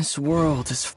This world is...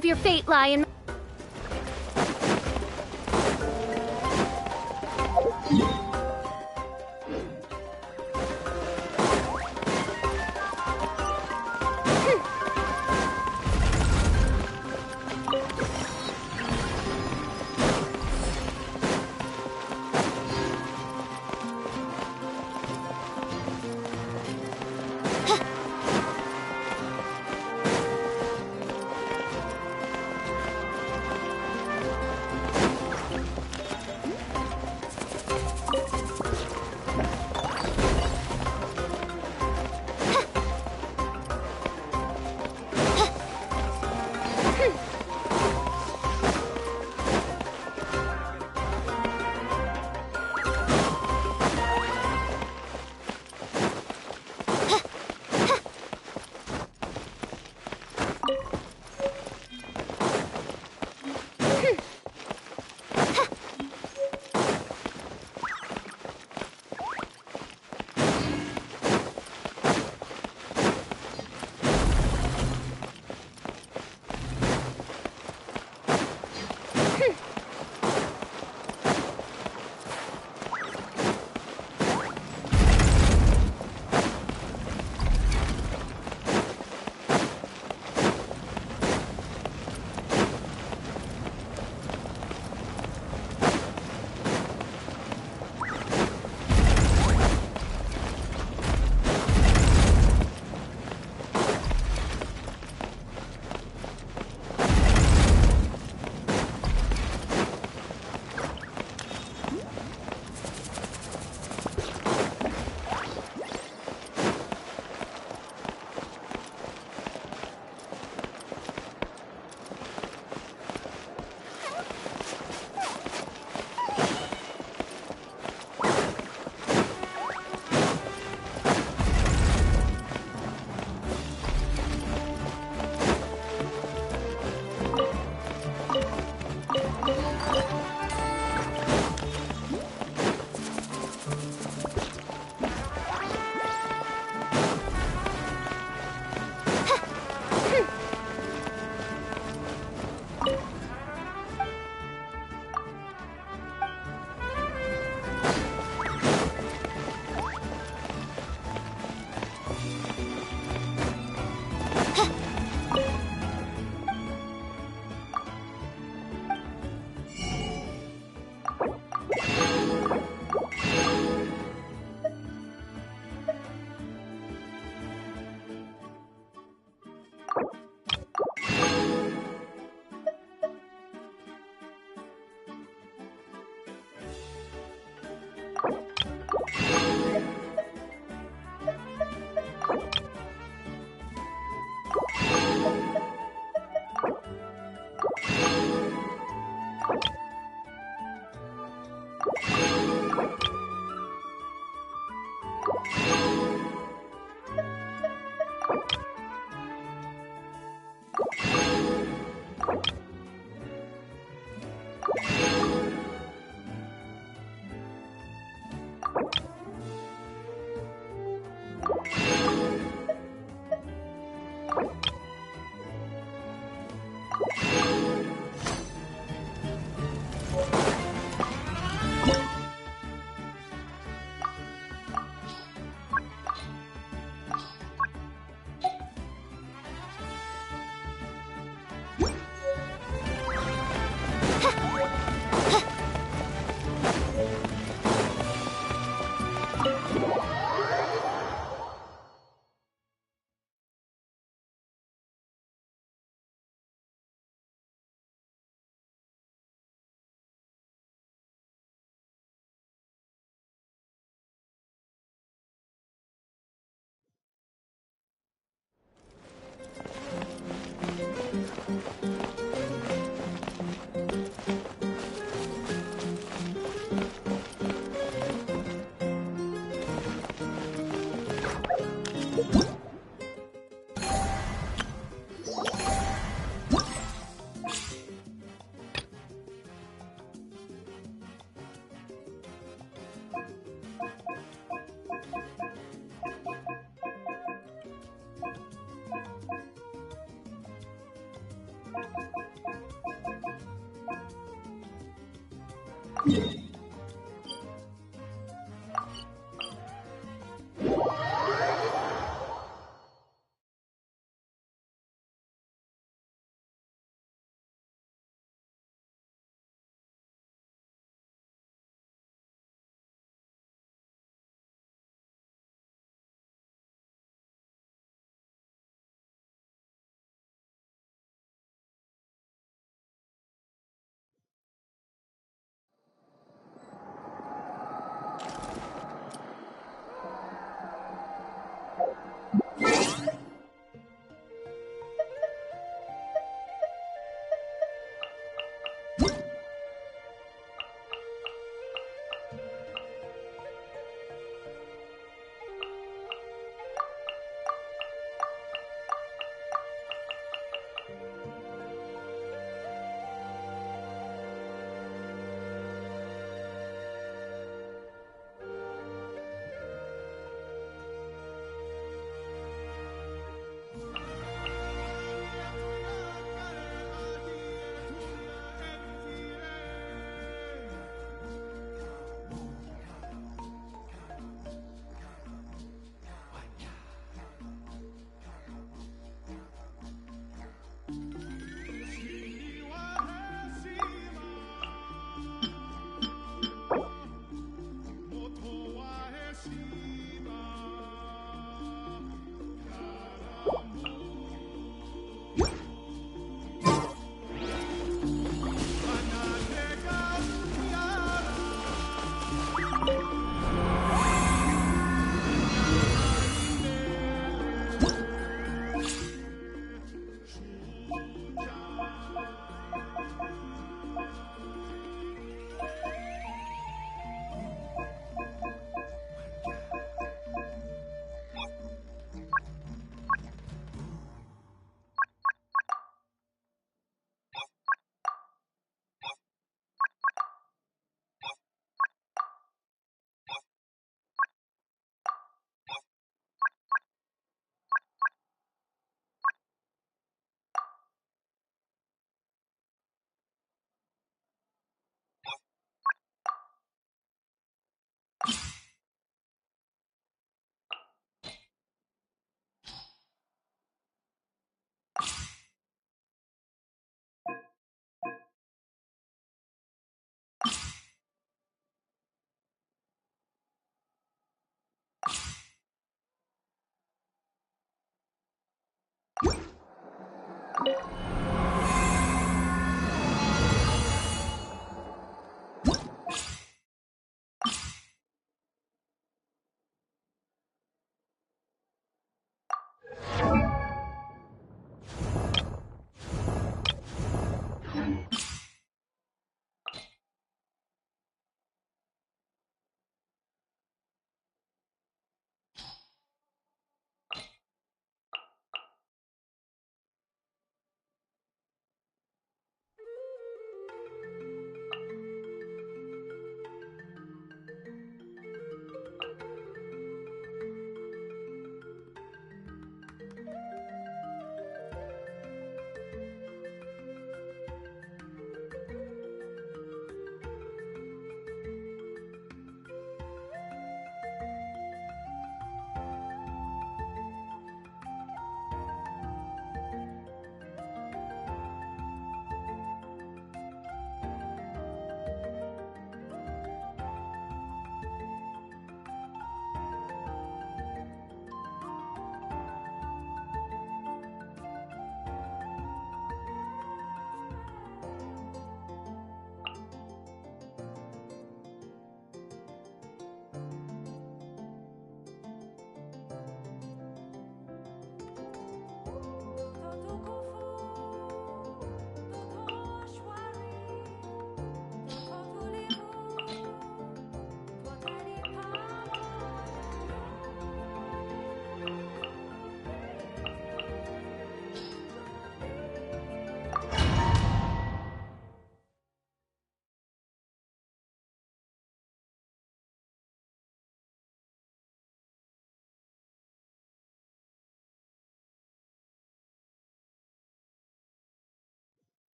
of your fate lie in...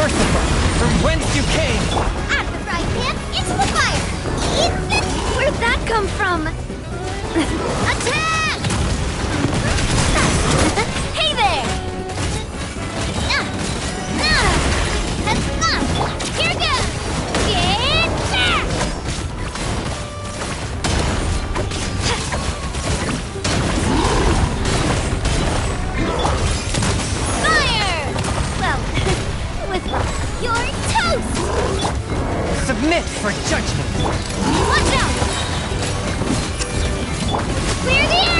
unmerciful. From whence you came. Out of the frying pan, into the fire! Where'd that come from? Attack! Hey there! Here goes! Get back! Fire! Well, with luck, you're toast! Submit for judgment. Watch out! Clear the area!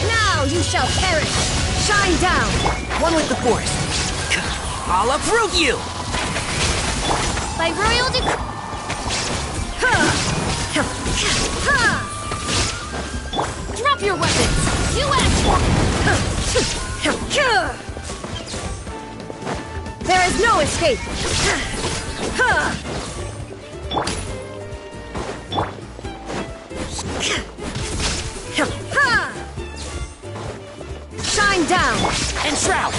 Now you shall perish! Shine down! One with the force. I'll uproot you! By royal decree. Drop your weapons! You act! There is no escape! Shine down! Enshroud!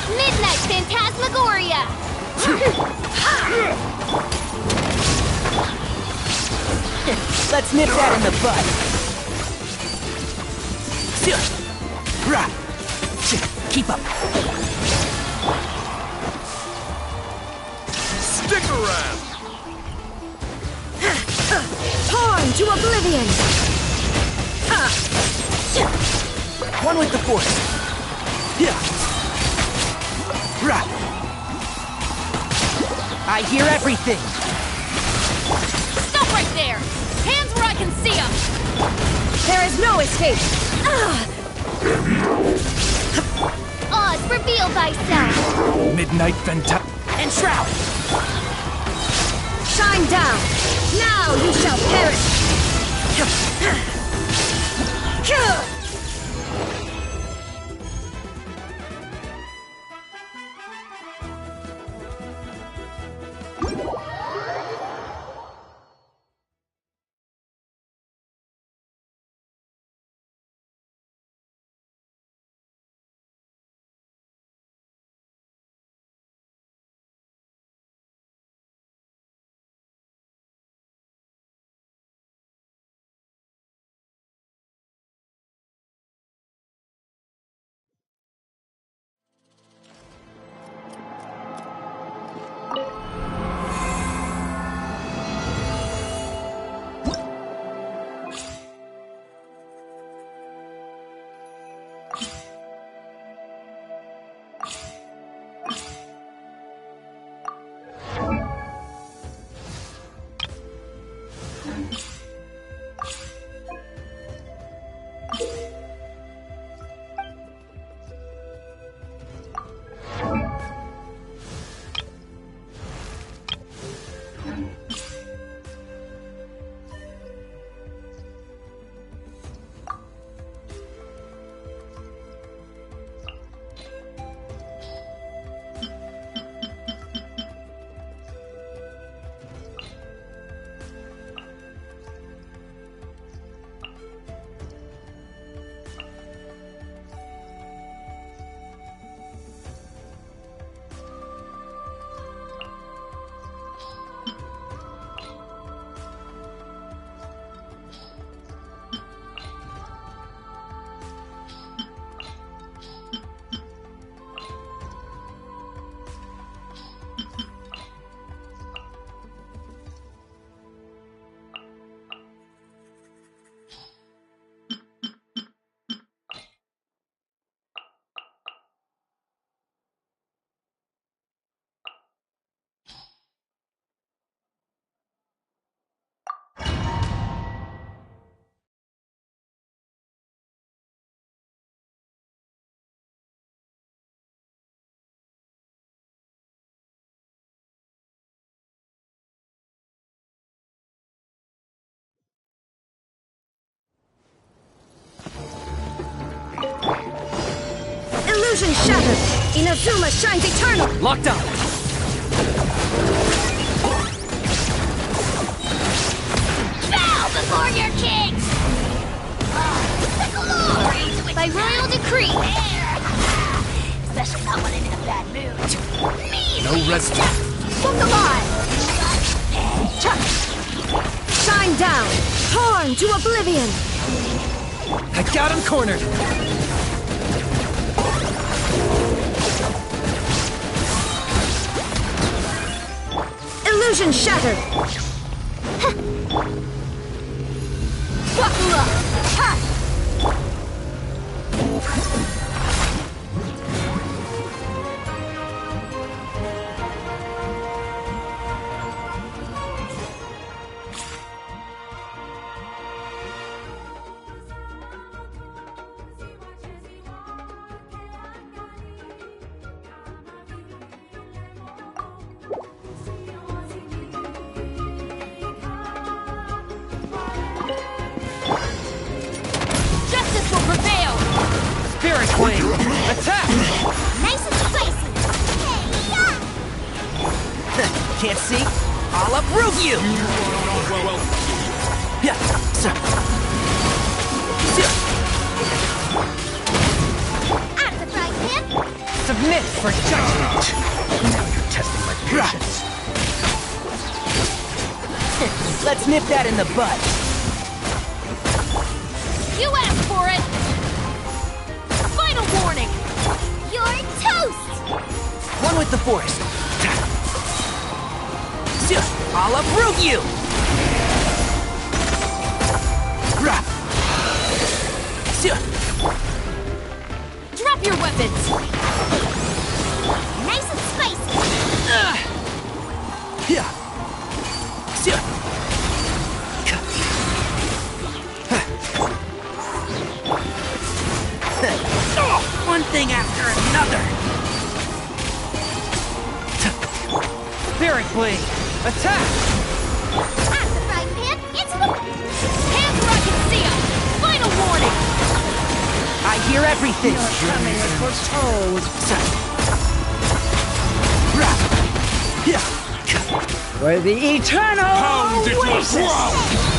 Midnight Phantasmagoria! Let's nip that in the bud. Right. Keep up. Stick around! Torn to oblivion! One with the force. Yeah. Right. I hear everything. Stop right there! Hands where I can see them! There is no escape! Oz, reveal thyself! Midnight Phantasm. Enshroud! Shine down! Now you shall perish! shattered! Inazuma shines eternal! Locked up. Bow before your king! Piccolo! By royal decree! Especially not when I'm in a bad mood. Me! No rest. Look alive! Shine down! Torn to oblivion! I got him cornered. Illusion shattered! Buckle up! Ha! Justice will prevail! Spirit Blade. Attack. Nice and spicy! Can't see? I'll uproot you. Yeah. Sir. At the frying pan! Submit for judgment. Now you're testing my patience. Let's nip that in the bud. You asked for it! Final warning! You're toast! One with the force. I'll uproot you. Drop your weapons! Nice and spicy! One thing after another. Spirit Blade. Attack. At the frying pan, into the... Hands where I can see 'em! Final warning! I hear everything. Coming as foretold. For the eternal Pound it to the oasis. ground!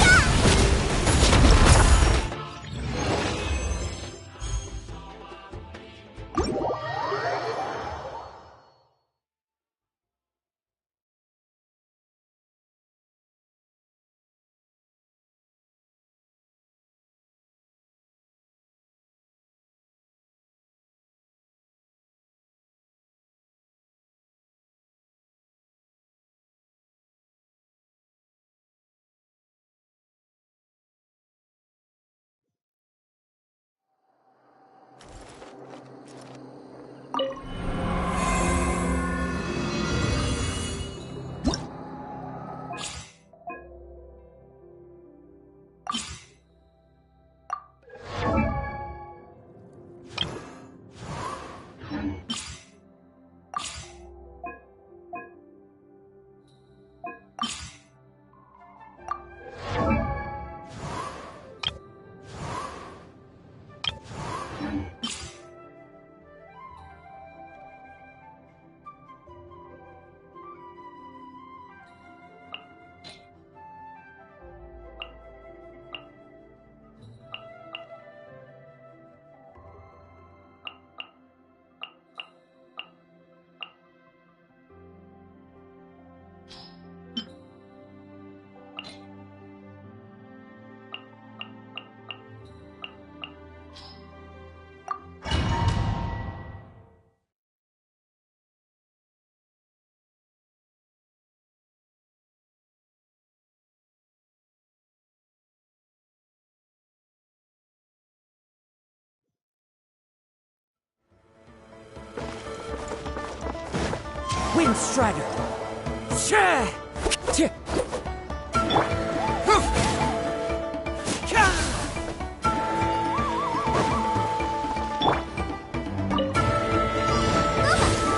Wind Strider.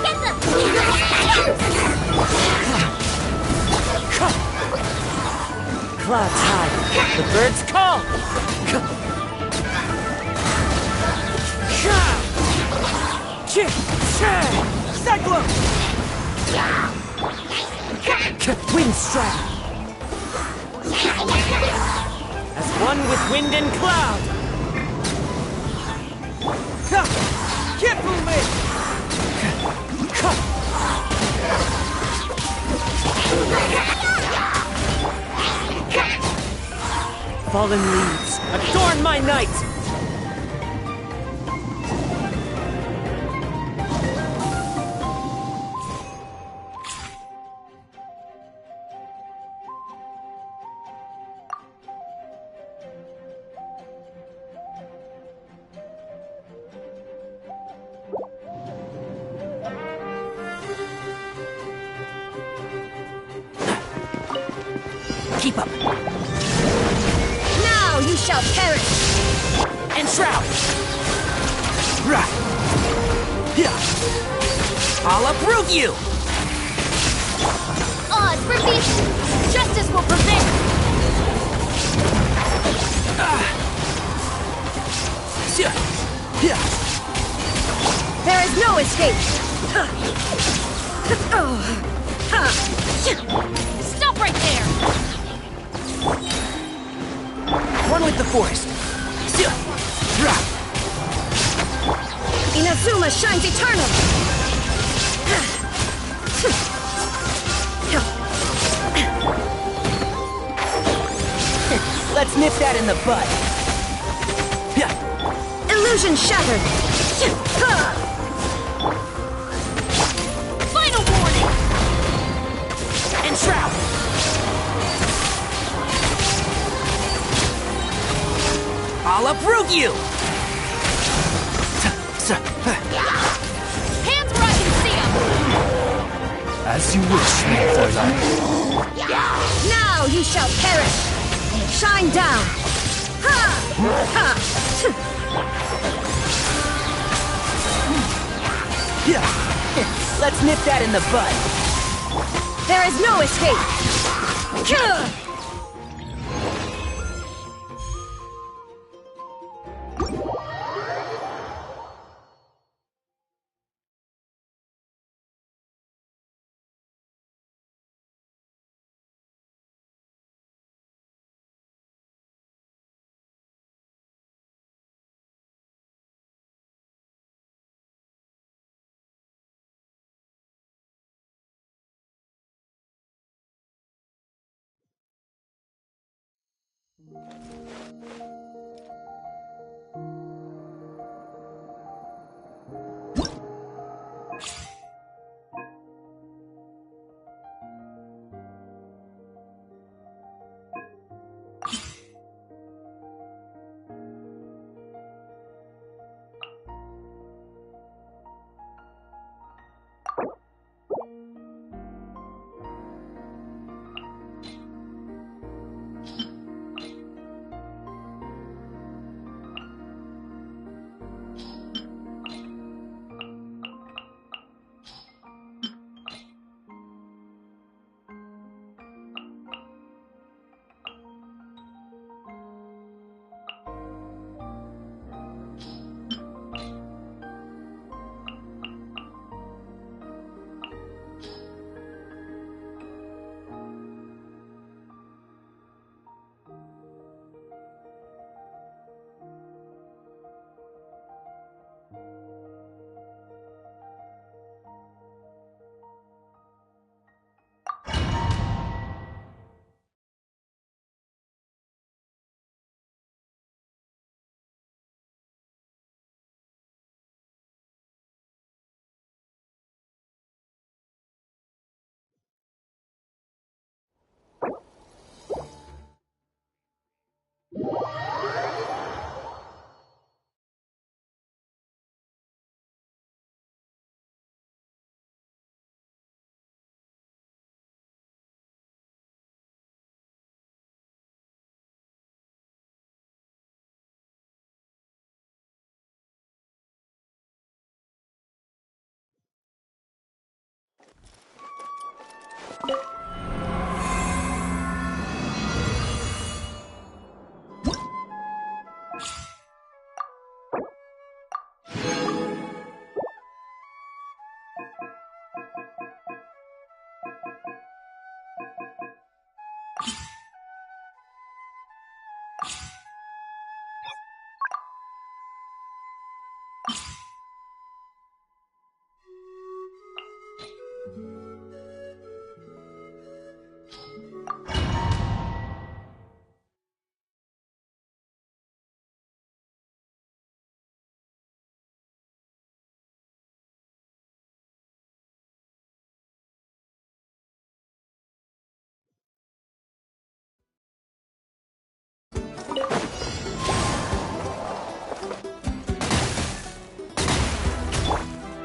Get them! Clouds high. The birds call. Cyclone! Wind strike! As one with wind and cloud! Can't fool me! Fallen leaves, adorn my night! Keep up. Now you shall perish! And shroud. Right. Yeah. I'll uproot you. Odds for beast! Justice will prevail! Yeah. There is no escape! Stop right there! One with the forest. Inazuma shines eternal! Let's nip that in the bud. Illusion shattered! Final warning! And shroud. I'll uproot you. Hands where I can see 'em! As you wish, Fortnite. Now you shall perish! Shine down! Let's nip that in the bud. There is no escape!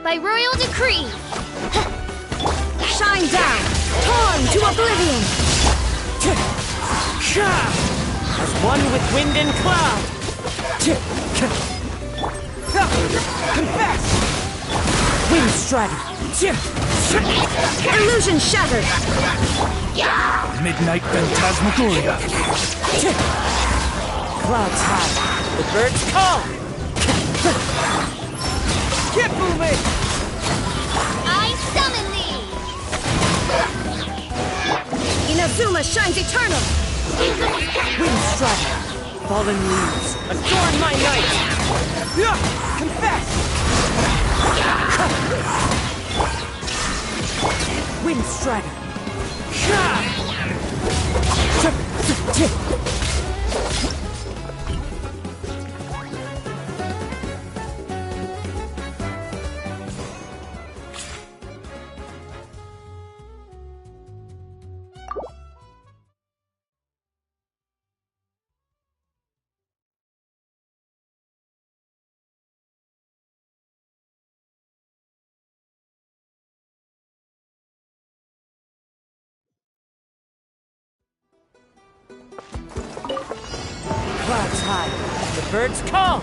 by royal decree. Shine down! Torn to oblivion! As one with wind and cloud. Confess! Wind strider. Illusion shattered! Midnight Phantasmagoria. Clouds high. The birds call. Keep moving. I summon thee! Inazuma shines eternal! Wind strider. Fallen leaves. Adorn my night. Confess! Wind strider. Clouds high. The birds call.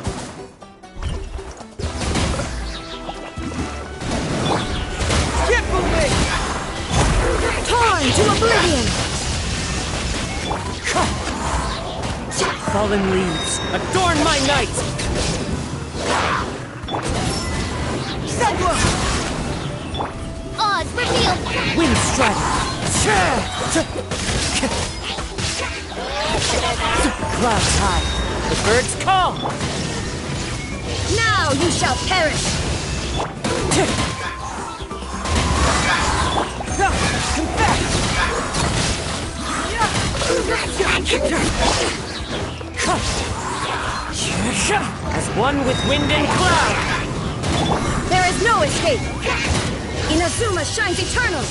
Keep moving! Torn to oblivion! Fallen leaves. Adorn my night. Odds revealed! Wind strider. Clouds high. The birds call. Now you shall perish! As one with wind and cloud. There is no escape! Inazuma shines eternal!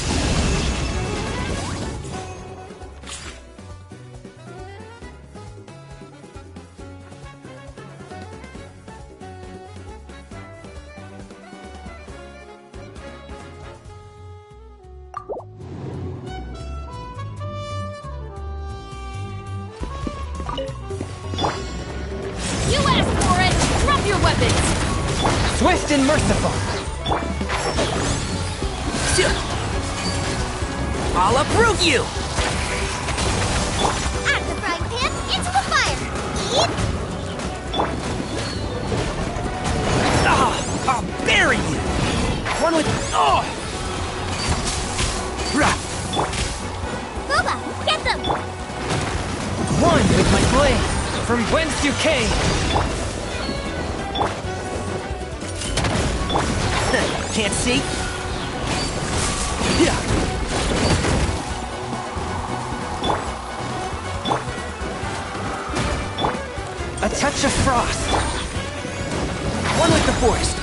You asked for it! Drop your weapons! Swift and merciful. I'll uproot you! At the frying pan, into the fire! Eat! I'll bury you! One with... Oh! Rah! Booba, get them! One with my blade! From whence you came! Can't see? Yeah! A touch of frost! One with the forest!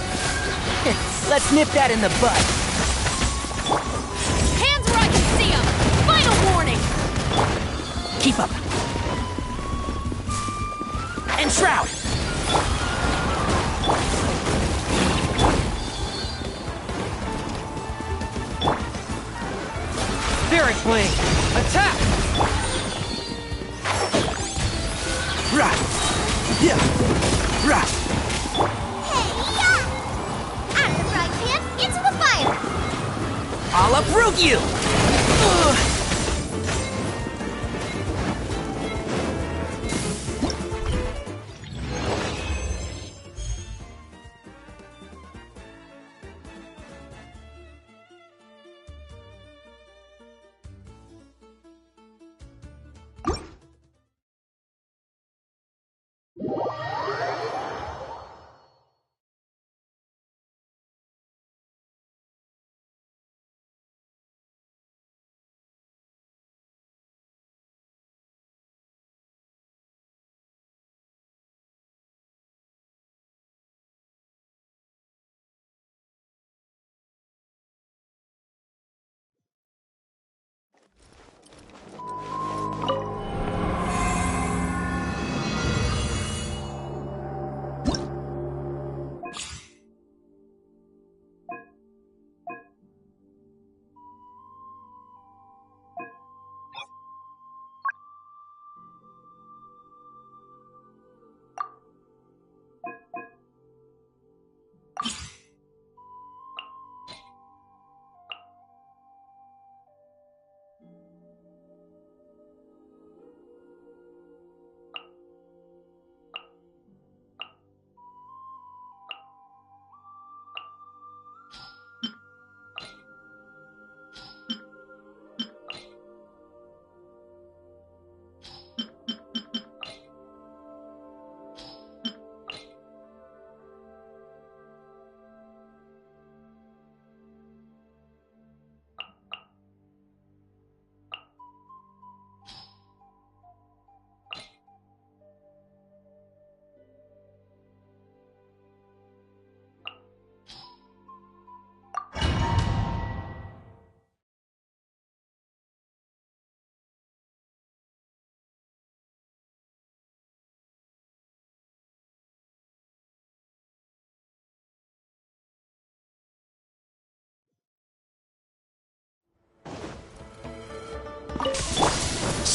Let's nip that in the bud! Hands where I can see them! Final warning! Keep up! And shroud! Spirit blade! Attack! Rah! Yeah! Rah! Hey-ya! At the frying pan, into the fire! I'll uproot you! Ugh.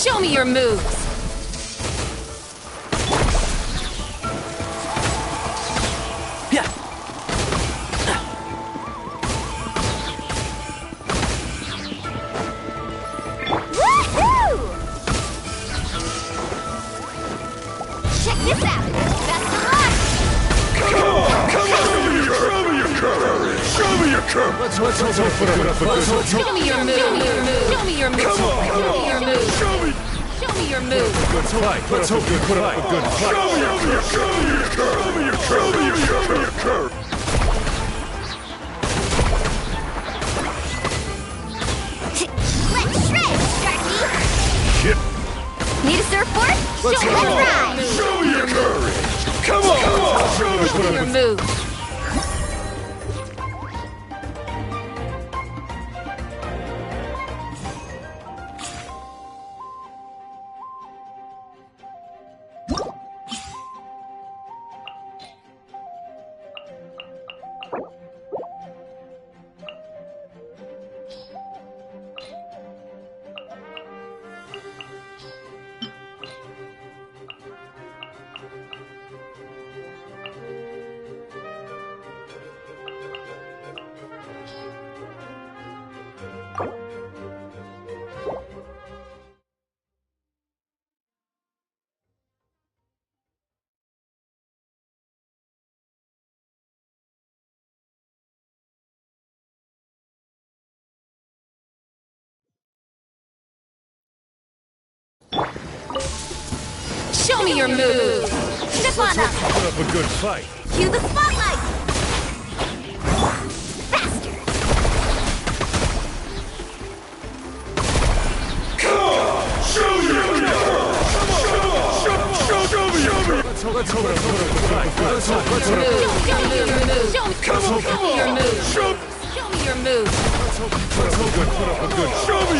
Show me your moves. Yeah. Woohoo! Check this out. Best of luck. Come on! Show me your courage! Show me your courage! Let's put up a good fight. Show me your moves. Show me your moves. Come on! Show me your moves. Show me! Show me your moves. Good fight! Let's hope you put up a good fight! Show me your courage! Show me your courage! Show me your courage! Let's shred, Sharky. Shit! Need a surfboard? Let's Let's go! ride. Show me your courage! Come on! Show me Show me your moves. Show me your moves. Step on up. put up a good fight! Cue the spotlight. Faster. Come on! Show me your courage! Show me your courage! Let's hope you put up a fight! Let's hope you put up Show me your moves. Show me. Come on! Show me your moves. Show Show me your moves. put up a good show me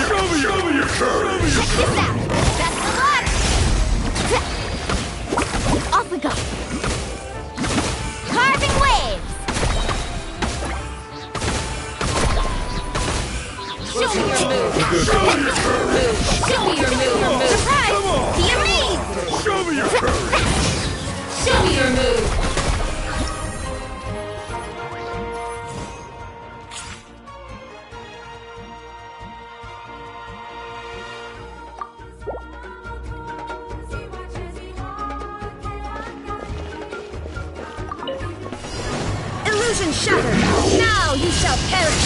your courage! Check this out. Best of luck. Off we go. Carving waves. Show me your moves. Show me your moves. Surprise! Be amazed. Show me your courage! Show me your moves. Illusion shattered! Now you shall perish!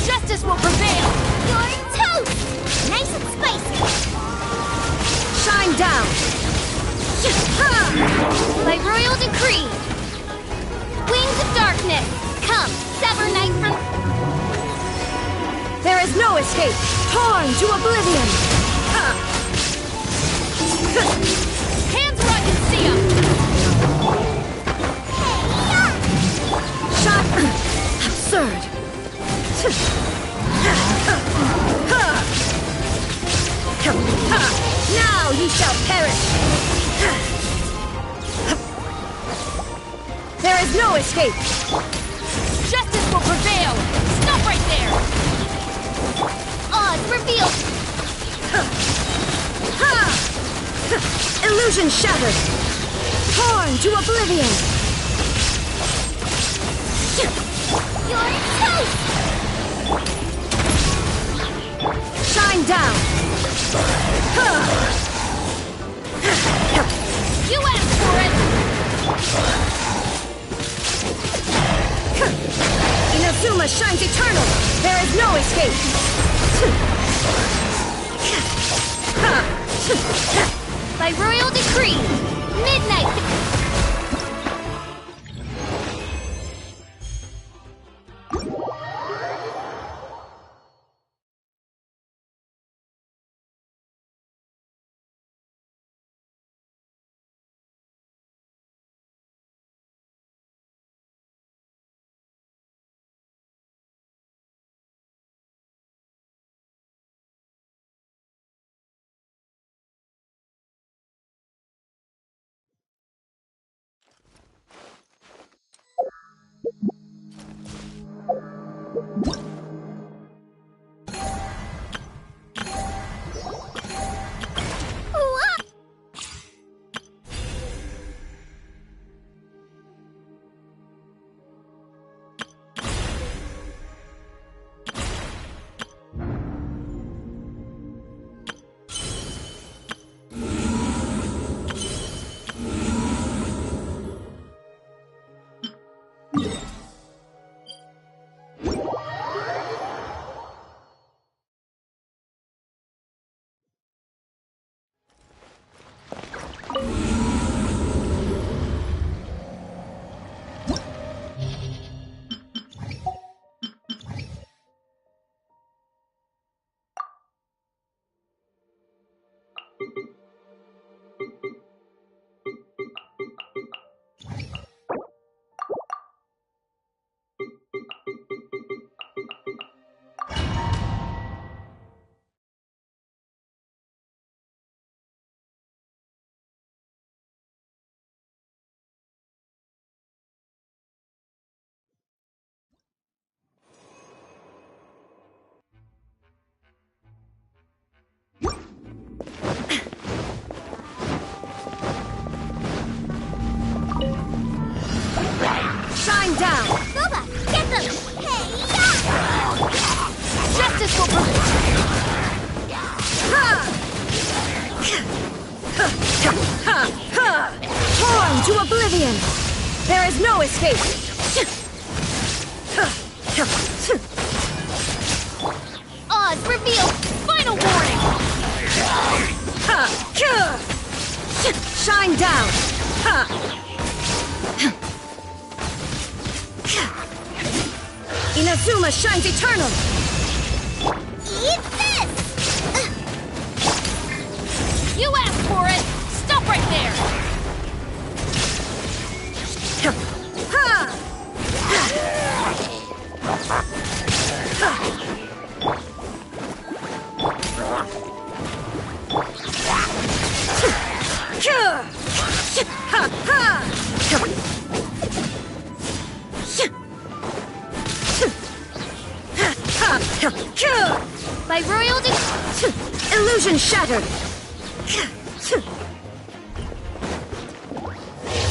Justice will prevail. You're toast. Nice and spicy. Shine down! By royal decree. Wings of darkness. Come, sever night from... There is no escape! Torn to oblivion! Hands where I can see 'em. Shot! Absurd! Now you shall perish! There is no escape! Justice will prevail. Stop right there. Odds revealed. Illusion shattered! Torn to oblivion! You're toast. Shine down! You asked for it. Inazuma shines eternal! There is no escape! By royal decree. Midnight. to oblivion! There is no escape! Oz, reveal! Final warning! Shine down! Inazuma shines eternal! Eat this! You asked for it! Stop right there! By royal Illusion shattered!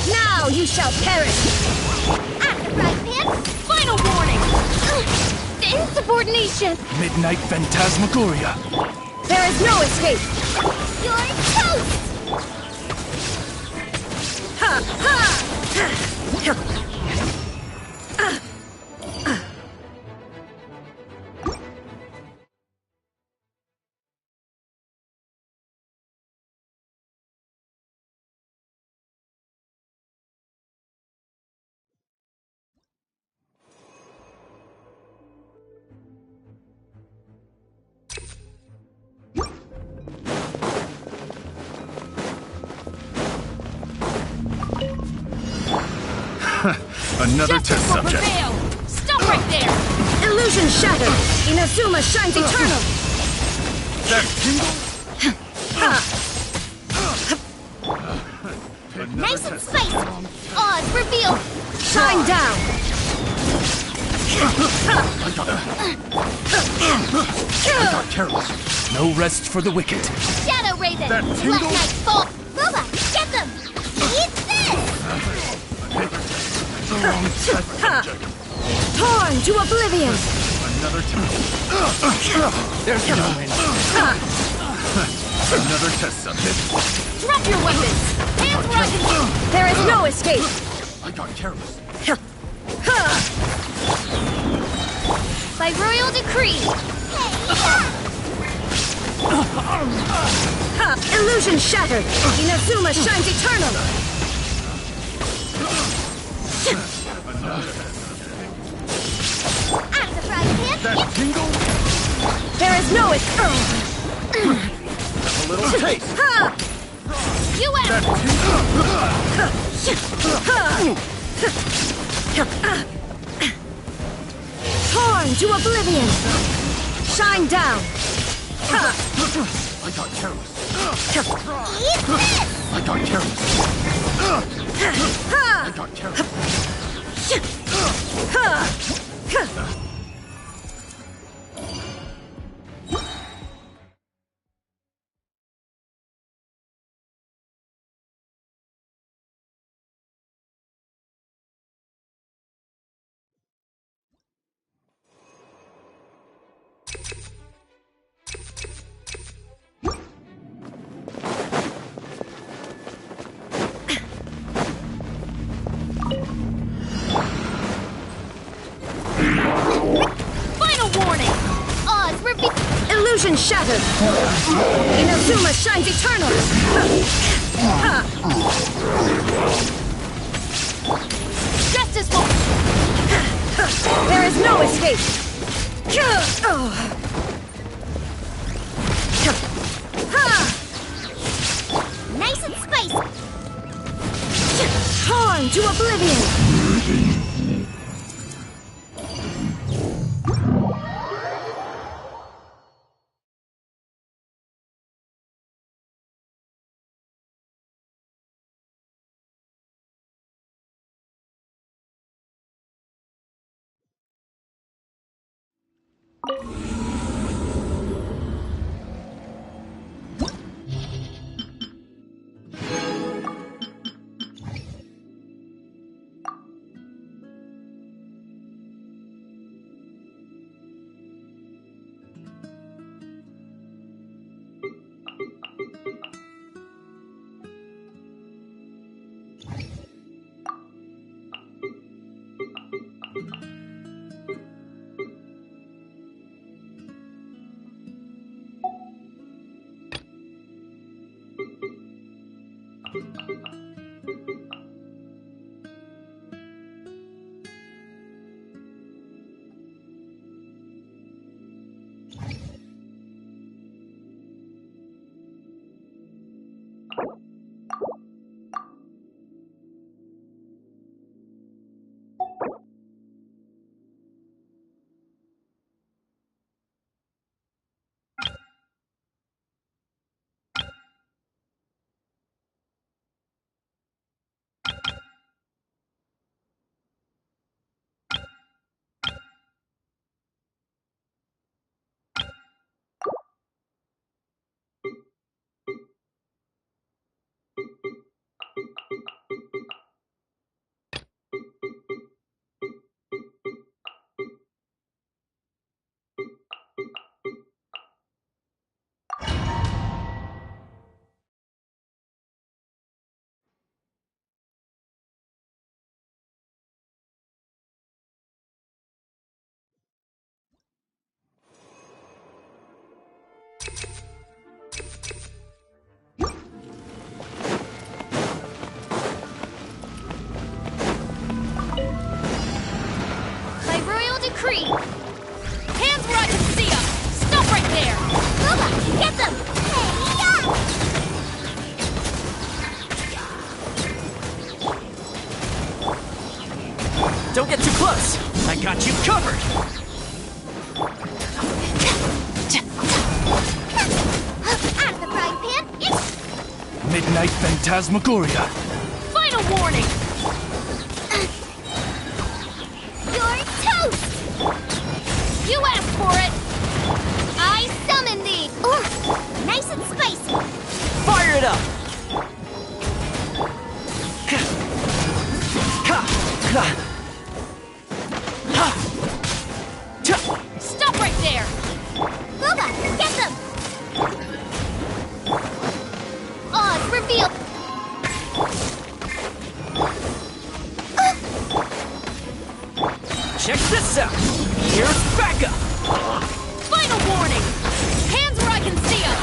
Now you shall perish! at the right pan! Final warning! Insubordination! Midnight Phantasmagoria. There is no escape! You're toast! Another Justice test will subject. prevail! Stop right there! Illusion shattered! Inazuma shines eternal! That tingle. Nice and spicy! Oz, reveal! Shine down! Careless. No rest for the wicked. Shadow Raven! That Black tingle. Knight Bolt! Boba, get them! Eat this! Torn to oblivion! Another test. There's no end. Another test subject. Drop your weapons! Hands where I can see! There is no escape! I got careless. By royal decree! Illusion shattered! Inazuma shines eternal! At the frying pan! That tingle. There is no escape! A little taste. You That asked! tingle. Torn to oblivion! Shine down! I got careless. Eat this! I got careless. I got careless. Final warning! Oz, reveal! Illusion shattered! Inazuma shines eternal! Justice will... There is no escape! Nice and spicy! Torn to oblivion! By royal decree. Hands where I can see them. Stop right there. Booba, get them. Don't get too close! I got you covered! Out of the frying pan. Midnight Phantasmagoria. Final warning. You're toast. You asked for it. I summon thee. Ooh, nice and spicy. Fire it up! Stop right there. Booba, get them. Oz, reveal. Check this out! Here's backup! Final warning. Hands where I can see them.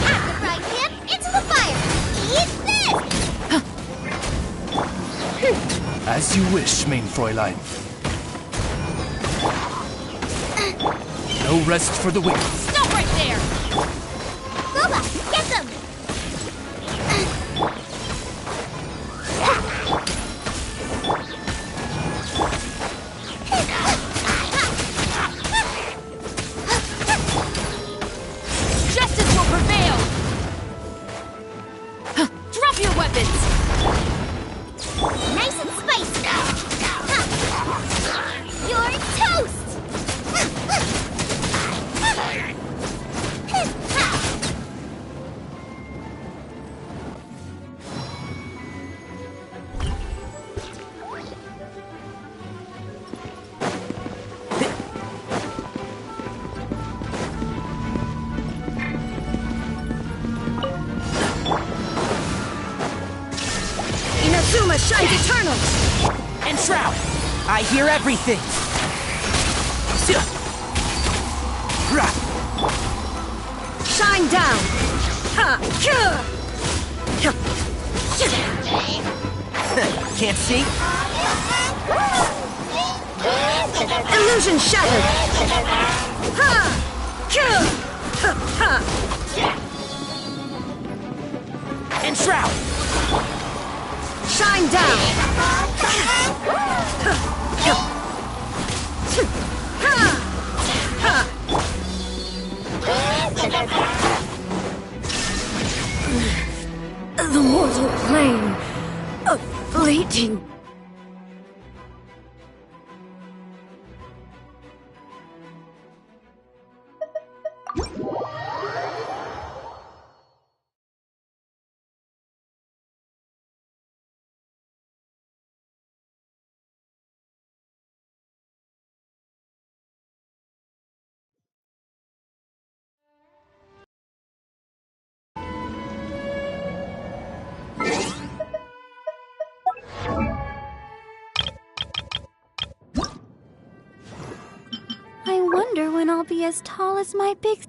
Out of the frying pan, into the fire. Eat this. As you wish, main Fräulein. No rest for the wicked. Stop right there. Booba, get them. Justice will prevail. Drop your weapons. Nice and spicy. You're toast. Inazuma shines eternal! And Shroud! I hear everything! Shine down! Ha! Can't see? Illusion shattered! Ha! Ha! Ha! And Shroud! Shine down! The mortal plane of fleeting. I wonder when I'll be as tall as my big...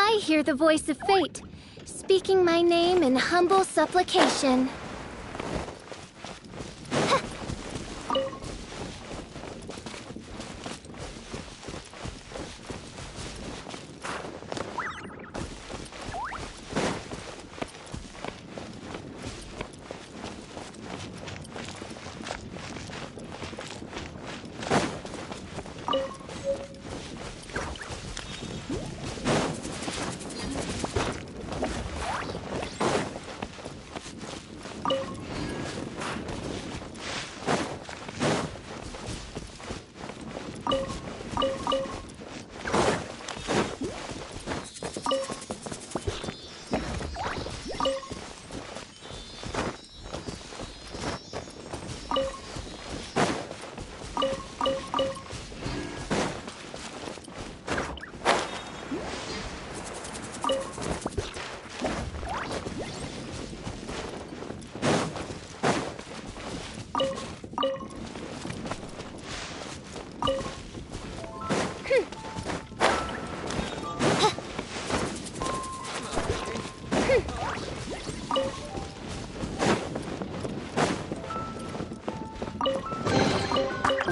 I hear the voice of fate, speaking my name in humble supplication.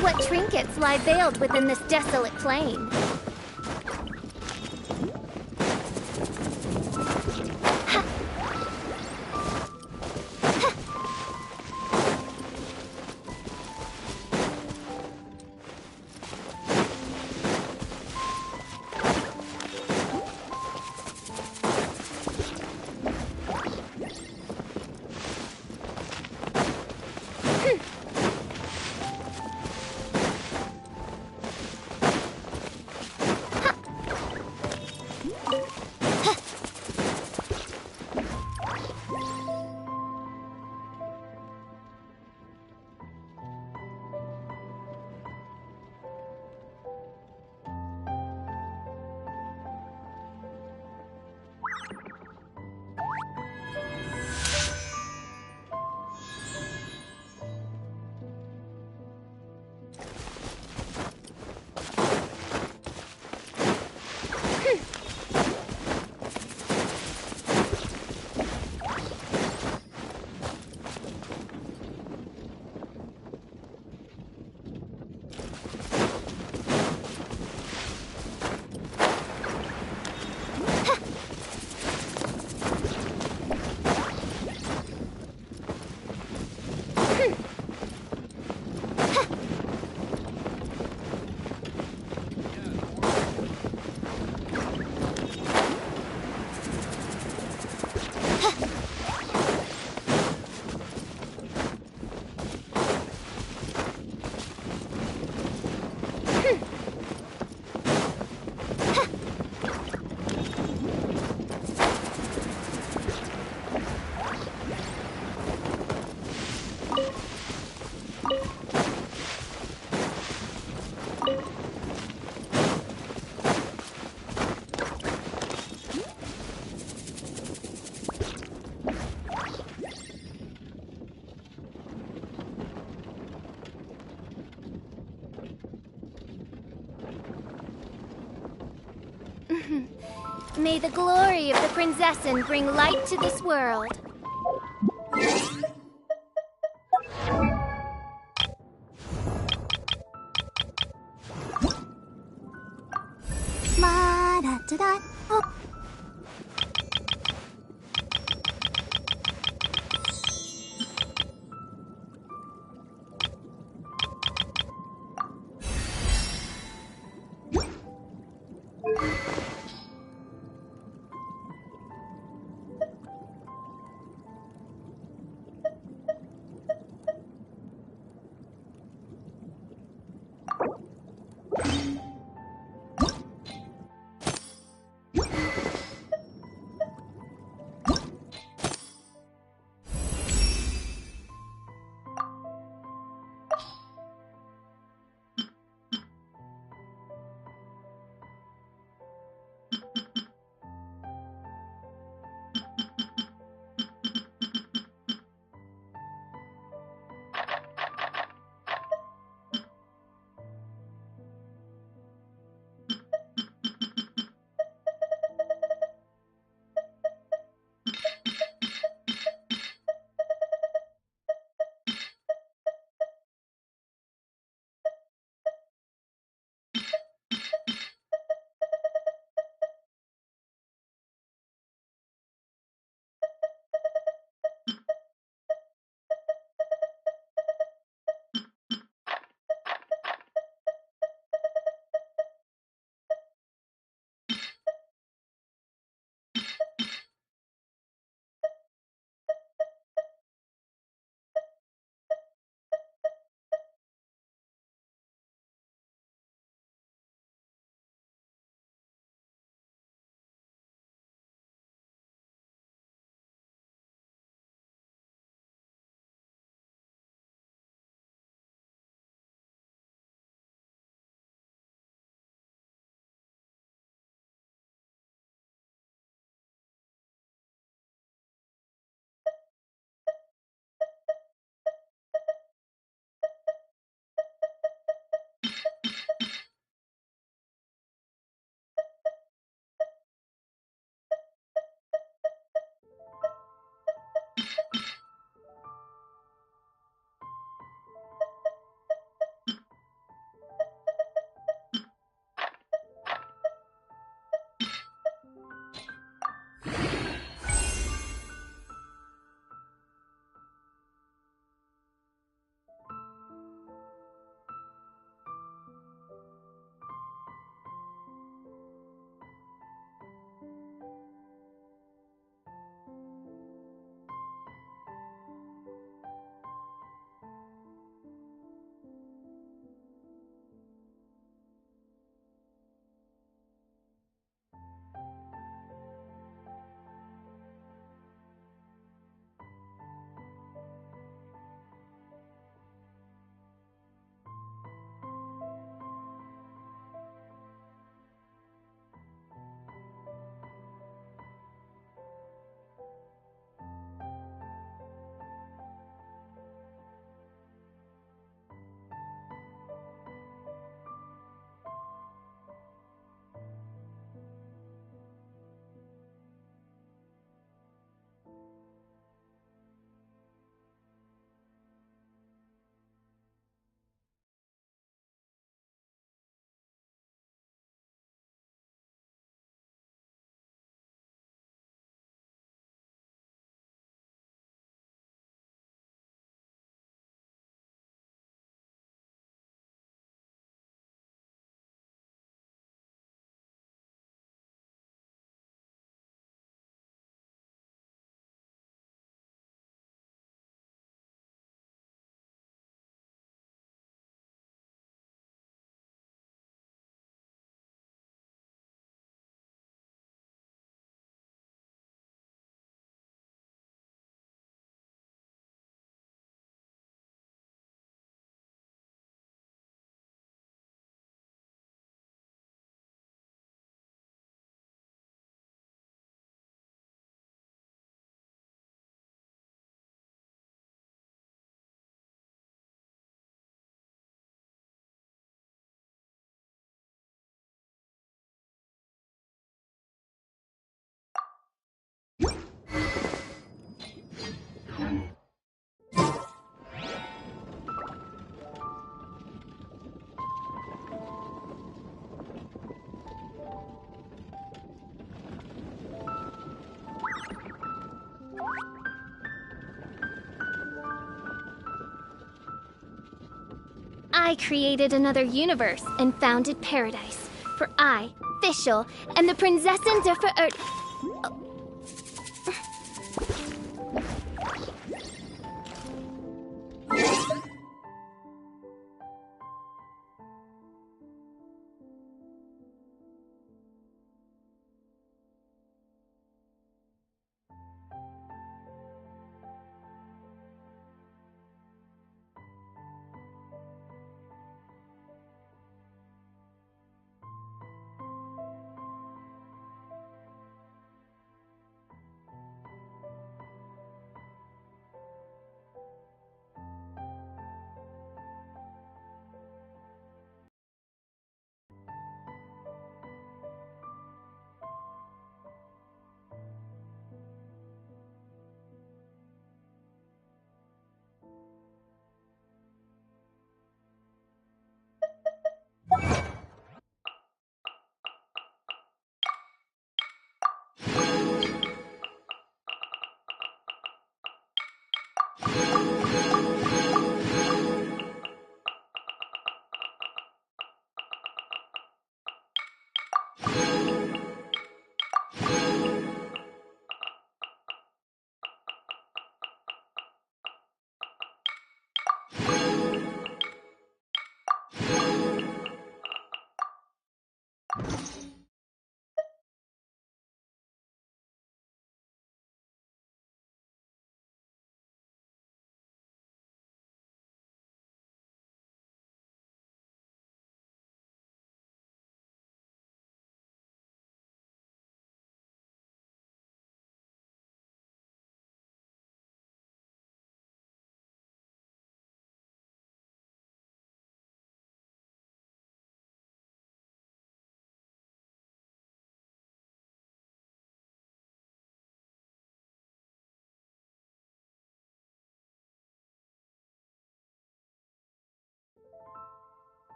What trinkets lie veiled within this desolate plain? May the glory of the Prinzessin bring light to this world. Ma-da-da-da. Oh. I created another universe and founded paradise. For I, Fischl, am the Prinzessin der Verirrten.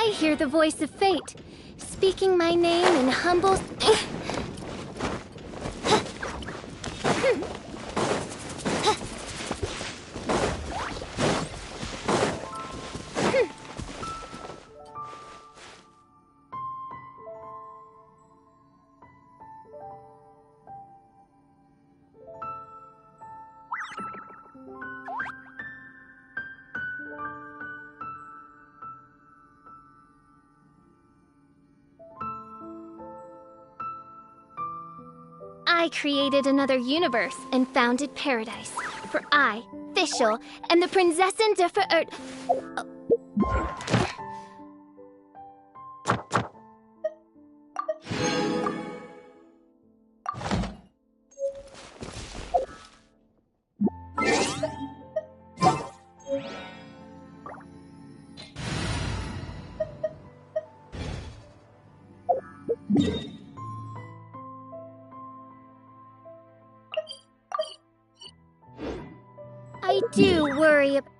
I hear the voice of fate, speaking my name in humble... I created another universe and founded paradise. For I, Fischl, am the Prinzessin de I do worry about...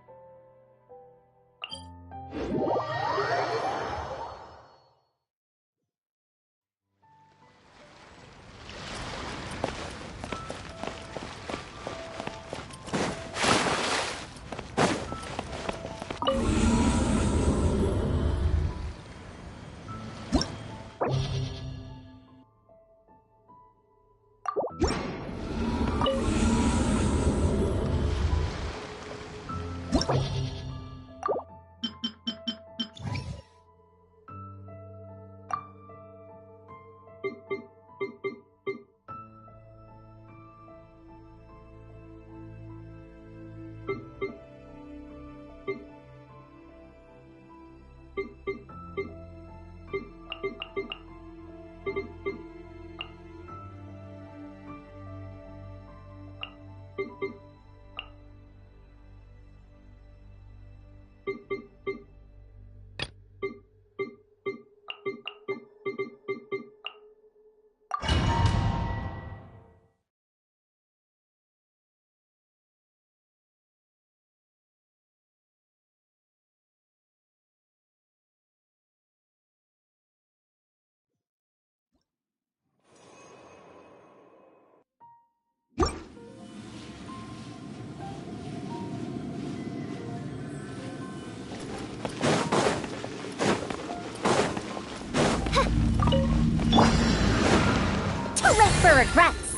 For regrets.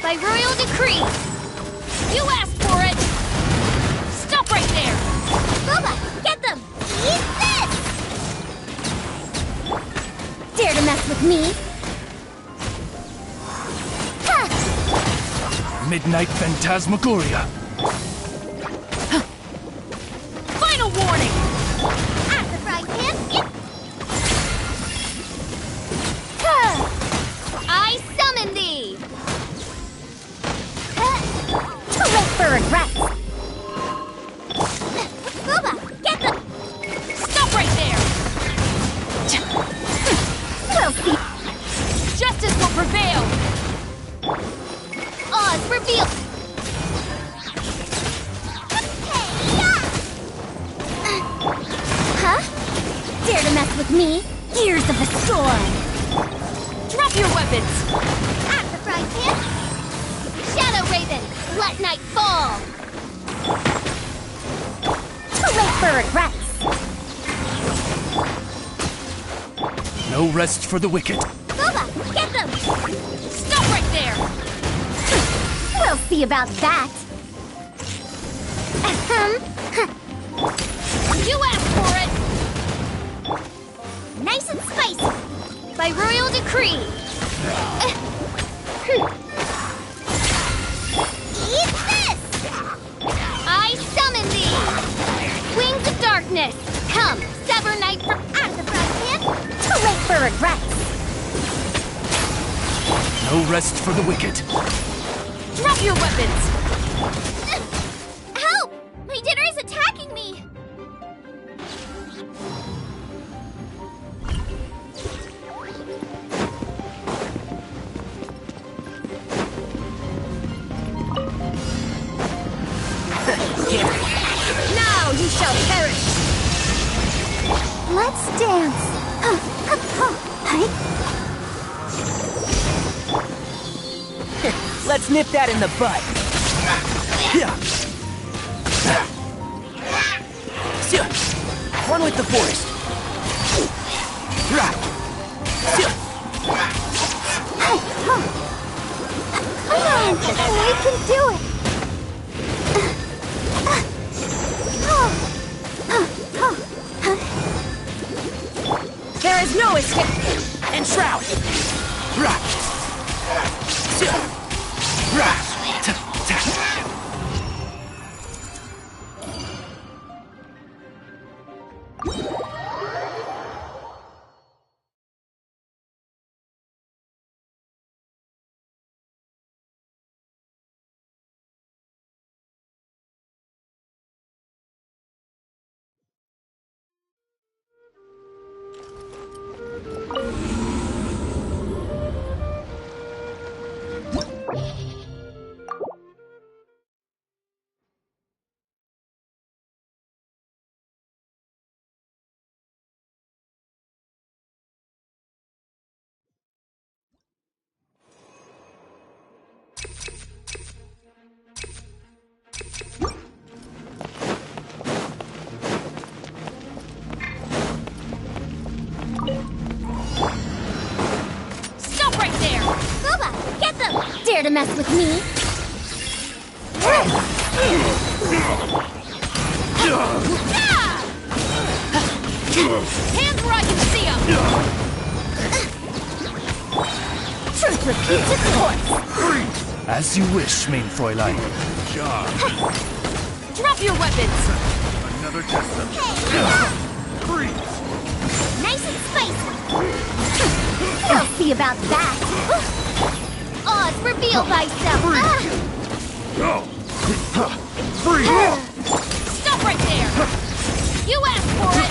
By royal decree. You asked for it. Stop right there. Boba, get them. Eat this. Dare to mess with me? Ha. Midnight Phantasmagoria. Final warning. At the frying pan. I summon thee! Too late for regrets! Boba, get them! Stop right there! We'll see! Justice will prevail! Oz revealed! Huh? Dare to mess with me? Gears of the storm! Drop your weapons! At the frying pan! Shadow Raven, let night fall! Too late for regrets! No rest for the wicked. Boba, get them! Stop right there! We'll see about that! You asked for it! Nice and spicy! By royal decree! Eat this! I summon thee! Wings of darkness! Come, sever night from at the frying pan! Too late for regrets! No rest for the wicked. Drop your weapons! Help! My dinner is attacking me! Now you shall perish! Let's dance! Let's nip that in the bud. One with the forest. Come on, we can do it! There is no escape! And shroud. Stop right there! Boba, get them! Dare to mess with me? Hands where I can see them! Truth repeats its course! As you wish, main Fräulein. Drop your weapons! Another test of freeze. Nice and spicy! We'll see about that! Oz, reveal thyself! Freeze. Stop right there! You asked for it!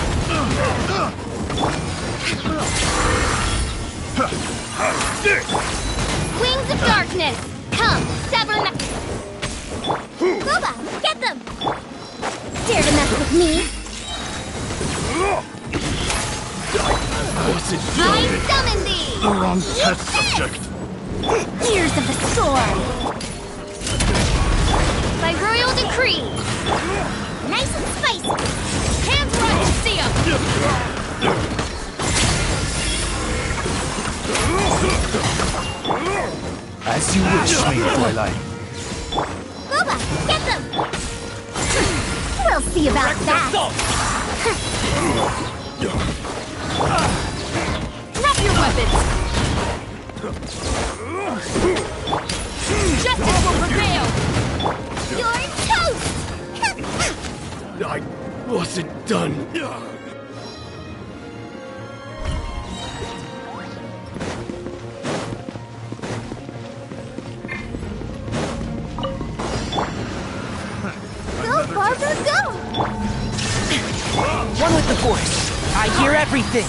Wings of darkness! Come, sever Boba, get them! Dare to mess with me? I summon thee! The wrong test subject. Years of the storm! By royal decree! Nice and spicy! Hands where I can see 'em! As you wish, main Fräulein. Boba, get them! We'll see about that! Drop your weapons! Justice will prevail! You're toast! I wasn't done. Go, Barbara, go! One with the Force. I hear everything.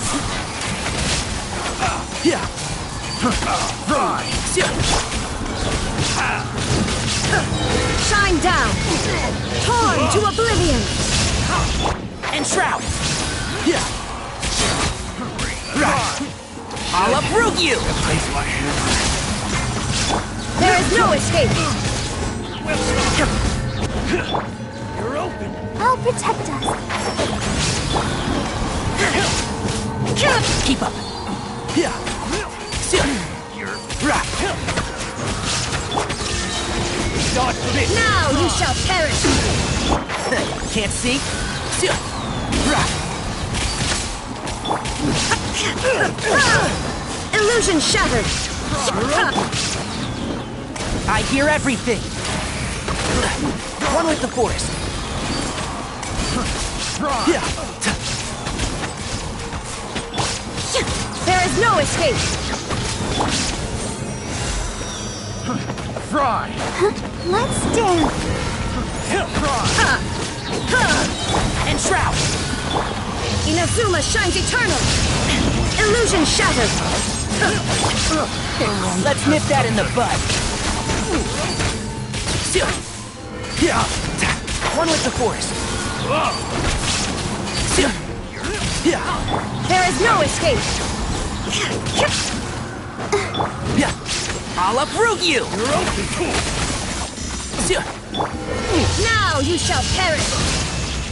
Shine down! Torn to oblivion! Enshroud. I'll uproot you. Place my hand. There is no escape! You're open. I'll protect us. Keep up. Dodge this. Now you shall perish! Can't see. Illusion shattered! I hear everything. One with the Force. There is no escape! Fry. Let's dance. Enshroud. Inazuma shines eternal! Illusion shattered! Let's nip that in the bud. One with the Force. There is no escape! I'll uproot you. Now you shall perish!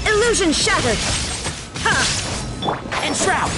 Illusion shattered! Enshroud.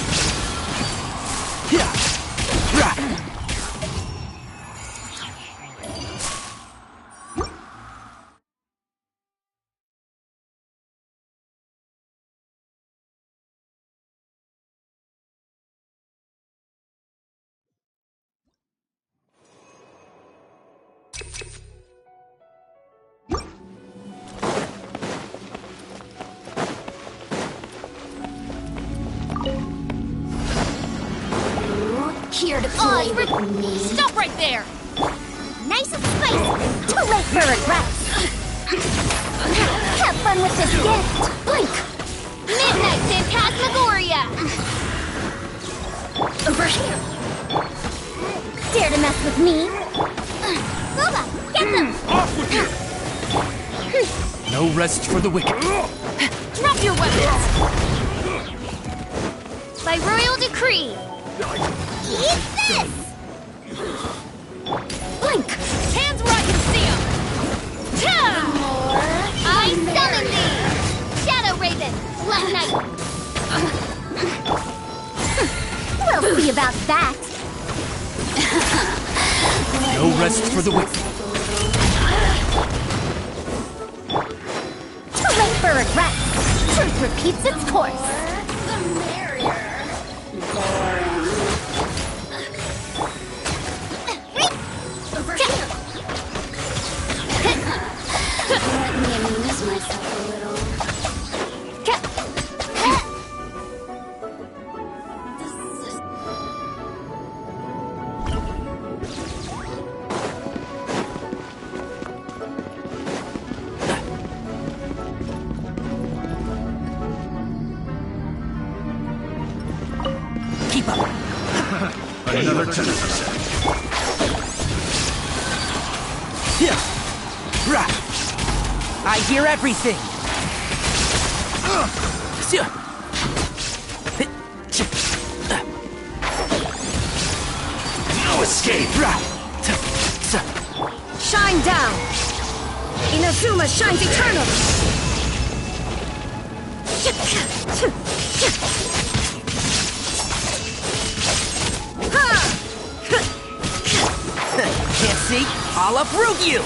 Here to play with me. Stop right there! Nice and spicy! Too late for regrets! Have fun with this gift! Blink! Midnight Phantasmagoria! Over here! Dare to mess with me? Boba, get them! Off with you! No rest for the wicked. Drop your weapons! By royal decree! Eat this! Blink! Hands where I can see them! I summon thee! Shadow Raven, Black Knight! We'll see about that! No rest for the wicked. Too late for regret! Truth repeats its course! Over here! Let me amuse myself a little. Keep up. Another 10%. Yeah. Right. I hear everything. No escape! Shine down! Inazuma shines eternal! Can't see? I'll uproot you!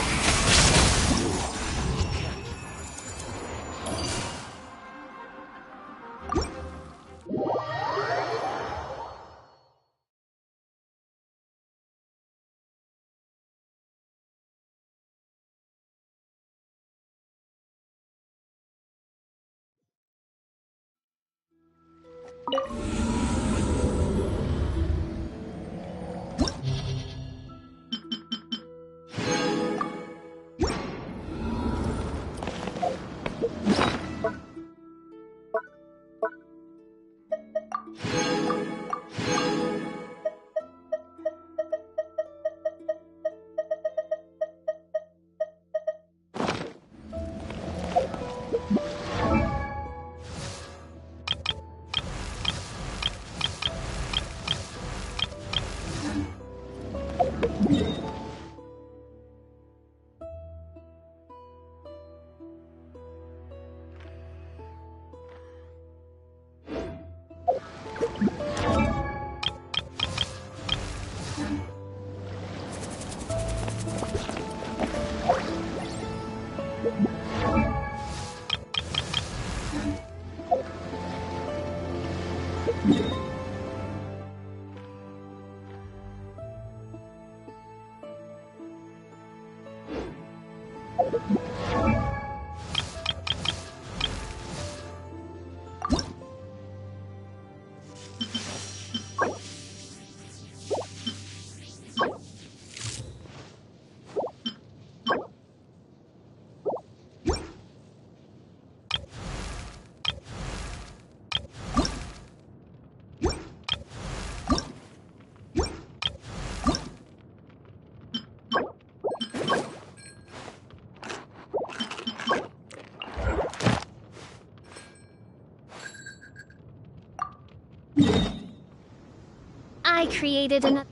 I created another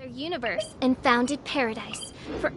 universe and founded paradise for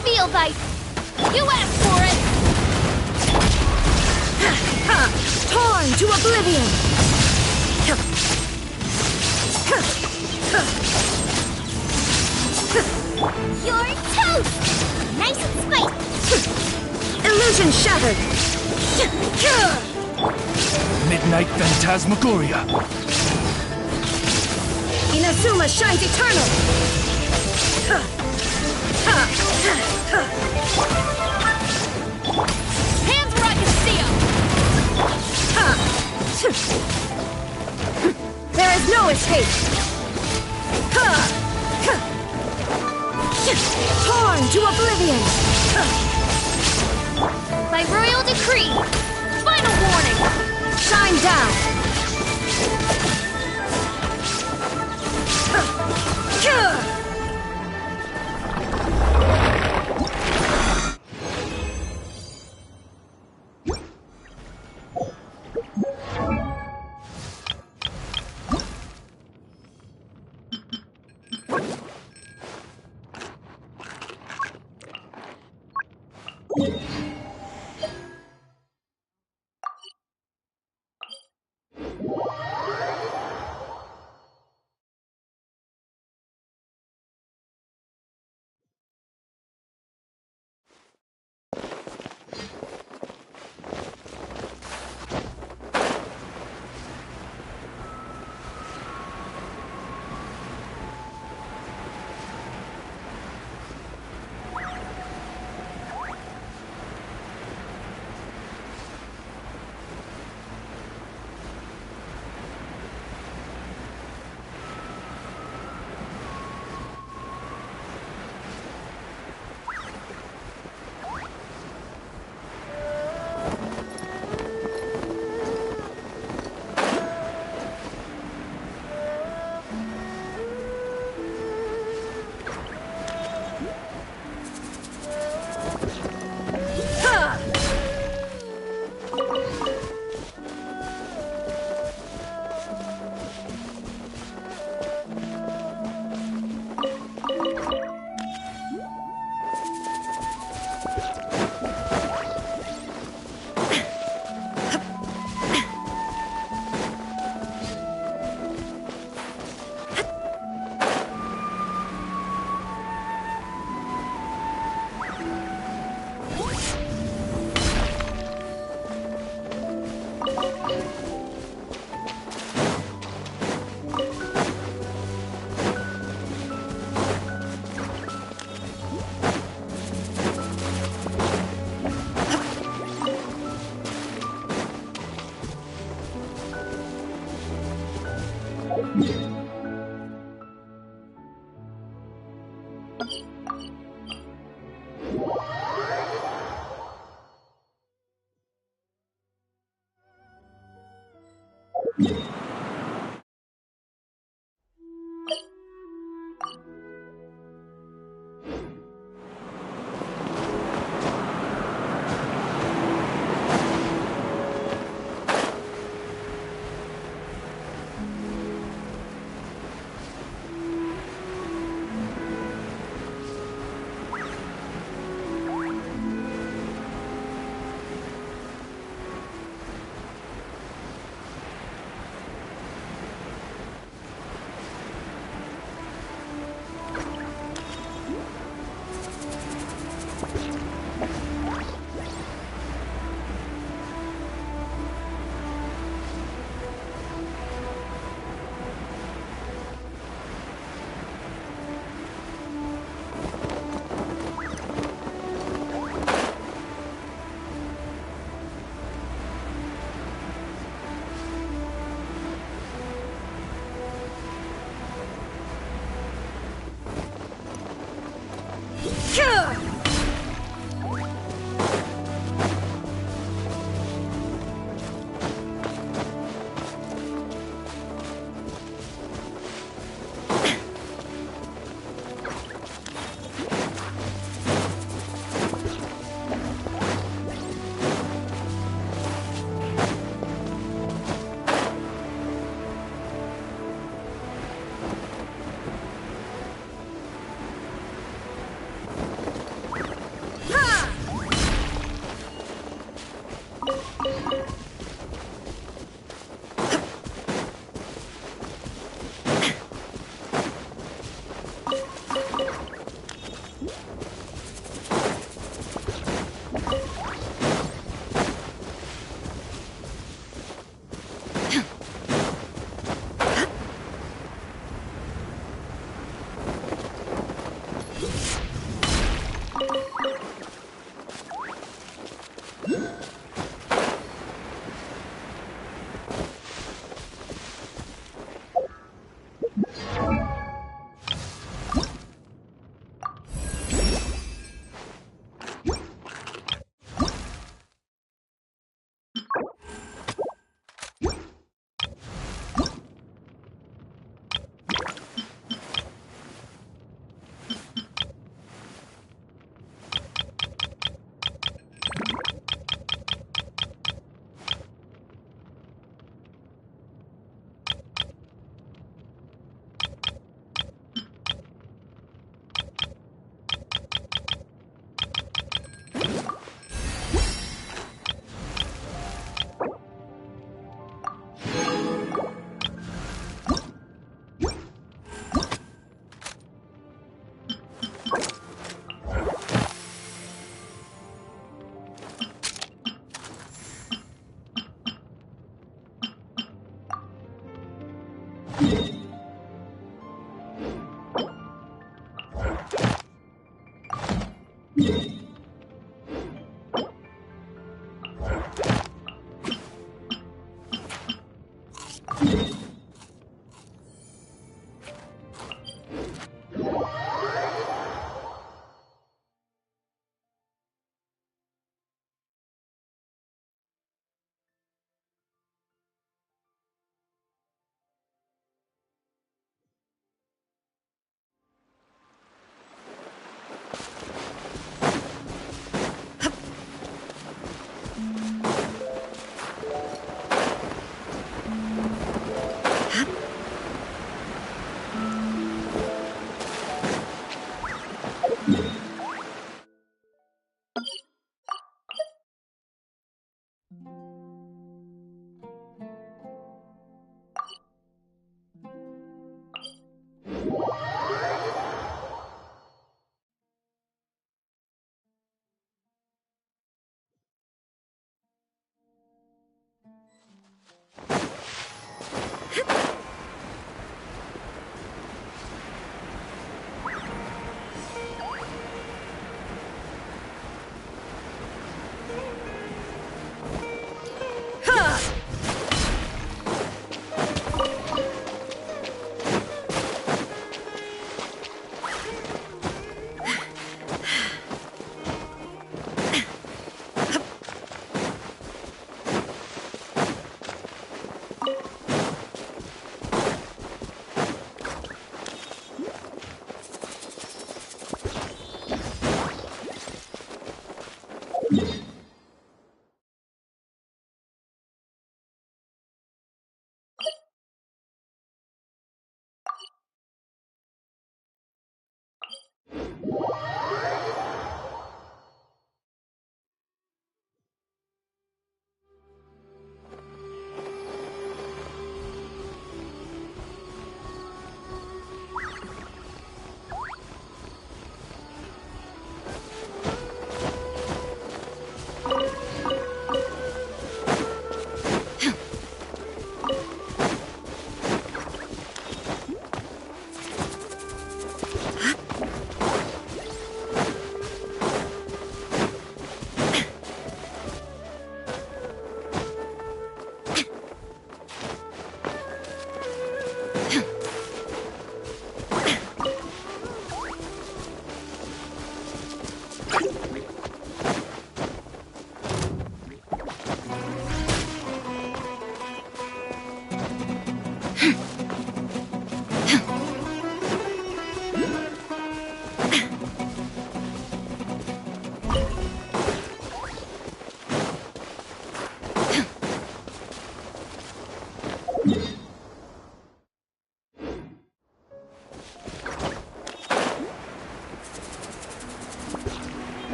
reveal thy... You asked for it! Torn to oblivion! You're toast! Nice and spicy! Illusion shattered! Midnight Phantasmagoria. Inazuma shines eternal! Hands where I can see 'em! There is no escape! Torn to oblivion! By royal decree! Final warning! Shine down!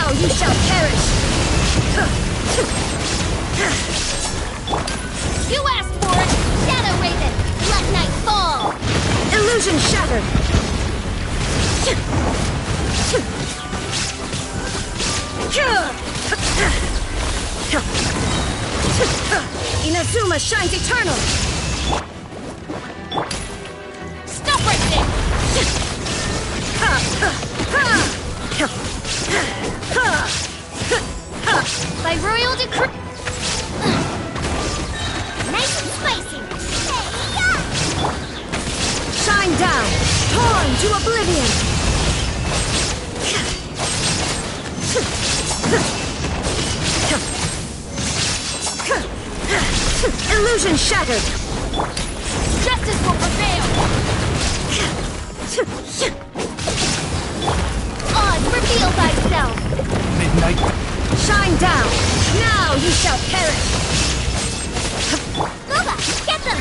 Now you shall perish! You asked for it! Shadow Raven! Let night fall! Illusion shattered! Inazuma shines eternal! Stop right there! By royal decree... Nice and spicy! Shine down! Torn to oblivion! Illusion shattered! Justice will prevail! Oz, reveal thyself! Midnight. Shine down! Now you shall perish! Luba, get them!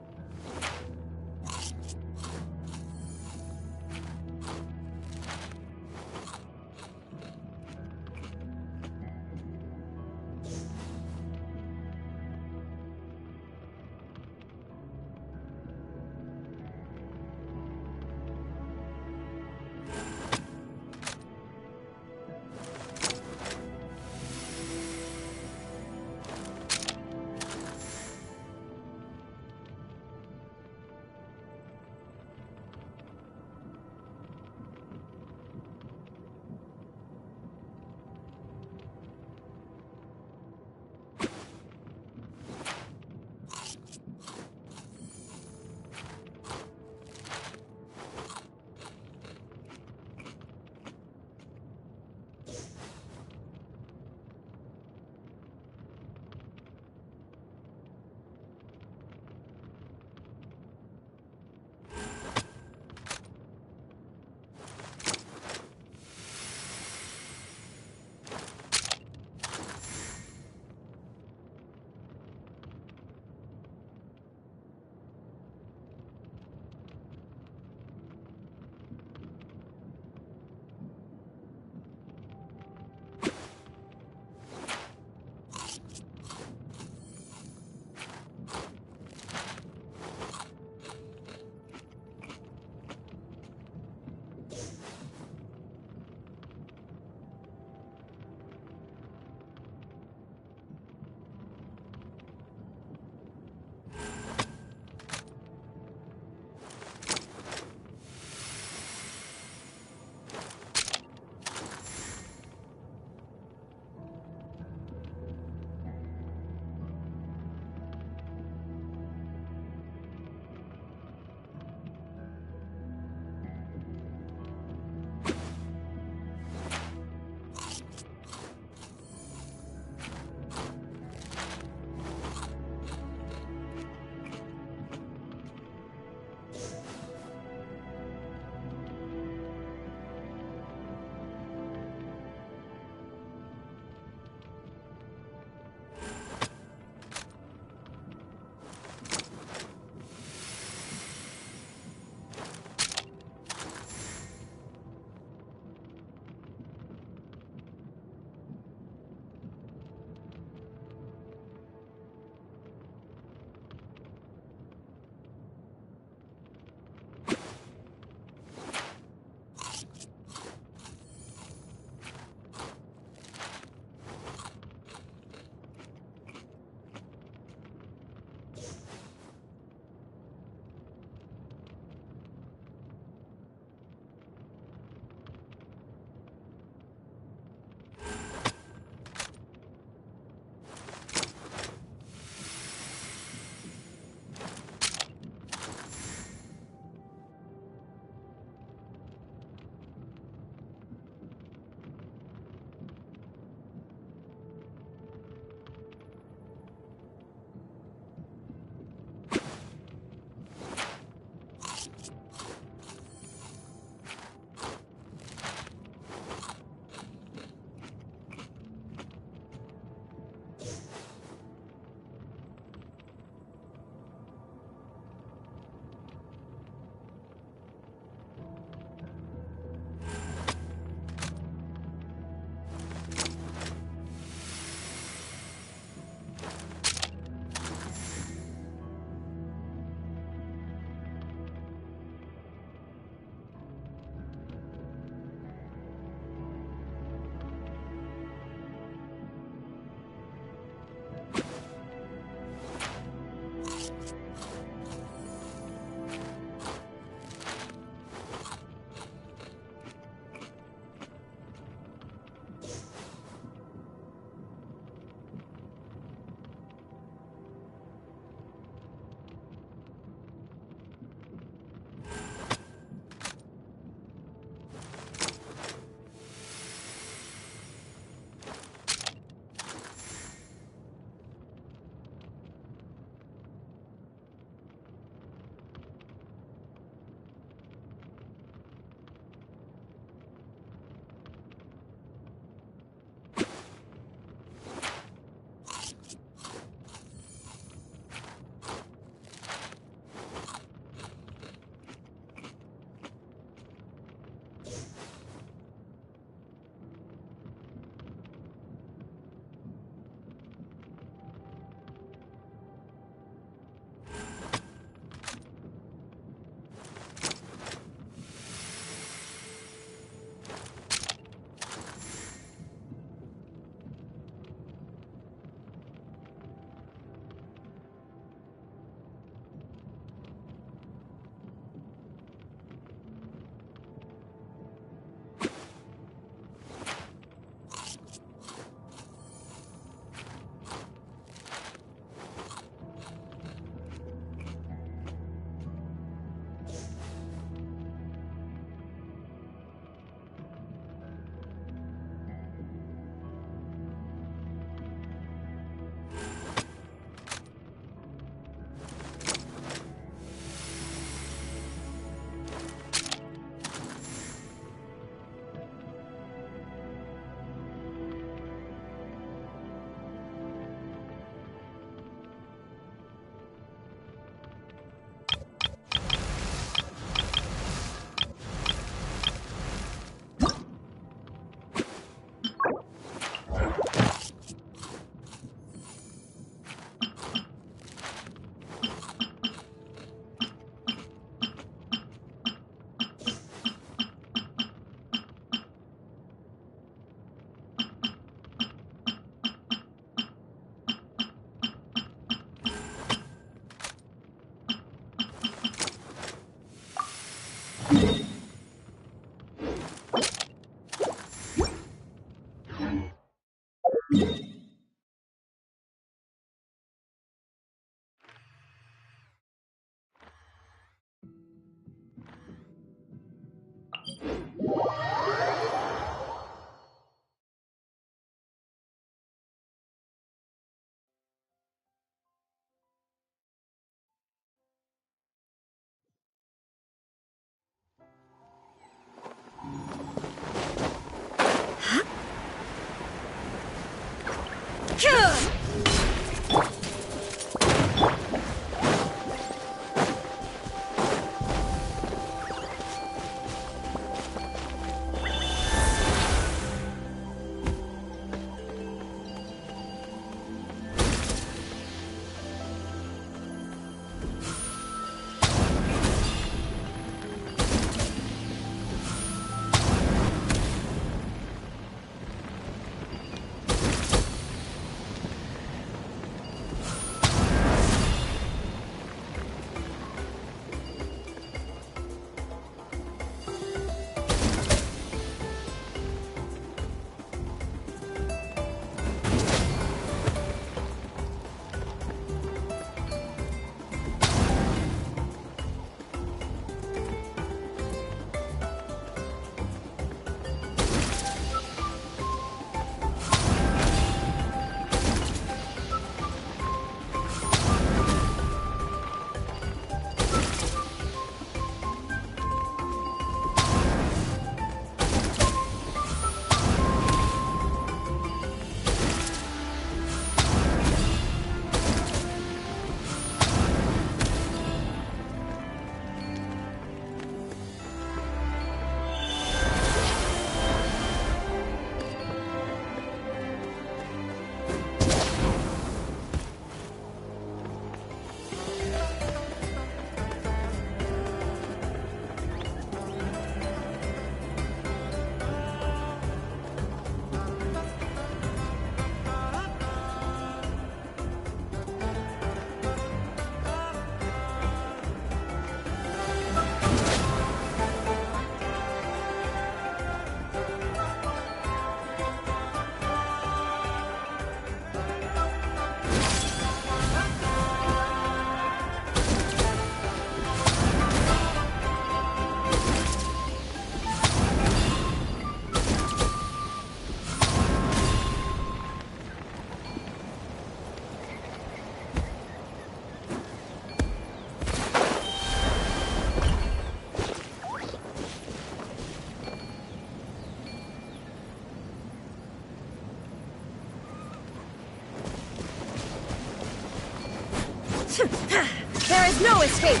There is no escape!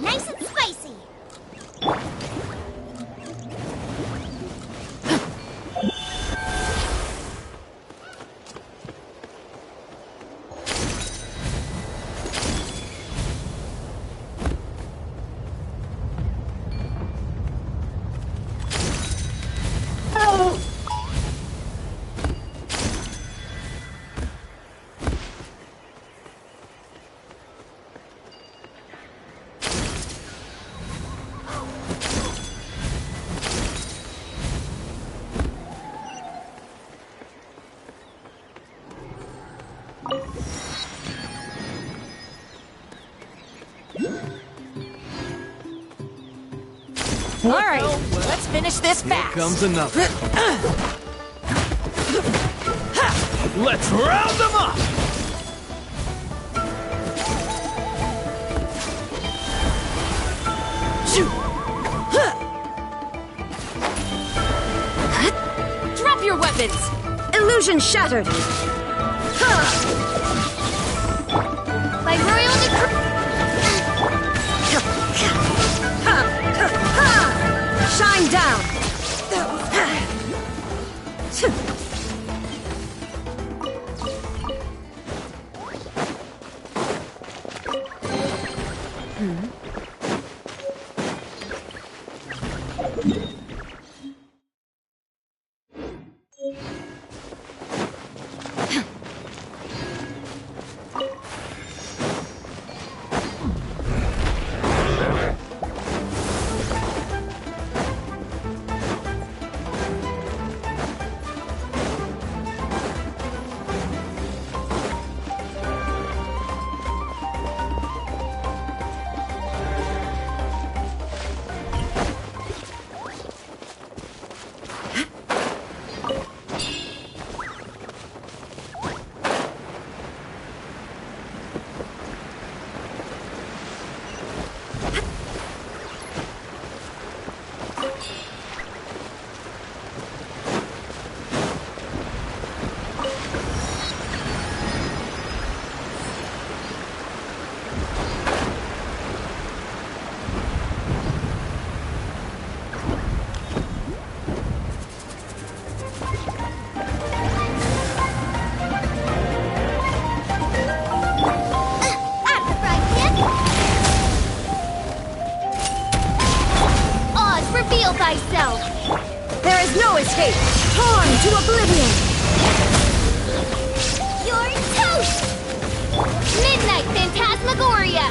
Nice and spicy! All right, let's finish this fast. Here comes another. Let's round them up! Drop your weapons! Illusion shattered! By royal decree! Shine down! no escape! Torn to oblivion! You're toast! Midnight Phantasmagoria!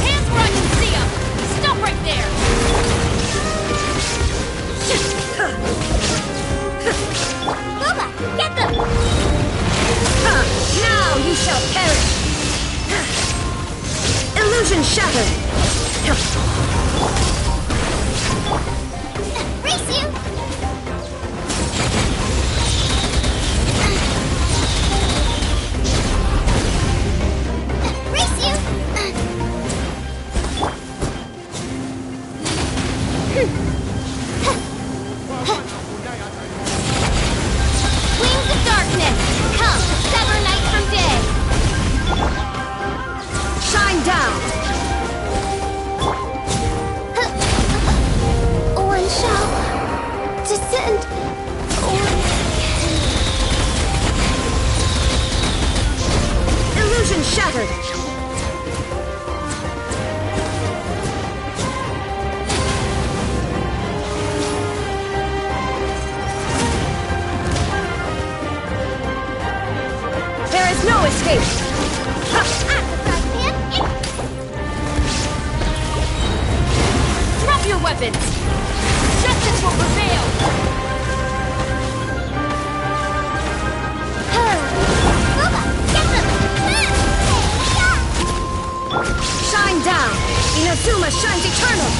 Hands where I can see 'em! Stop right there! Booba, get them! Now you shall perish! Illusion shattered! Race you! Race you! Wings of darkness! Come, sever night from day! Shine down! One shall descend once again. Illusion shattered! There is no escape! Drop your weapons! Justice will prevail! Booba, get them! Shine down! Inazuma shines eternal!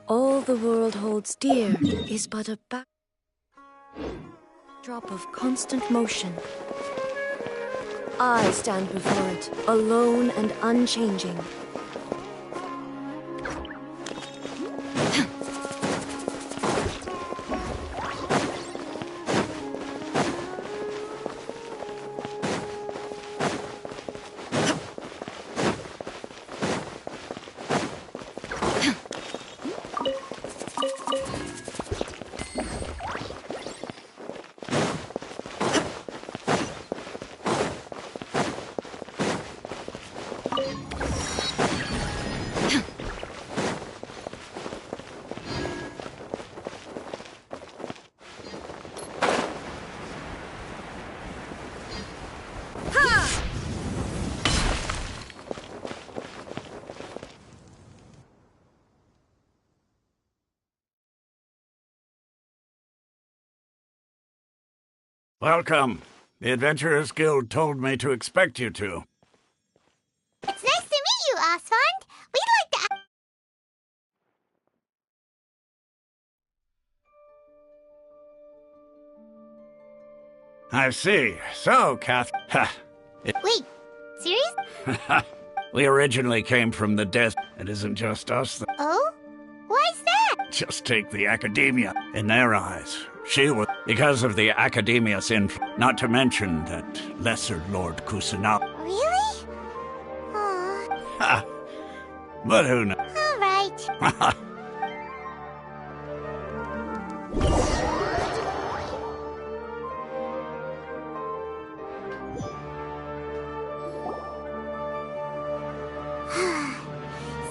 All the world holds dear is but a backdrop of constant motion. I stand before it, alone and unchanging. Welcome. The Adventurers Guild told me to expect you two. It's nice to meet you, Osfond. We'd like to... I see. So, Kath... Wait, serious? We originally came from the Death. It isn't just us. Oh? Why's that? Just take the Academia. In their eyes, she was... Because of the Academia's influence. Not to mention that Lesser Lord Kusanagi. Really? Aw. But who knows? All right.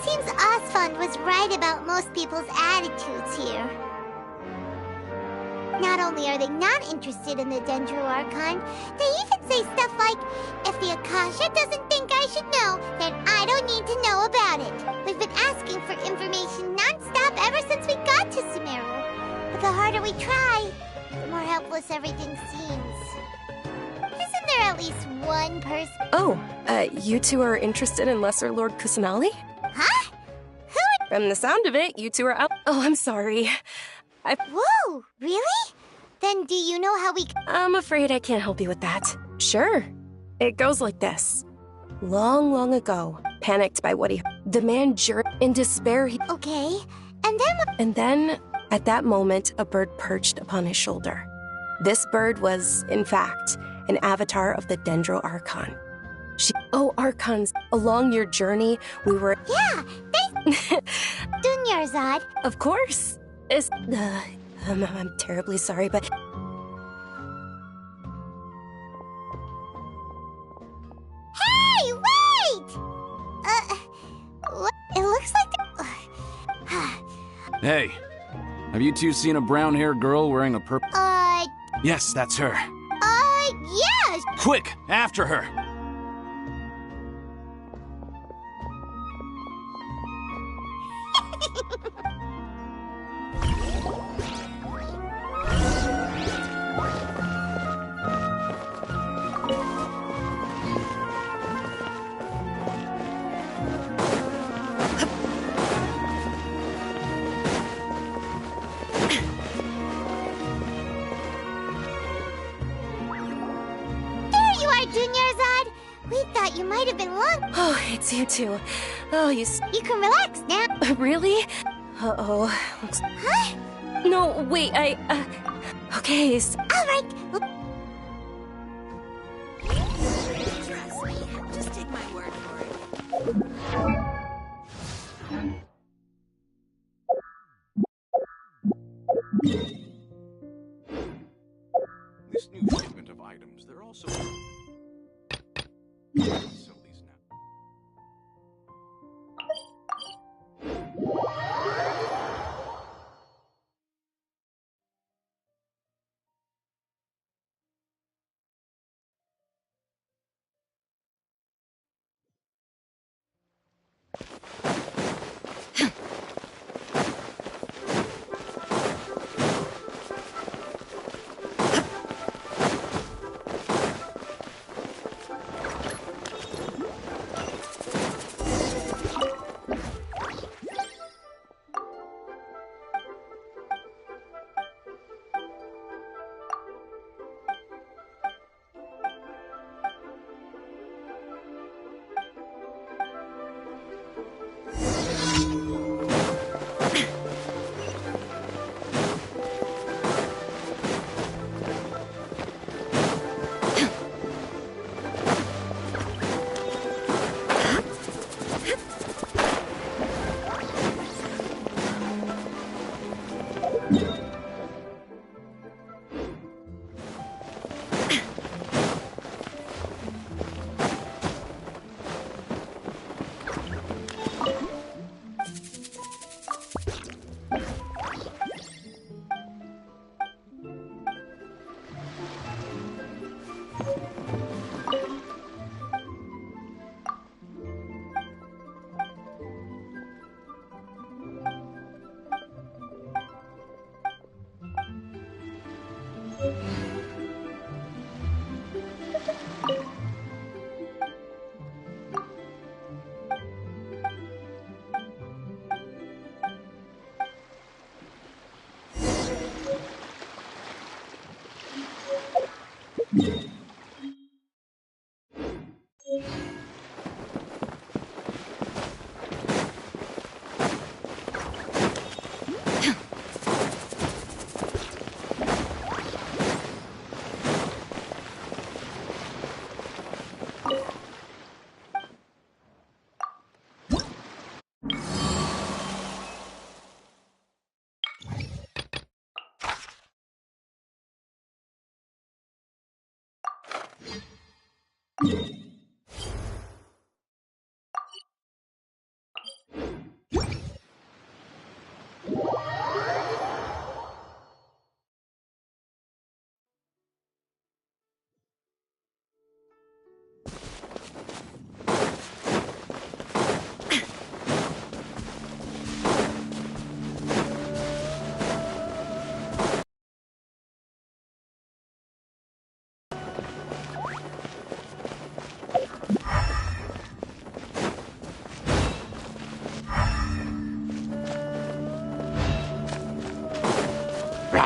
Seems Osfond was right about most people's attitudes here. Not only are they not interested in the Dendro Archon, they even say stuff like, if the Akasha doesn't think I should know, then I don't need to know about it. We've been asking for information non-stop ever since we got to Sumeru. But the harder we try, the more helpless everything seems. Isn't there at least one person? Oh, you two are interested in Lesser Lord Kusanagi? Huh? From the sound of it, you two are out. Oh, I'm sorry. Whoa, really? Then do you know how we... I'm afraid I can't help you with that. Sure. It goes like this. Long, long ago, panicked by what he heard, the man jerked in despair. Okay, and then... And then, at that moment, a bird perched upon his shoulder. This bird was, in fact, an avatar of the Dendro Archon. Oh, Archons, along your journey, we were... Yeah, Dunyarzad. Of course. I'm terribly sorry, but... Hey, wait! It looks like... Hey, have you two seen a brown-haired girl wearing a purple... Yes, that's her. Yes! Quick, after her! Junior Zod. We thought you might have been long. Oh, it's you too. Oh, You can relax now. Really? Uh-oh. Huh? No, wait, okay, All right. Trust me. Just take my word for it. This new shipment of items, they're also... Facilities now.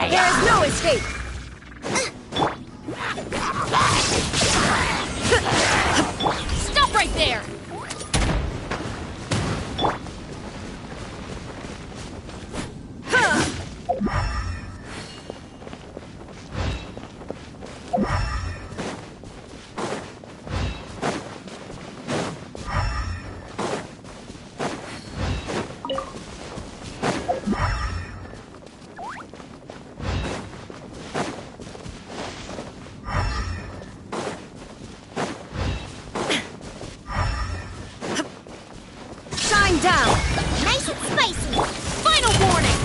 There's no escape! Stop right there! Down! Nice and spicy. Final warning!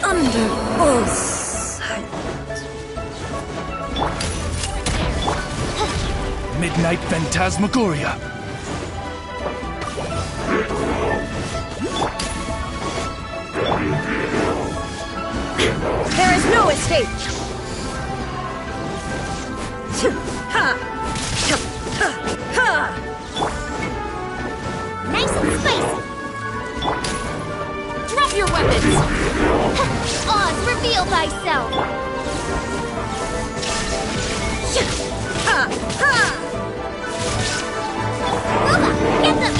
Under sight. Midnight Phantasmagoria. There is no escape! Nice and spicy. Drop your weapons! Oz, reveal thyself. Bubba, get them!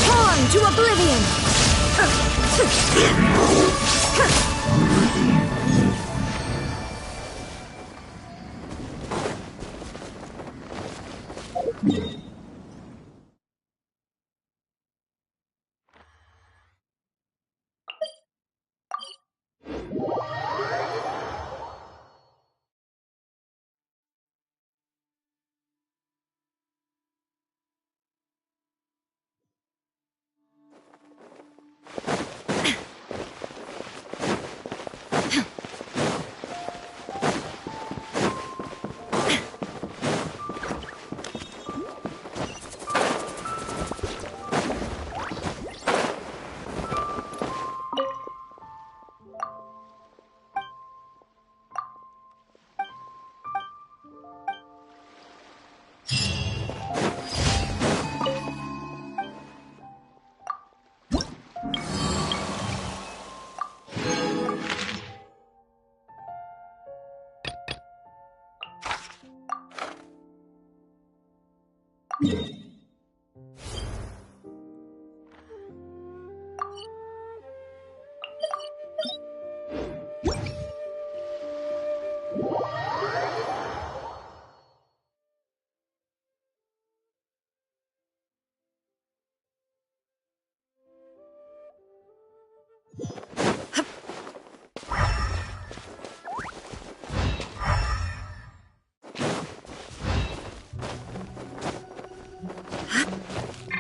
Torn to oblivion!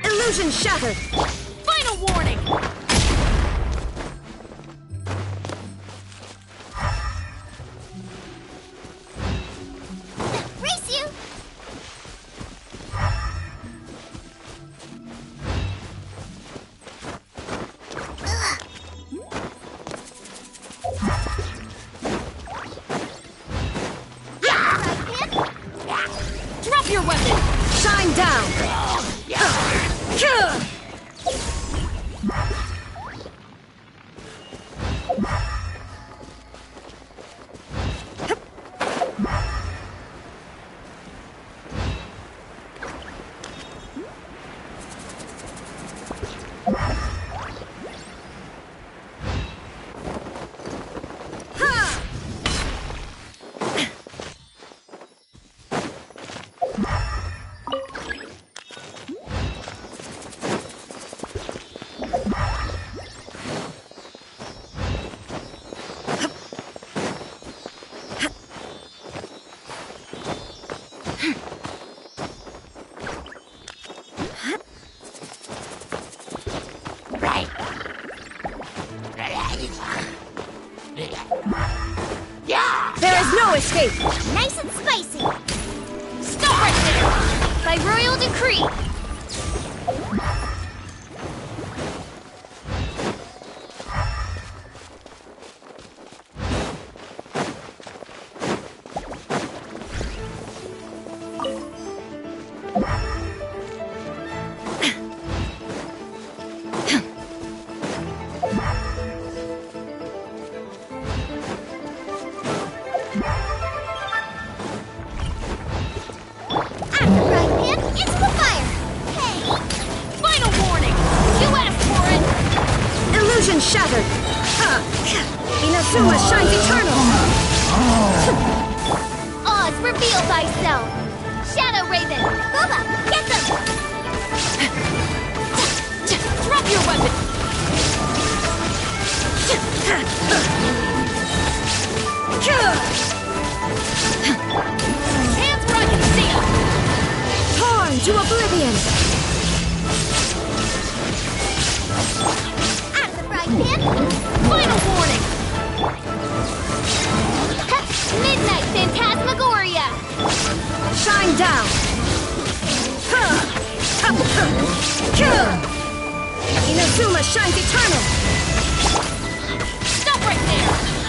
Illusion shattered! Final warning! Race you! Drop your weapon! Shine down! There is no escape! Nice and spicy. Stop right there! By royal decree. Shattered! Inazuma shines eternal! Oz, reveal thyself! Shadow Raven! Bubba, get them! Drop your weapon!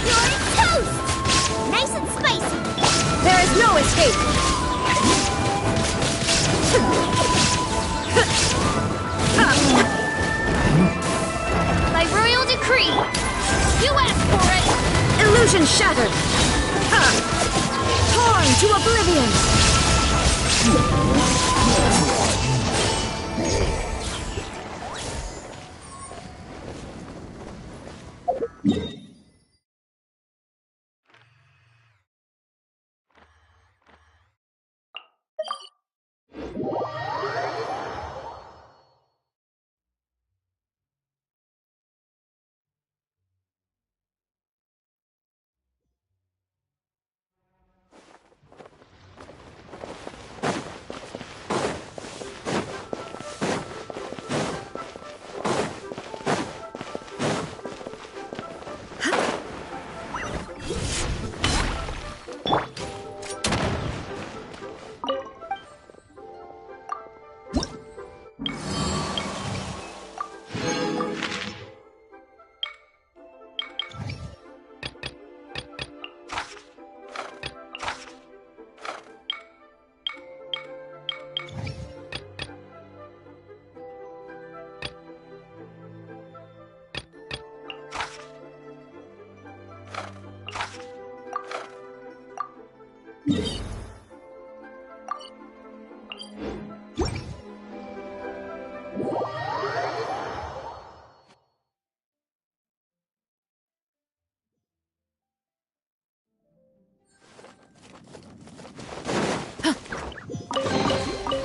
You're toast! Nice and spicy. There is no escape! By royal decree! You asked for it! Illusion shattered! Torn to oblivion!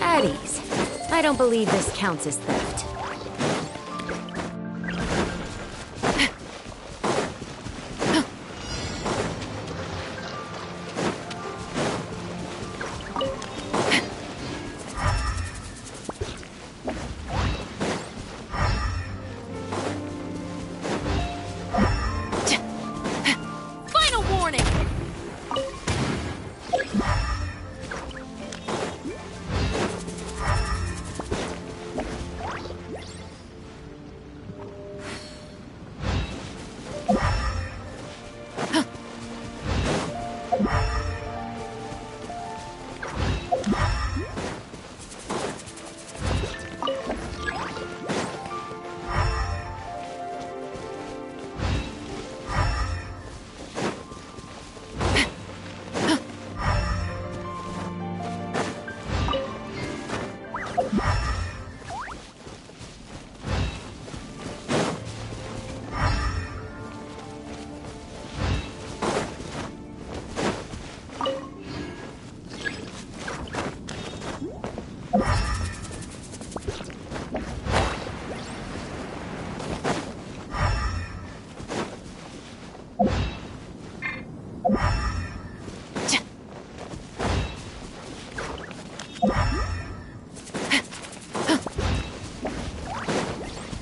At ease. I don't believe this counts as theft. Final warning!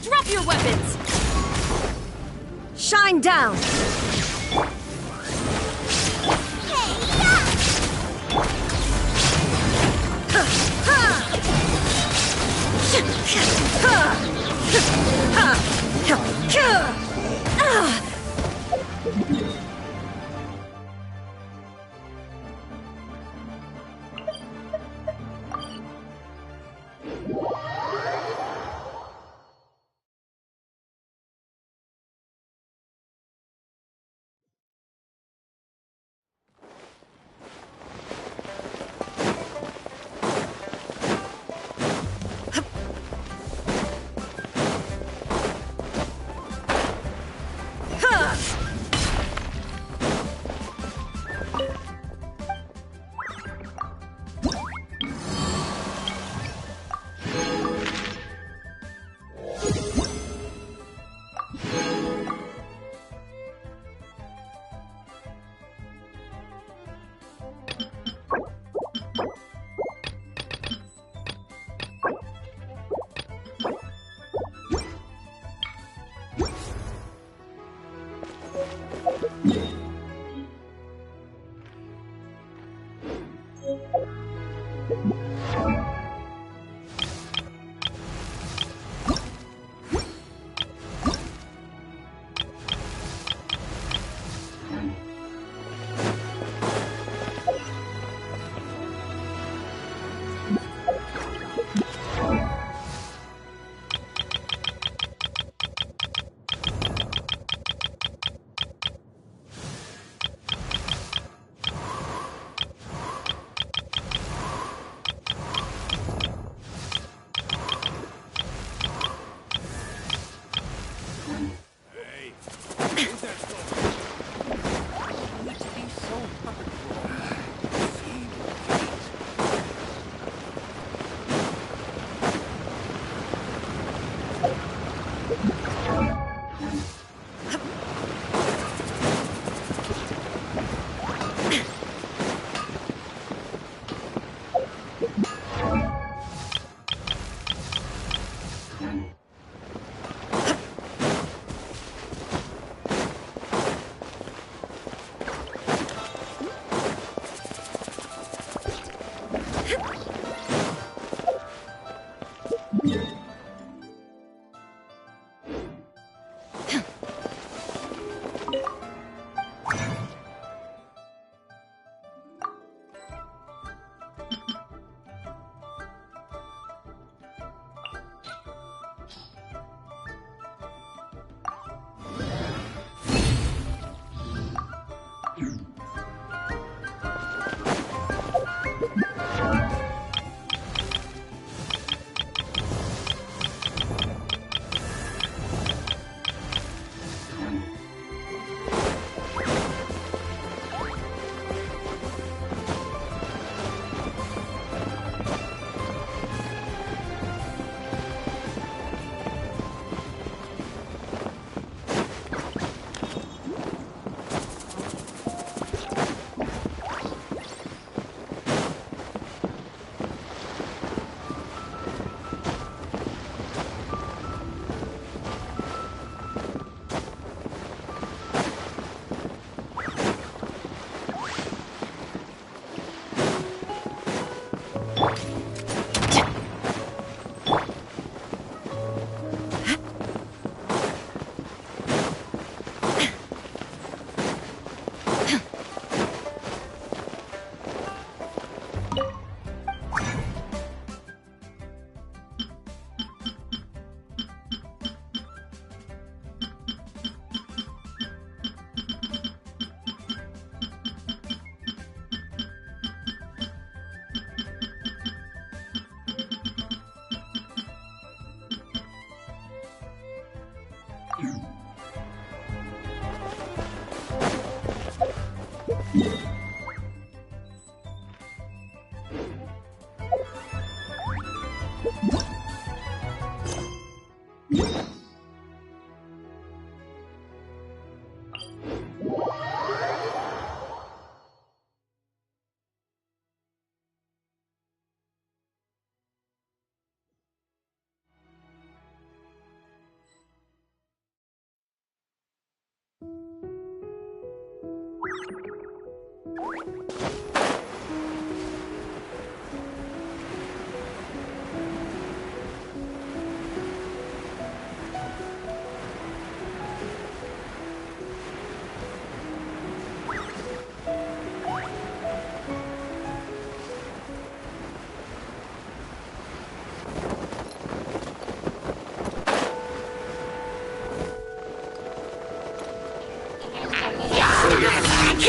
Drop your weapons! Shine down!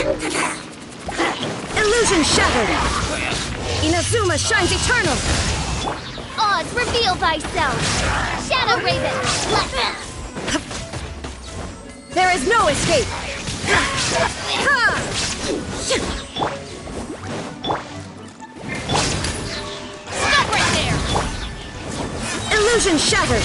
Illusion shattered! Inazuma shines eternal! Oz, reveal thyself! Shadow Raven, let There is no escape! Stop right there! Illusion shattered!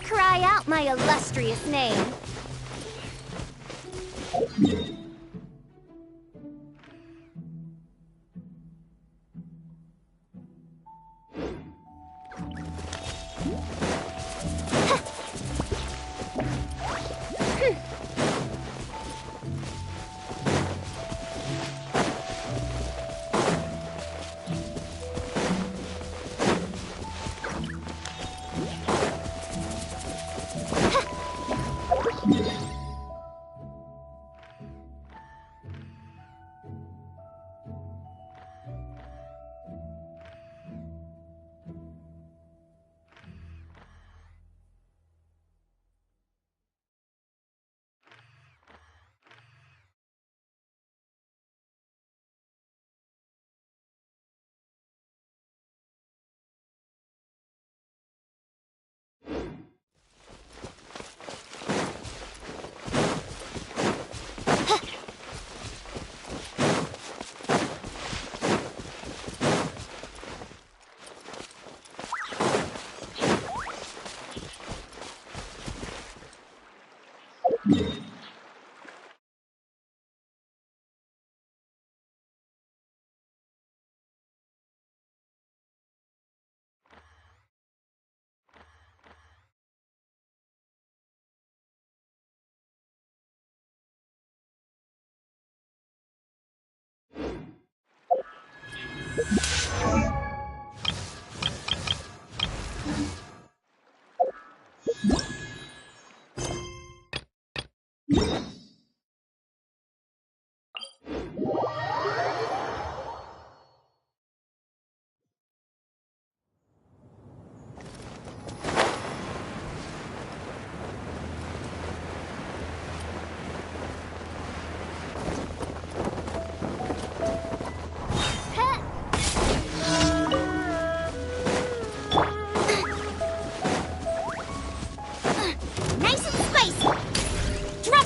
Cry out my illustrious name.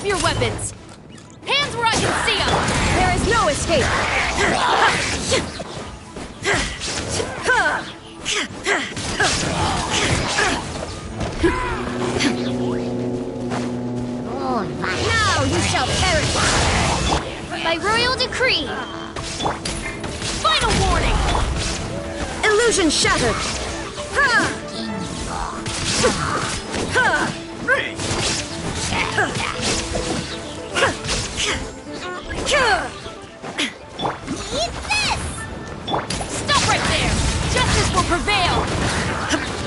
Your weapons! Hands where I can see them! There is no escape! Now you shall perish! By royal decree! Final warning! Illusion shattered! Eat this! Stop right there! Justice will prevail!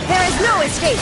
There is no escape!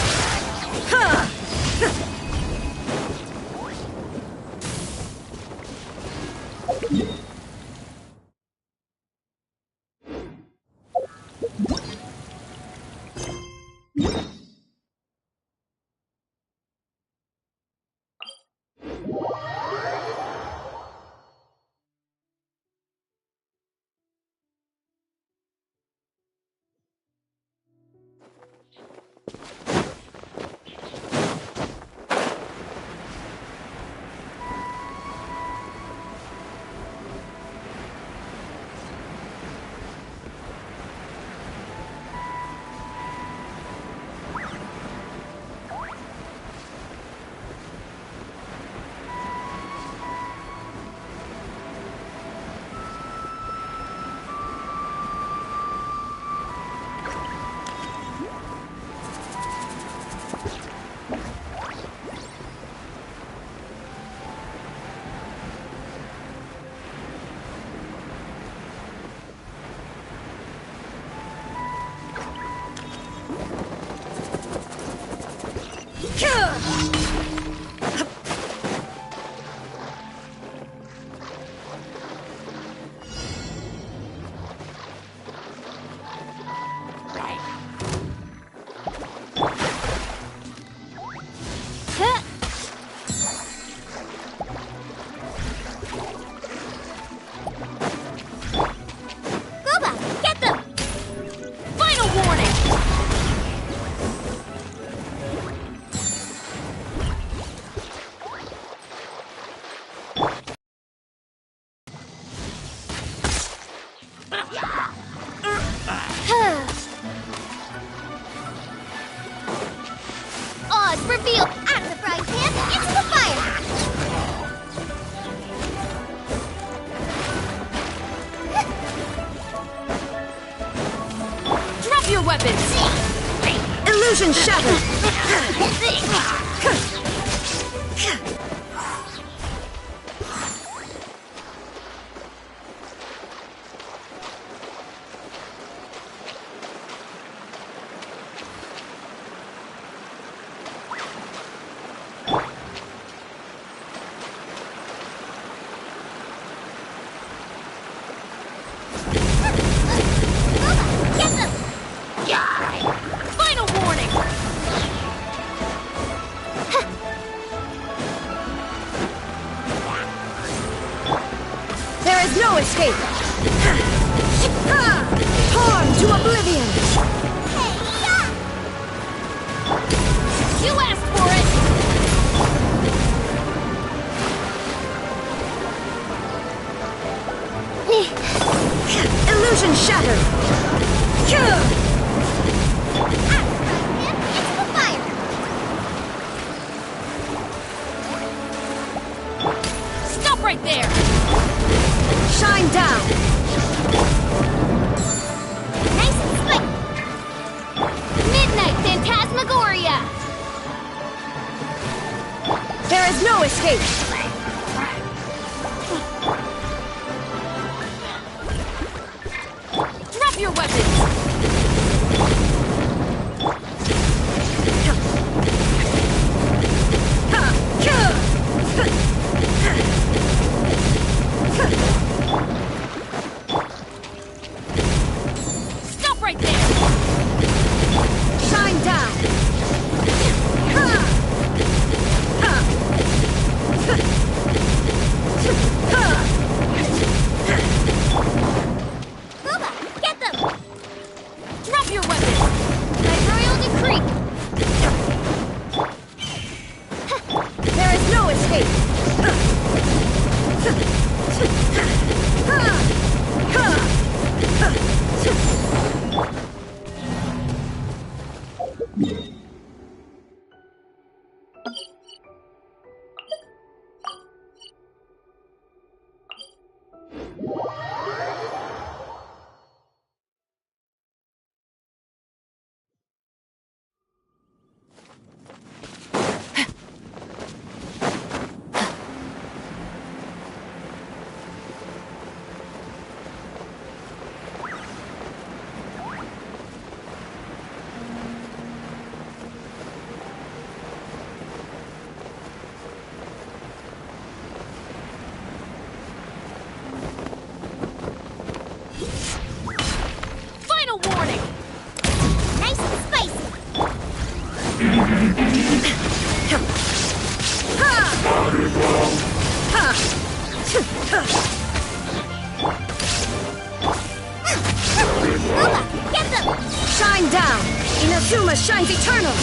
Oz revealed out of the frying pan into the fire. Drop your weapons! Illusion shattered! Get them! Final warning! There is no escape! Torn to oblivion! You asked for it! Illusion shattered! Into the fire. Stop right there! Shine down! Nice and spiky. Midnight Phantasmagoria. There is no escape! Drop your weapons! Stop right there! Shine down! Booba, get them. Drop your weapons! By royal decree! There is no escape! Final warning! Nice and spicy. Booba, get them. Shine down! Inazuma shines eternal!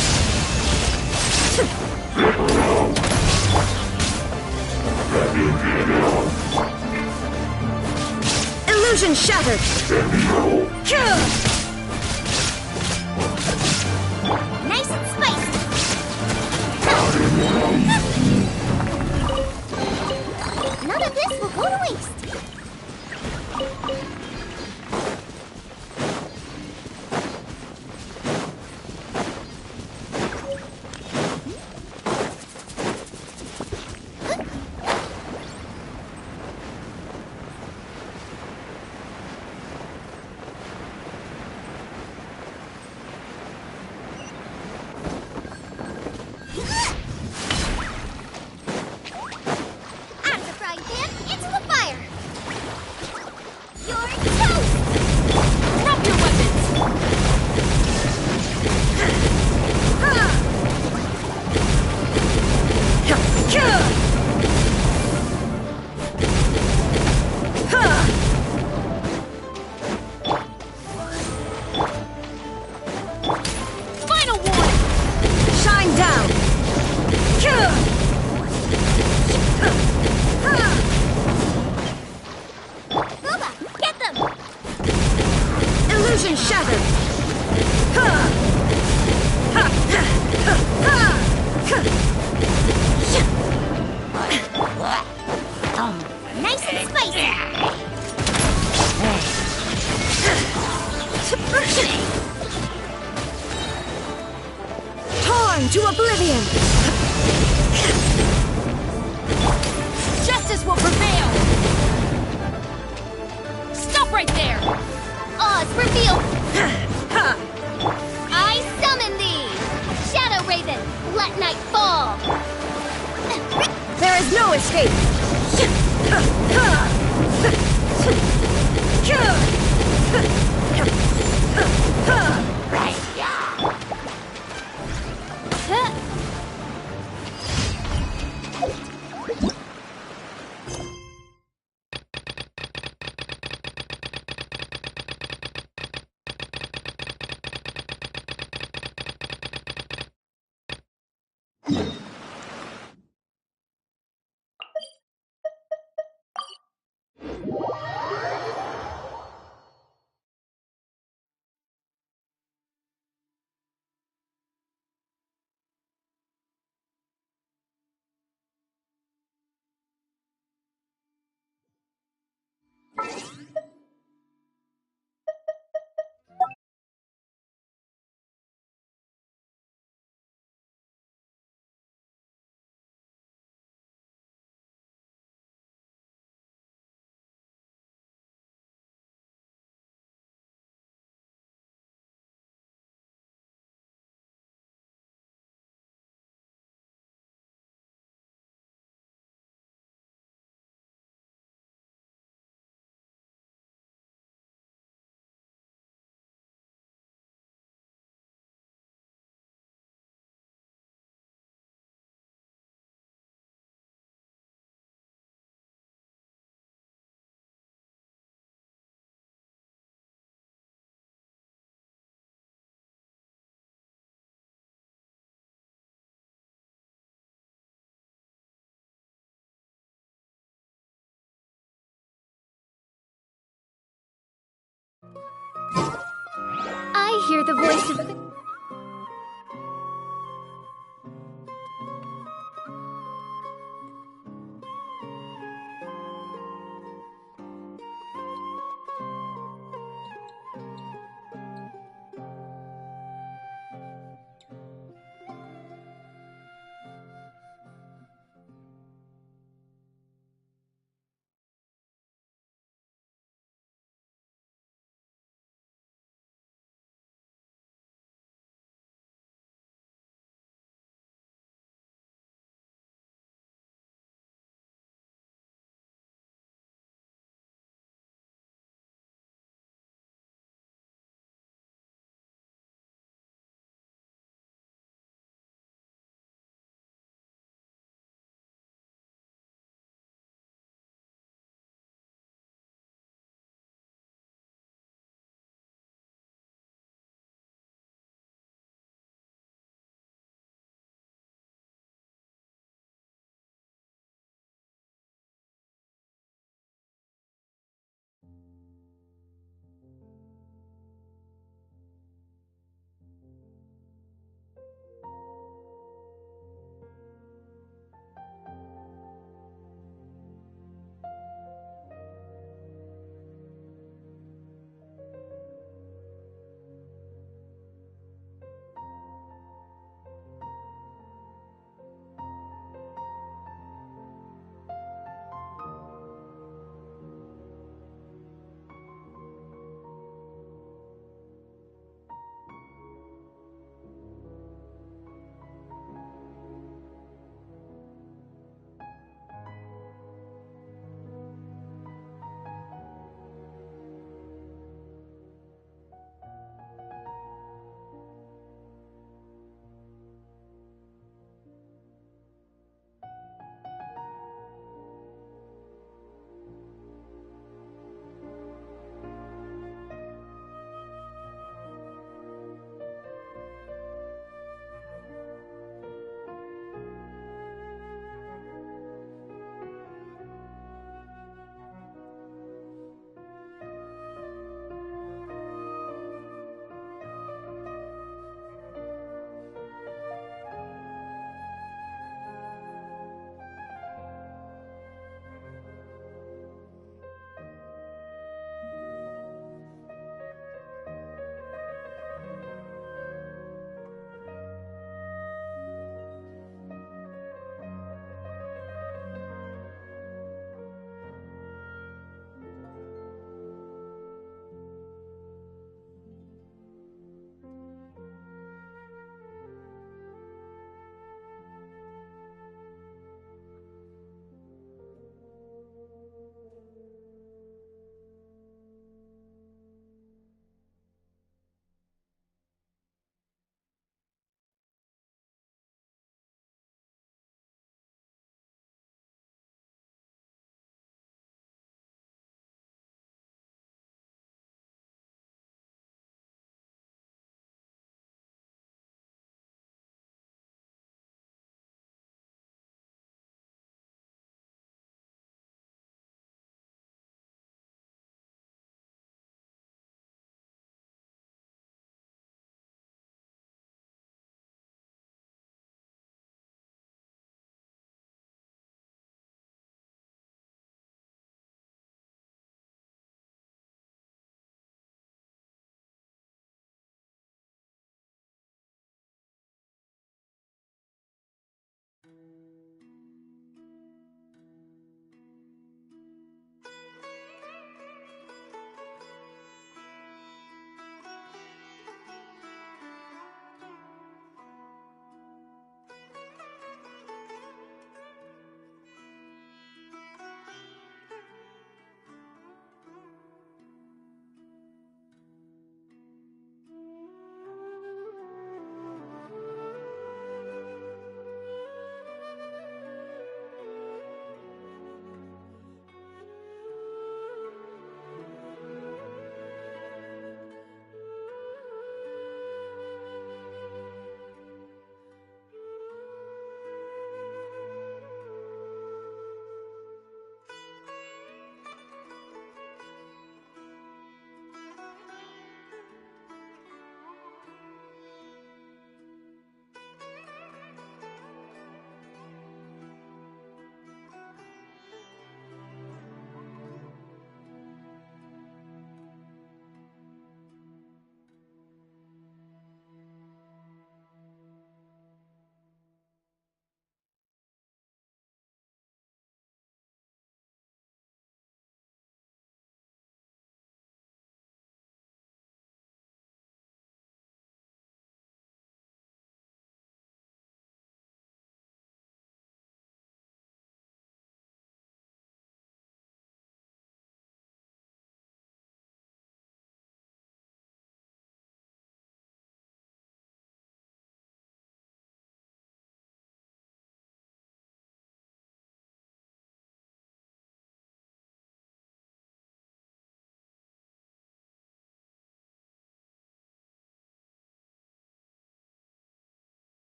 Illusion shattered! Nice and spicy. None of this will go to waste. Out of the frying pan, into the fire. Illusion shattered! Ha! Ha! Ha! Ha! Nice and spicy. Torn to oblivion! Justice will prevail! Stop right there! Oz revealed. I summon thee! Shadow Raven, let night fall! There is no escape! I hear the voice of...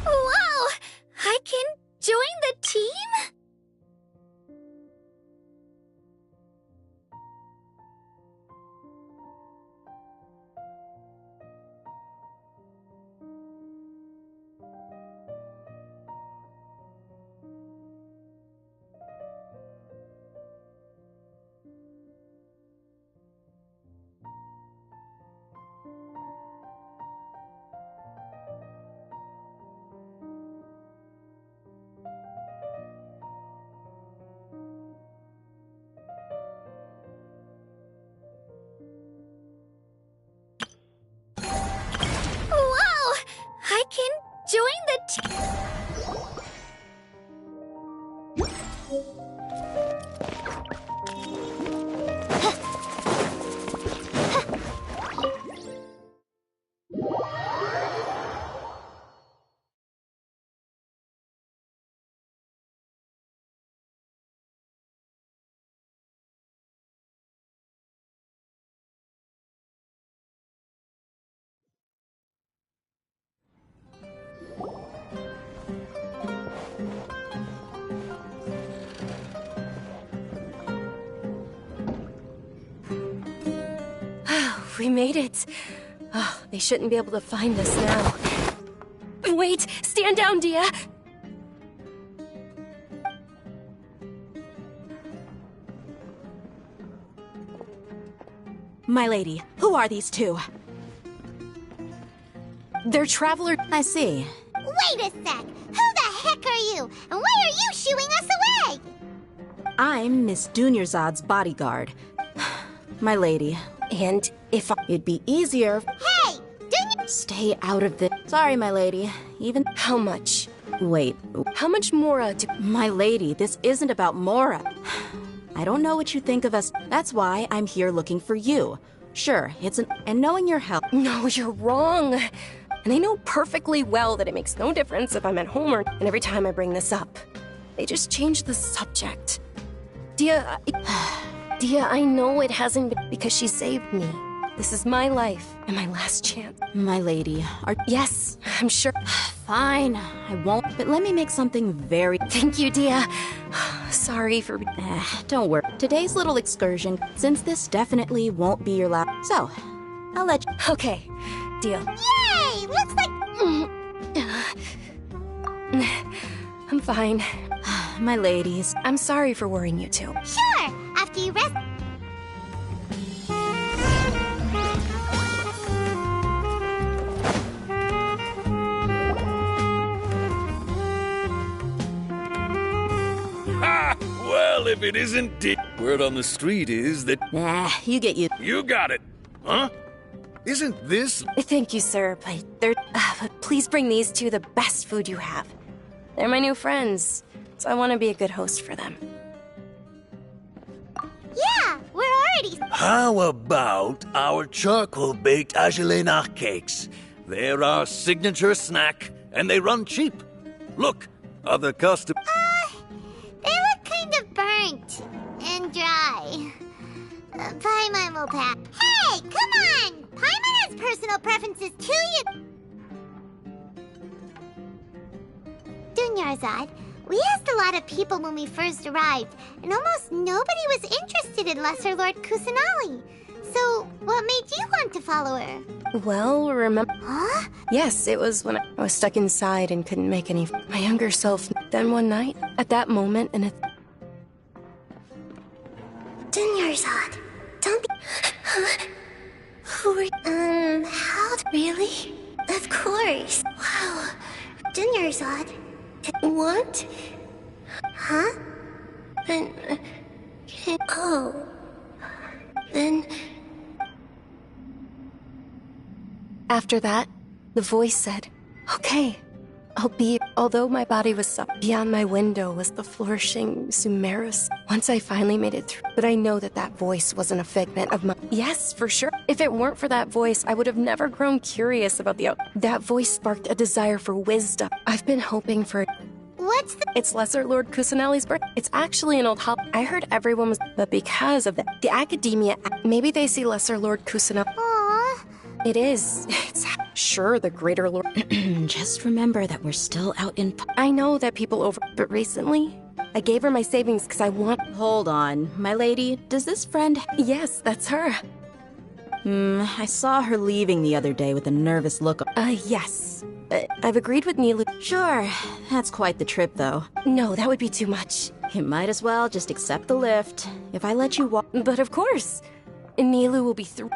Whoa! I can join the team? Whoa! I can join the team. We made it. Oh, they shouldn't be able to find us now. Wait! Stand down, Dia! My lady, who are these two? They're traveler. I see. Wait a sec! Who the heck are you? And why are you shooing us away? I'm Miss Dunyarzad's bodyguard. My lady. And if it'd be easier. Hey! Stay out of this. Sorry, my lady. Even. How much? Wait. How much Mora My lady, this isn't about Mora. I don't know what you think of us. That's why I'm here looking for you. Sure, it's an. And knowing your help. No, you're wrong. And I know perfectly well that it makes no difference if I'm at home or. And every time I bring this up, they just change the subject. Dia, I know it hasn't been because she saved me. This is my life and my last chance. My lady, Yes, I'm sure. Fine, I won't. But let me make something very. Thank you, Dia. Sorry for. Don't worry. Today's little excursion, since this definitely won't be your last. So, I'll let you. Okay, deal. Yay! Looks like. I'm fine. My ladies. I'm sorry for worrying you too. Sure! After you rest. if it isn't word on the street is that... Nah, you get you. You got it. Huh? Isn't this... Thank you, sir, but please bring these two the best food you have. They're my new friends, so I want to be a good host for them. Yeah, we're already... How about our charcoal-baked Agelenach cakes? They're our signature snack, and they run cheap. Look, other customers... They look kind of burnt and dry. Paimon will pass. Hey, come on! Paimon has personal preferences too, you... Dunyarzad, we asked a lot of people when we first arrived, and almost nobody was interested in Lesser Lord Kusanali. So, what made you want to follow her? Well, remember... Huh? Yes, it was when I was stuck inside and couldn't make any... My younger self. Then one night, at that moment, and Dunyarzad, don't be... Who are you? How... Really? Of course. Wow. Dunyarzad. What? Huh? Then... Oh. Then... after that, the voice said, "Okay, I'll be..." Although my body was sucked, beyond my window was the flourishing Sumerus. Once I finally made it through, but I know that that voice wasn't a figment of my... Yes, for sure. If it weren't for that voice, I would have never grown curious about the... That voice sparked a desire for wisdom. I've been hoping for... What's the... It's Lesser Lord Kusanali's birth. It's actually an old hop. I heard everyone was... But because of that, the academia... Maybe they see Lesser Lord Kusanali... Aww. It is. It's sure the greater lord... Just remember that we're still out in... I know that people over... But recently, I gave her my savings because I want... Hold on, my lady, does this friend... Yes, that's her. I saw her leaving the other day with a nervous look. Yes. I've agreed with Nilou. Sure, that's quite the trip, though. No, that would be too much. You might as well just accept the lift. If I let you walk... But of course. Nilou will be through...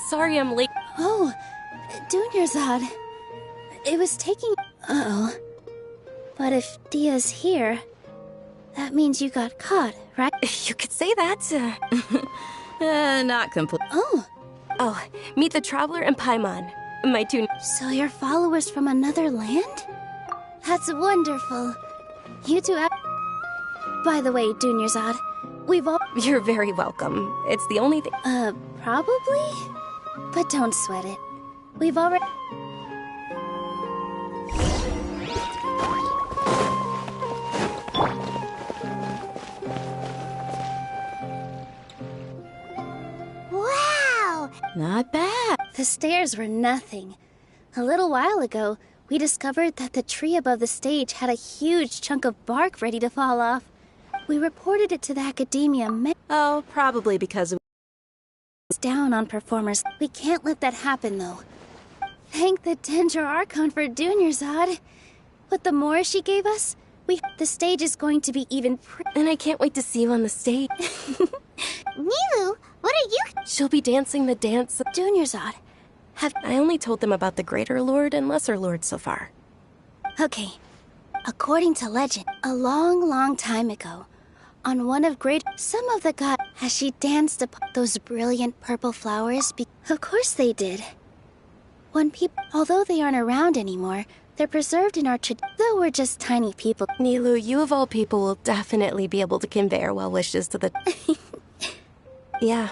Sorry I'm late. Oh, Dunyarzad. It was taking... Uh-oh. But if Dia's here, that means you got caught, right? You could say that. Not complete. Oh, meet the Traveler and Paimon. My two... So you're followers from another land? That's wonderful. You two have... By the way, Dunyarzad, we've all... You're very welcome. It's the only thing... Probably? But don't sweat it. We've already... Wow! Not bad. The stairs were nothing. A little while ago, we discovered that the tree above the stage had a huge chunk of bark ready to fall off. We reported it to the academia. Oh, probably because of... Down on performers. We can't let that happen, though. Thank the Dendro Archon for Dunyarzad. But the more she gave us, the stage is going to be even And I can't wait to see you on the stage. Nilou, what are you... She'll be dancing the dance of... Dunyarzad. I only told them about the Greater Lord and Lesser Lord so far. Okay. According to legend, a long, long time ago, on one of great... Some of the gods... Has she danced upon those brilliant purple flowers? Of course they did. When people... Although they aren't around anymore, they're preserved in our though we're just tiny people. Nilou, you of all people will definitely be able to convey our well wishes to the... Yeah.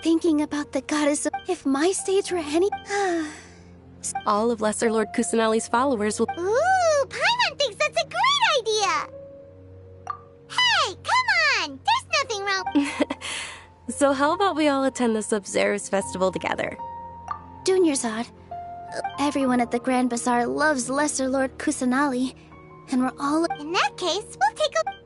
Thinking about the goddess of... If my stage were any... All of Lesser Lord Kusanali's followers will... Ooh, Paimon thinks that's a great idea! Hey, come on! There's nothing wrong... So how about we all attend the Sub-Zerus festival together? Dunyarzad, everyone at the Grand Bazaar loves Lesser Lord Kusanali, and we're all... In that case, we'll take a...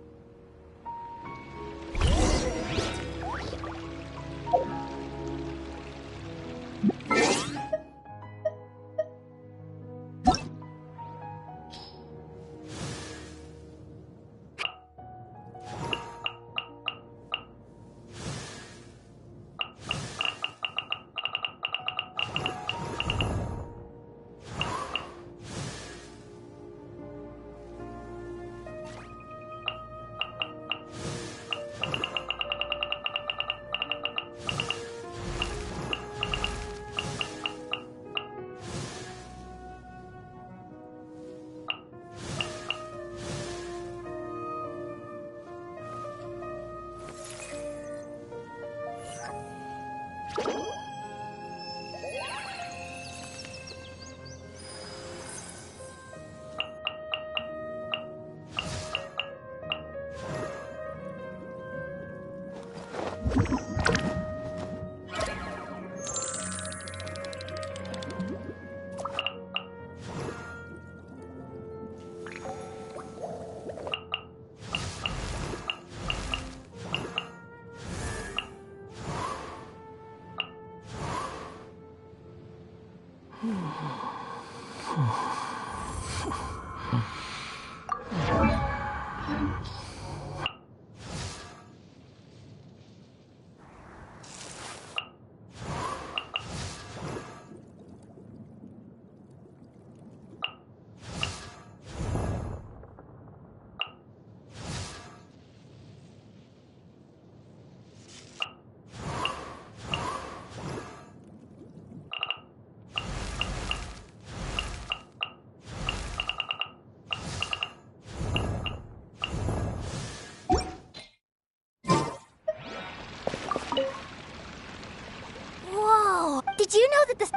Did you know that this...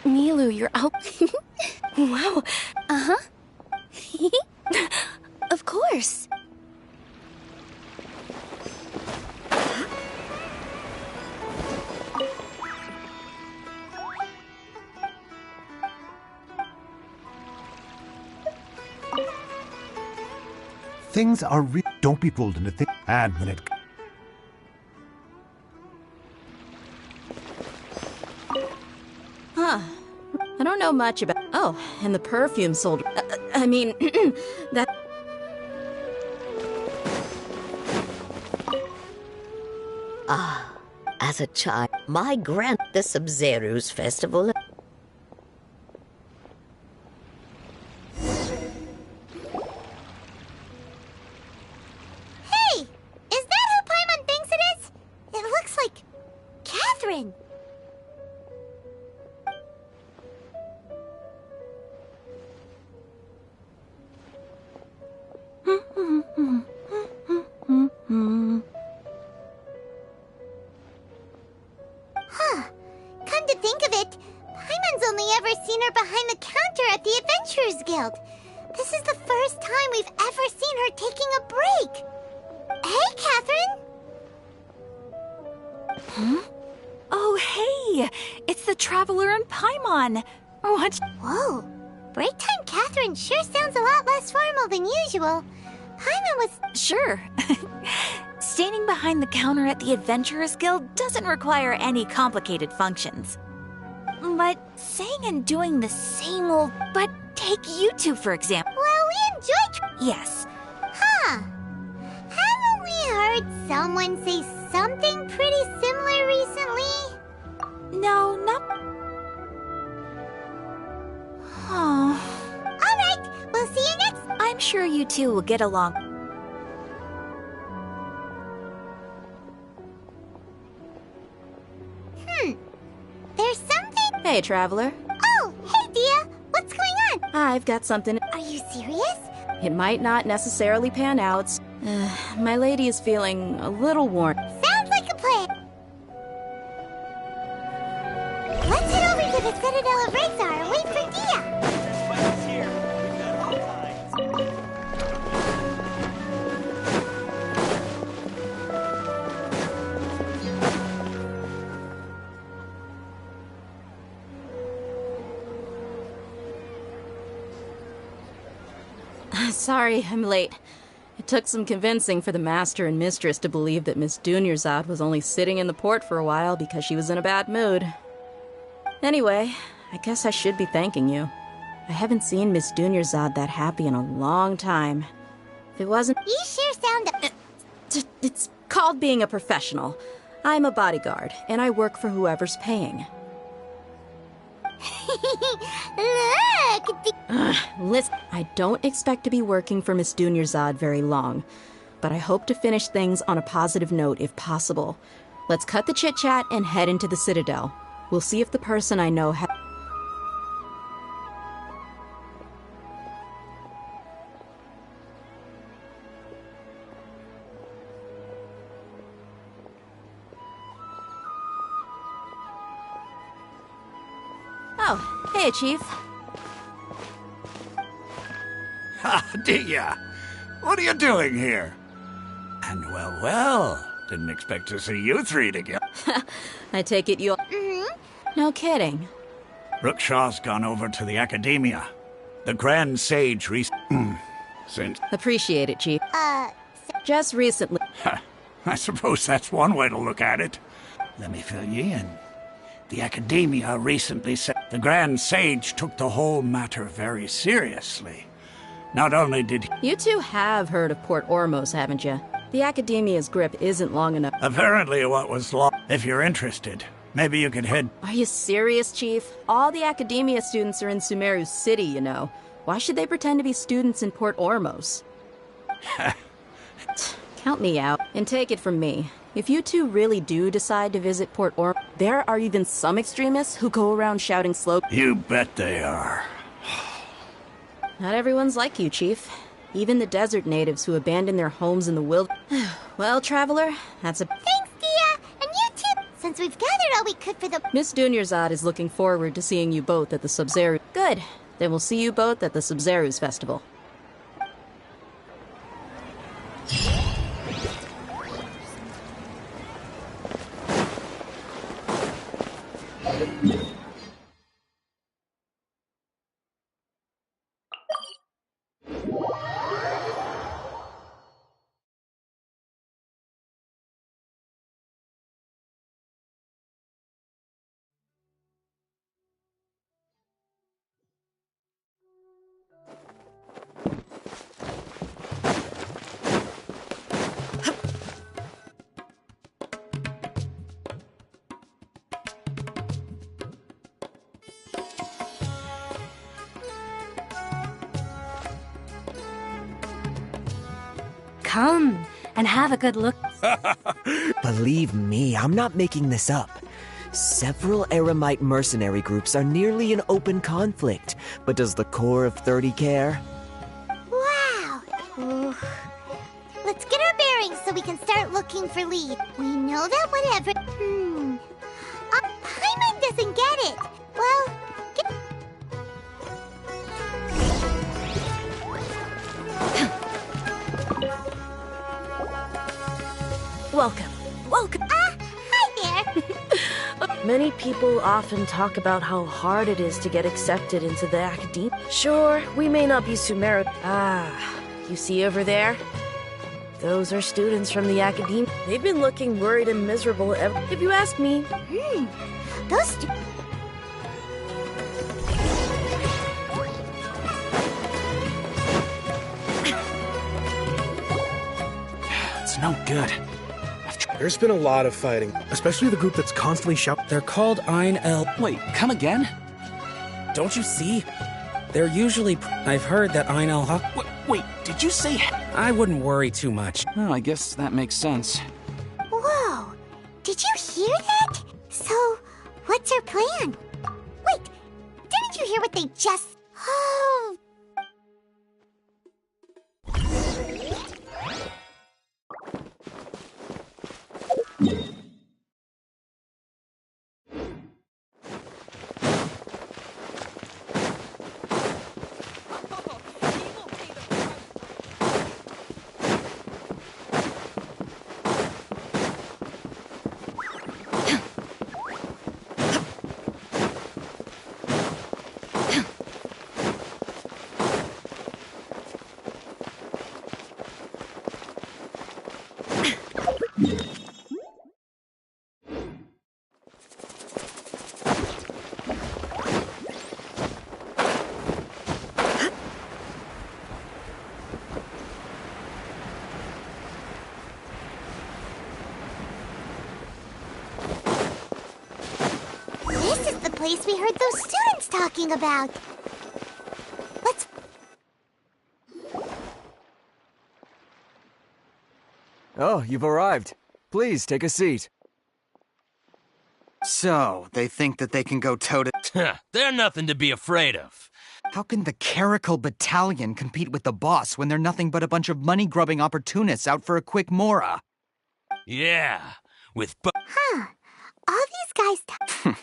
Nilou, you're out... Wow. Uh-huh. Of course. Things are real. Don't be fooled into things. And when it... Huh. I don't know much about... Oh, and the perfume sold... I mean, that... Ah, as a child, my the Sub-Zerus festival... This is the first time we've ever seen her taking a break. Hey, Catherine! Huh? Oh, hey! It's the Traveler and Paimon! What? Whoa! Break time Catherine sure sounds a lot less formal than usual. Paimon was... Sure. Standing behind the counter at the Adventurers Guild doesn't require any complicated functions. But saying and doing the same old... But take you two, for example. Well, we enjoy... Yes. Huh. Haven't we heard someone say something pretty similar recently? No, not... sure you two will get along. There's something. Hey, Traveler. Oh, hey, Dia. What's going on? I've got something. Are you serious? It might not necessarily pan out. My lady is feeling a little worn. Sounds like a plan. Let's head over to the Citadel of Razor and wait for Dia. Sorry, I'm late. It took some convincing for the Master and Mistress to believe that Miss Dunyarzad was only sitting in the port for a while because she was in a bad mood. Anyway, I guess I should be thanking you. I haven't seen Miss Dunyarzad that happy in a long time. If it wasn't... You sure sound... It's called being a professional. I'm a bodyguard, and I work for whoever's paying. Look! Listen, I don't expect to be working for Miss Dunyarzad very long, but I hope to finish things on a positive note if possible. Let's cut the chit-chat and head into the Citadel. We'll see if the person I know has... Oh, hey, Chief. Ha, Dia! What are you doing here? And well, didn't expect to see you three together. I take it you... No kidding. Rookshaw's gone over to the Academia. The Grand Sage since... Appreciate it, Chief. Just recently... I suppose that's one way to look at it. Let me fill you in. The Academia recently said the Grand Sage took the whole matter very seriously. Not only did he... You two have heard of Port Ormos, haven't you? The Academia's grip isn't long enough. Apparently what was long... If you're interested, maybe you could head... Are you serious, Chief? All the Academia students are in Sumeru City, you know. Why should they pretend to be students in Port Ormos? Count me out, and take it from me. If you two really do decide to visit Port Ormos, there are even some extremists who go around shouting slow... You bet they are. Not everyone's like you, Chief. Even the desert natives who abandon their homes in the wilderness. Well, Traveler, that's a... Thanks, Dia! And you too! Since we've gathered all we could for the... Miss Dunyarzad is looking forward to seeing you both at the Sub-Zero... Good. Then we'll see you both at the Sub-Zero's festival. Come and have a good look. Believe me, I'm not making this up. Several Eremite mercenary groups are nearly in open conflict, but does the Corps of 30 care? Wow! Ooh. Let's get our bearings so we can start looking for lead. We know that whatever... Paimon doesn't get it. Well, Welcome. Hi there. Many people often talk about how hard it is to get accepted into the Academia. Sure, we may not be Sumeru. You see over there? Those are students from the Academia. They've been looking worried and miserable if you ask me. Those It's no good. There's been a lot of fighting, especially the group that's constantly shouting. They're called Ein El... Wait, come again? Don't you see? They're usually... I've heard that Ein El... Wait, did you say... I wouldn't worry too much. Oh, I guess that makes sense. Whoa! Did you hear that? So, what's your plan? Wait, didn't you hear what they just... Oh... place we heard those students talking about. Let's... Oh, you've arrived. Please, take a seat. So, they think that they can go toe-to... They're nothing to be afraid of. How can the Caracal Battalion compete with the boss when they're nothing but a bunch of money-grubbing opportunists out for a quick mora? Yeah, with Huh. All these guys...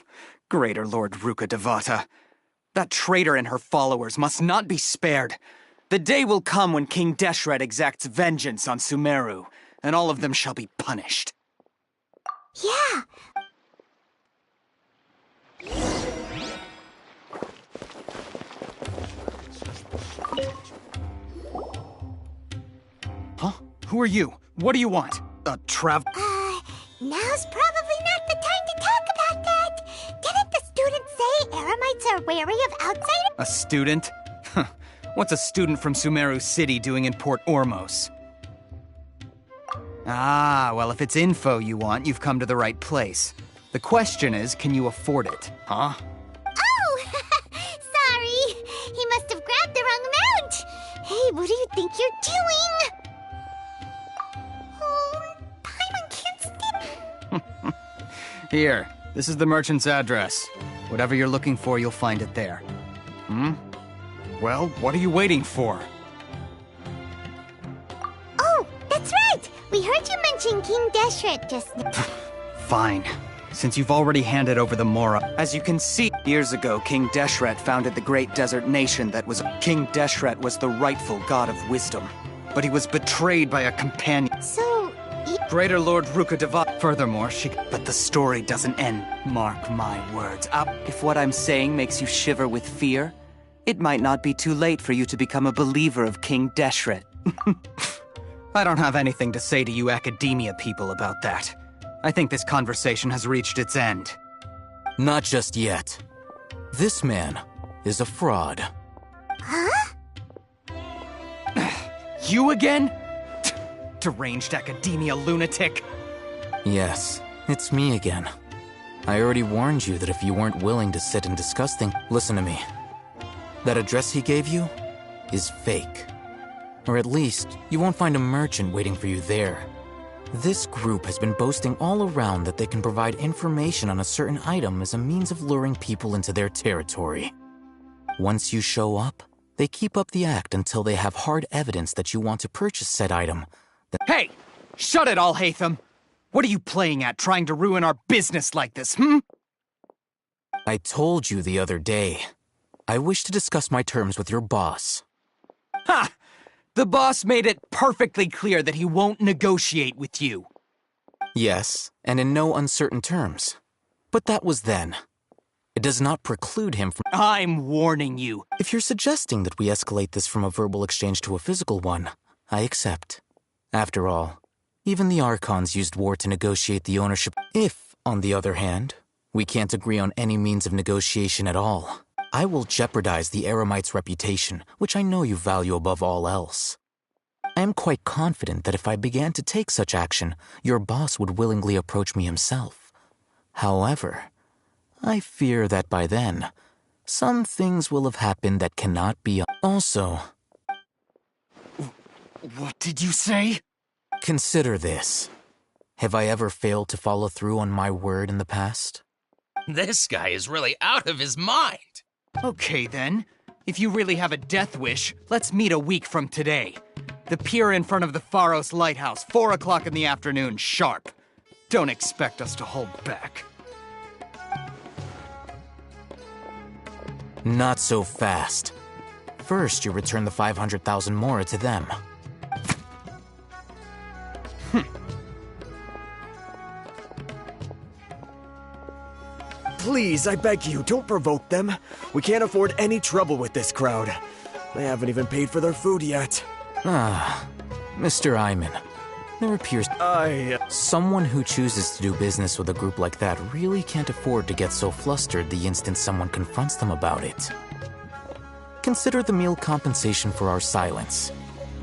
Greater Lord Ruka Devata. That traitor and her followers must not be spared. The day will come when King Deshret exacts vengeance on Sumeru, and all of them shall be punished. Yeah. Huh? Who are you? What do you want? Now's probably not the time to talk about that. Didn't the students say Eremites are wary of outsiders? A student? What's a student from Sumeru City doing in Port Ormos? Ah, well, if it's info you want, you've come to the right place. The question is, can you afford it, huh? Oh! Sorry. He must have grabbed the wrong amount. Hey, what do you think you're doing? Oh, Paimon can't stand... Here, this is the merchant's address. Whatever you're looking for, you'll find it there. Well, what are you waiting for? Oh, that's right! We heard you mention King Deshret just now. Fine. Since you've already handed over the Mora. As you can see, years ago, King Deshret founded the great desert nation that was... King Deshret was the rightful god of wisdom. But he was betrayed by a companion. So... Greater Lord Ruka Devata. Furthermore, But the story doesn't end. Mark my words. If what I'm saying makes you shiver with fear, it might not be too late for you to become a believer of King Deshret. I don't have anything to say to you academia people about that. I think this conversation has reached its end. Not just yet. This man is a fraud. Huh? You again? Deranged academia lunatic. Yes, it's me again. I already warned you that if you weren't willing to sit and discuss things... Listen to me. That address he gave you is fake. Or at least, you won't find a merchant waiting for you there. This group has been boasting all around that they can provide information on a certain item as a means of luring people into their territory. Once you show up, they keep up the act until they have hard evidence that you want to purchase said item. Hey! Shut it, Alhaitham! What are you playing at, trying to ruin our business like this, I told you the other day. I wish to discuss my terms with your boss. Ha! The boss made it perfectly clear that he won't negotiate with you. Yes, and in no uncertain terms. But that was then. It does not preclude him from... I'm warning you. If you're suggesting that we escalate this from a verbal exchange to a physical one, I accept. After all, even the Archons used war to negotiate the ownership. If, on the other hand, we can't agree on any means of negotiation at all, I will jeopardize the Eremite's reputation, which I know you value above all else. I am quite confident that if I began to take such action, your boss would willingly approach me himself. However, I fear that by then, some things will have happened that cannot be... Also, What did you say? Consider this. Have I ever failed to follow through on my word in the past? This guy is really out of his mind. Okay then. If you really have a death wish, let's meet a week from today. The pier in front of the Pharos Lighthouse, 4 o'clock in the afternoon, sharp. Don't expect us to hold back. Not so fast. First, you return the 500,000 mora to them. Please, I beg you, don't provoke them. We can't afford any trouble with this crowd. They haven't even paid for their food yet. Ah, Mr. Iman. There appears someone who chooses to do business with a group like that really can't afford to get so flustered the instant someone confronts them about it. Consider the meal compensation for our silence.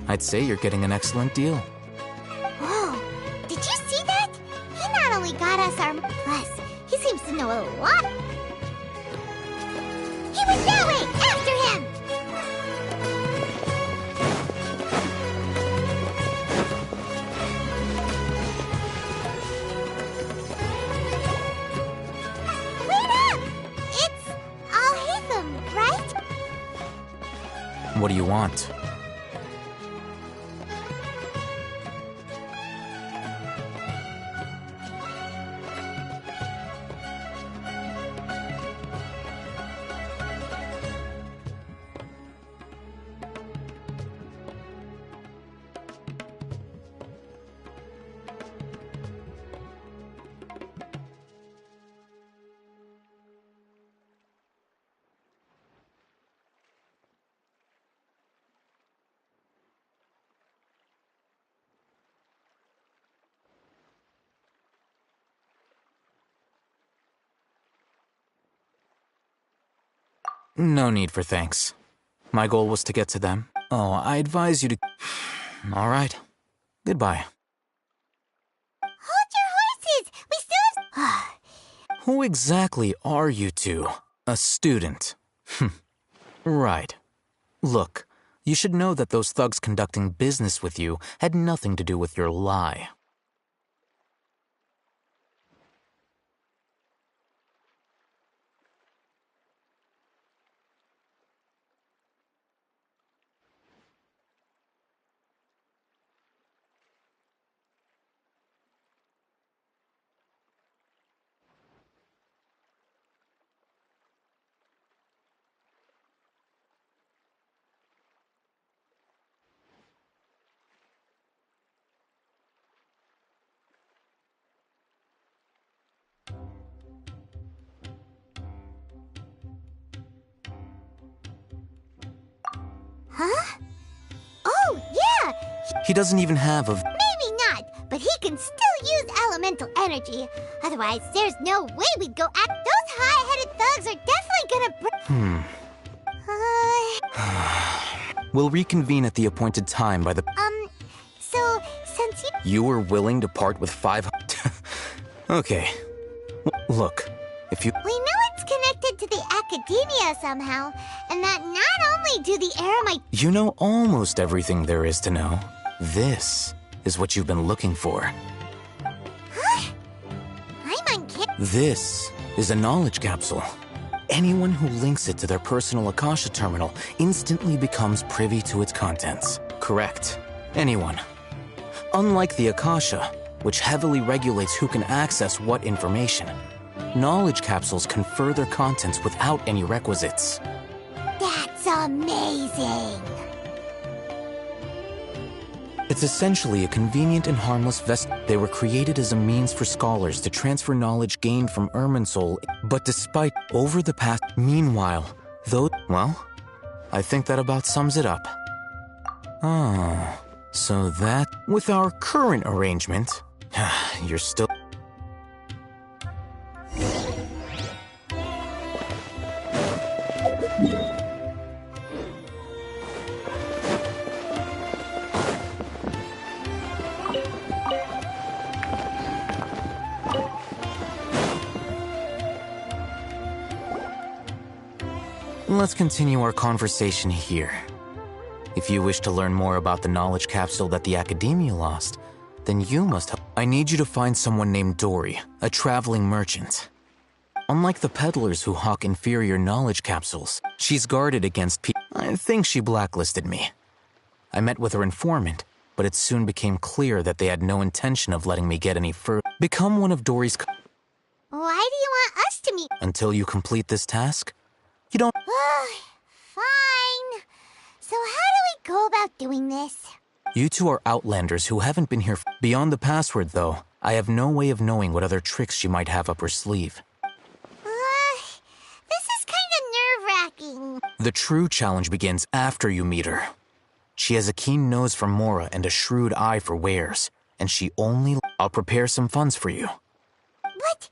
I'd say you're getting an excellent deal. Whoa, did you see that? He not only got us our... Plus, he seems to know a lot. He went that way! After him! Wait up! It's Al-Haytham, right? What do you want? No need for thanks. My goal was to get to them. Oh, I advise you to... All right. Goodbye. Hold your horses! We still have... Who exactly are you two? A student. Right. Look, you should know that those thugs conducting business with you had nothing to do with your lie. Huh? Oh, yeah! He doesn't even have a... Maybe not, but he can still use elemental energy. Otherwise, there's no way we'd go at... Those high-headed thugs are definitely gonna... We'll reconvene at the appointed time by the... So, since you... You were willing to part with 500... Okay. Look, if you... We know it's connected to the academia somehow, and that not only do the Eremite... You know almost everything there is to know. This is what you've been looking for. Huh? I'm uncanny. This is a knowledge capsule. Anyone who links it to their personal Akasha terminal instantly becomes privy to its contents. Correct. Anyone. Unlike the Akasha, which heavily regulates who can access what information, knowledge capsules confer their contents without any requisites. That's amazing! It's essentially a convenient and harmless vest. They were created as a means for scholars to transfer knowledge gained from Irminsul, but despite over the past... Meanwhile, though... Well, I think that about sums it up. Ah, so that... With our current arrangement, you're still... Let's continue our conversation here. If If you wish to learn more about the knowledge capsule that the Academia lost, then you must have... I need you to find someone named Dory, a traveling merchant. Unlike the peddlers who hawk inferior knowledge capsules, she's guarded against I think she blacklisted me. I met with her informant, but it soon became clear that they had no intention of letting me get any further. Become one of Dory's... Why do you want us to meet? Until you complete this task, you don't... Fine. So how do we go about doing this? You two are outlanders who haven't been here. Beyond the password, though, I have no way of knowing what other tricks she might have up her sleeve. This is kind of nerve-wracking. The true challenge begins after you meet her. She has a keen nose for Mora and a shrewd eye for wares, and she only... I'll prepare some funds for you. What?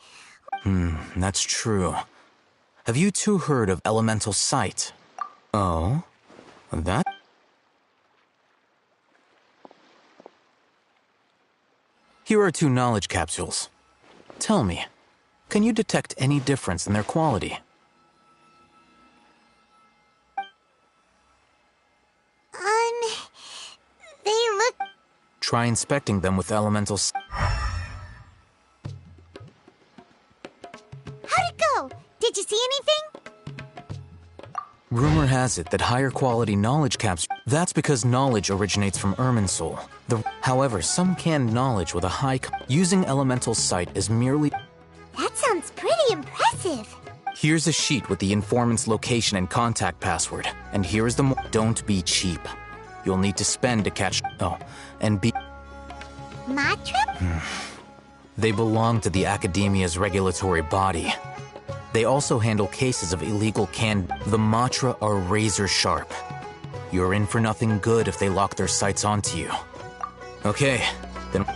That's true. Have you two heard of elemental sight? Oh? That? Here are 2 knowledge capsules. Tell me, can you detect any difference in their quality? They look... Try inspecting them with elemental How'd it go? Did you see anything? Rumor has it that higher quality knowledge capsules... That's because knowledge originates from Irminsul. However, some canned knowledge with a high... Using elemental sight is merely... That sounds pretty impressive. Here's a sheet with the informant's location and contact password. And here's the... Don't be cheap. You'll need to spend to catch... Oh, and be... Matra? They belong to the Academia's regulatory body. They also handle cases of illegal The Matra are razor sharp. You're in for nothing good if they lock their sights onto you. Okay, then...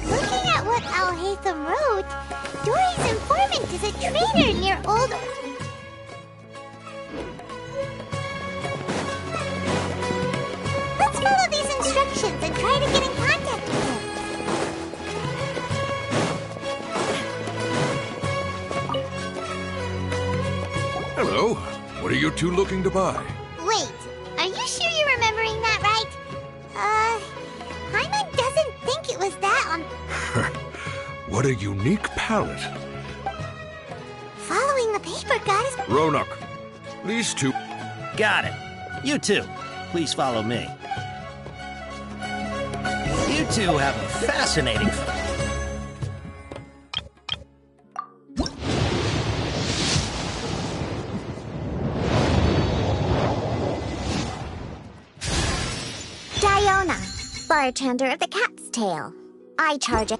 Looking at what Al-Haytham wrote, Dory's informant is a traitor near Old... Let's follow these instructions and try to get in contact with him. Hello. What are you two looking to buy? Wait, are you sure you're remembering that right? Hyman doesn't think it was that on... What a unique palette. Following the paper got us... Ronak, these two... Got it. You two, please follow me. You two have a fascinating... Diona, bartender of the Cat's Tail. I charge it.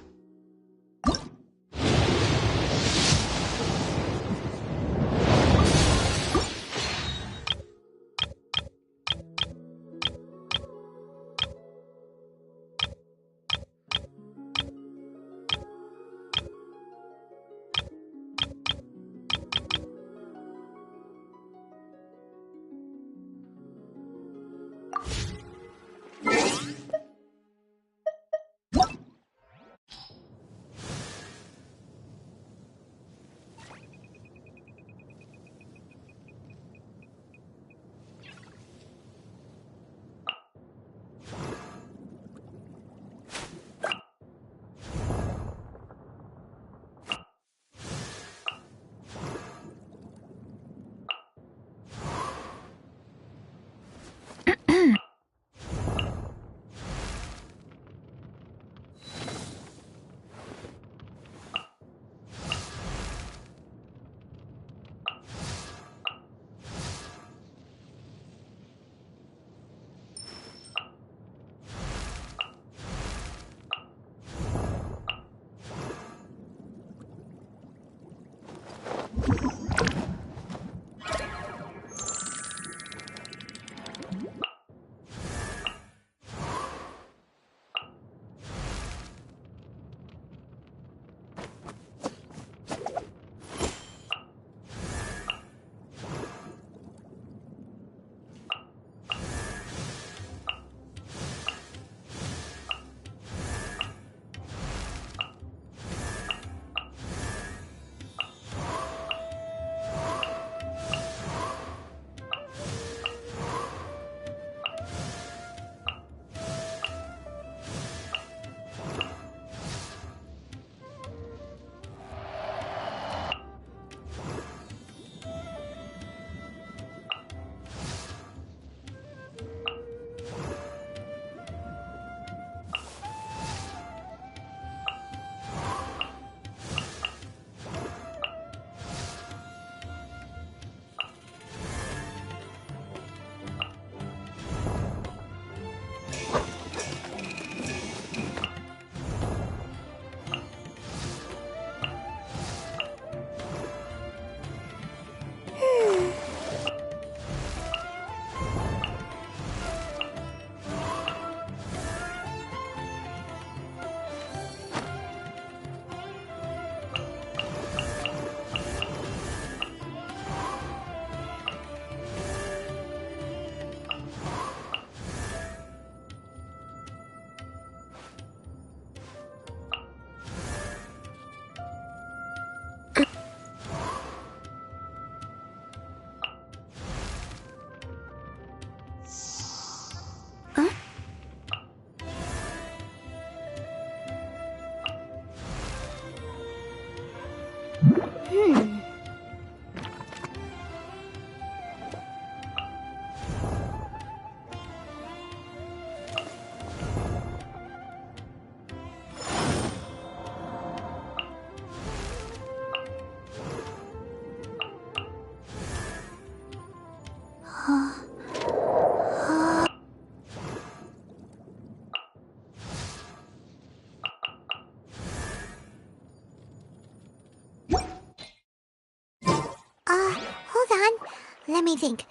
Hold on. Let me think.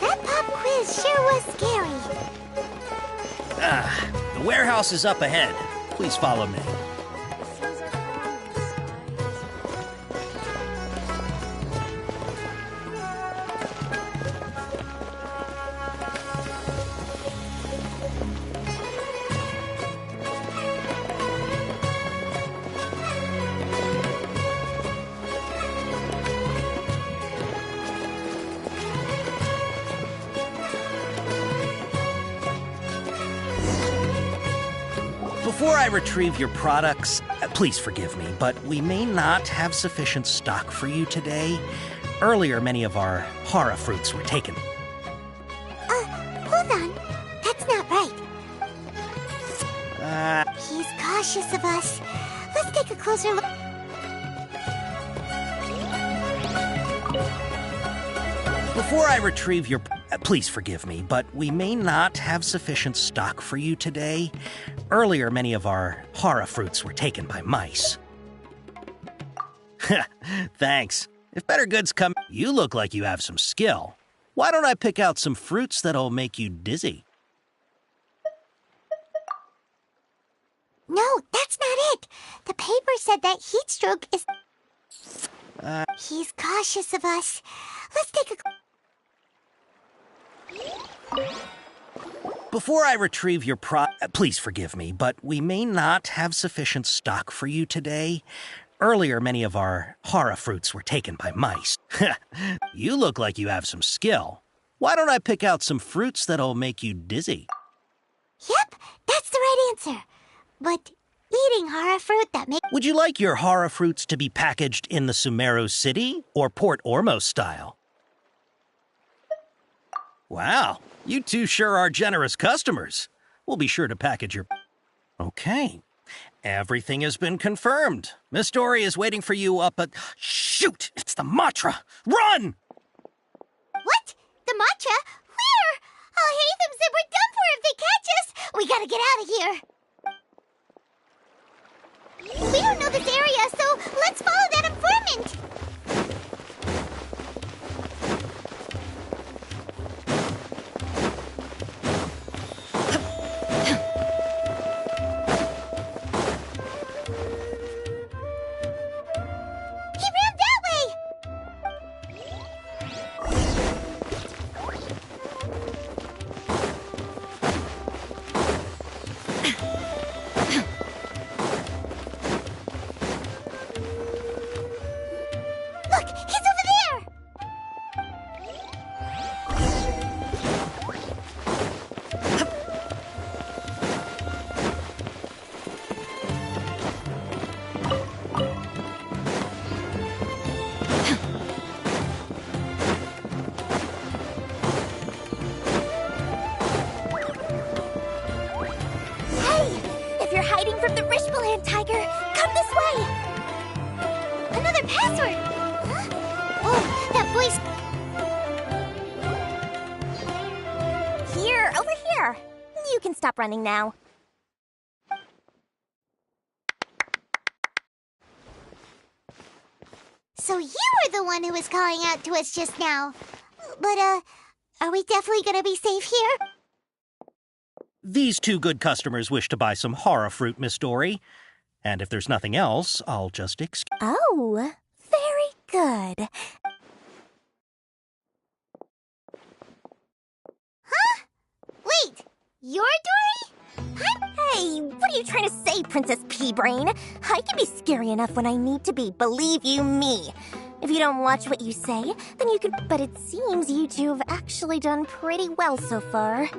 That pop quiz sure was scary. The warehouse is up ahead. Please follow me. Before I retrieve your products, please forgive me, but we may not have sufficient stock for you today. Earlier, many of our hara fruits were taken. Hold on. That's not right. He's cautious of us. Let's take a closer look. Before I retrieve your... please forgive me, but we may not have sufficient stock for you today. Earlier, many of our hara fruits were taken by mice. Thanks. If better goods come, you look like you have some skill. Why don't I pick out some fruits that'll make you dizzy? No, that's not it. The paper said that heat stroke is... He's cautious of us. Let's take a... Before I retrieve your please forgive me, but we may not have sufficient stock for you today. Earlier, many of our hara fruits were taken by mice. You look like you have some skill. Why don't I pick out some fruits that'll make you dizzy? Yep, that's the right answer. But eating hara fruit that makes... Would you like your hara fruits to be packaged in the Sumeru City or Port Ormos style? Wow, you two sure are generous customers. We'll be sure to package your... Okay, everything has been confirmed. Miss Dory is waiting for you up at... Shoot, it's the Matra! Run! What? The Matra? Where? Oh, Hatham said we're done for if they catch us. We gotta get out of here. We don't know this area, so let's follow that informant. Stop running now. So you were the one who was calling out to us just now. But, are we definitely gonna be safe here? These two good customers wish to buy some hara fruit, Miss Dory. And if there's nothing else, I'll just excuse... Oh, very good. Huh? Wait! You're Dory? Hey, what are you trying to say, Princess Pea-Brain? I can be scary enough when I need to be, believe you me. If you don't watch what you say, then you could... But it seems you two have actually done pretty well so far.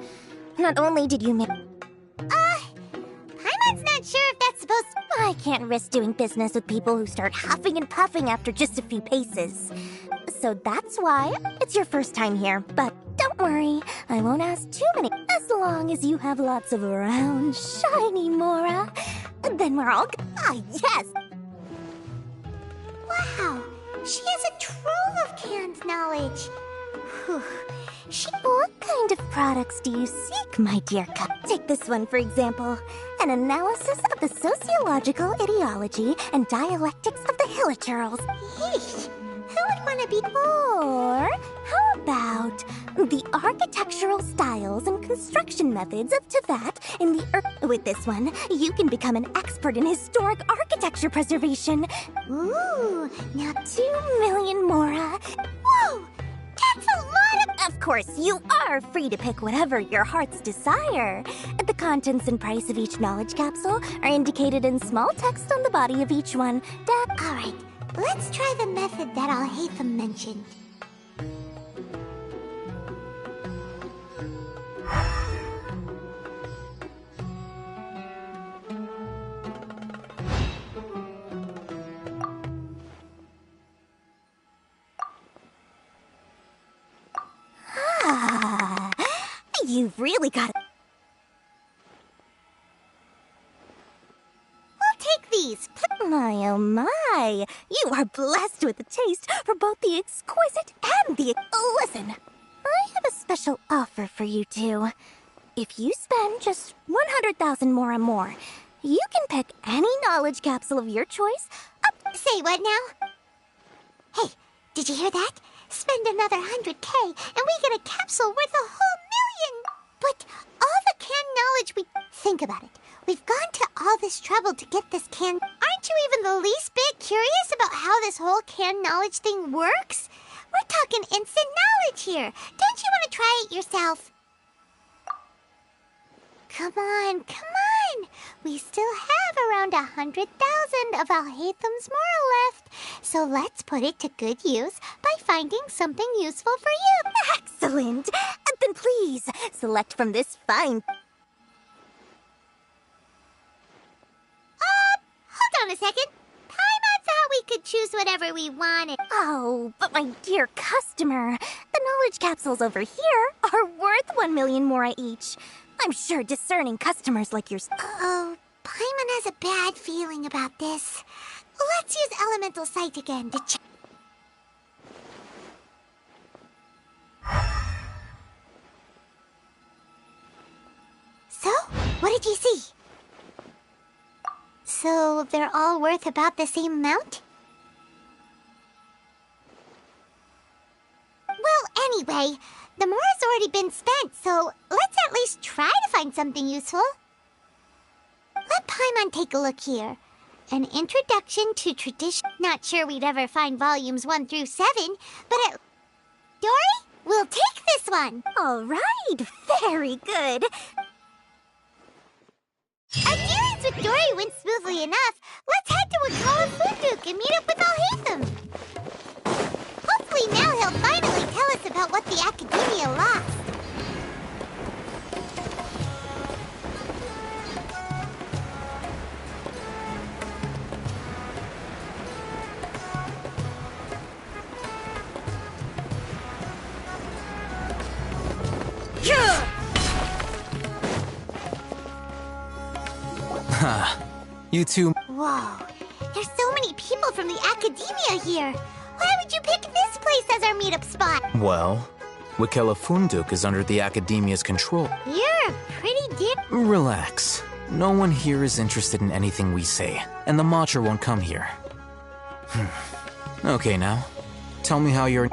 Not only did you make... Paimon's not sure if that's supposed to... I can't risk doing business with people who start huffing and puffing after just a few paces. So that's why it's your first time here, but... Don't worry, I won't ask too many. As long as you have lots of round, shiny Mora, then we're all yes! Wow, she has a trove of canned knowledge. Whew. What kind of products do you seek, my dear cup? Take this one, for example. An analysis of the sociological ideology and dialectics of the Hilichurls. Yeesh, who would want to be... Or how about the architectural styles and construction methods of Teyvat in the Earth. With this one, you can become an expert in historic architecture preservation. Ooh, now 2 million Mora. Whoa! That's a lot of... Of course, you are free to pick whatever your heart's desire. The contents and price of each knowledge capsule are indicated in small text on the body of each one. Alright, let's try the method that Al-Haytham mentioned. You've really got it. We'll take these. My, oh my. You are blessed with a taste for both the exquisite and the... Listen, I have a special offer for you two. If you spend just 100,000 more, you can pick any knowledge capsule of your choice up... Say what now? Hey, did you hear that? Spend another 100K and we get a capsule worth a whole million! But all the canned knowledge we... Think about it. We've gone to all this trouble to get this canned... Aren't you even the least bit curious about how this whole canned knowledge thing works? We're talking instant knowledge here. Don't you want to try it yourself? Come on, come on! We still have around 100,000 of Al-Haytham's Mora left. So let's put it to good use by finding something useful for you. Excellent! Then please, select from this fine... Hold on a second. Paimon thought we could choose whatever we wanted. Oh, but my dear customer, the knowledge capsules over here are worth 1 million Mora each. I'm sure discerning customers like yourself... Uh-oh, Paimon has a bad feeling about this. Let's use Elemental Sight again to check. So, what did you see? So, they're all worth about the same amount? Well, anyway, the Mora's already been spent, so let's at least try to find something useful. Let Paimon take a look here. An introduction to tradition. Not sure we'd ever find volumes 1 through 7, but Dory, we'll take this one. All right, very good. Our dealings with Dory went smoothly enough. Let's head to Wakala Funduk and meet up with Al-Haytham. Hopefully now he'll finally tell us about what the Academia lost. You two... Whoa, there's so many people from the Academia here. Why would you pick this place as our meetup spot? Well, Wakela Funduk is under the Academia's control. You're a pretty dip... Relax. No one here is interested in anything we say, and the Matcha won't come here. Okay, now, tell me how you're...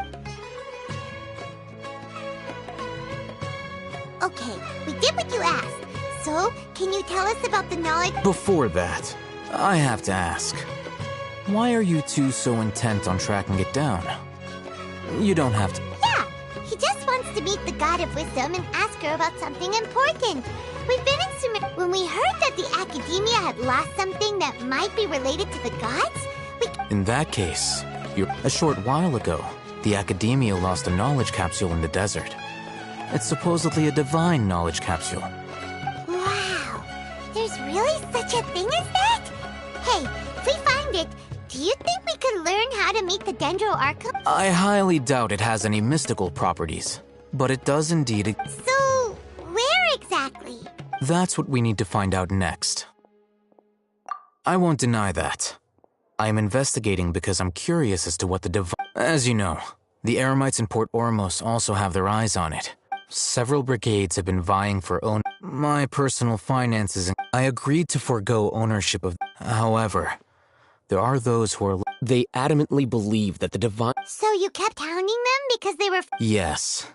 Okay, we did what you asked. So, can you tell us about the knowledge... Before that, I have to ask. Why are you two so intent on tracking it down? You don't have to... Yeah, he just wants to meet the God of Wisdom and ask her about something important. We've been in Sumer... When we heard that the Academia had lost something that might be related to the gods, we... In that case, a short while ago, the Academia lost a knowledge capsule in the desert. It's supposedly a divine knowledge capsule. Wow, there's really such a thing as that? Hey, if we find it, do you think we could learn how to meet the Dendro Archon? I highly doubt it has any mystical properties, but it does indeed... So, where exactly? That's what we need to find out next. I won't deny that. I am investigating because I'm curious as to what the divine... As you know, the Eremites in Port Ormos also have their eyes on it. Several brigades have been vying for my personal finances, and I agreed to forego ownership of... However, there are those who are... They adamantly believe that the divine... So you kept hounding them because they were... Yes.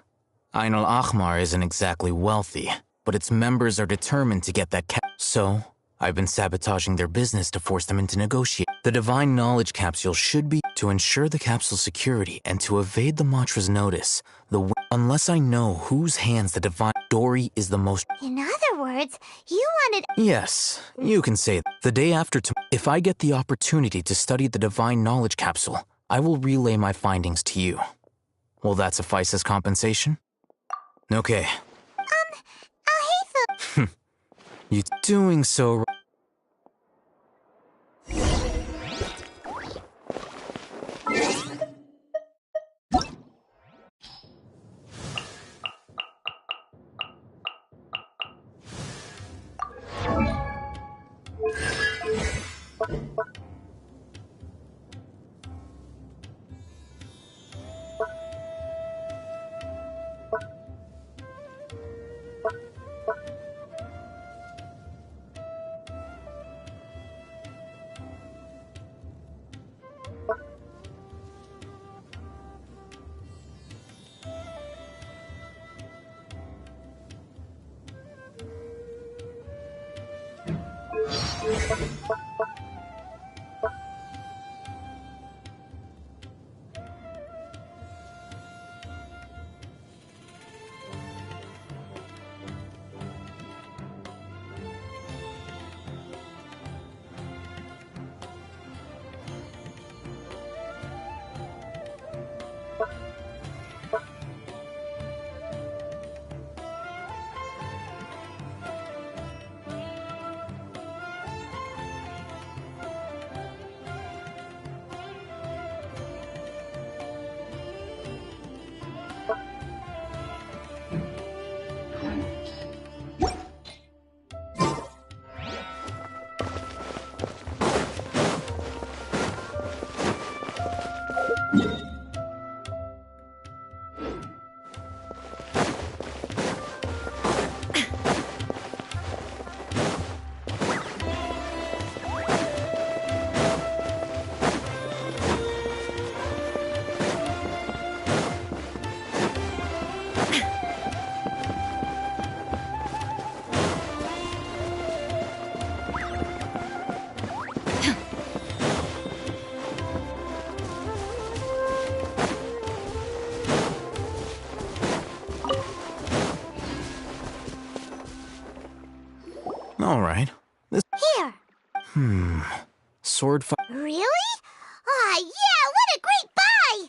Ain al-Ahmar isn't exactly wealthy, but its members are determined to get that So, I've been sabotaging their business to force them into negotiate. The Divine Knowledge Capsule should be to ensure the capsule's security and to evade the Matra's notice. Unless I know whose hands the Divine Dory is the most... In other words, you wanted... Yes, you can say that. The day after if I get the opportunity to study the Divine Knowledge Capsule, I will relay my findings to you. Will that suffice as compensation? Okay. Alhaitham... You doing so... All right. Here. Sword fight. Really? Aw, yeah, what a great buy!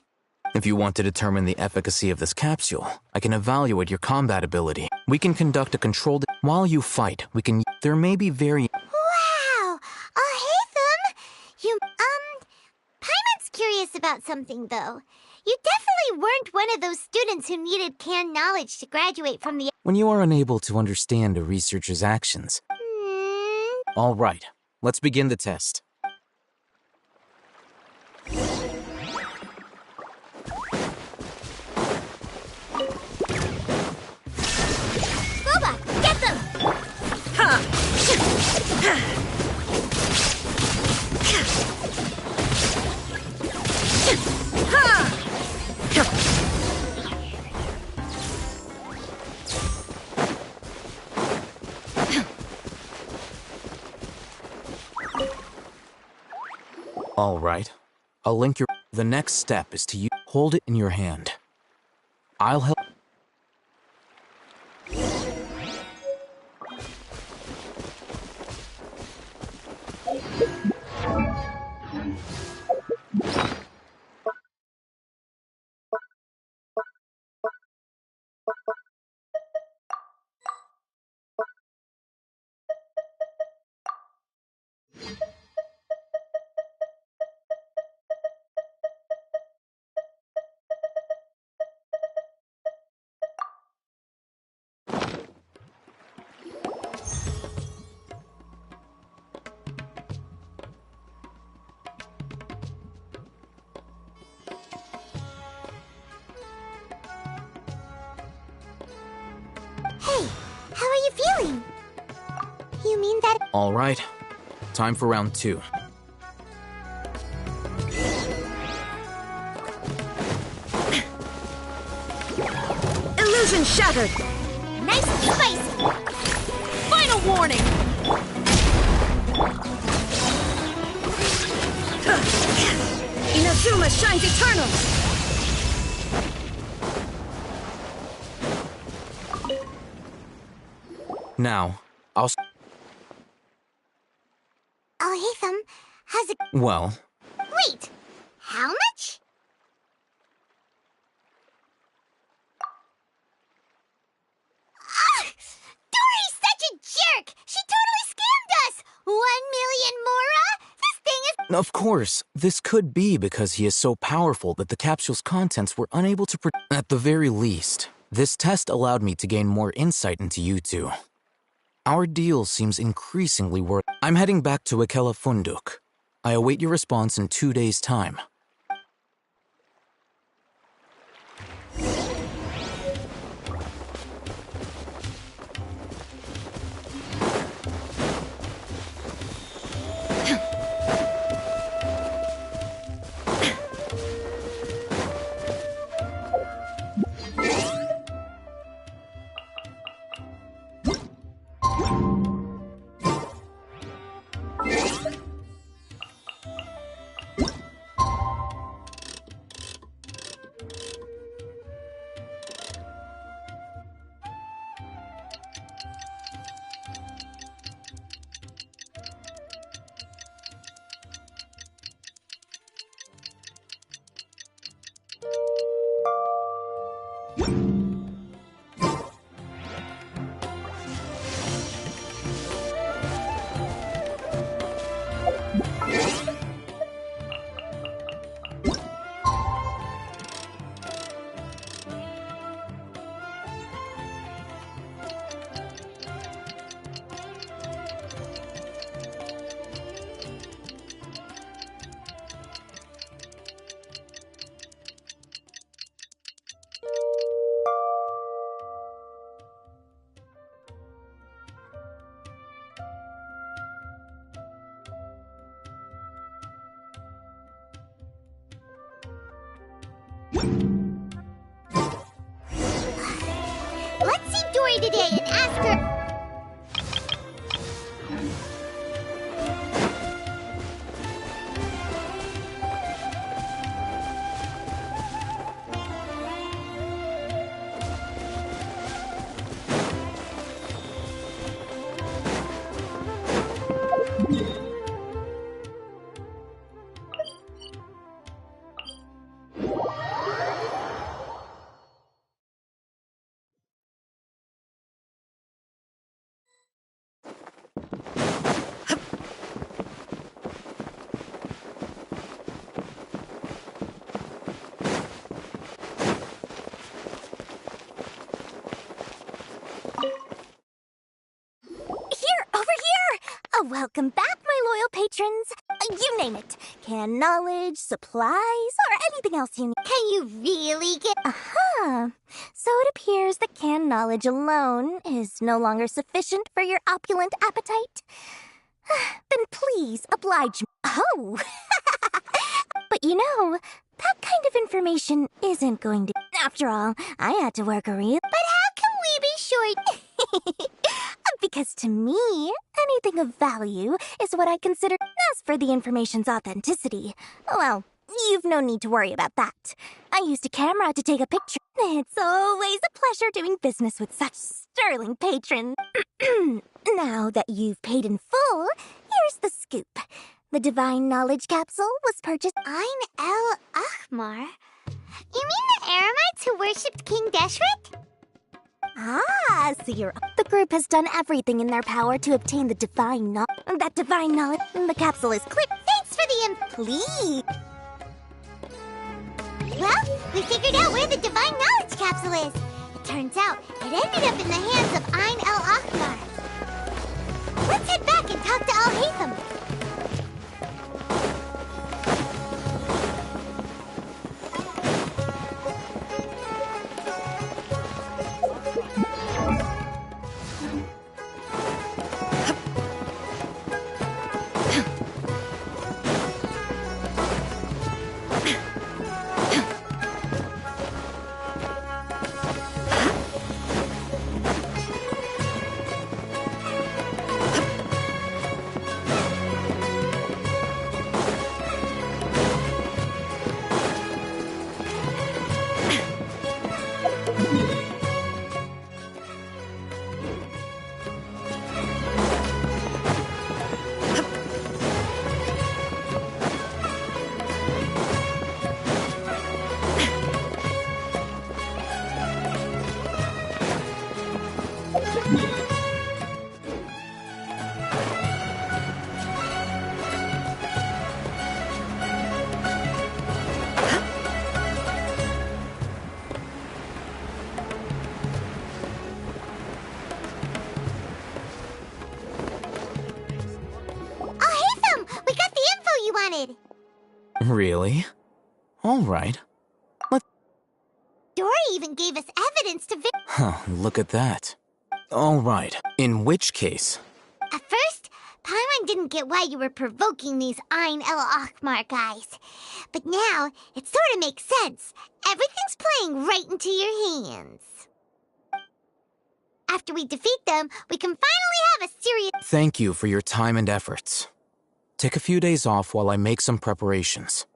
If you want to determine the efficacy of this capsule, I can evaluate your combat ability. We can conduct a controlled... While you fight, we can... There may be Wow! Alhaitham! Paimon's curious about something, though. You definitely weren't one of those students who needed canned knowledge to graduate from the... When you are unable to understand a researcher's actions... All right, let's begin the test. Boba, get them! All right. I'll link your... The next step is to hold it in your hand. I'll help... Hey, how are you feeling? You mean that... All right. Time for round 2. Illusion! Illusion shattered! Nice and spicy! Final warning! Inazuma shines eternal! Now, I'll... Alhaitham, how's it... Well, Wait! How much? Ah! Dory's such a jerk! She totally scammed us! 1 million mora? This thing is... of course, this could be because he is so powerful that the capsule's contents were unable to... At the very least, this test allowed me to gain more insight into you two. Our deal seems increasingly worth... I'm heading back to Ikela Funduk. I await your response in 2 days' time. Let's see Dory today and ask her... Welcome back, my loyal patrons. You name it. Canned knowledge, supplies, or anything else you need. Can you really get... Uh-huh. So it appears that canned knowledge alone is no longer sufficient for your opulent appetite. Then please oblige me. Oh! But you know, that kind of information isn't going to... After all, I had to work a real... But how can we be sure... Because to me, anything of value is what I consider. As for the information's authenticity, well, you've no need to worry about that. I used a camera to take a picture. It's always a pleasure doing business with such sterling patrons. Now that you've paid in full, here's the scoop. The Divine Knowledge Capsule was purchased... Ain El Ahmar? You mean the Eremites who worshipped King Deshret? Ah, so you're... The group has done everything in their power to obtain the divine knowledge. That divine knowledge... The capsule is clear. Thanks for the Please. Well, we figured out where the divine knowledge capsule is. It turns out it ended up in the hands of Ain El Ahmar. Let's head back and talk to Alhaitham. Really? All right. Dory even gave us evidence to Look at that. All right. In which case... At first, Paimon didn't get why you were provoking these Ain El Akhmar guys. But now, it sort of makes sense. Everything's playing right into your hands. After we defeat them, we can finally have a serious... Thank you for your time and efforts. Take a few days off while I make some preparations.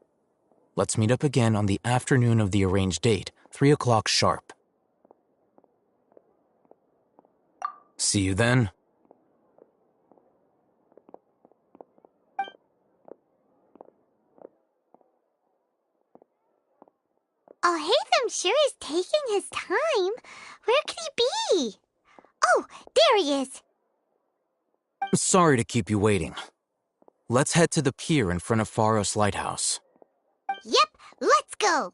Let's meet up again on the afternoon of the arranged date, 3 o'clock sharp. See you then. Oh, Hatham sure is taking his time. Where could he be? Oh, there he is. Sorry to keep you waiting. Let's head to the pier in front of Pharos Lighthouse. Yep, let's go.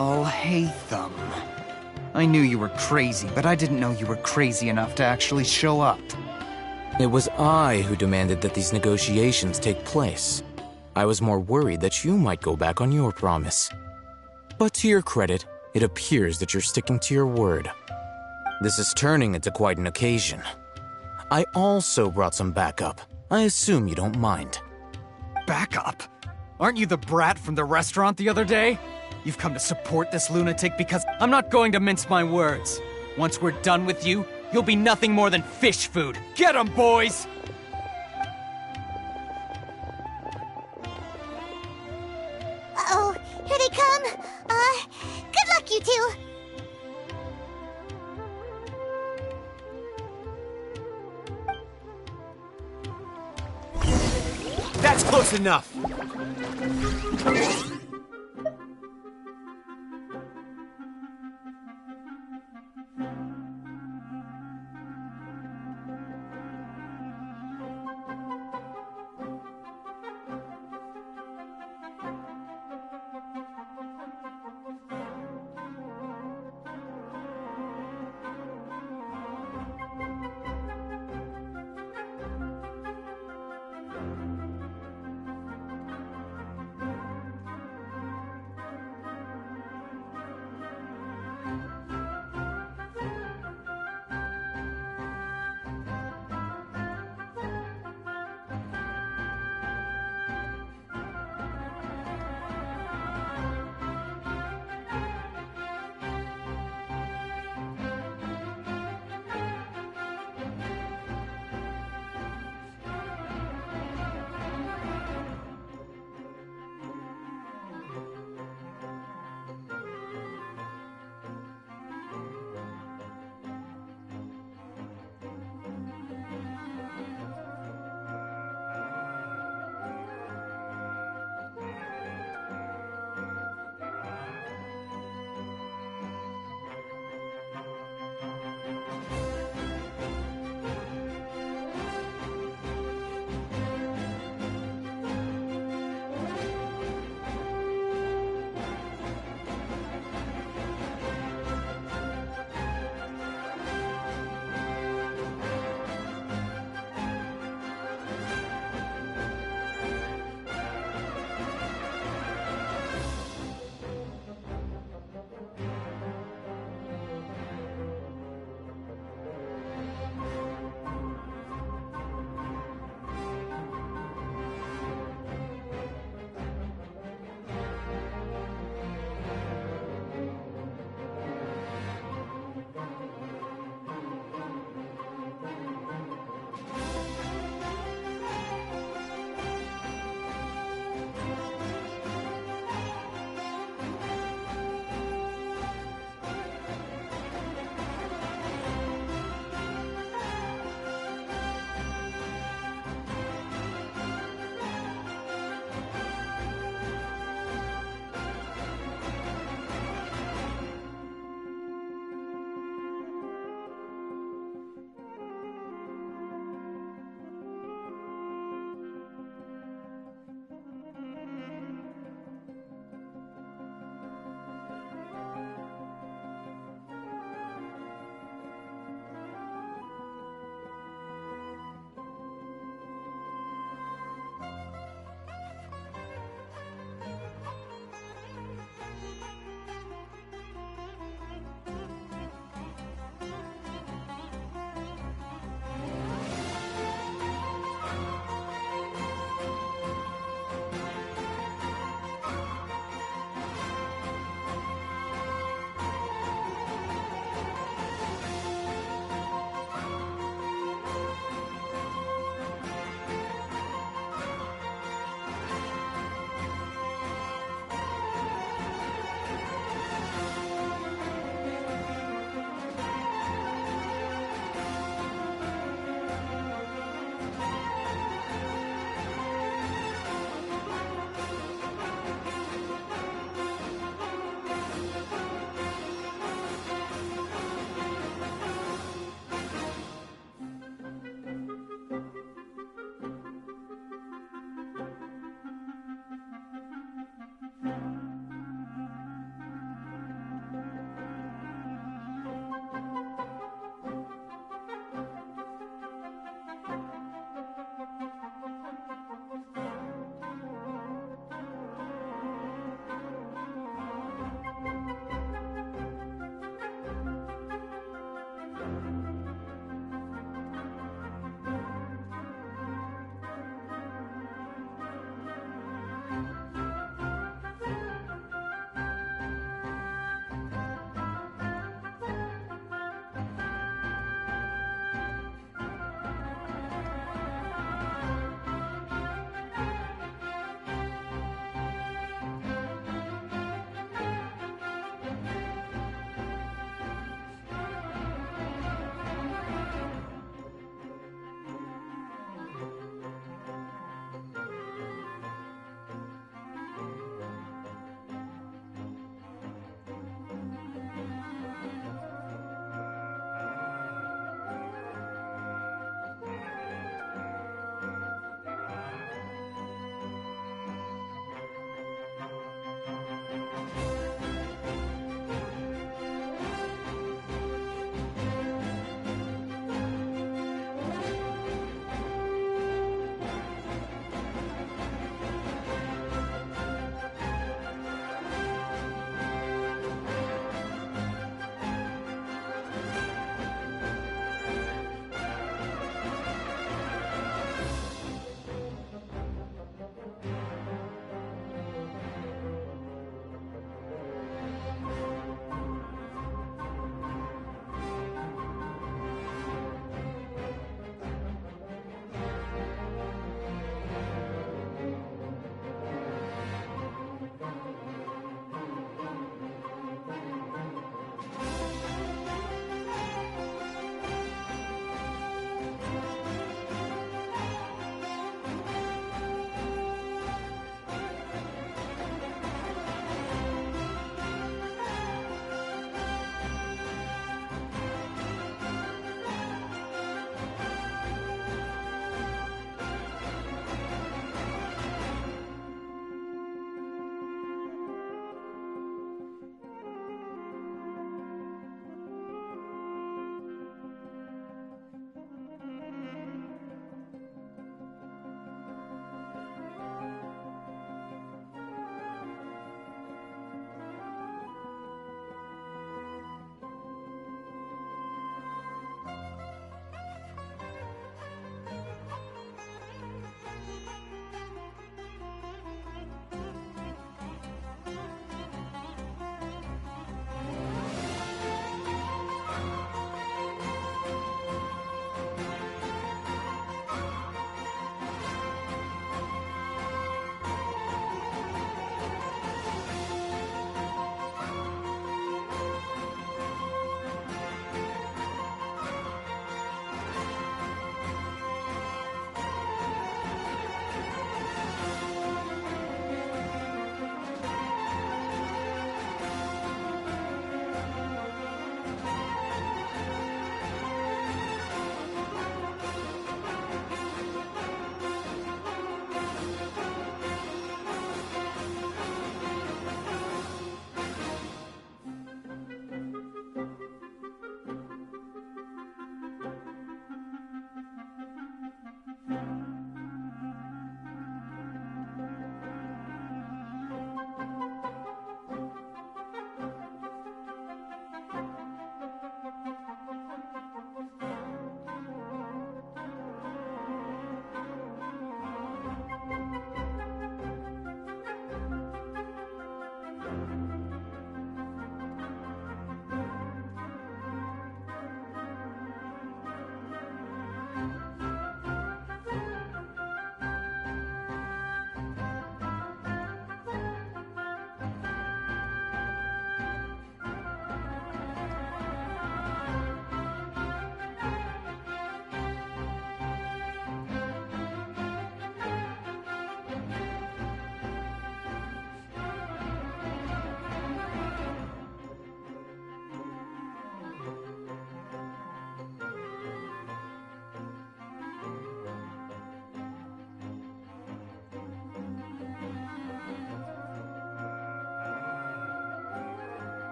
Oh, Hatham. I knew you were crazy, but I didn't know you were crazy enough to actually show up. It was I who demanded that these negotiations take place. I was more worried that you might go back on your promise. But to your credit, it appears that you're sticking to your word. This is turning into quite an occasion. I also brought some backup. I assume you don't mind. Backup? Aren't you the brat from the restaurant the other day? You've come to support this lunatic because I'm not going to mince my words. Once we're done with you, you'll be nothing more than fish food. Get 'em, boys! Uh-oh, here they come. Good luck, you two. That's close enough.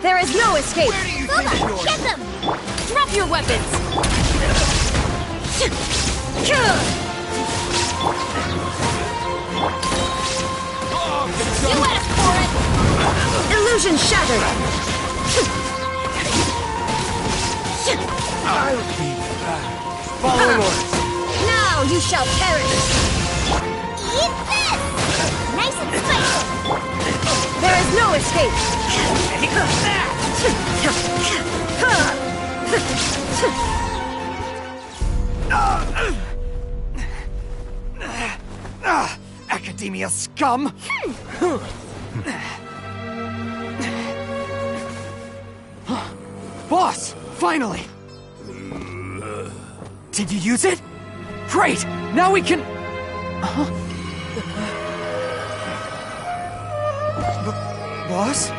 There is no escape! Booba, get them! Drop your weapons! You asked for it! Illusion shattered! Following orders. Now you shall perish! Eat this! Nice and spicy! There is no escape! Academia scum! Boss! Finally! Did you use it? Great! Now we can... Boss? Boss!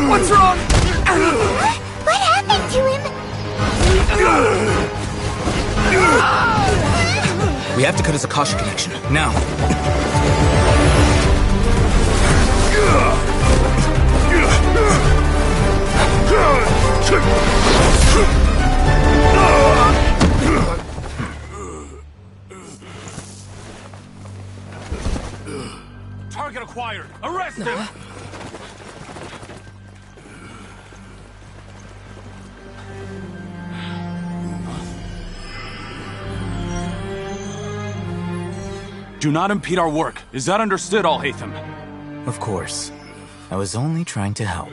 What's wrong? What happened to him? We have to cut his Akasha connection, now. Target acquired! Arrest him! Do not impede our work. Is that understood, Al-Haytham? Of course. I was only trying to help.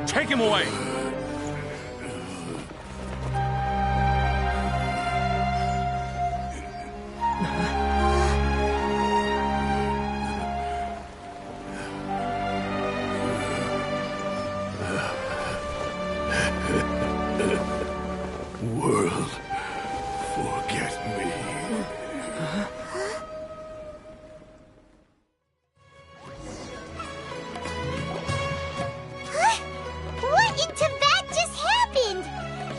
Take him away! World, forget me. What in Tibet just happened?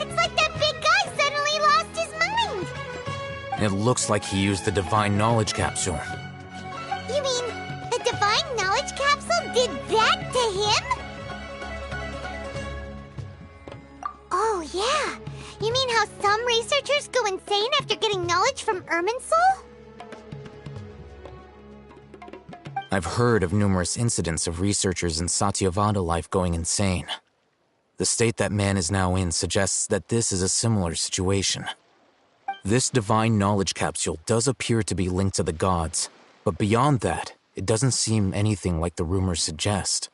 It's like that big guy suddenly lost his mind. It looks like he used the Divine Knowledge Capsule. You mean the Divine Knowledge Capsule did that to him? Oh, yeah. You mean how some researchers go insane after getting knowledge from Irminsul? I've heard of numerous incidents of researchers in Satyavada life going insane. The state that man is now in suggests that this is a similar situation. This Divine Knowledge Capsule does appear to be linked to the gods, but beyond that, it doesn't seem anything like the rumors suggest.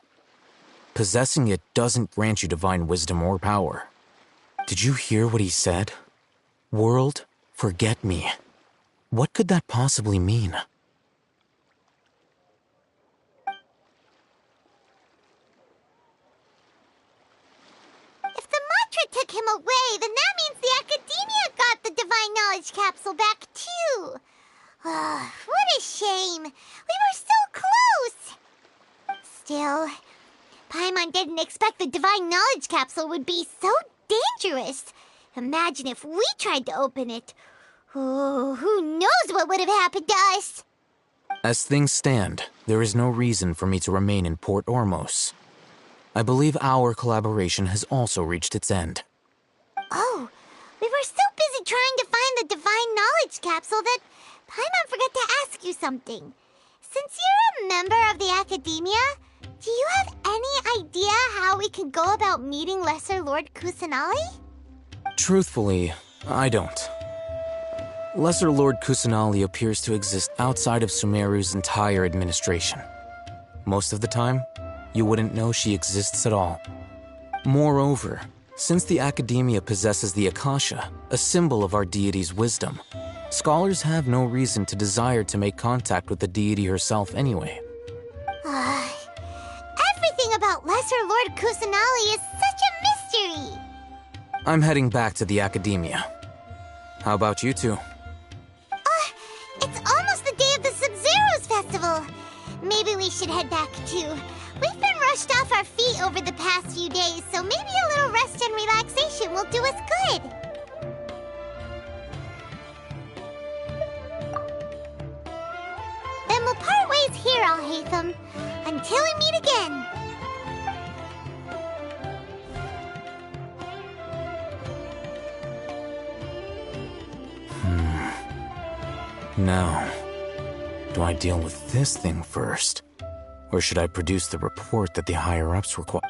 Possessing it doesn't grant you divine wisdom or power. Did you hear what he said? World, forget me. What could that possibly mean? If the mantra took him away, then that means the Academia got the Divine Knowledge Capsule back, too. What a shame. We were so close. Still, Paimon didn't expect the Divine Knowledge Capsule would be so dangerous. Imagine if we tried to open it. Oh, who knows what would have happened to us? As things stand, there is no reason for me to remain in Port Ormos. I believe our collaboration has also reached its end. Oh, we were so busy trying to find the Divine Knowledge Capsule that Paimon forgot to ask you something. Since you're a member of the Academia, do you have any idea how we can go about meeting Lesser Lord Kusanali? Truthfully, I don't. Lesser Lord Kusanali appears to exist outside of Sumeru's entire administration. Most of the time, you wouldn't know she exists at all. Moreover, since the Academia possesses the Akasha, a symbol of our deity's wisdom, scholars have no reason to desire to make contact with the deity herself anyway. Everything about Lesser Lord Kusanali is such a mystery! I'm heading back to the Academia. How about you two? It's almost the day Maybe we should head back too. We've been rushed off our feet over the past few days, so maybe a little rest and relaxation will do us good. Then we'll part ways here, Alhaitham, until we meet again. Now, do I deal with this thing first? Or should I produce the report that the higher-ups require?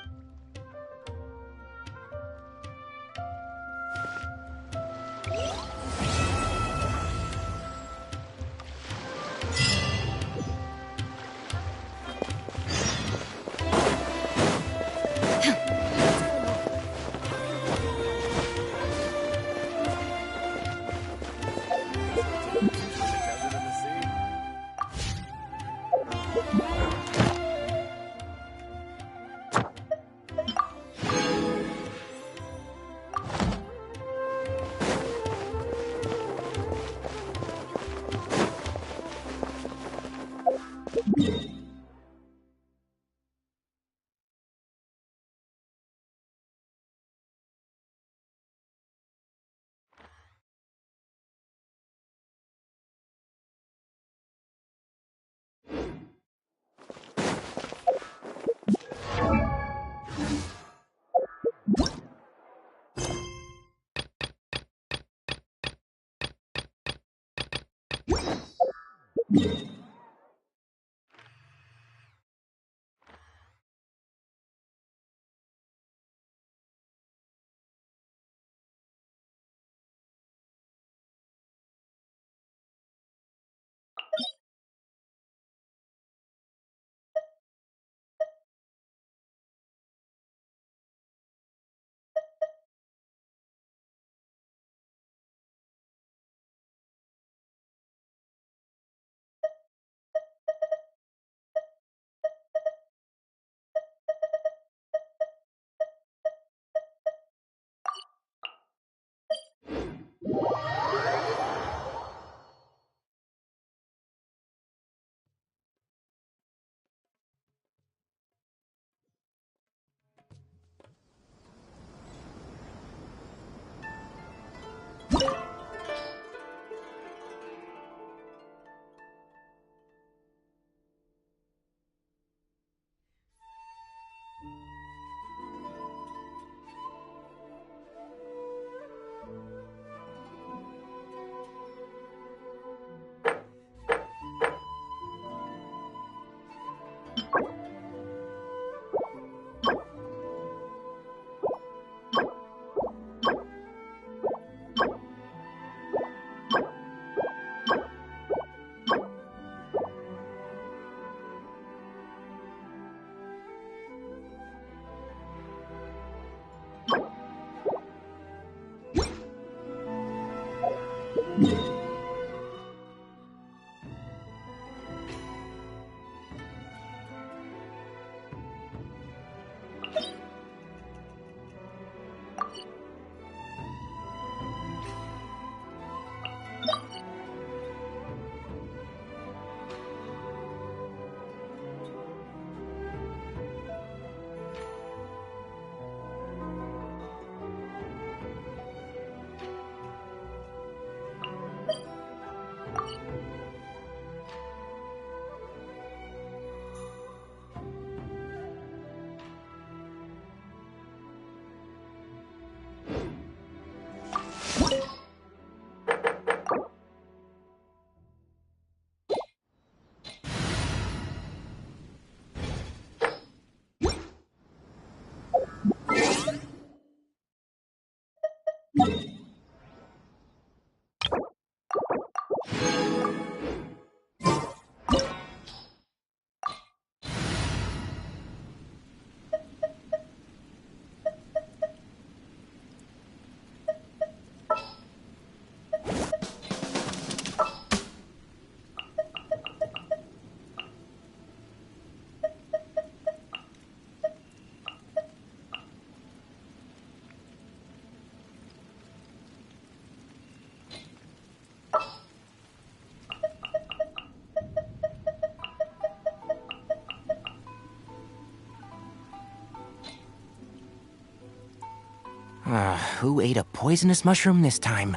Who ate a poisonous mushroom this time?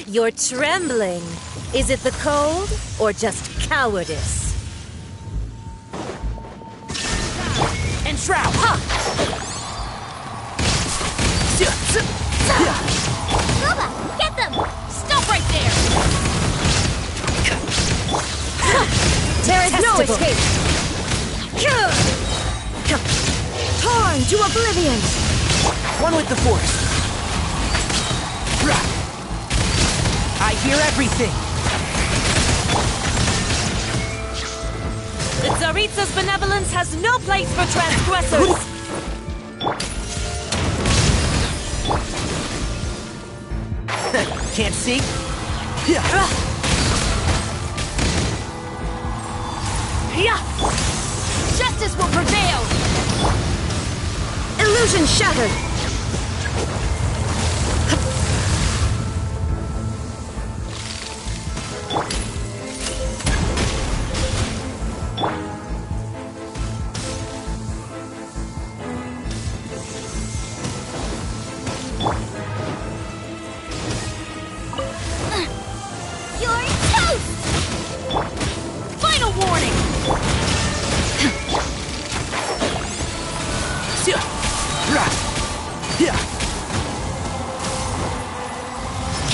You're trembling. Is it the cold or just cowardice? And Shroud! Ha! Ruba, get them! Stop right there! There is no escape! Torn to oblivion! One with the Force. I hear everything! The Tsaritsa's benevolence has no place for transgressors! Can't see? Justice will prevail! Illusion shattered!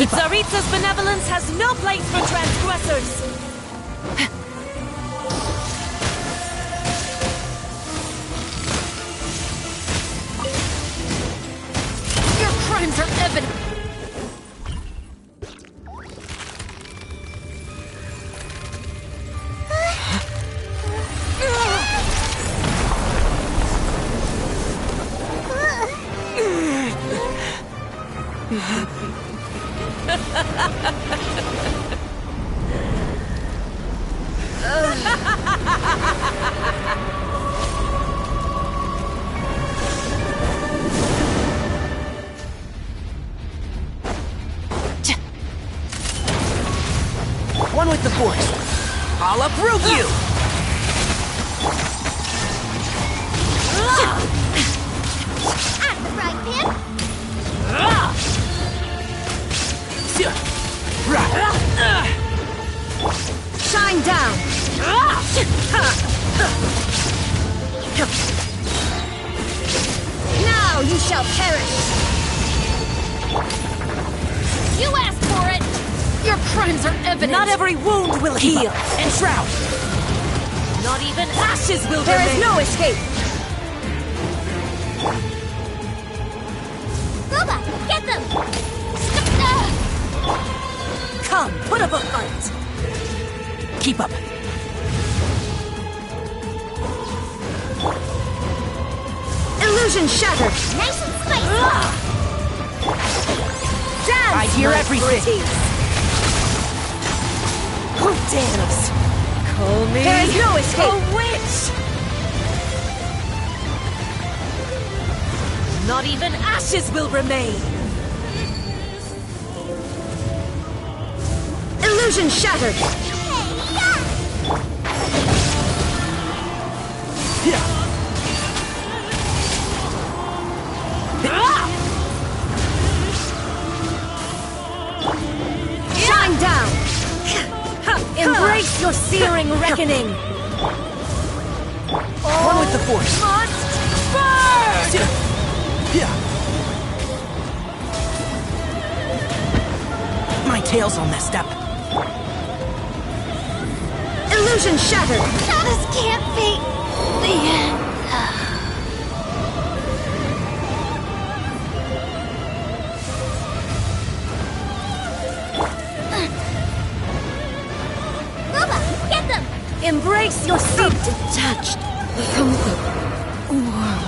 Tsaritsa's benevolence has no place for transgressors! Your crimes are evident! One with the Force. I'll uproot you! Out of the frying pan! Shine down! Now you shall perish! You asked for it! Your crimes are evident! Not every wound will heal! And Shroud! Not even ashes will remain! There is no escape! Ruba, get them! Come, put up a fight! Keep up! Illusion shattered! Nice and spicy! Dance, I hear everything! Who dares? Call me... There is no escape! A witch! Not even ashes will remain! Illusion shattered! Shine down! Embrace your searing reckoning! One with the Force! Must burn! My tail's all messed up. Illusion shattered! This can't be the end. Ruba, get them! Embrace your seat detached from the world.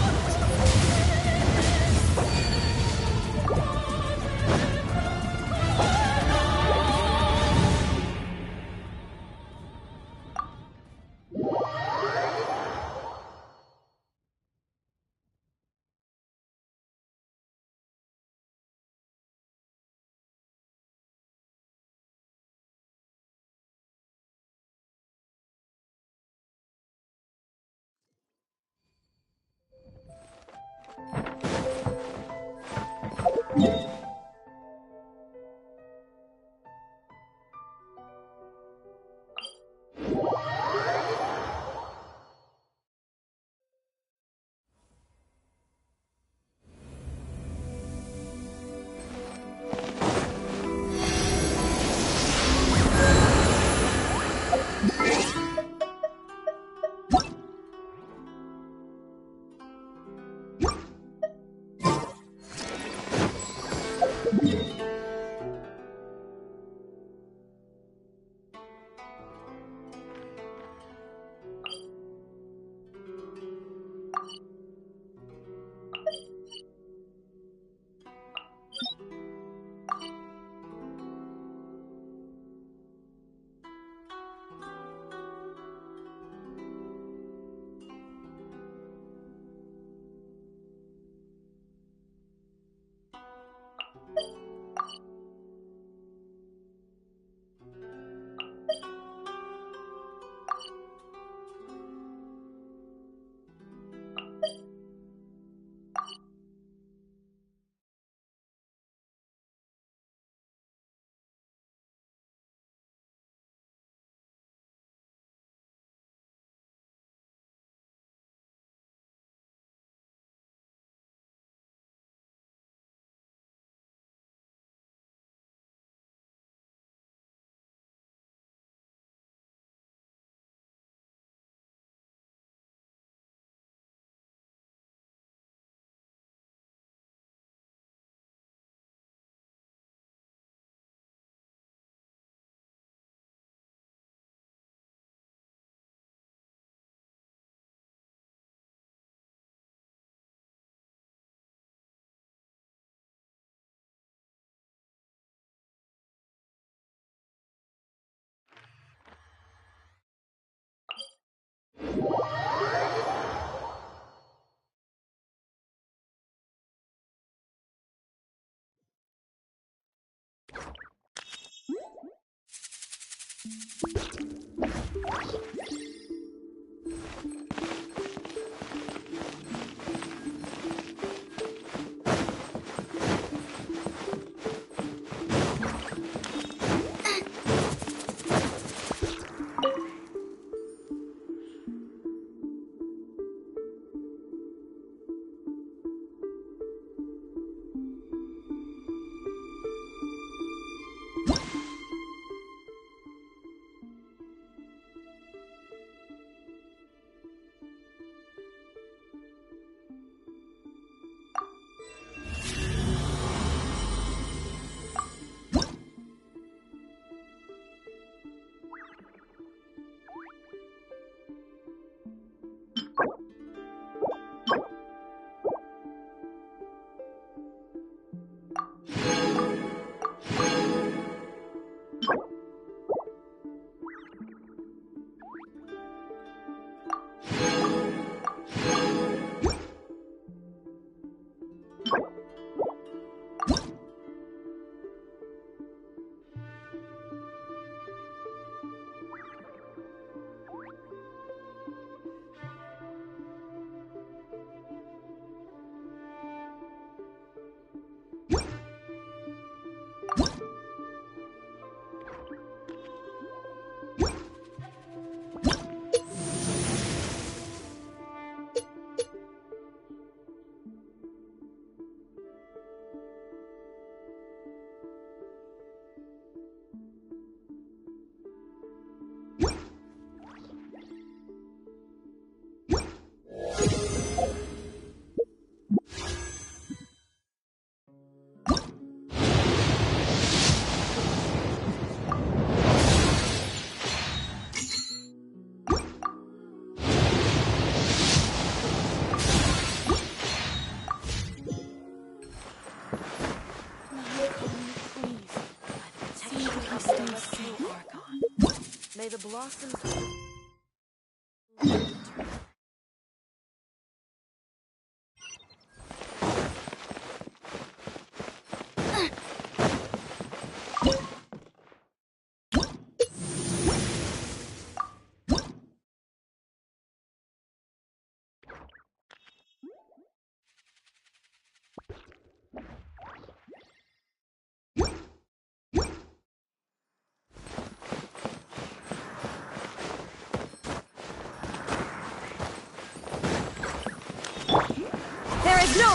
May the blossoms...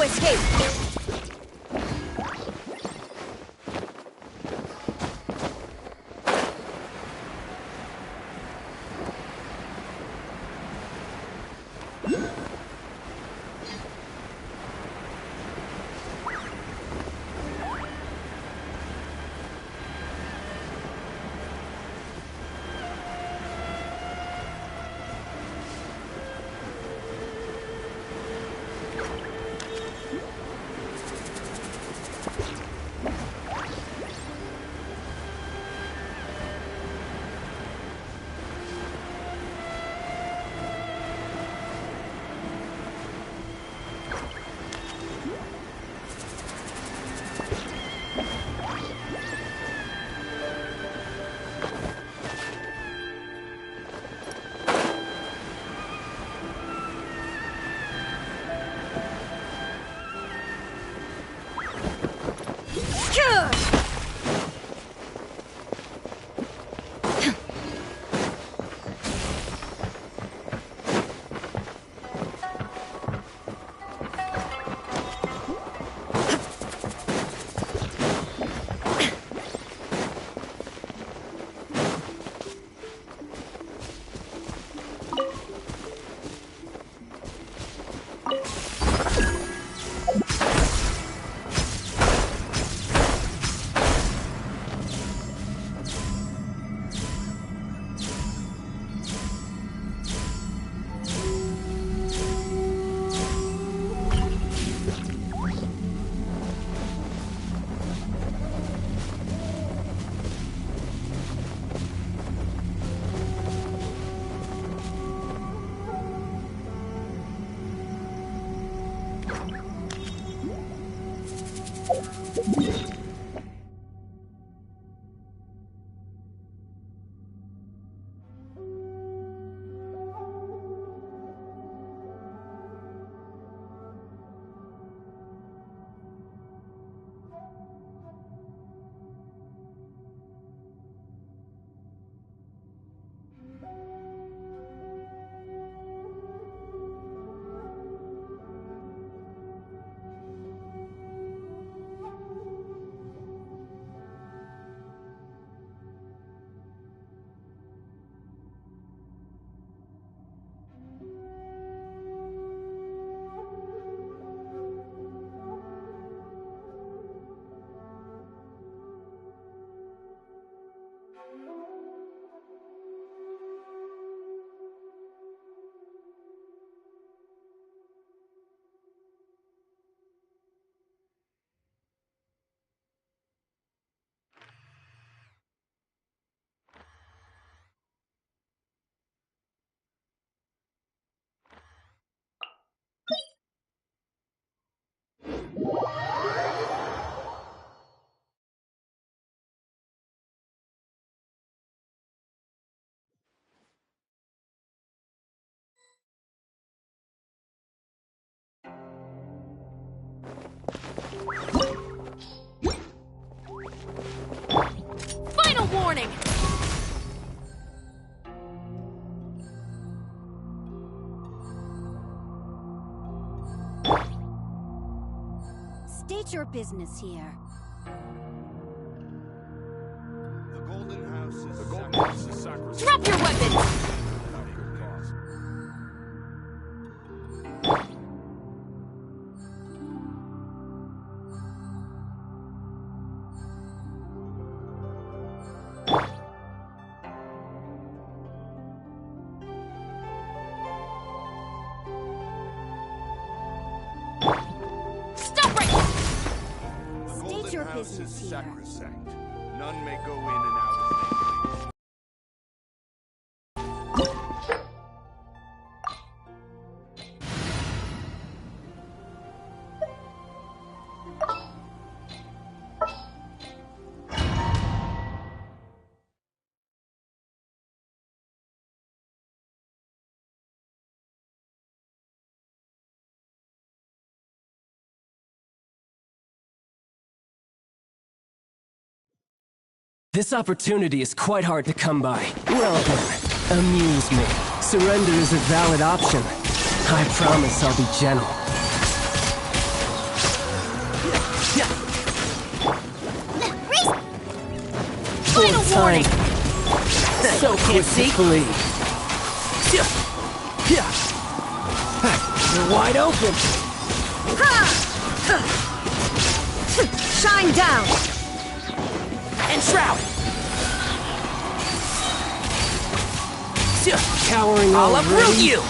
escape! Final warning! State your business here. The Golden House is sacrosanct. Drop your weapons! Business is sacrosanct. None may go in and out as This opportunity is quite hard to come by. Well then, amuse me. Surrender is a valid option. I promise I'll be gentle. time. So quick to flee. You're wide open. Shine down! And shroud. Cowering I'll already. uproot you!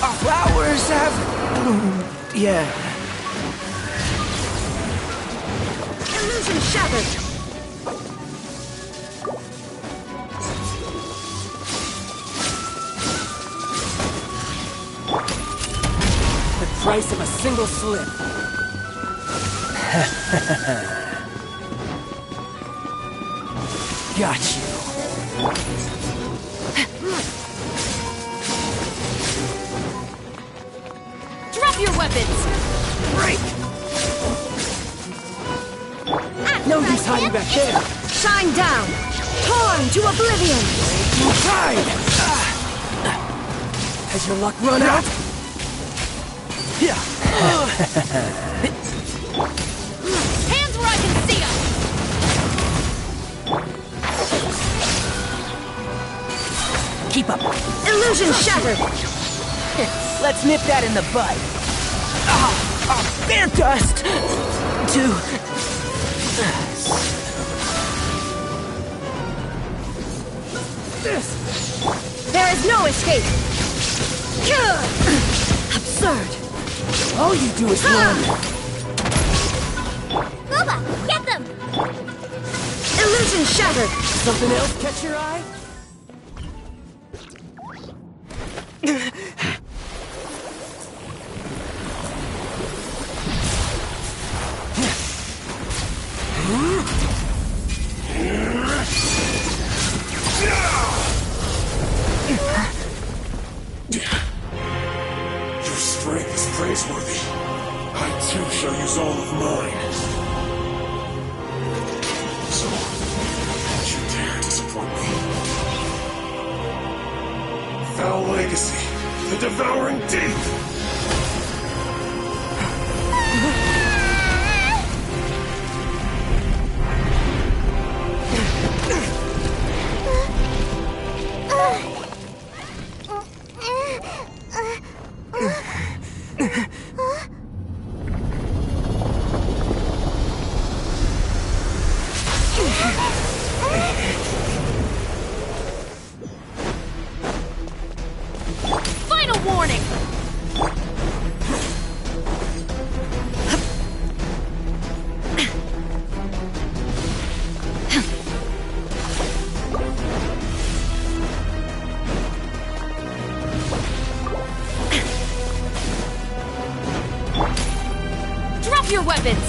Our flowers have bloomed. Yeah. Illusion shattered! The price of a single slip. Got you. Drop your weapons! Break! No use hiding back there. Shine down! Torn to oblivion! You tried! Has your luck run out? Hands where I can see them! Keep up. Illusion shattered! Let's nip that in the bud. Bear dust! There is no escape! Absurd! All you do is run. Booba, get them! Illusion shattered! Something else catch your eye? Your strength is praiseworthy. I too shall use all of mine. So, don't you dare disappoint me. Foul Legacy, the Devouring Deep! Final warning! Drop your weapons!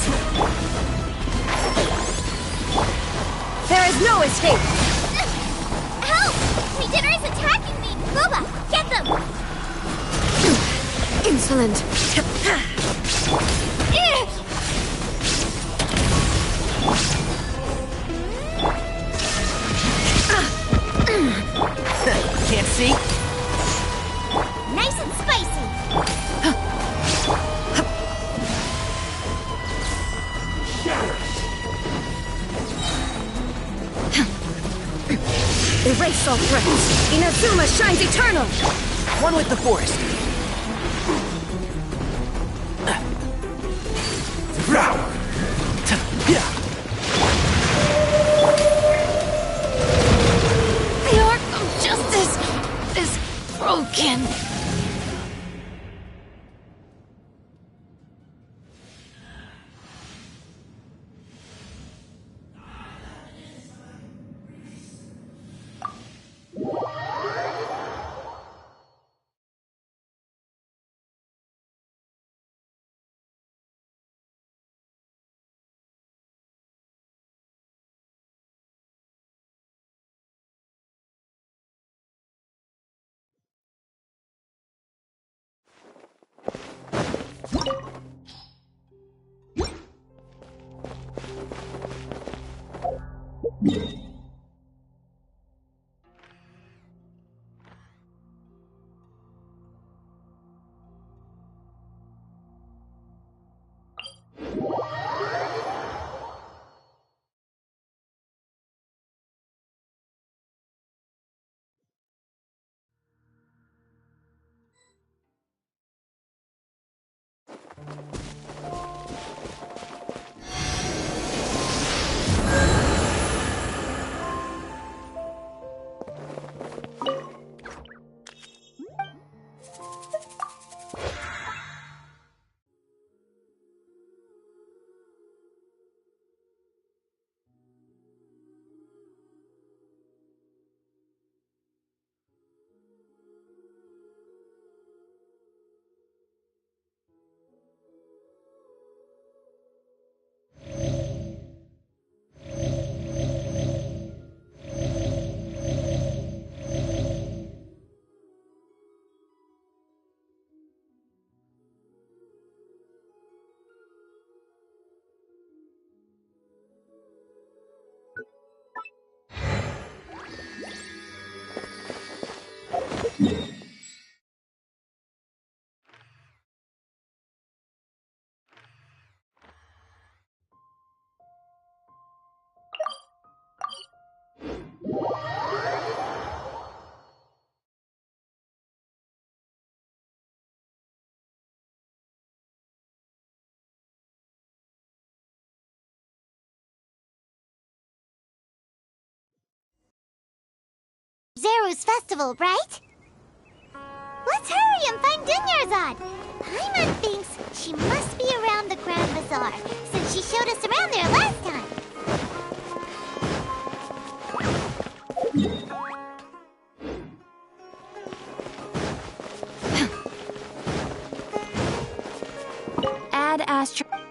There is no escape! Help! Regener is attacking me! Booba, get them! Insolent! Can't see? Nice and spicy! Erase all threats! Inazuma shines eternal! One with the forest. Devour! The Arc of Justice is broken! Zeru's festival, right? Let's hurry and find Dunyarzad! Paimon thinks she must be around the Grand Bazaar, since she showed us around there last time. Ad Astra.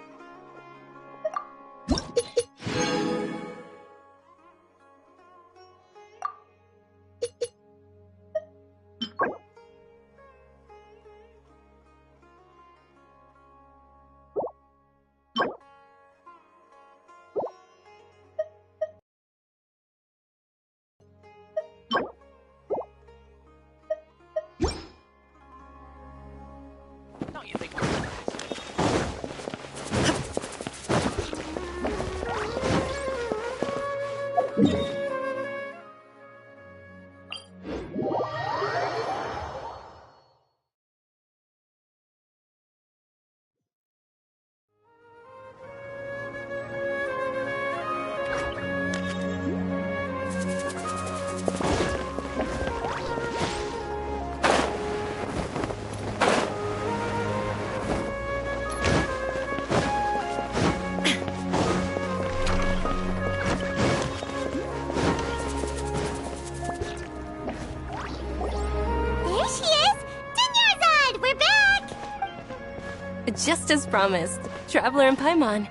Just as promised. Traveler and Paimon.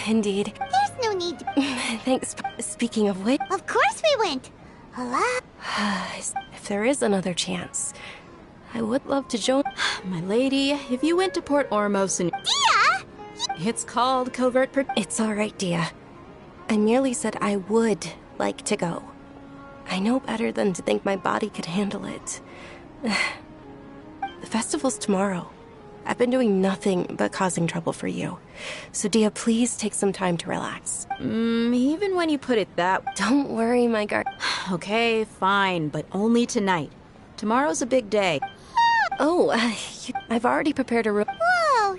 Indeed. There's no need to... Thanks. Speaking of which... Of course we went! Hello? If there is another chance, I would love to join... My lady, if you went to Port Ormos and... Dia! It's called Covert It's alright, Dia. I merely said I would like to go. I know better than to think my body could handle it. The festival's tomorrow. I've been doing nothing but causing trouble for you. So, Dia, please take some time to relax. Even when you put it that... Don't worry, my guard. Okay, fine, but only tonight. Tomorrow's a big day. Oh, I've already prepared a room. Whoa,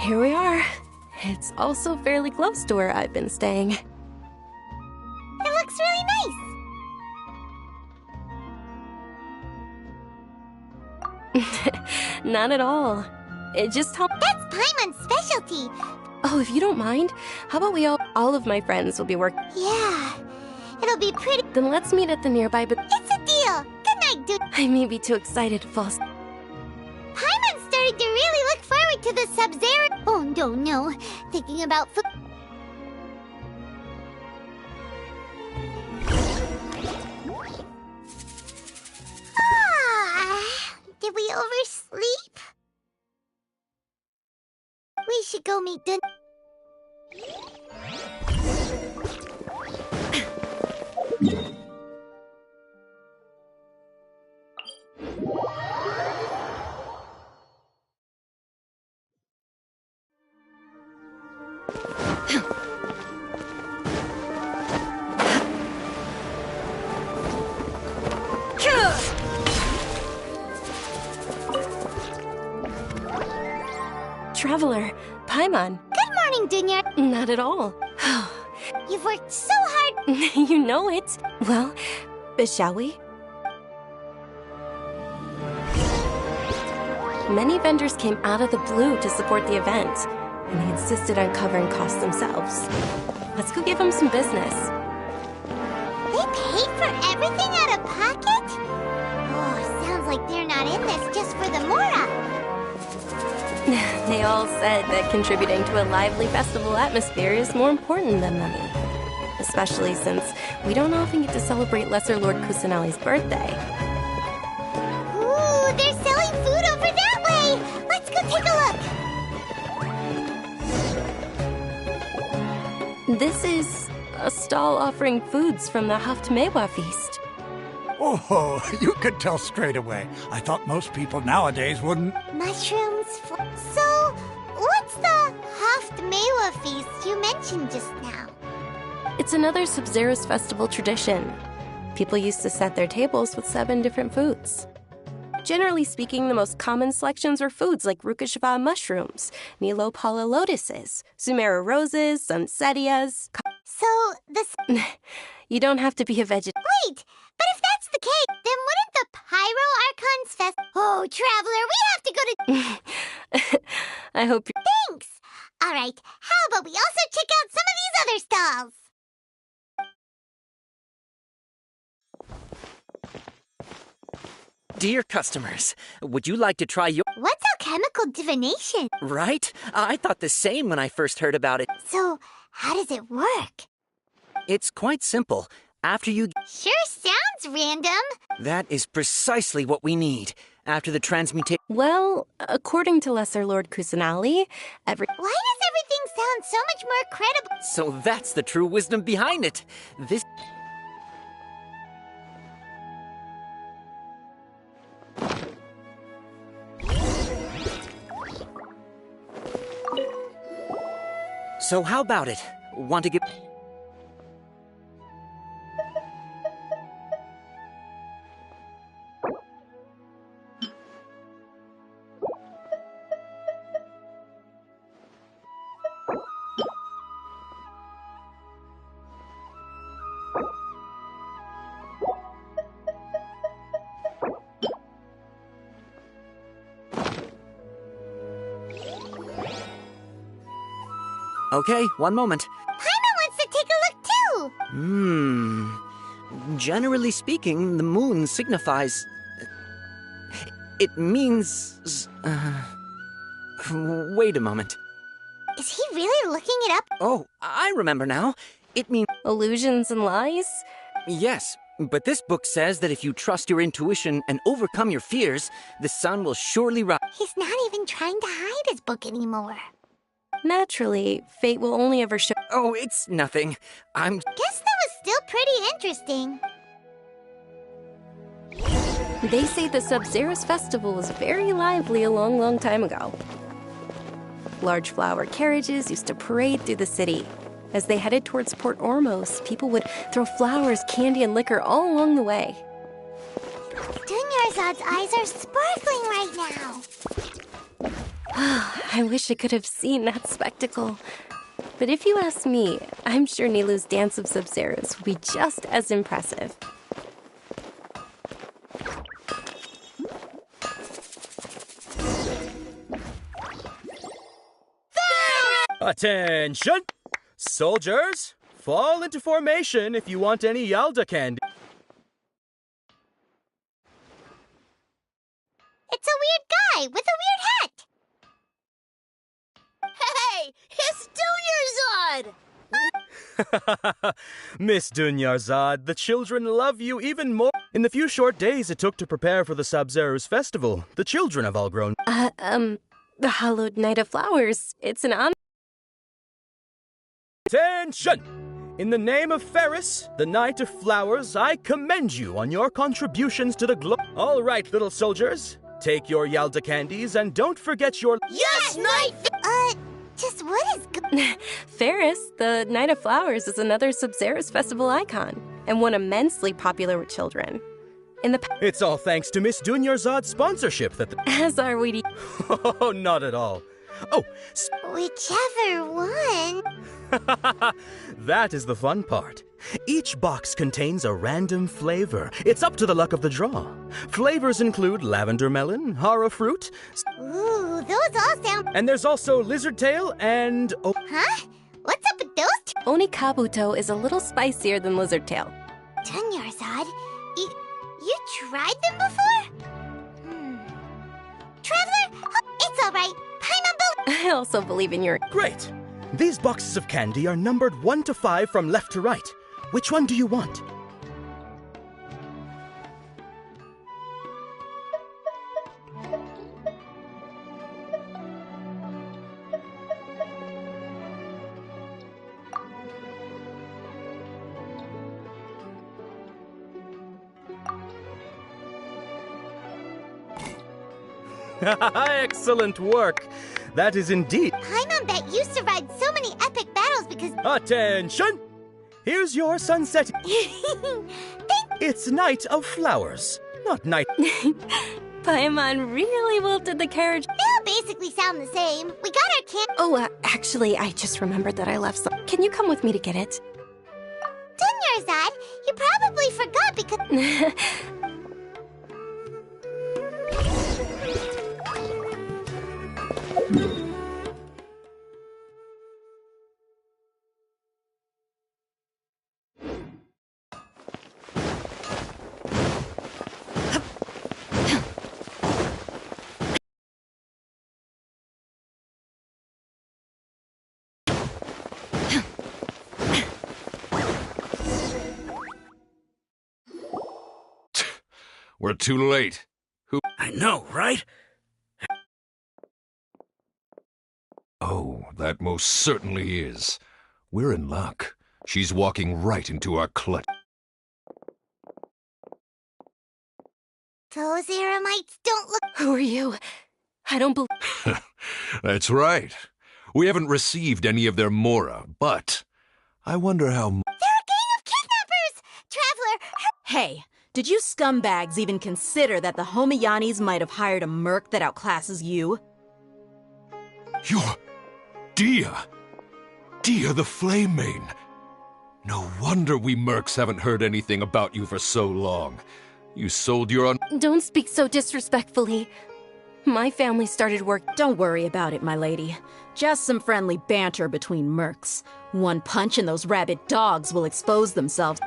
Here we are. It's also fairly close to where I've been staying. It looks really nice. Not at all. It just helped. That's Paimon's specialty. Oh, if you don't mind, how about all of my friends will be working. Yeah, it'll be pretty. Then let's meet at the nearby, but It's a deal. Good night, dude. I may be too excited to fall asleep. Paimon's starting to really look forward to the Sub-Zero. Oh, no. Thinking about food. Did we oversleep? We should go meet Dun. Traveler, Paimon. Good morning, Dunya. Not at all. You've worked so hard. You know it. Well, shall we? Many vendors came out of the blue to support the event, and they insisted on covering costs themselves. Let's go give them some business. They paid for everything out of pocket? Oh, sounds like they're not in this just for the Mora. They all said that contributing to a lively festival atmosphere is more important than money. Especially since we don't often get to celebrate Lesser Lord Kusanali's birthday. Ooh, they're selling food over that way! Let's go take a look! This is a stall offering foods from the Haftmewa feast. Oh, you could tell straight away. I thought most people nowadays wouldn't. Mushrooms. So, what's the Haftmewa feast you mentioned just now? It's another Sub-Zero's festival tradition. People used to set their tables with 7 different foods. Generally speaking, the most common selections were foods like Rukkhashava mushrooms, Nilopala lotuses, Sumera roses, Sunsetias. So, this... You don't have to be a vegetarian. Wait, but if that's the case, then wouldn't the Pyro Archons Fest... Oh, Traveler, we have to go to... I hope you... Thanks! Alright, how about we also check out some of these other stalls? Dear customers, would you like to try your... What's alchemical divination? Right? I thought the same when I first heard about it. So, how does it work? It's quite simple. After you... Sure sounds random. That is precisely what we need. After the transmutation... Well, according to Lesser Lord Kusanali, Why does everything sound so much more credible? So that's the true wisdom behind it. This... So how about it? Want to get... Okay, one moment. Paimon wants to take a look too! Generally speaking, the moon signifies... It means... Wait a moment. Is he really looking it up? Oh, I remember now. It means... Illusions and lies? Yes, but this book says that if you trust your intuition and overcome your fears, the sun will surely rise. He's not even trying to hide his book anymore. Naturally, fate will only ever show... Oh, it's nothing. Guess that was still pretty interesting. They say the Sub-Zero's festival was very lively a long, long time ago. Large flower carriages used to parade through the city. As they headed towards Port Ormos, people would throw flowers, candy, and liquor all along the way. Dunyarzad's eyes are sparkling right now. I wish I could have seen that spectacle. But if you ask me, I'm sure Nilou's Dance of Sub-Zeros would be just as impressive. Attention! Soldiers, fall into formation if you want any Yalda candy. It's a weird guy with a weird hat! Hey! It's Dunyarzad! Miss Dunyarzad, the children love you even more. In the few short days it took to prepare for the Sabzeruz festival, the children have all grown. The Hallowed Night of Flowers. It's an honor. Attention! In the name of Ferris, the Knight of Flowers, I commend you on your contributions to the All right, little soldiers. Take your Yalda candies and don't forget your... Yes, Knight! Just what is... Ferris, the Night of Flowers, is another Sabzeruz festival icon, and one immensely popular with children. It's all thanks to Miss Dunyarzad's sponsorship that As are we... Oh, not at all. Oh, Whichever one. That is the fun part. Each box contains a random flavor. It's up to the luck of the draw. Flavors include lavender melon, hara fruit. Ooh, those all sound... And there's also lizard tail and... Oh. Huh? What's up with those two? Onikabuto is a little spicier than lizard tail. Dunyarzad, you tried them before? Traveler, it's all right. I also believe in your... Great! These boxes of candy are numbered 1 to 5 from left to right. Which one do you want? Excellent work! That is indeed... Paimon Bet used to ride so many epic battles because... Attention! Here's your sunset. It's Night of Flowers, not Night... Paimon really wilted the carriage. They all basically sound the same. We got our can... Oh, actually, I just remembered that I left some... Can you come with me to get it? Dunyarzad, you probably forgot because... We're too late. Who? I know, right? Oh, that most certainly is. We're in luck. She's walking right into our clutch. Those Eremites don't look... Who are you? I don't believe... That's right. We haven't received any of their Mora, but I wonder how... They're a gang of kidnappers! Traveler... Hey, did you scumbags even consider that the Homiyanis might have hired a merc that outclasses you? You're... Dia! Dia the Flame Main! No wonder we mercs haven't heard anything about you for so long. You sold your Don't speak so disrespectfully. My family started work... Don't worry about it, my lady. Just some friendly banter between mercs. One punch and those rabid dogs will expose themselves.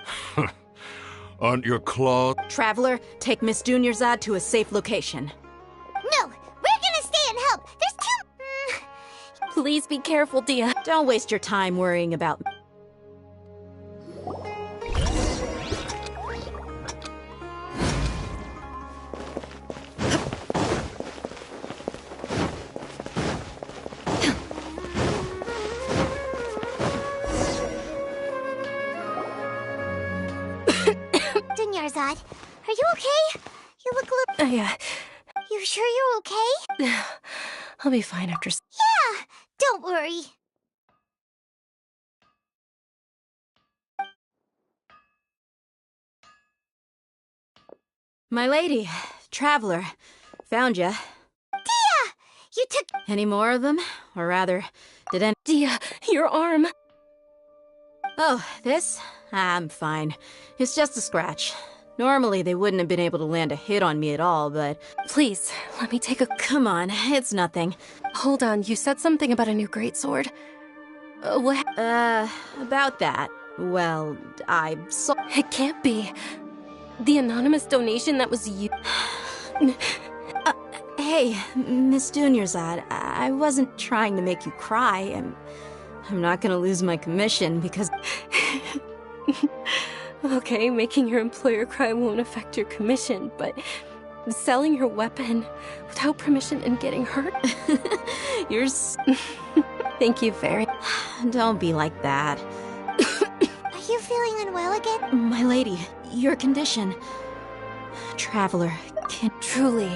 Aren't your claws... Traveler, take Miss Dunyarzad to a safe location. No! We're gonna stay and help! There's too... Please be careful, Dia. Don't waste your time worrying about... Dunyarzad, are you okay? You look a little... Yeah. You sure you're okay? I'll be fine after... Yeah! Don't worry. My lady, Traveler, found ya. Dia! You took... Any more of them? Or rather, did any... Dia, your arm! Oh, this? I'm fine. It's just a scratch. Normally, they wouldn't have been able to land a hit on me at all, but... Please, let me take a... Come on, it's nothing. Hold on, you said something about a new greatsword. What? About that. Well, I saw... It can't be. The anonymous donation that was you... Hey, Miss Dunyarzad, I wasn't trying to make you cry, and I'm not gonna lose my commission because... Okay, making your employer cry won't affect your commission, but selling your weapon without permission and getting hurt? You're Thank you very... Don't be like that. Are you feeling unwell again? My lady, your condition... Traveler, can... Truly...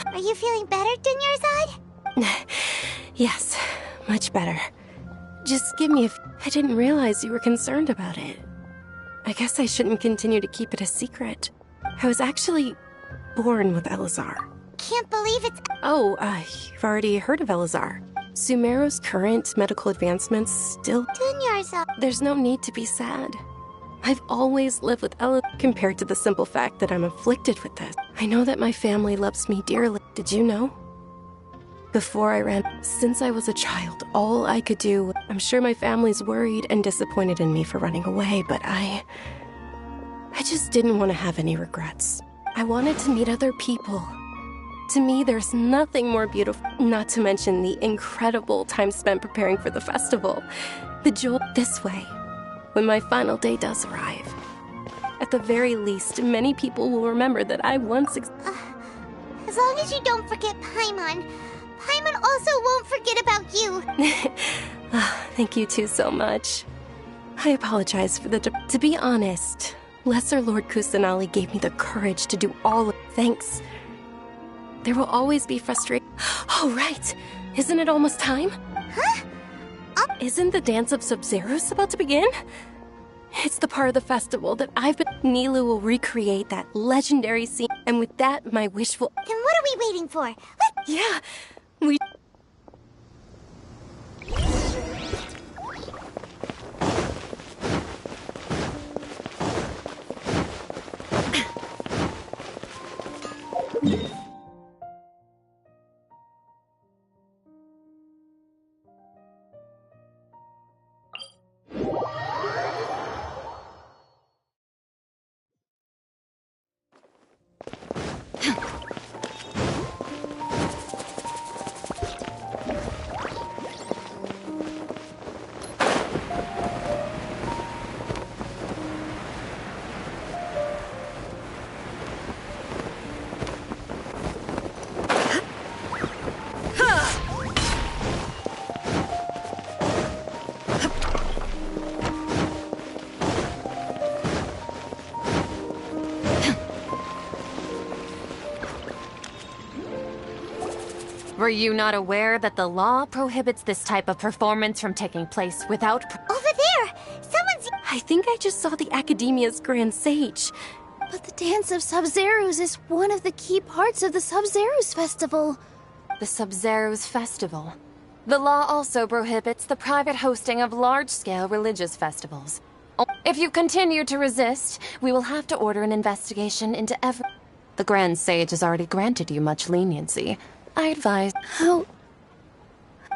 Are you feeling better, Dunyarzad? Yes, much better. Just give me I didn't realize you were concerned about it. I guess I shouldn't continue to keep it a secret. I was actually born with Elazar. Can't believe it's... Oh, you've already heard of Elazar. Sumeru's current medical advancements still... Dunyarzad... There's no need to be sad. I've always lived with Elazar compared to the simple fact that I'm afflicted with this. I know that my family loves me dearly. Did you know? Before I ran, since I was a child, all I could do... I'm sure my family's worried and disappointed in me for running away, but I just didn't want to have any regrets. I wanted to meet other people. To me, there's nothing more beautiful, not to mention the incredible time spent preparing for the festival. The joy this way, when my final day does arrive. At the very least, many people will remember that I once... as long as you don't forget Paimon. Paimon also won't forget about you. Thank you two so much. I apologize for the... To be honest, Lesser Lord Kusanali gave me the courage to do all of... Thanks. There will always be frustration. Oh, right. Isn't it almost time? Huh? Isn't the Dance of Sub-Zeros about to begin? It's the part of the festival that I've been... Nilou will recreate that legendary scene, and with that, my wish will... Then what are we waiting for? Yeah, we... Were you not aware that the law prohibits this type of performance from taking place without... Over there! Someone's... I think I just saw the Academia's Grand Sage. But the Dance of Sub-Zeros is one of the key parts of the Sub-Zeros Festival. The Sub-Zeros Festival. The law also prohibits the private hosting of large-scale religious festivals. If you continue to resist, we will have to order an investigation into every... The Grand Sage has already granted you much leniency. I advise... How...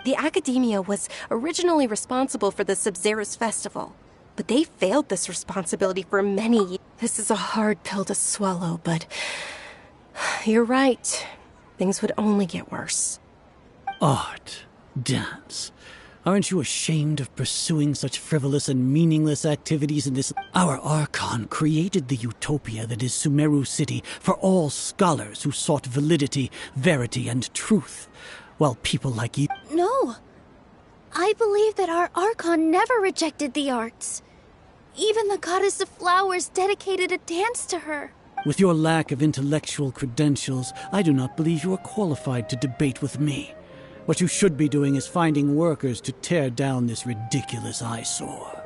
The Academia was originally responsible for the Sub-Zeros Festival, but they failed this responsibility for many years. This is a hard pill to swallow, but... You're right. Things would only get worse. Art. Dance. Aren't you ashamed of pursuing such frivolous and meaningless activities in this... Our Archon created the utopia that is Sumeru City for all scholars who sought validity, verity, and truth, while people like you... No. I believe that our Archon never rejected the arts. Even the Goddess of Flowers dedicated a dance to her. With your lack of intellectual credentials, I do not believe you are qualified to debate with me. What you should be doing is finding workers to tear down this ridiculous eyesore.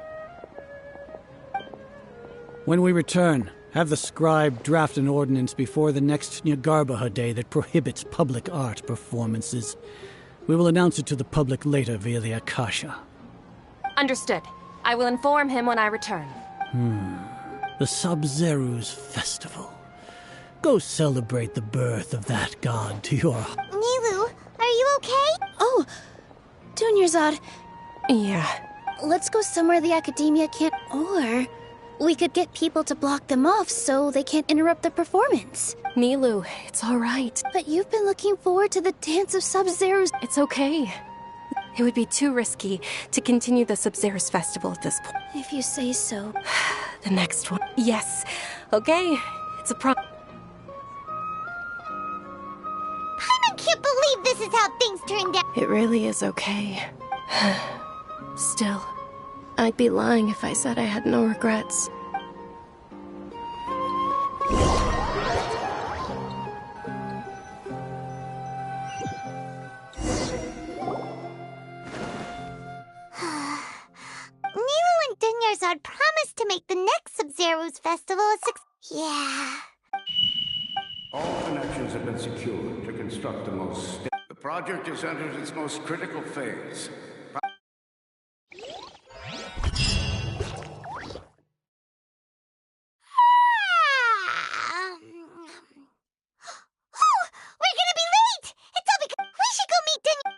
When we return, Have the scribe draft an ordinance before the next Nyargarbaha Day that prohibits public art performances. We will announce it to the public later via the Akasha. Understood. I will inform him when I return. The Sub-Zeru's festival. Go celebrate the birth of that god to your... Nilou, are you okay? Oh, Dunyarzad. Yeah. Let's go somewhere the academia can't... Or we could get people to block them off so they can't interrupt the performance. Nilou, it's all right. But you've been looking forward to the Dance of Sub-Zeru's... It's okay. It would be too risky to continue the Sub-Zerus festival at this point. If you say so. The next one. Yes. Okay. It's a Paimon can't believe this is how things turned out. It really is okay. Still, I'd be lying if I said I had no regrets. Nilou and Dunyarzad promised to make the next Sub-Zeru's festival a success. Yeah. All connections have been secured to construct the most... The project has entered its most critical phase. Oh, we're gonna be late! It's all because we should go meet Dunya...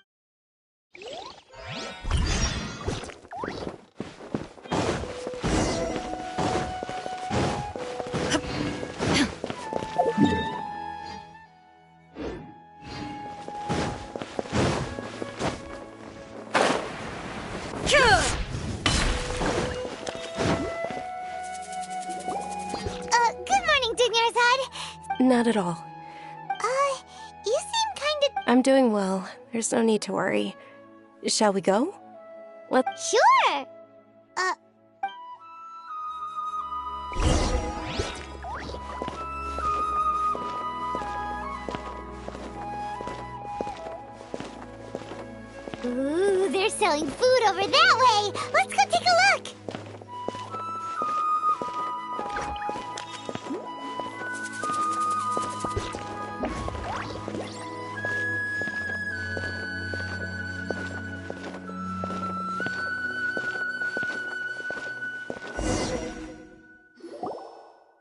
Good morning, Dunyarzad. Not at all. You seem kinda... I'm doing well. There's no need to worry. Shall we go? Sure! Ooh, they're selling food over that way! Let's go take a look!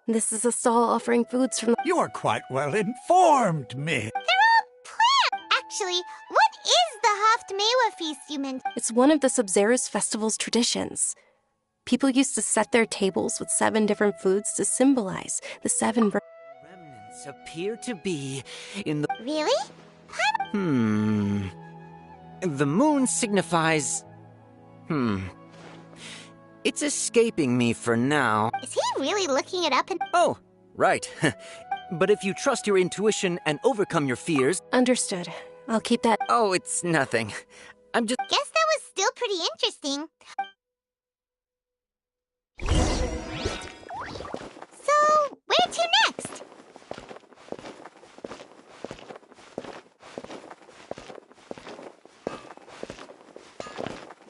This is a stall offering foods from... You're quite well informed, me. They're all planned! Actually, what is the Haft Mewa feast you mentioned? It's one of the Sub-Zerus festival's traditions. People used to set their tables with 7 different foods to symbolize the 7... Remnants appear to be in the... Really? The moon signifies... It's escaping me for now. Is he really looking it up and... Oh, right. But if you trust your intuition and overcome your fears... Understood. I'll keep that... Oh, it's nothing. I'm just... Guess that was still pretty interesting. So, where to next?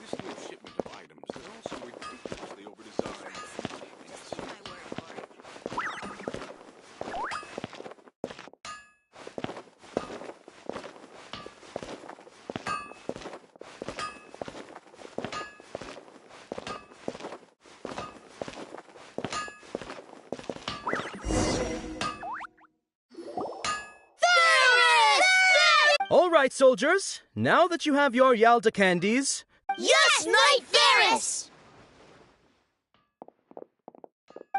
This new shipment of items is also ridiculously overdesigned. All right, soldiers. Now that you have your Yalda candies... Yes, Knight Ferris!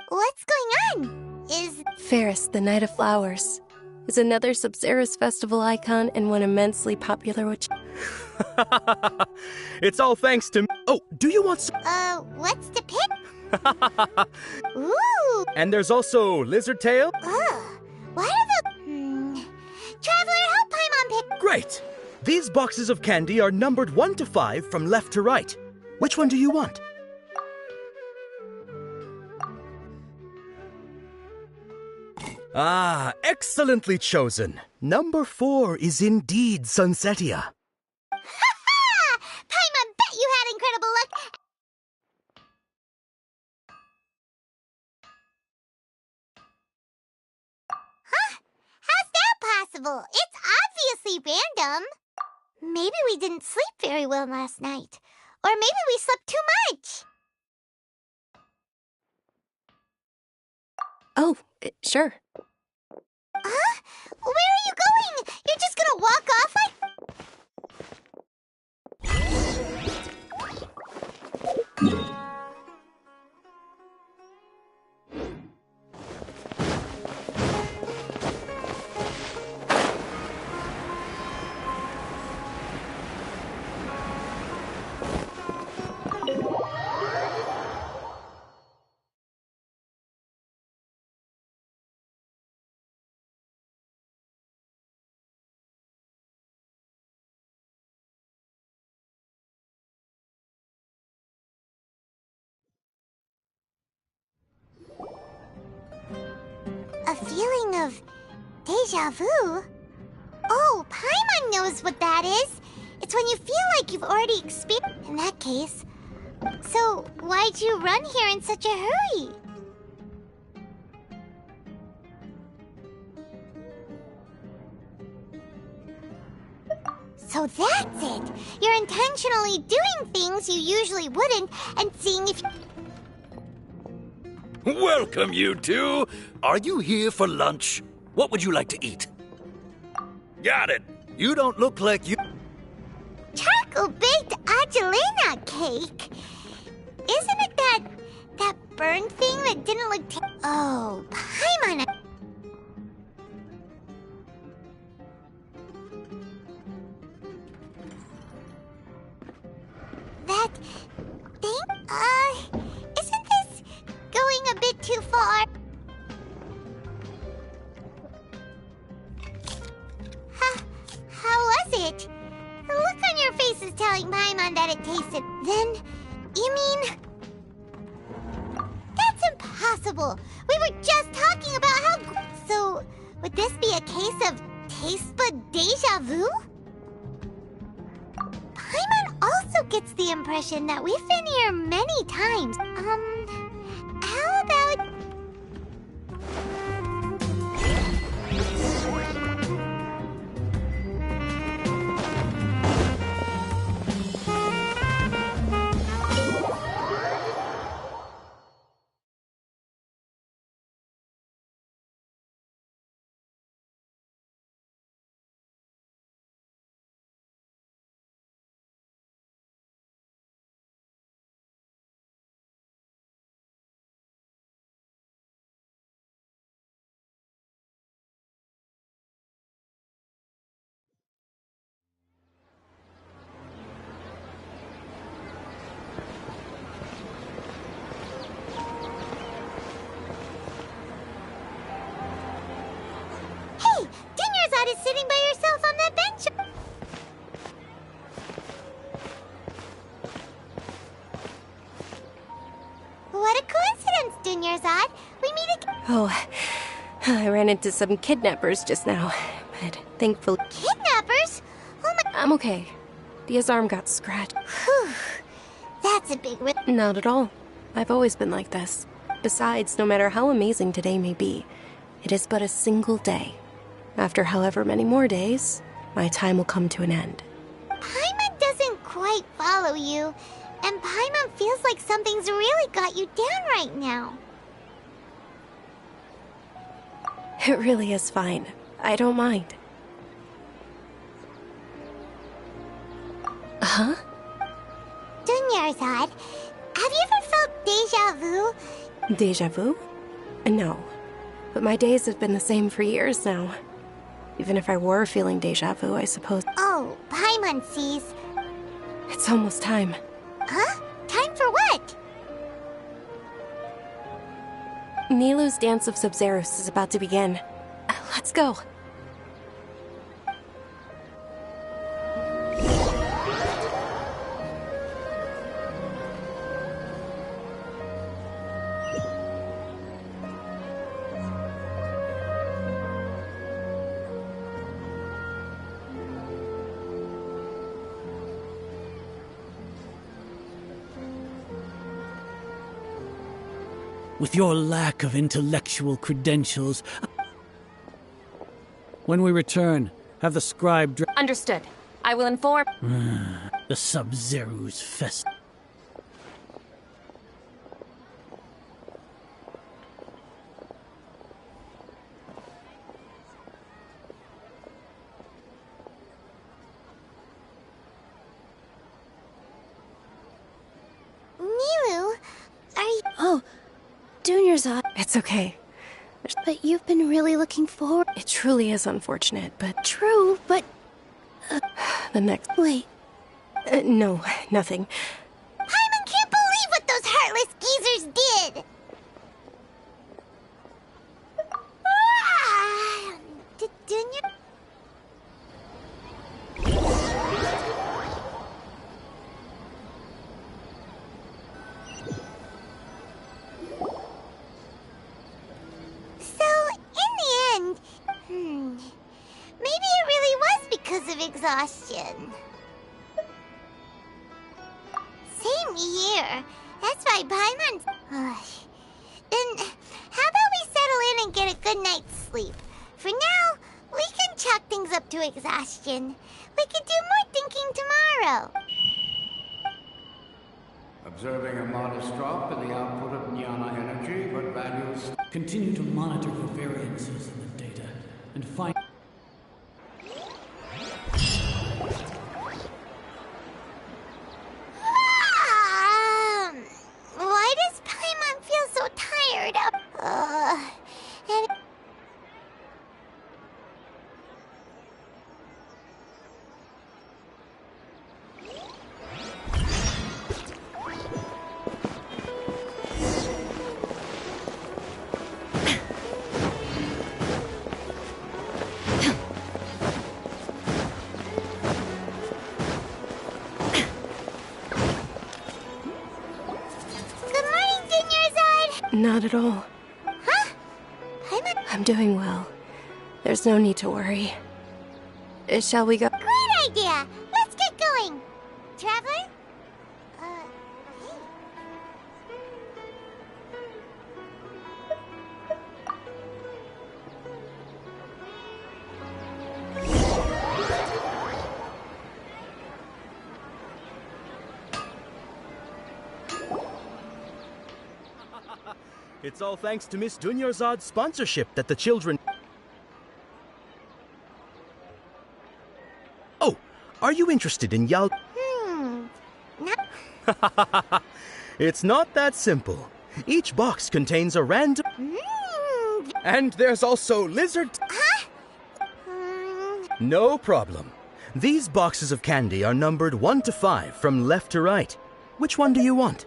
What's going on? Is... Ferris, the Knight of Flowers, is another Sub-Zerus festival icon and one immensely popular with... It's all thanks to... Oh, do you want some... what's the pick? Ooh! And there's also Lizard Tail. What are the... Traveler, help Paimon pick... Great! These boxes of candy are numbered 1 to 5 from left to right. Which one do you want? Ah, excellently chosen. Number 4 is indeed Sunsetia. Ha-ha! Paimon bet you had incredible luck. Festival. It's obviously random. Maybe we didn't sleep very well last night. Or maybe we slept too much. Oh, sure. Huh? Where are you going? You're just gonna walk off like... A feeling of deja vu? Oh, Paimon knows what that is. It's when you feel like you've already experienced... In that case. So, why'd you run here in such a hurry? So that's it! You're intentionally doing things you usually wouldn't and seeing if... Welcome, you two! Are you here for lunch? What would you like to eat? Got it! You don't look like you... Charcoal-baked Angelina cake! Isn't it that burned thing that didn't look... Oh, Paimon... That thing? Isn't this going a bit too far? How was it? The look on your face is telling Paimon that it tasted... Then, you mean... That's impossible! We were just talking about how... So, would this be a case of taste bud deja vu? Paimon also gets the impression that we've been here many times. How about... Hey! Dinnersad is sitting by yourself on that bench! What a coincidence, Dinnersad! We meet again. Oh, I ran into some kidnappers just now, but thankfully... Kidnappers? Oh my... I'm okay. Dia's arm got scratched. Whew. That's a big risk. Not at all. I've always been like this. Besides, no matter how amazing today may be, it is but a single day. After however many more days, my time will come to an end. Paimon doesn't quite follow you, and Paimon feels like something's really got you down right now. It really is fine. I don't mind. Huh? Dunyarzad, have you ever felt deja vu? Deja vu? No. But my days have been the same for years now. Even if I were feeling deja vu, I suppose... Oh, Paimon sees. It's almost time. Huh? Time for what? Nilou's Dance of Sabzeruz is about to begin. Let's go. With your lack of intellectual credentials... When we return, have the scribe Understood. I will inform... the Sub-Zero's fest. Nilou, are you... Oh, Dunyarzad. It's okay. But you've been really looking forward... It truly is unfortunate, but... True, but... the next... Wait. No, nothing. Paimon can't believe what those heartless geezers did! Did Dunya... So, in the end, maybe it really was because of exhaustion. Same here. That's why Paimon's... Then, how about we settle in and get a good night's sleep? For now, we can chalk things up to exhaustion. We could do more thinking tomorrow. Observing a modest drop in the output of Jnana energy, but values... Continue to monitor for variances in the data and find... Why does Paimon feel so tired? And... Not at all. Huh? Paimon? I'm doing well. There's no need to worry. Shall we go? Great idea! Let's get going! Traveler? It's all thanks to Miss Dunyarzad's sponsorship that the children... Oh, are you interested in Yal... No. It's not that simple. Each box contains a random... And there's also lizard... Huh? No problem. These boxes of candy are numbered 1 to 5 from left to right. Which one do you want?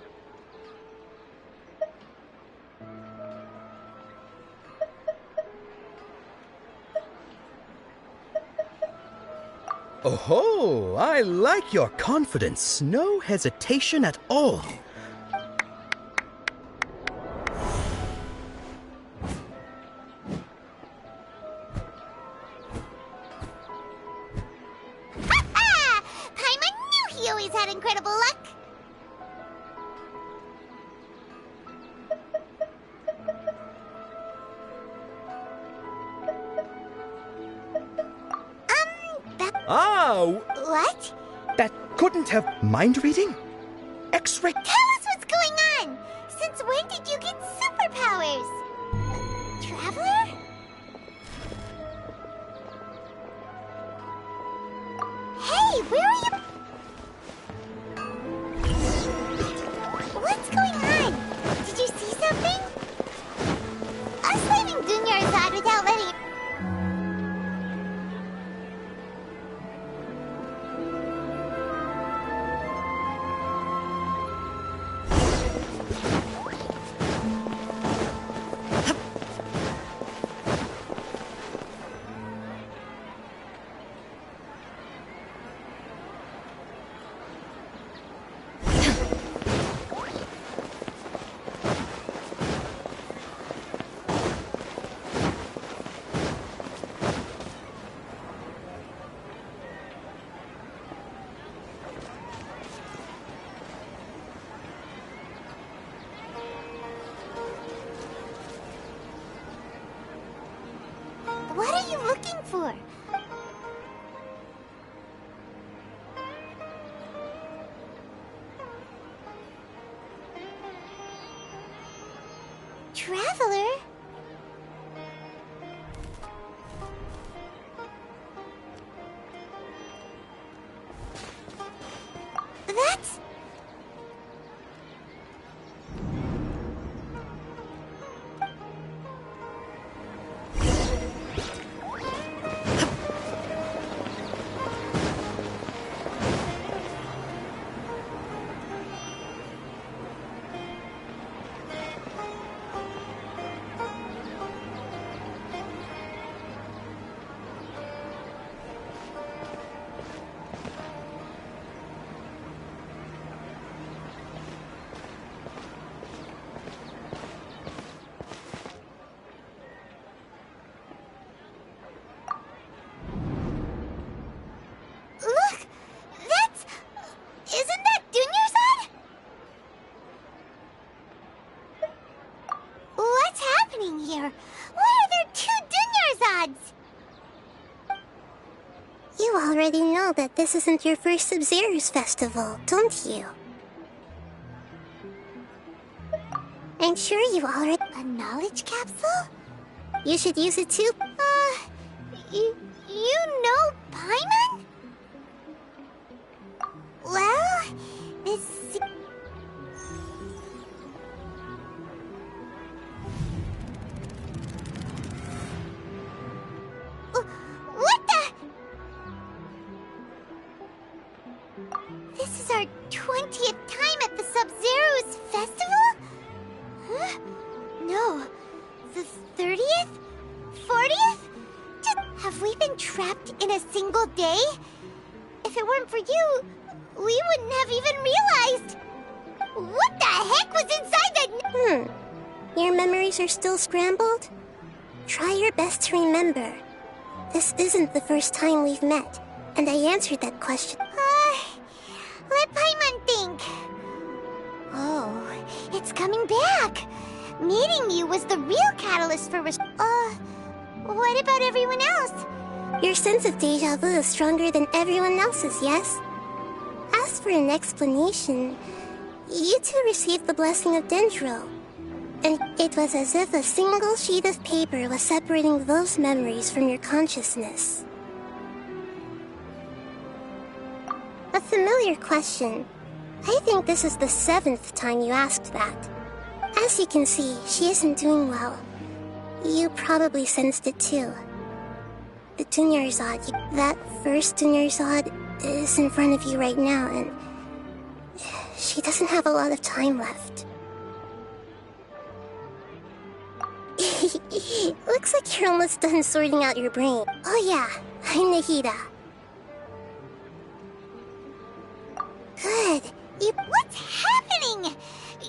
Oh, I like your confidence. No hesitation at all. Paimon knew he always had incredible luck. What? That couldn't have... Mind reading? X-ray... Tell us what's going on! Since when did you get superpowers? Traveler? Hey, where are you? What's going on? Did you see something? Us leaving Dunyarzad without letting... What are you looking for? Traveler? That's... Look! That's... Isn't that Dunyarzad? What's happening here? Why are there two Dunyarzads? You already know that this isn't your first Sabzeruz festival, don't you? I'm sure you already... A knowledge capsule? You should use it too. You know Paimon? Well, this... What the... This is our 20th time at the Sabzeruz festival? Huh? No. The 30th? 40th? Have we been trapped in a single day? If it weren't for you, we wouldn't have even realized. What the heck was inside that... Your memories are still scrambled? Try your best to remember. This isn't the first time we've met, and I answered that question. Let Paimon think. Oh, it's coming back. Meeting you was the real catalyst for... What about everyone else? Your sense of deja vu is stronger than everyone else's, yes? As for an explanation, you two received the blessing of Dendro. And it was as if a single sheet of paper was separating those memories from your consciousness. A familiar question. I think this is the 7th time you asked that. As you can see, she isn't doing well. You probably sensed it too. The Dunyarzad, that first Dunyarzad is in front of you right now, and she doesn't have a lot of time left. Looks like you're almost done sorting out your brain. Oh yeah, I'm Nahida. Good. What's happening?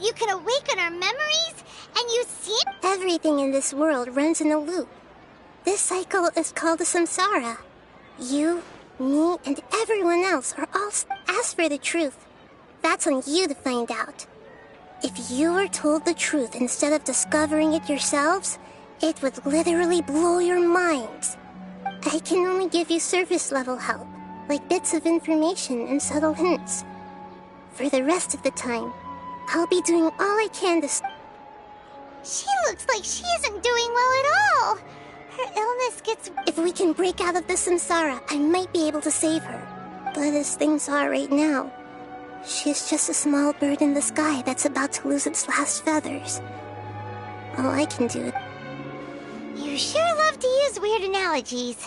You can awaken our memories, and you see... Everything in this world runs in a loop. This cycle is called the samsara. You, me, and everyone else are all... As for the truth, that's on you to find out. If you were told the truth instead of discovering it yourselves, it would literally blow your minds. I can only give you surface-level help, like bits of information and subtle hints. For the rest of the time, I'll be doing all I can to... She looks like she isn't doing well at all. Her illness gets... If we can break out of the samsara, I might be able to save her. But as things are right now, she's just a small bird in the sky that's about to lose its last feathers. All I can do... You sure love to use weird analogies.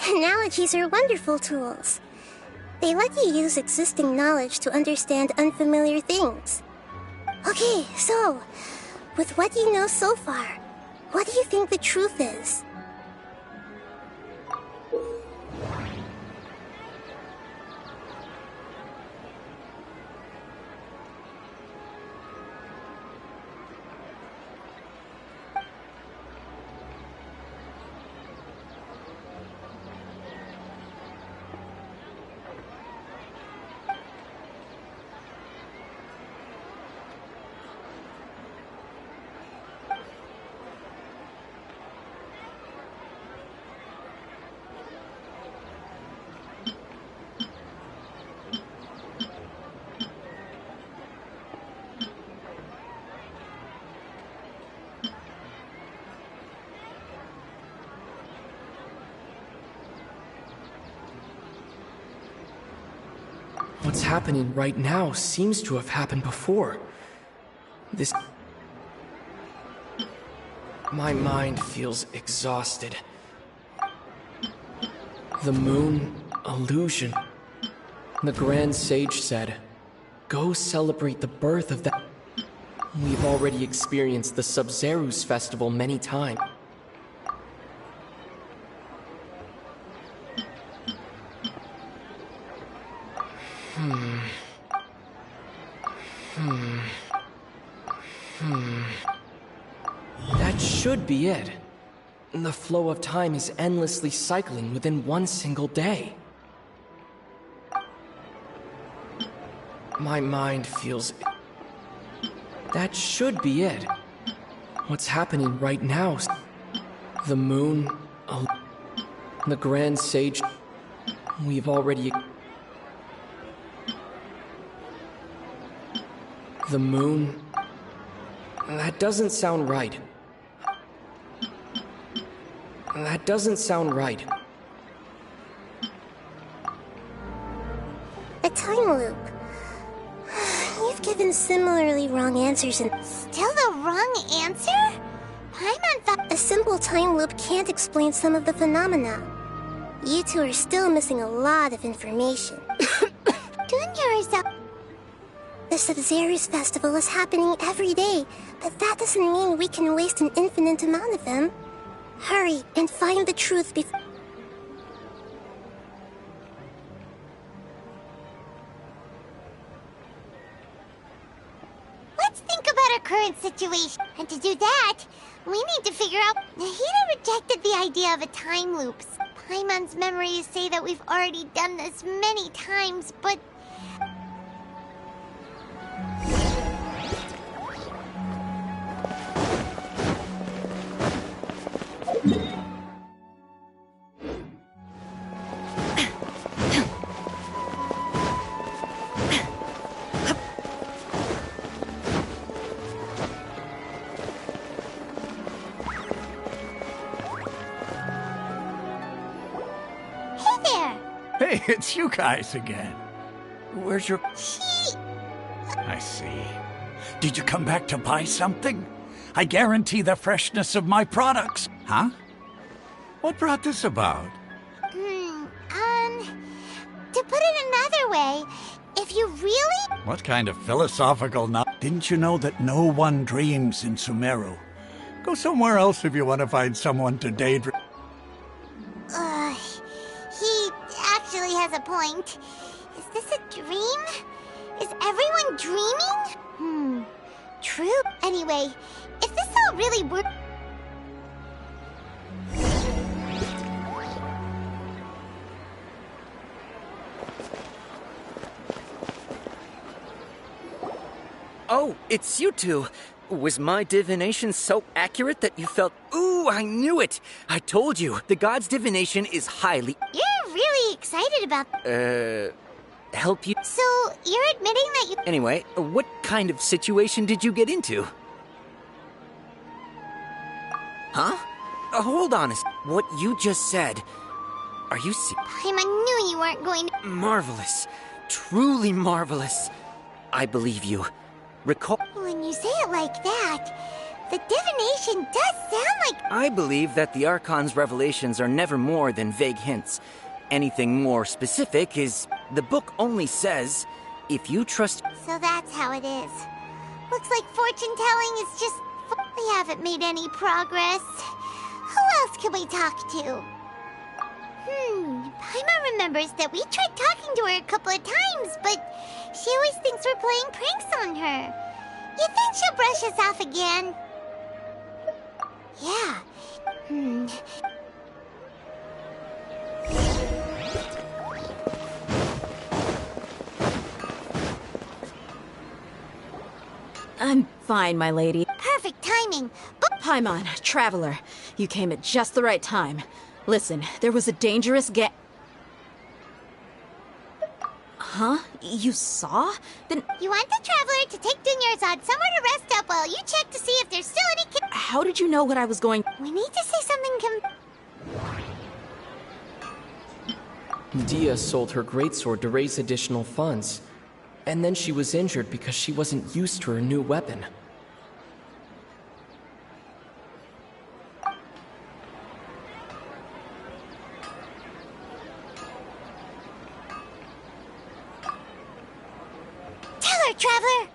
Analogies are wonderful tools. They let you use existing knowledge to understand unfamiliar things. Okay, so, with what you know so far, what do you think the truth is? What's happening right now seems to have happened before. This... My mind feels exhausted. The moon illusion. The Grand Sage said, "Go celebrate the birth of that." We've already experienced the Sub-Zerus festival many times. That should be it. The flow of time is endlessly cycling within one single day. My mind feels... That should be it. What's happening right now? The moon... The Grand Sage... We've already... The moon... That doesn't sound right. That doesn't sound right. A time loop. You've given similarly wrong answers and... Still the wrong answer? Paimon thought... A simple time loop can't explain some of the phenomena. You two are still missing a lot of information. Dunya is up... The Sub-Zerus festival is happening every day, but that doesn't mean we can waste an infinite amount of them. Hurry and find the truth before... Let's think about our current situation. And to do that, we need to figure out... Nahida rejected the idea of a time loop. Paimon's memories say that we've already done this many times, but... Hey, it's you guys again. Where's your... I see. Did you come back to buy something? I guarantee the freshness of my products. Huh? What brought this about? To put it another way, if you really... What kind of philosophical Didn't you know that no one dreams in Sumeru? Go somewhere else if you want to find someone to daydream. He actually has a point. Is this a dream? Is everyone dreaming? True. Anyway, if this all really works... Oh, it's you two. Was my divination so accurate that you felt... Ooh, I knew it! I told you, the god's divination is highly... You're really excited about... help you... So, you're admitting that you... Anyway, what kind of situation did you get into? Huh? Hold on a s... What you just said... Are you I knew you weren't going to... Marvelous. Truly marvelous. I believe you. Recall... When you say it like that, the divination does sound like... I believe that the Archon's revelations are never more than vague hints. Anything more specific is... The book only says, if you trust... So that's how it is. Looks like fortune-telling is just... We haven't made any progress. Who else can we talk to? Paimon remembers that we tried talking to her a couple of times, but she always thinks we're playing pranks on her. You think she'll brush us off again? Yeah. I'm fine, my lady. Perfect timing. Paimon, Traveler, you came at just the right time. Listen, there was a dangerous Huh? You saw? Then... You want the Traveler to take Dunyarzad somewhere to rest up while you check to see if there's still any How did you know what I was going... We need to say something Dia sold her greatsword to raise additional funds, and then she was injured because she wasn't used to her new weapon. Tell her, Traveler!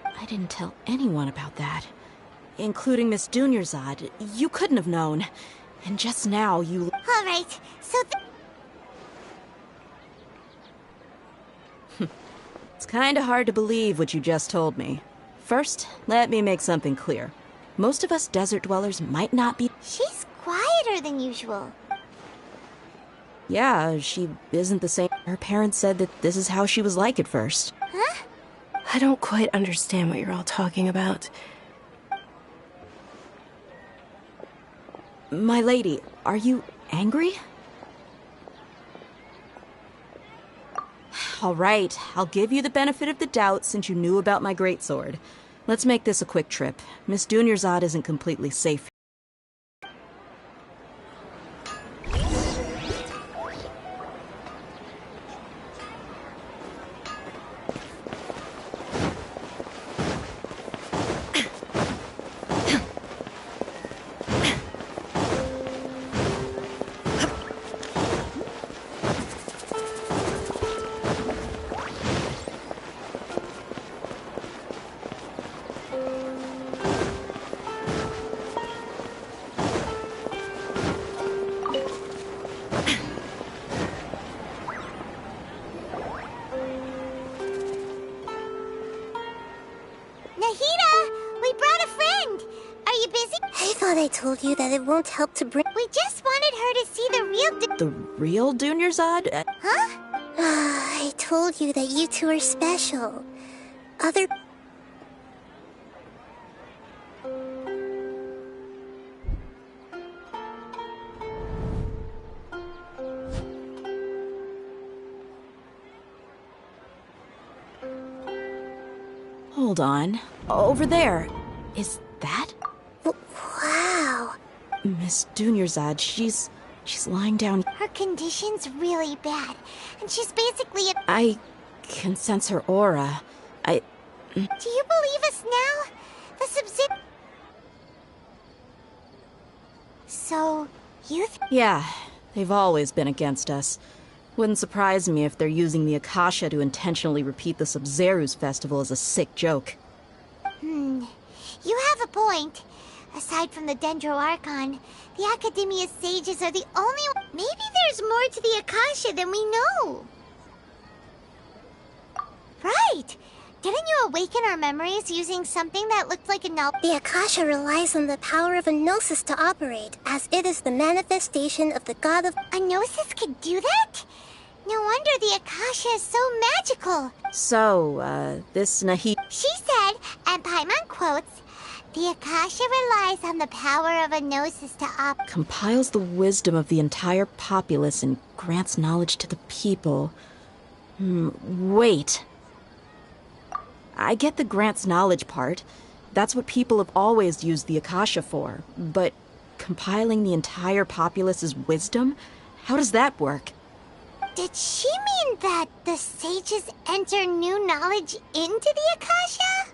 I didn't tell anyone about that. Including Miss Dunyarzad. You couldn't have known. And just now, you... Alright, so It's kinda hard to believe what you just told me. First, let me make something clear. Most of us desert dwellers might not be... She's quieter than usual. Yeah, she isn't the same. Her parents said that this is how she was like at first. Huh? I don't quite understand what you're all talking about. My lady, are you angry? All right, I'll give you the benefit of the doubt since you knew about my greatsword. Let's make this a quick trip. Miss Dunyarzad isn't completely safe. I told you that it won't help to bring... We just wanted her to see the real... The real Dunyarzad? Huh? I told you that you two are special. Other... Hold on. Over there. Is that... Wow. Miss Dunyarzad, she's lying down. Her condition's really bad, and she's basically a... I can sense her aura. Do you believe us now? The Sub-Zero... So, you Yeah, they've always been against us. Wouldn't surprise me if they're using the Akasha to intentionally repeat the Sub-Zeru's festival as a sick joke. You have a point. Aside from the Dendro Archon, the Academia's sages are the only... Maybe there's more to the Akasha than we know. Right! Didn't you awaken our memories using something that looked like a The Akasha relies on the power of a Gnosis to operate, as it is the manifestation of the god of... A Gnosis could do that? No wonder the Akasha is so magical. So, this Nahida... She said, and Paimon quotes, the Akasha relies on the power of a Gnosis to compiles the wisdom of the entire populace and grants knowledge to the people. Wait. I get the grants knowledge part. That's what people have always used the Akasha for. But compiling the entire populace's wisdom? How does that work? Did she mean that the sages enter new knowledge into the Akasha?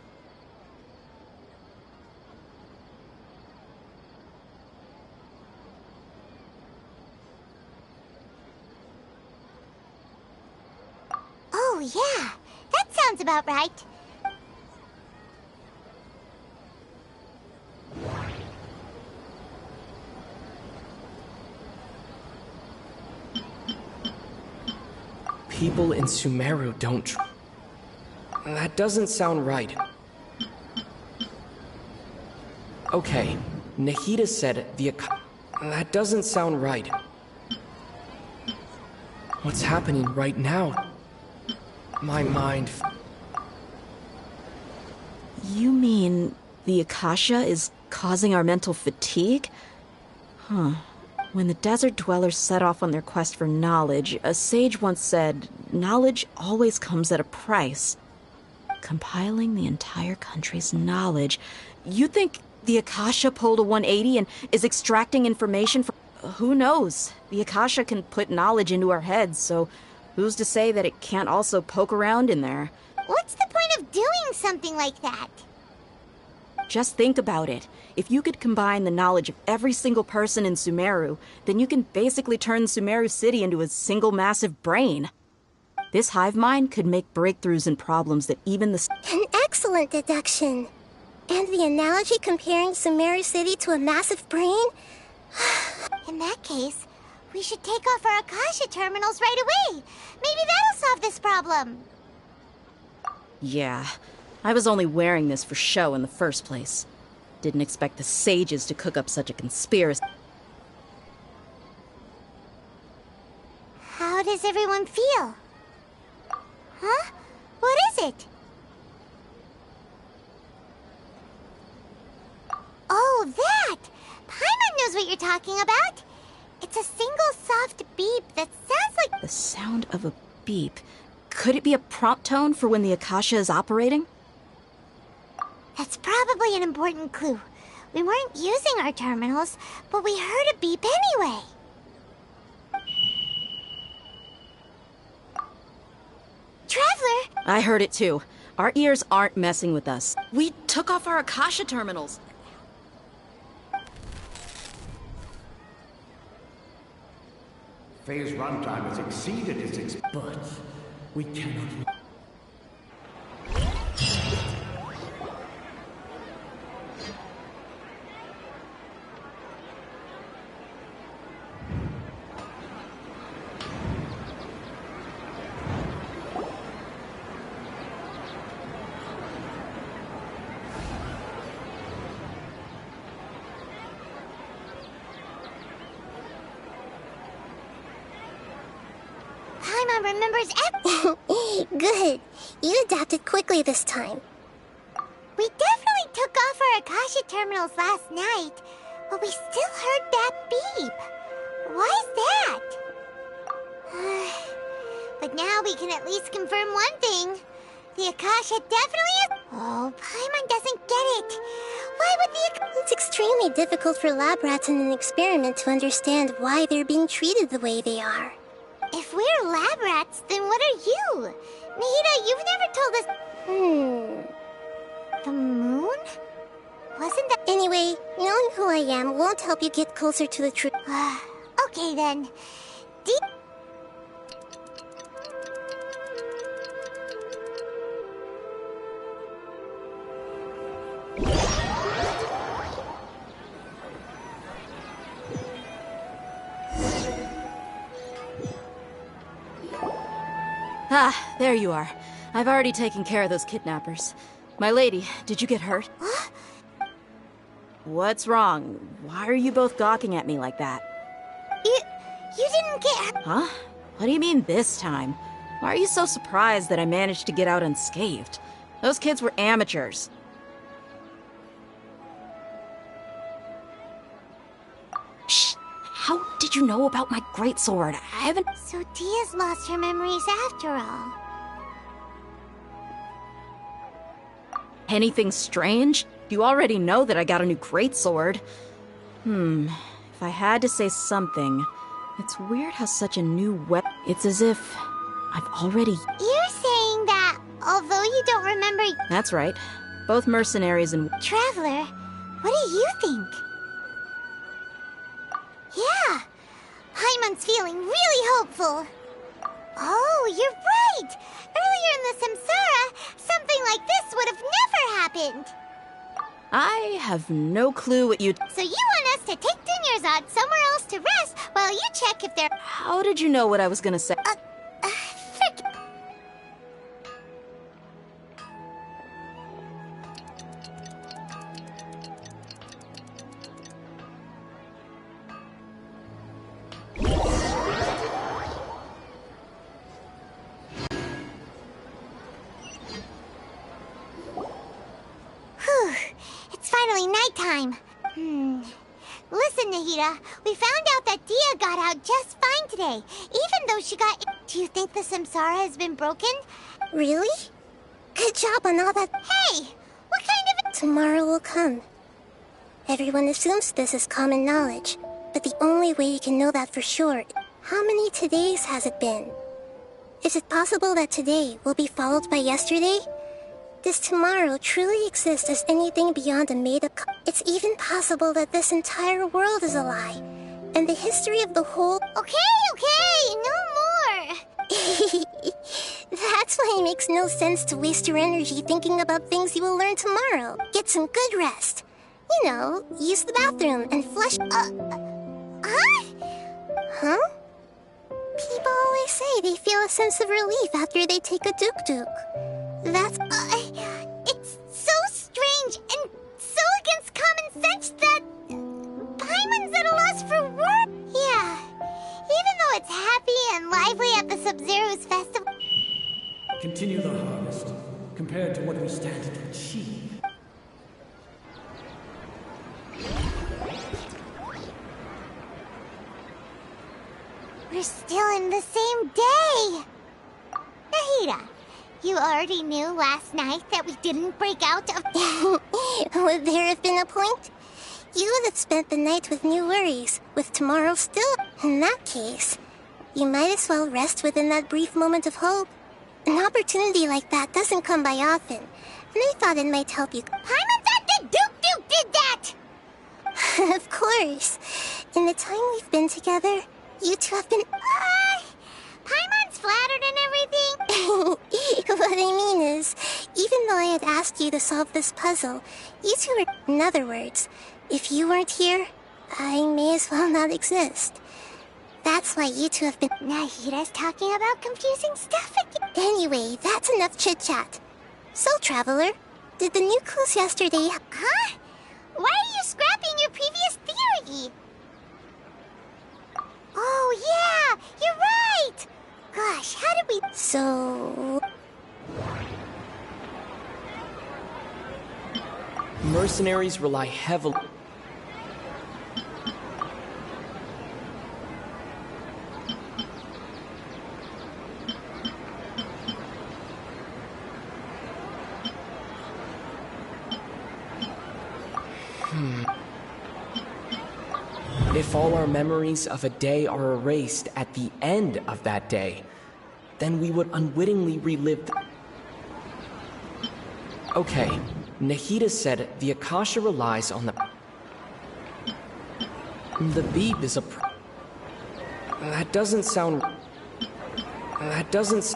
Oh, yeah. That sounds about right. People in Sumeru don't... That doesn't sound right. Okay, Nahida said the... That doesn't sound right. What's happening right now? My mind... You mean the Akasha is causing our mental fatigue? Huh. When the desert dwellers set off on their quest for knowledge, a sage once said, knowledge always comes at a price. Compiling the entire country's knowledge, you think The Akasha pulled a 180 and is extracting information from... Who knows? The Akasha can put knowledge into our heads, so who's to say that it can't also poke around in there? What's the point of doing something like that? Just think about it. If you could combine the knowledge of every single person in Sumeru, then you can basically turn Sumeru City into a single massive brain. This hive mind could make breakthroughs in problems that even the... An excellent deduction. And the analogy comparing Sumeru City to a massive brain? In that case, we should take off our Akasha terminals right away. Maybe that'll solve this problem. Yeah, I was only wearing this for show in the first place. Didn't expect the sages to cook up such a conspiracy. How does everyone feel? Huh? What is it? Oh, that! Paimon knows what you're talking about. It's a single soft beep that sounds like... The sound of a beep. Could it be a prompt tone for when the Akasha is operating? That's probably an important clue. We weren't using our terminals, but we heard a beep anyway. Traveler! I heard it too. Our ears aren't messing with us. We took off our Akasha terminals. Phase runtime has exceeded its But we cannot... Paimon remembers Good. You adapted quickly this time. We definitely took off our Akasha terminals last night, but we still heard that beep. Why is that? But now we can at least confirm one thing. The Akasha definitely is... Oh, Paimon doesn't get it. Why would the... It's extremely difficult for lab rats in an experiment to understand why they're being treated the way they are. If we're lab rats, then what are you? Nahida, you've never told us... The moon? Wasn't that... Anyway, knowing who I am won't help you get closer to the truth. Okay then. Ah, there you are. I've already taken care of those kidnappers. My lady, did you get hurt? What? What's wrong? Why are you both gawking at me like that? You didn't get hurt. Huh? What do you mean this time? Why are you so surprised that I managed to get out unscathed? Those kids were amateurs. Shh! How did you know about my greatsword? I haven't... So Dia's lost her memories after all. Anything strange? You already know that I got a new greatsword. If I had to say something, it's weird how such a new weapon... It's as if I've already... You're saying that, although you don't remember... That's right. Both mercenaries and... Traveler, what do you think? Yeah, Paimon's feeling really hopeful. Oh, you're right! Earlier in the Samsara, something like this would have never happened. I have no clue what you... So you want us to take Dunyarzad somewhere else to rest while you check if they're... How did you know what I was gonna say? It's finally nighttime. Listen, Nahida, we found out that Dia got out just fine today, even though she got... Do you think the Samsara has been broken? Really? Good job on all that... Hey! What kind of... Tomorrow will come. Everyone assumes this is common knowledge, but the only way you can know that for sure, how many todays has it been? Is it possible that today will be followed by yesterday? Does tomorrow truly exist as anything beyond a made-up It's even possible that this entire world is a lie, and the history of the whole— Okay, no more! That's why it makes no sense to waste your energy thinking about things you will learn tomorrow. Get some good rest. You know, use the bathroom and flush— Huh? People always say they feel a sense of relief after they take a duk-duk. That's— It's so strange and so against common sense that Paimon's at a loss for words. Yeah, even though it's happy and lively at the Sub-Zero's festival. Continue the harvest, compared to what we stand to achieve. We're still in the same day! Nahida, you already knew last night that we didn't break out of— Would there have been a point? You would have spent the night with new worries, with tomorrow still. In that case, you might as well rest within that brief moment of hope. An opportunity like that doesn't come by often, and I thought it might help you. Paimon thought that Duke did that! Of course. In the time we've been together, you two have been— Paimon's flattered and everything. What I mean is, even though I had asked you to solve this puzzle, you two were— In other words, if you weren't here, I may as well not exist. That's why you two have been— Nahida's talking about confusing stuff again. Anyway, that's enough chit-chat. So, Traveler, did the new clues yesterday— Huh? Why are you scrapping your previous theory? Oh, yeah! You're right! Gosh, how did we— So— Mercenaries rely heavily... If all our memories of a day are erased at the end of that day, then we would unwittingly relive the... Okay, Nahida said the Akasha relies on the... The Beep is a... That doesn't sound... That doesn't...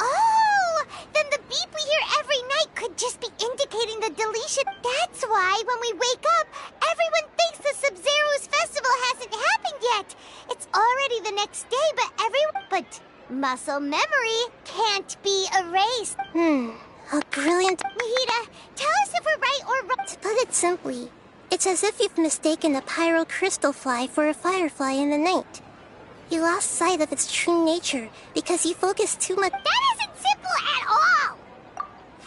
Oh! Then the beep we hear every night could just be indicating the deletion. That's why when we wake up, everyone thinks the Sub-Zero's festival hasn't happened yet. It's already the next day, but muscle memory can't be erased. A brilliant— Nahida, tell us if we're right or wrong. To put it simply, it's as if you've mistaken a pyro crystal fly for a firefly in the night. You lost sight of its true nature because you focused too much— That isn't simple at all!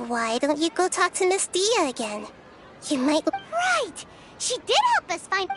Why don't you go talk to Miss Dia again? You might— Right! She did help us find—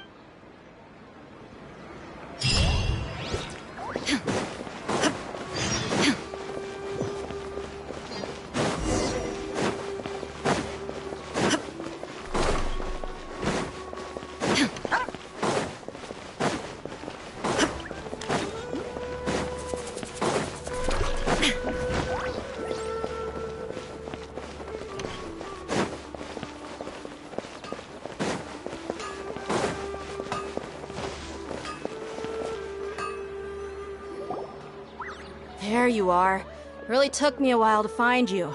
There you are. Really took me a while to find you.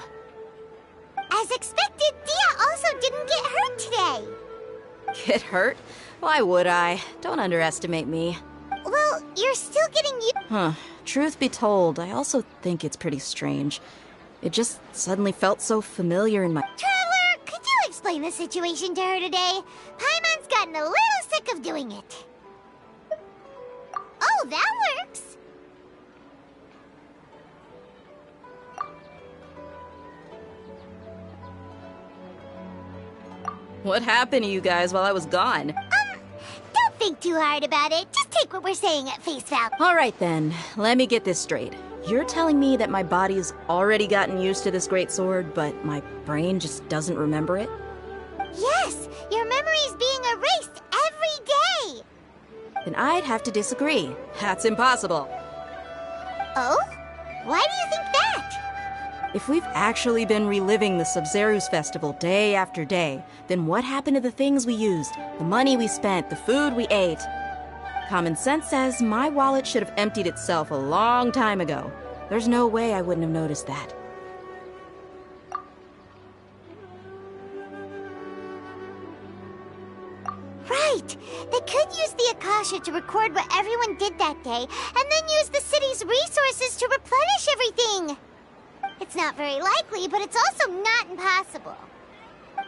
As expected, Dia also didn't get hurt today. Get hurt? Why would I? Don't underestimate me. Well, you're still getting Huh. Truth be told, I also think it's pretty strange. It just suddenly felt so familiar in my... Traveler, could you explain the situation to her today? Paimon's gotten a little sick of doing it. Oh, that works. What happened to you guys while I was gone? Don't think too hard about it. Just take what we're saying at face value. All right then, let me get this straight. You're telling me that my body's already gotten used to this great sword, but my brain just doesn't remember it? Yes, your memory's being erased every day. Then I'd have to disagree. That's impossible. Oh? Why do you think that? If we've actually been reliving the Sabzeruz festival day after day, then what happened to the things we used, the money we spent, the food we ate? Common sense says my wallet should have emptied itself a long time ago. There's no way I wouldn't have noticed that. Right! They could use the Akasha to record what everyone did that day, and then use the city's resources to replenish everything! It's not very likely, but it's also not impossible.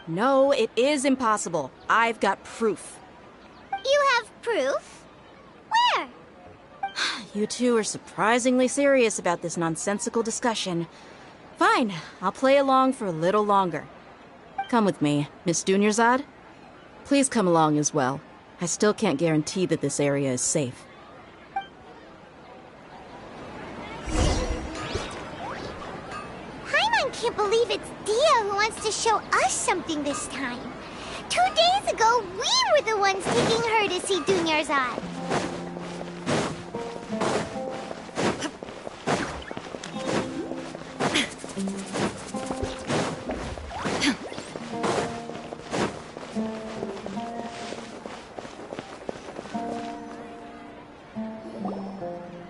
No, it is impossible. I've got proof. You have proof? Where? You two are surprisingly serious about this nonsensical discussion. Fine, I'll play along for a little longer. Come with me, Miss Dunyarzad. Please come along as well. I still can't guarantee that this area is safe. Paimon can't believe it's Dia who wants to show us something this time. 2 days ago, we were the ones taking her to see Dunyarzad.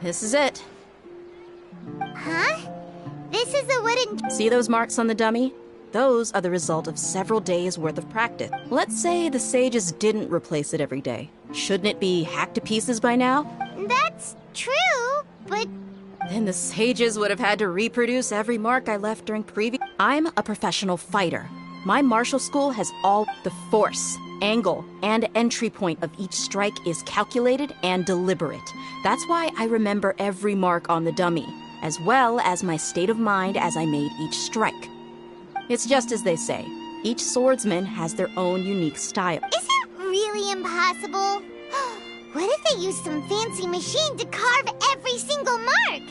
This is it. Huh? This is a wooden... See those marks on the dummy? Those are the result of several days' worth of practice. Let's say the sages didn't replace it every day. Shouldn't it be hacked to pieces by now? That's true, but... Then the sages would have had to reproduce every mark I left during previous... I'm a professional fighter. My martial school has all the force, angle, and entry point of each strike is calculated and deliberate. That's why I remember every mark on the dummy, as well as my state of mind as I made each strike. It's just as they say, each swordsman has their own unique style. Is it really impossible? What if they used some fancy machine to carve every single mark?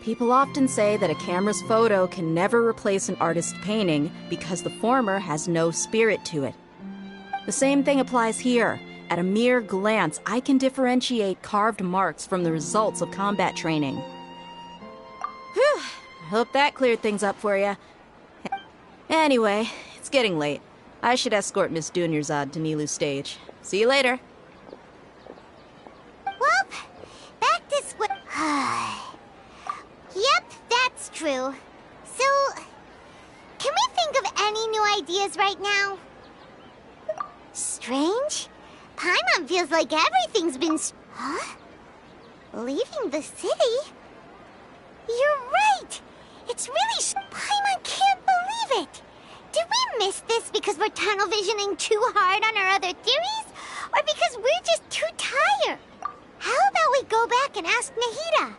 People often say that a camera's photo can never replace an artist's painting because the former has no spirit to it. The same thing applies here. At a mere glance, I can differentiate carved marks from the results of combat training. Whew, I hope that cleared things up for you. Anyway, it's getting late. I should escort Miss Dunyarzad to Nilou's stage. See you later. Well, back this way. Yep, that's true. So, can we think of any new ideas right now? Strange? Paimon feels like everything's been... Huh? Leaving the city? You're right! It's really... Paimon can't believe it! Did we miss this because we're tunnel visioning too hard on our other theories? Or because we're just too tired? How about we go back and ask Nahida?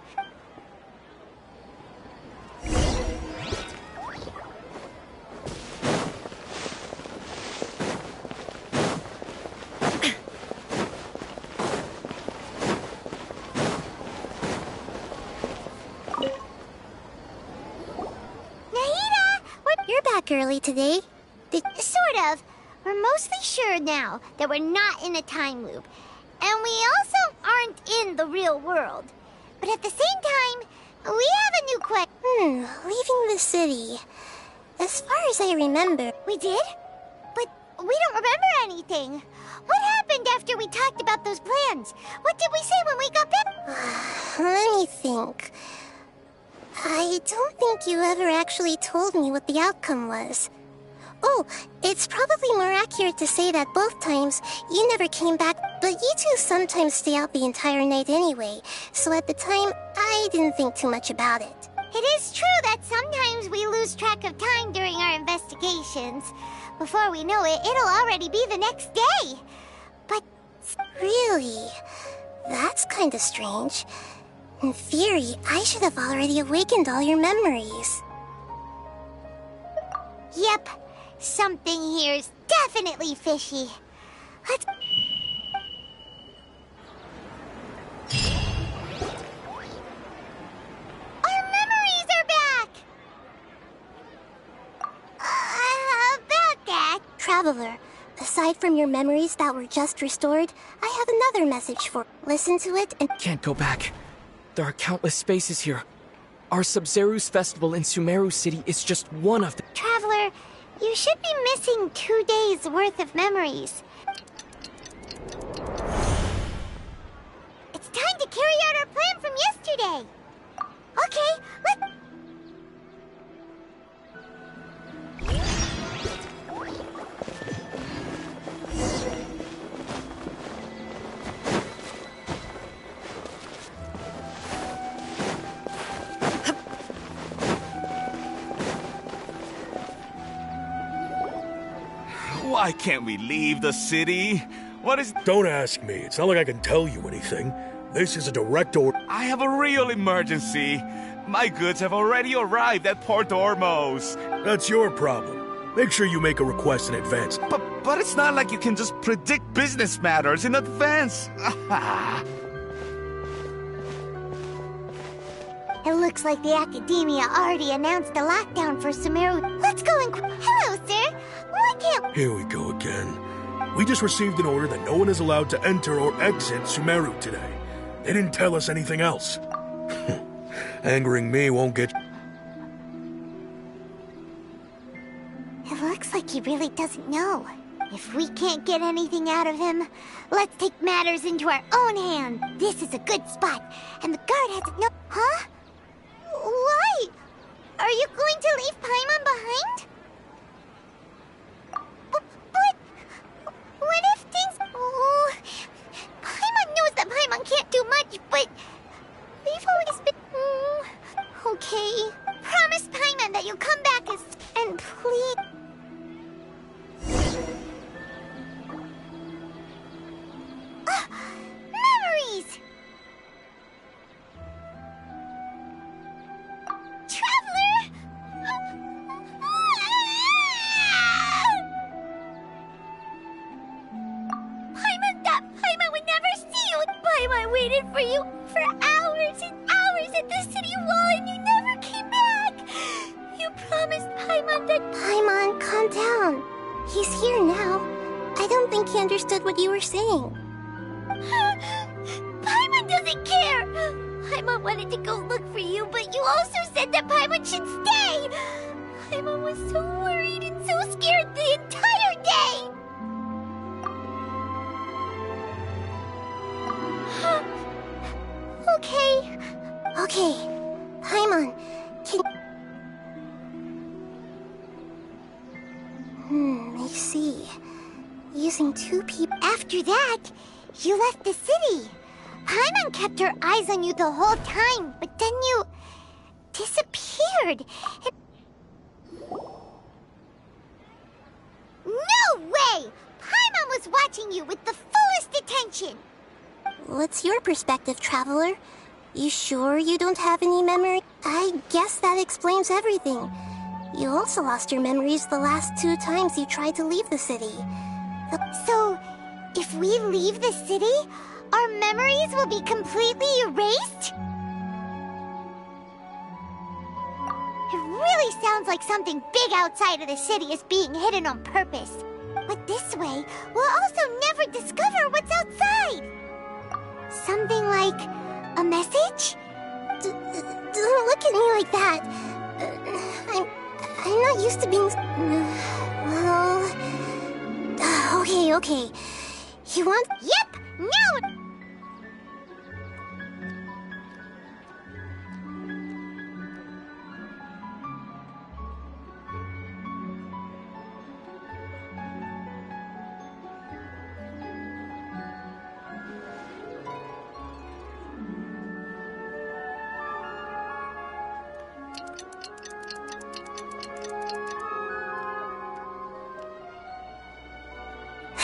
Early today? Sort of. We're mostly sure now that we're not in a time loop. And we also aren't in the real world. But at the same time, we have a new question. Leaving the city. As far as I remember... We did? But we don't remember anything. What happened after we talked about those plans? What did we say when we got back? Let me think. I don't think you ever actually told me what the outcome was. Oh, it's probably more accurate to say that both times you never came back, but you two sometimes stay out the entire night anyway, so at the time, I didn't think too much about it. It is true that sometimes we lose track of time during our investigations. Before we know it, it'll already be the next day. But... Really? That's kinda strange. In theory, I should have already awakened all your memories. Yep. Something here's definitely fishy. Let's... Traveler, aside from your memories that were just restored, I have another message for. Listen to it and. Can't go back. There are countless spaces here. Our Sub-Zeru's festival in Sumeru City is just one of them. Traveler, you should be missing 2 days' worth of memories. It's time to carry out our plan from yesterday. Okay, let's... Why can't we leave the city? What is... Don't ask me. It's not like I can tell you anything. This is a direct order. I have a real emergency. My goods have already arrived at Port Ormos. That's your problem. Make sure you make a request in advance. But it's not like you can just predict business matters in advance. It looks like the Academia already announced a lockdown for Sumeru. Let's go and... Hello, sir. Why can't... Here we go again. We just received an order that no one is allowed to enter or exit Sumeru today. They didn't tell us anything else. Angering me won't get... It looks like he really doesn't know. If we can't get anything out of him, let's take matters into our own hand. This is a good spot, and the guard hasn't know... Huh? Why? Are you going to leave Paimon behind? But... What if things... Oh... Paimon knows that Paimon can't do much, but... We've always been... Okay. Promise Paimon that you'll come back as... And please... Memories! Traveler! Paimon would never see you! Paimon waited for you for hours and hours at the city wall and you never came back! You promised Paimon that... Paimon, calm down. He's here now. I don't think he understood what you were saying. Paimon doesn't care! Paimon wanted to go look for you, but you also said that Paimon should stay! Paimon was so worried and so scared the entire day! Okay. Okay. Paimon, can... I see. Using 2 people... After that, you left the city. Paimon kept her eyes on you the whole time, but then you... disappeared. No way! Paimon was watching you with the fullest attention. What's your perspective, Traveler? You sure you don't have any memory? I guess that explains everything. You also lost your memories the last 2 times you tried to leave the city. So, if we leave the city, our memories will be completely erased? It really sounds like something big outside of the city is being hidden on purpose. But this way, we'll also never discover what's outside. Something like a message? Don't look at me like that. I'm not used to being... Well... Okay. You want... Yep! Now...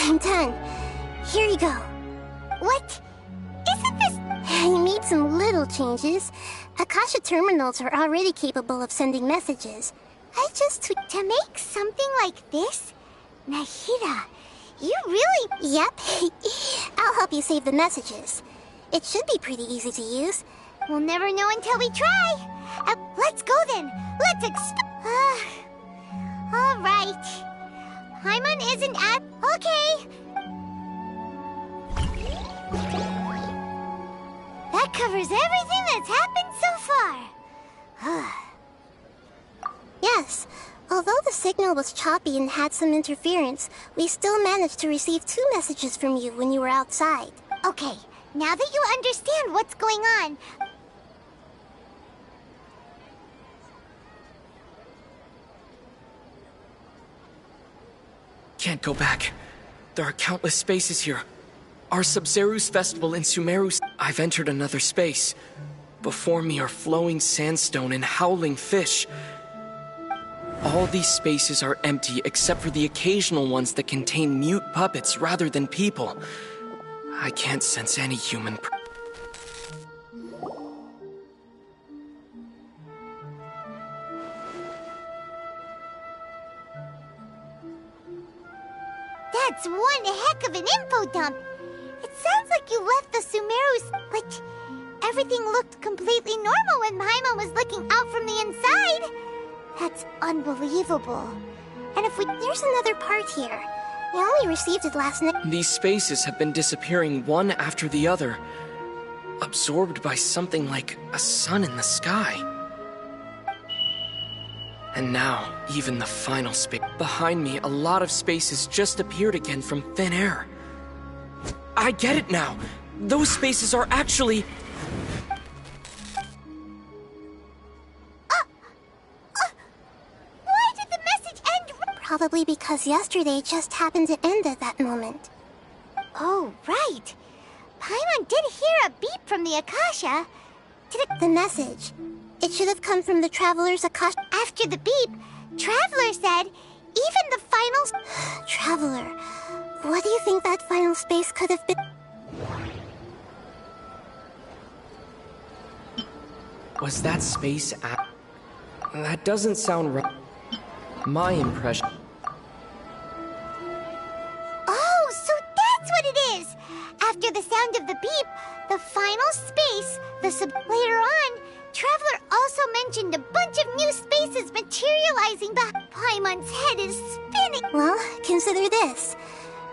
I'm done. Here you go. What? Isn't this... I made some little changes. Akasha terminals are already capable of sending messages. I just... To make something like this? Nahida, you really... Yep. I'll help you save the messages. It should be pretty easy to use. We'll never know until we try. Let's go then. Let's All right. Paimon isn't at... Okay. That covers everything that's happened so far. Yes. Although the signal was choppy and had some interference, we still managed to receive 2 messages from you when you were outside. Okay, now that you understand what's going on... Can't go back. There are countless spaces here. Our Sabzeruz festival in Sumeru. I've entered another space. Before me are flowing sandstone and howling fish. All these spaces are empty except for the occasional ones that contain mute puppets rather than people. I can't sense any human That's one heck of an info dump. It sounds like you left the Sumerus, but everything looked completely normal when Paimon was looking out from the inside. That's unbelievable. And if we... There's another part here. We only received it last night. These spaces have been disappearing one after the other, absorbed by something like a sun in the sky. And now, even the final space. Behind me, a lot of spaces just appeared again from thin air. I get it now! Those spaces are actually... Why did the message end? Probably because yesterday just happened to end at that moment. Oh, right. Paimon did hear a beep from the Akasha. The message. It should have come from the Traveler's Akasha. After the beep, Traveler said, even the final... Traveler, what do you think that final space could have been? Was that space at... That doesn't sound right. My impression... Oh, so that's what it is! After the sound of the beep, the final space, later on, Traveler also mentioned a bunch of new spaces materializing, but Paimon's head is spinning. Well, consider this.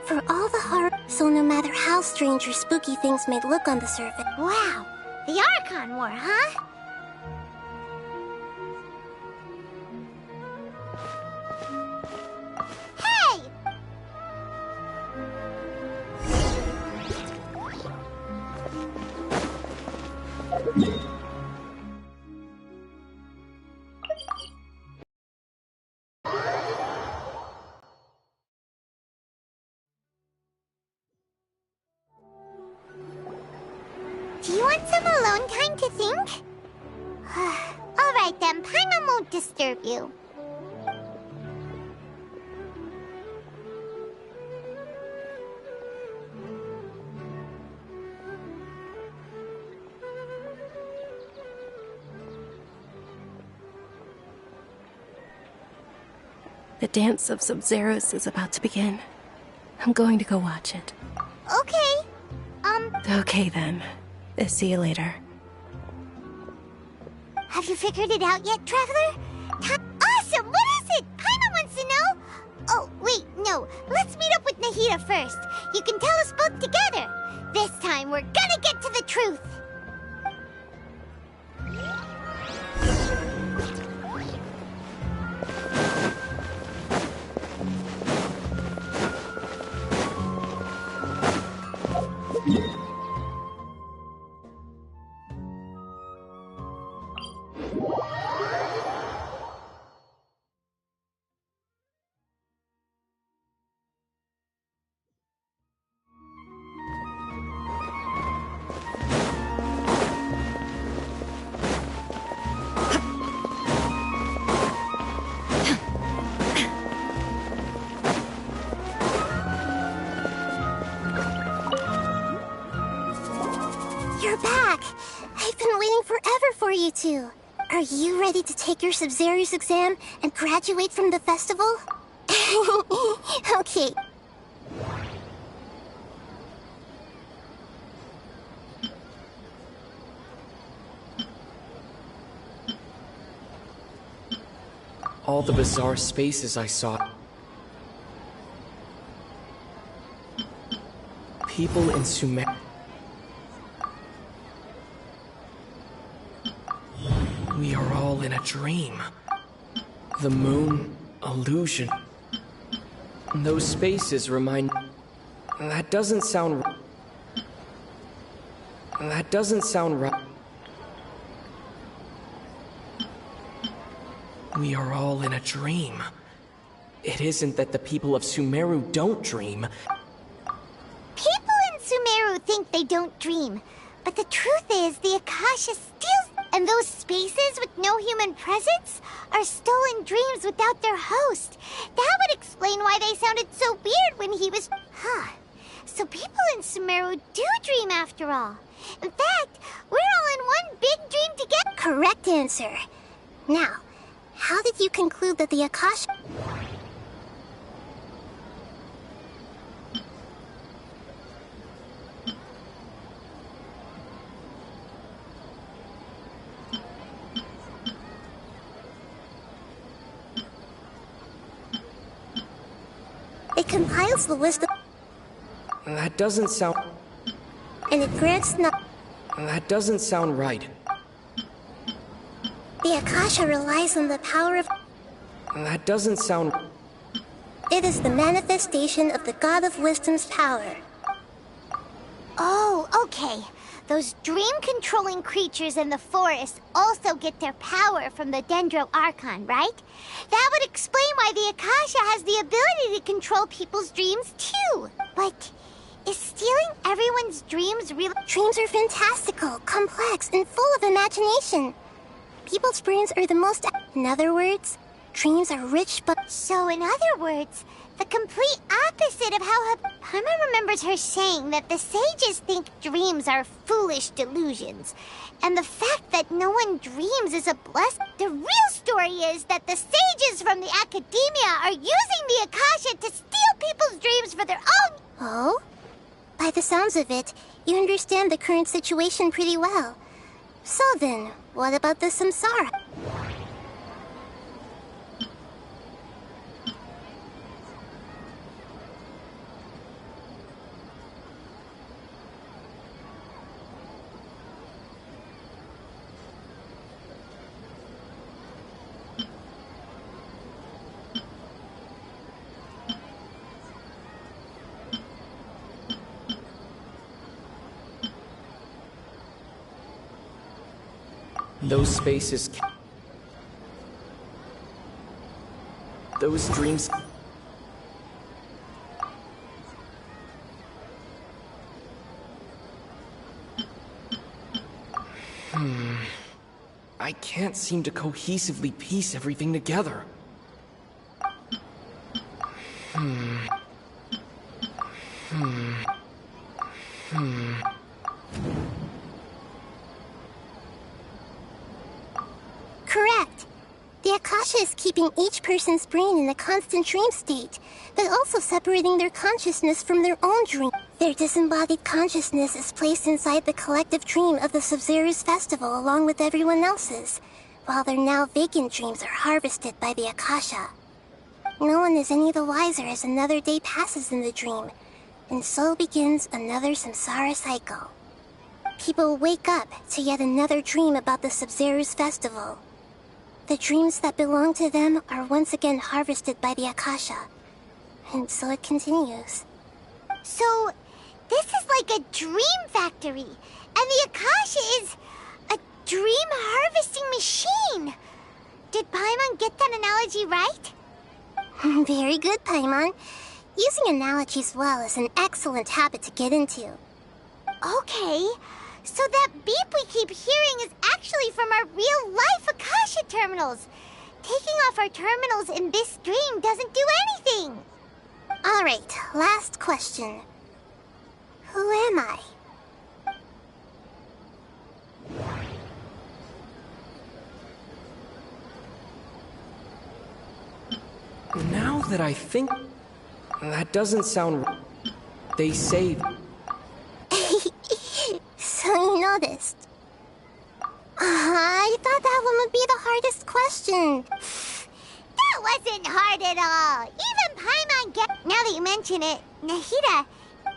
For all the horror, so no matter how strange or spooky things may look on the surface. Wow, the Archon War, huh? Hey! Do you want some alone time to think? Alright then, Paimon won't disturb you. The dance of Sabzeruz is about to begin. I'm going to go watch it. Okay. Okay then. See you later. Have you figured it out yet, Traveler? Awesome! What is it? Paimon wants to know! Oh, wait, no. Let's meet up with Nahida first. You can tell us both together. This time, we're gonna get to the truth. You're back! I've been waiting forever for you two. Are you ready to take your Sabzeruz exam and graduate from the festival? Okay. All the bizarre spaces I saw... people in Sumer... We are all in a dream. The moon, illusion. Those spaces remind... That doesn't sound... That doesn't sound right. We are all in a dream. It isn't that the people of Sumeru don't dream. People in Sumeru think they don't dream, but the truth is the Akasha steals, and those spaces with no human presence are stolen dreams without their host. That would explain why they sounded so weird when he was... So people in Sumeru do dream after all. In fact, we're all in one big dream together. Correct answer. Now, how did you conclude that the Akasha... It compiles the list of... That doesn't sound... And it grants not... That doesn't sound right. The Akasha relies on the power of... That doesn't sound... It is the manifestation of the God of Wisdom's power. Oh, okay. Those dream-controlling creatures in the forest also get their power from the Dendro Archon, right? That would explain why the Akasha has the ability to control people's dreams, too. But is stealing everyone's dreams real? Dreams are fantastical, complex, and full of imagination. People's brains are the most... In other words, dreams are rich but... So in other words, the complete opposite of how Paimon remembers her saying that the sages think dreams are foolish delusions. And the fact that no one dreams is a blessing. The real story is that the sages from the academia are using the Akasha to steal people's dreams for their own... Oh? By the sounds of it, you understand the current situation pretty well. So then, what about the Samsara? Those spaces... Those dreams... I can't seem to cohesively piece everything together. Correct. The Akasha is keeping each person's brain in a constant dream state, but also separating their consciousness from their own dream. Their disembodied consciousness is placed inside the collective dream of the Sub-Zero's festival along with everyone else's, while their now vacant dreams are harvested by the Akasha. No one is any the wiser as another day passes in the dream, and so begins another samsara cycle. People wake up to yet another dream about the Sub-Zero's festival. The dreams that belong to them are once again harvested by the Akasha, and so it continues. So, this is like a dream factory, and the Akasha is a dream harvesting machine. Did Paimon get that analogy right? Very good, Paimon. Using analogies well is an excellent habit to get into. Okay, so that beep we keep hearing is actually from our real-life Akasha terminals. Taking off our terminals in this dream doesn't do anything. Alright, last question. Who am I? Now that I think... That doesn't sound... They say... So you noticed. I thought that one would be the hardest question. That wasn't hard at all. Even Paimon get... Now that you mention it, Nahida,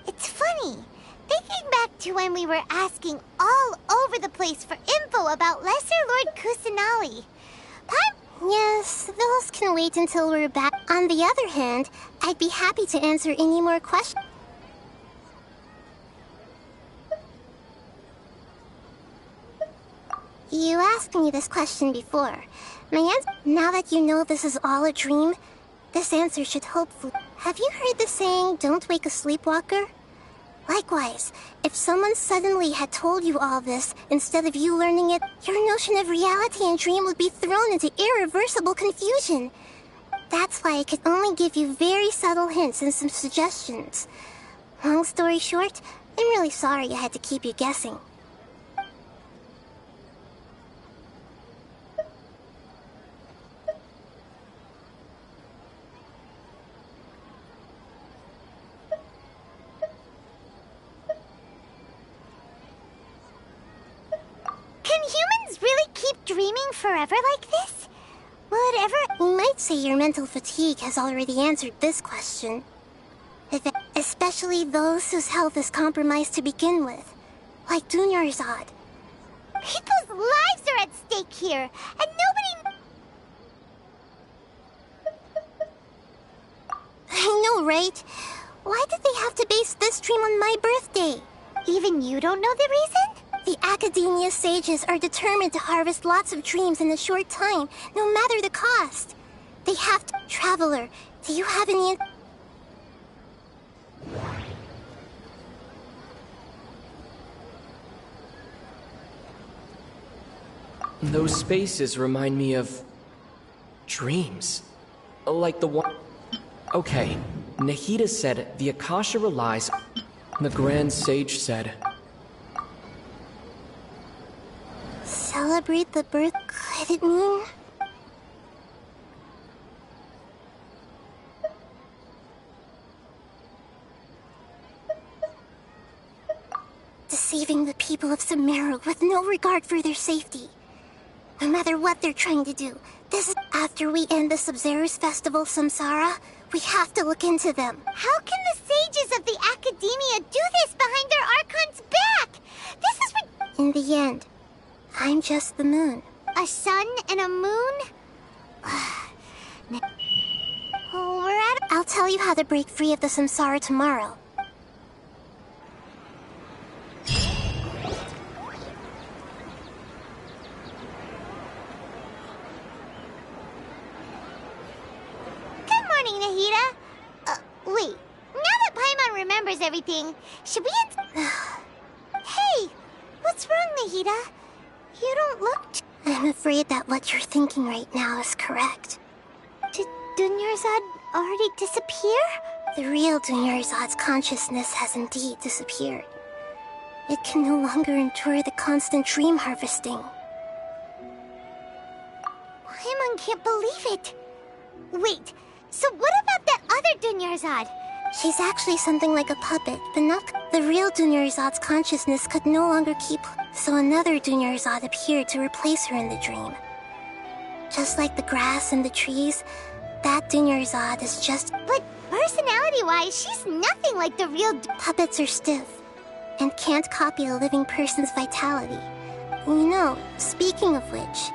It's funny. Thinking back to when we were asking all over the place for info about Lesser Lord Kusanali. Yes, those can wait until we're back. On the other hand, I'd be happy to answer any more questions. You asked me this question before. My answer, now that you know this is all a dream, this answer should hopefully... Have you heard the saying, don't wake a sleepwalker? Likewise, if someone suddenly had told you all this, instead of you learning it, your notion of reality and dream would be thrown into irreversible confusion. That's why I could only give you very subtle hints and some suggestions. Long story short, I'm really sorry I had to keep you guessing. Can humans really keep dreaming forever like this? Will it ever... You might say your mental fatigue has already answered this question. Especially those whose health is compromised to begin with, like Dunyarzad. People's lives are at stake here, and nobody... I know, right? Why did they have to base this dream on my birthday? Even you don't know the reason? The Academia sages are determined to harvest lots of dreams in a short time, no matter the cost. They have to... Traveler, do you have any... Those spaces remind me of... dreams. Like the one... Okay, Nahida said the Akasha relies... The Grand Sage said... Celebrate the birth... Could it mean... Deceiving the people of Sumeru with no regard for their safety. No matter what they're trying to do, this is... After we end the Sub-Zerus Festival Samsara, we have to look into them. How can the sages of the Academia do this behind their Archon's back? This is... In the end, I'm just the moon. A sun and a moon? Oh, we're at... I'll tell you how to break free of the Samsara tomorrow. Good morning, Nahida. Wait. Now that Paimon remembers everything, should we... Hey! What's wrong, Nahida? You don't look... I'm afraid that what you're thinking right now is correct. Did Dunyarzad already disappear? The real Dunyarzad's consciousness has indeed disappeared. It can no longer endure the constant dream harvesting. Paimon can't believe it. Wait, so what about that other Dunyarzad? She's actually something like a puppet, but not... The real Dunyarzad's consciousness could no longer keep... So another Dunyarzad appeared to replace her in the dream. Just like the grass and the trees, that Dunyarzad is just... But personality-wise, she's nothing like the real... Puppets are stiff, and can't copy a living person's vitality. You know, speaking of which...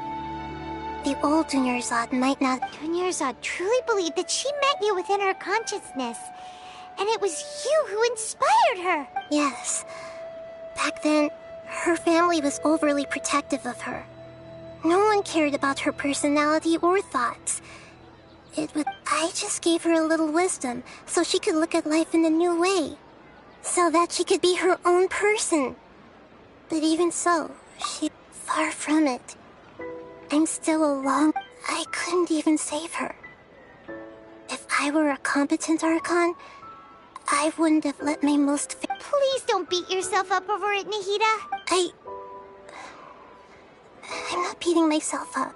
The old Dunyarzad might not... Dunyarzad truly believed that she met you within her consciousness. And it was you who inspired her. Yes. Back then, her family was overly protective of her. No one cared about her personality or thoughts. I just gave her a little wisdom so she could look at life in a new way. So that she could be her own person. But even so, far from it. I'm still alone. I couldn't even save her. If I were a competent Archon, I wouldn't have let my most... Please don't beat yourself up over it, Nahida. I'm not beating myself up.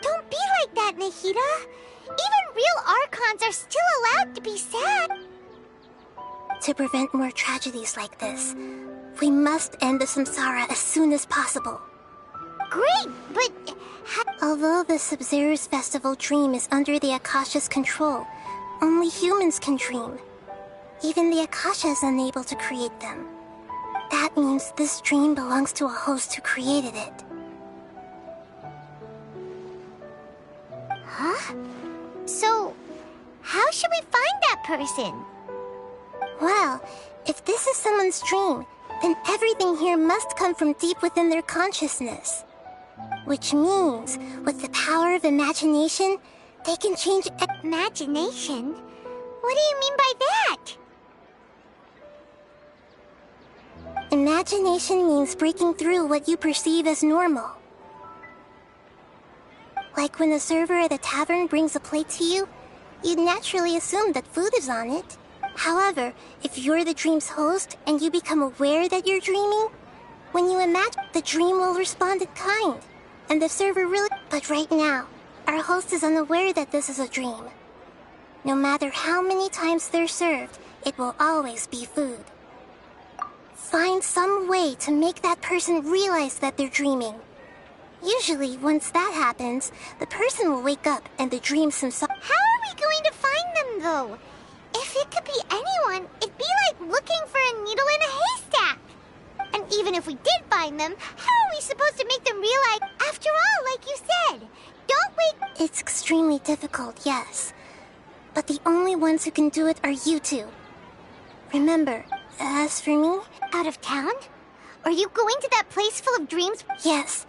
Don't be like that, Nahida. Even real Archons are still allowed to be sad. To prevent more tragedies like this, we must end the Samsara as soon as possible. Great, but... Although the Sub-Zerus Festival dream is under the Akasha's control, only humans can dream. Even the Akasha is unable to create them. That means this dream belongs to a host who created it. Huh? So, how should we find that person? Well, if this is someone's dream, then everything here must come from deep within their consciousness. Which means, with the power of imagination, they can change... Imagination? What do you mean by that? Imagination means breaking through what you perceive as normal. Like when the server at a tavern brings a plate to you, you'd naturally assume that food is on it. However, if you're the dream's host and you become aware that you're dreaming, when you imagine, the dream will respond in kind. And the server really... But right now, our host is unaware that this is a dream. No matter how many times they're served, it will always be food. Find some way to make that person realize that they're dreaming. Usually, once that happens, the person will wake up and the dream subsides. How are we going to find them, though? If it could be anyone, it'd be like looking for a needle in a haystack. And even if we did find them, how are we supposed to make them realize? After all, like you said, don't we... It's extremely difficult, yes. But the only ones who can do it are you two. Remember, as for me... Out of town? Are you going to that place full of dreams? Yes.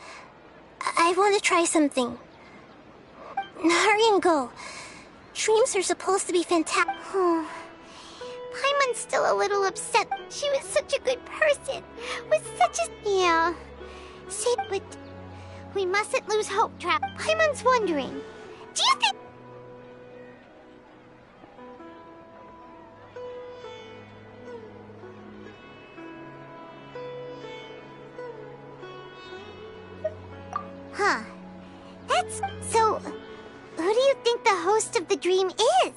I want to try something. Hurry and go. Dreams are supposed to be fantastic. Paimon's still a little upset. She was such a good person. Was such a... Yeah. Say, but... We mustn't lose hope, Trap. Paimon's wondering. Do you think... Huh. That's... So... Who do you think the host of the dream is?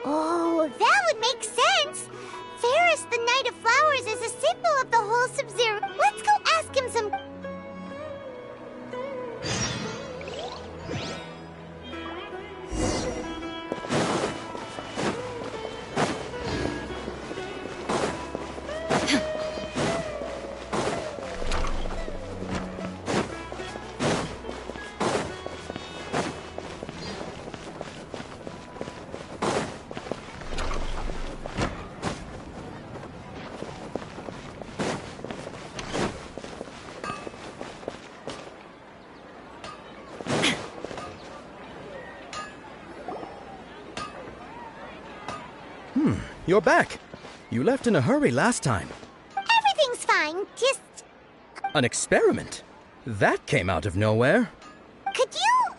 Oh, that would make sense! Ferris, the Knight of Flowers, is a symbol of the whole Sub-Zero. Let's go ask him some... You're back. You left in a hurry last time. Everything's fine, just... An experiment? That came out of nowhere. Could you...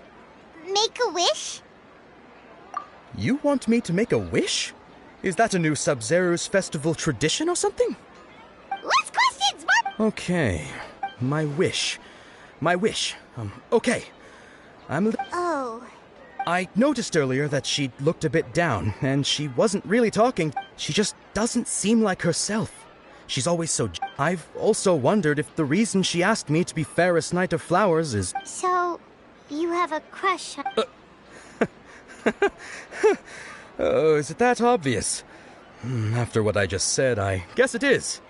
make a wish? You want me to make a wish? Is that a new Sub-Zero's festival tradition or something? Less questions, Mark! Okay. My wish. Okay. Oh... I noticed earlier that she looked a bit down, and she wasn't really talking. She just doesn't seem like herself. She's always so... I've also wondered if the reason she asked me to be Ferris Knight of Flowers is... So, you have a crush on... Oh, is it that obvious? After what I just said, I guess it is.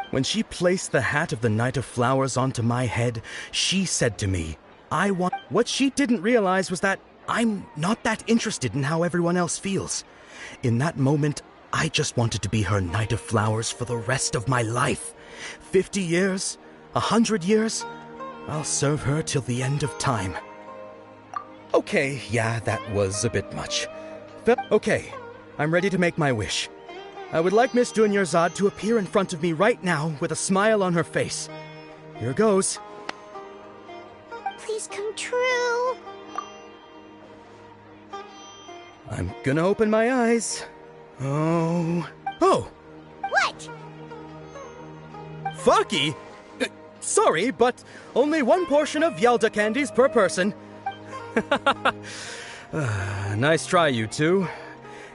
When she placed the hat of the Knight of Flowers onto my head, she said to me, I want... What she didn't realize was that I'm not that interested in how everyone else feels. In that moment, I just wanted to be her Knight of Flowers for the rest of my life. 50 years? 100 years? I'll serve her till the end of time. Okay, yeah, that was a bit much. Okay, I'm ready to make my wish. I would like Miss Dunyarzad to appear in front of me right now with a smile on her face. Here goes. Please come true. I'm gonna open my eyes. Oh. What? Faki? Sorry, but only one portion of Yelda candies per person. Nice try, you two.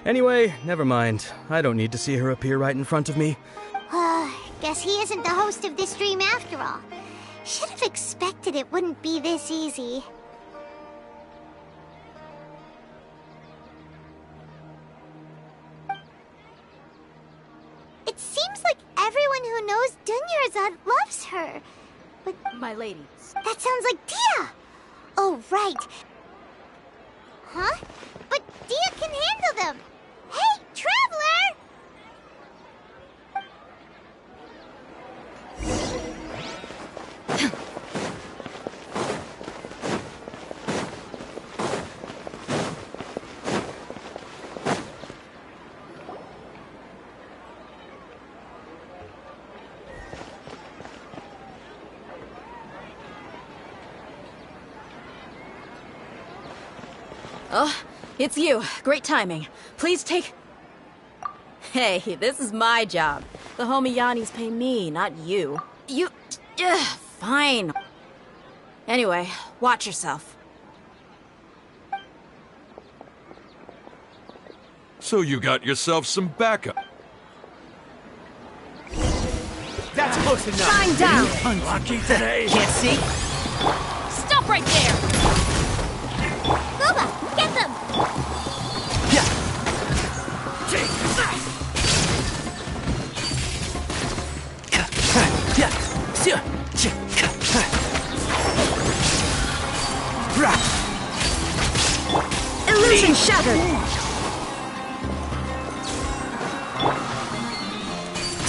Anyway, never mind. I don't need to see her appear right in front of me. Guess he isn't the host of this dream after all. Should have expected it wouldn't be this easy. knows Dunyarzad loves her. But... My lady. That sounds like Dia! Oh, right. Huh? But Dia can handle them! Hey, Traveler! Oh, it's you. Great timing. Please take... Hey, this is my job. The homie Yanni's pay me, not you. You... fine. Anyway, watch yourself. So you got yourself some backup. That's close enough. Shine down. Unlucky today. Can't see? Stop right there! Booba, get them! Yeah. Illusion shattered!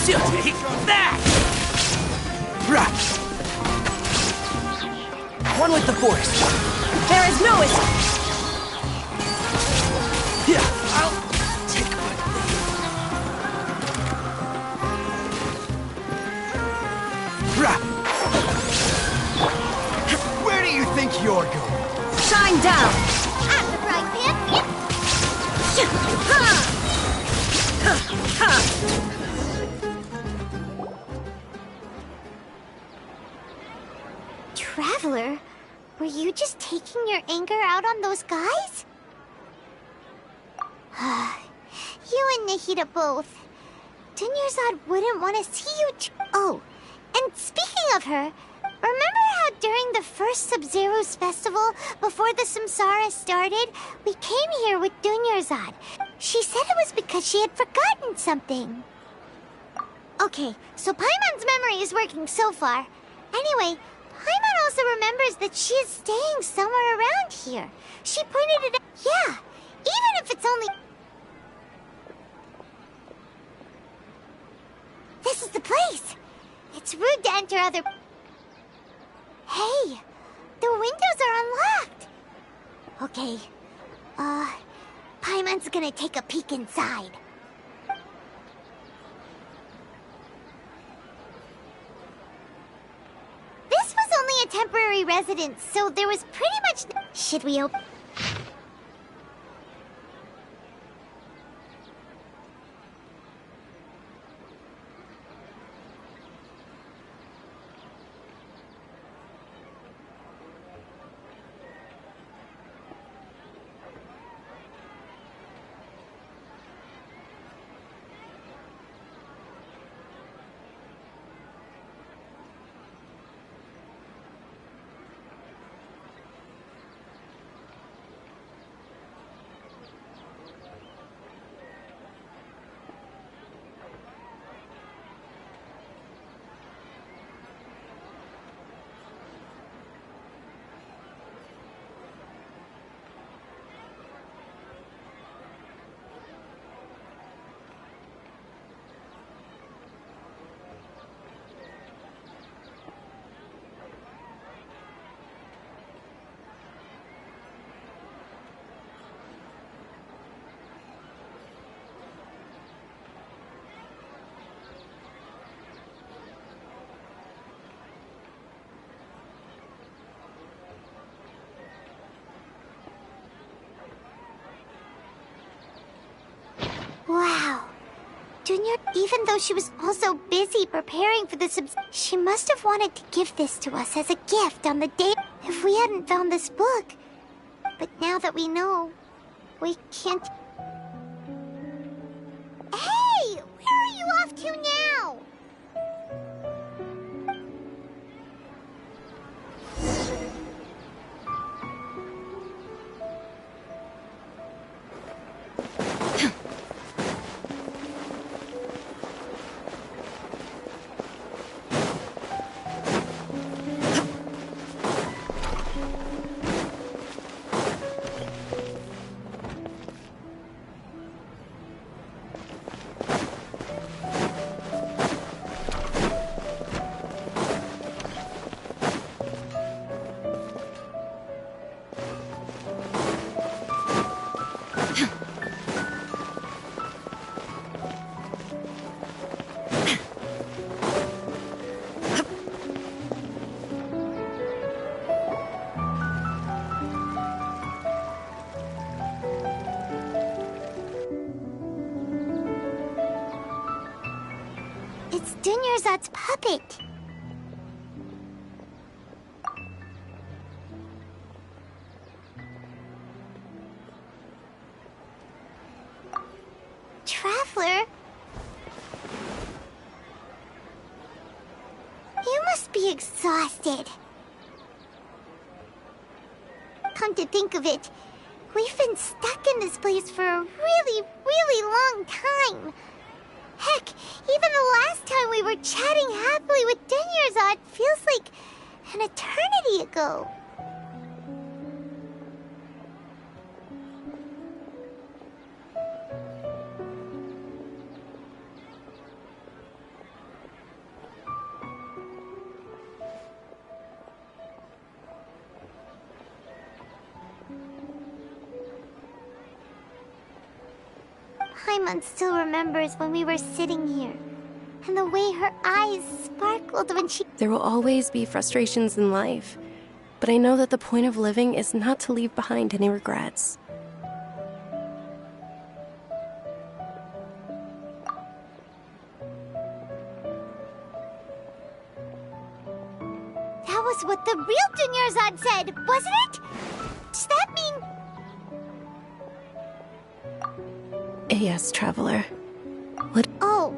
Take that! One with the force. There is no escape! Yeah, I'll take Where do you think you're going? Shine down! At the frying pan! Traveler, were you just taking your anger out on those guys? You and Nahida both. Dunyarzad wouldn't want to see you. Oh, and speaking of her, remember how during the first Sub-Zero's festival, before the Samsara started, we came here with Dunyarzad. She said it was because she had forgotten something. Okay, so Paimon's memory is working so far. Anyway, Paimon also remembers that she is staying somewhere around here. She pointed it out. Yeah, even if it's only... This is the place. It's rude to enter other... Hey, the windows are unlocked. Okay, Paimon's gonna take a peek inside. This was only a temporary residence, so there was pretty much... Should we open... Wow. Junior, even though she was also busy preparing for the she must have wanted to give this to us as a gift on the day if we hadn't found this book. But now that we know, we can't... Hey! Where are you off to now? It's Dunyarzad's puppet. Traveler? You must be exhausted. Come to think of it, we've been stuck in this place for a really, really long time. Heck, even the last time we were chatting happily with Dunyarzad feels like an eternity ago. Paimon still remembers when we were sitting here, and the way her eyes sparkled when she— There will always be frustrations in life, but I know that the point of living is not to leave behind any regrets. That was what the real Dunyarzad said, wasn't it? Does that mean— Yes, Traveler. Oh,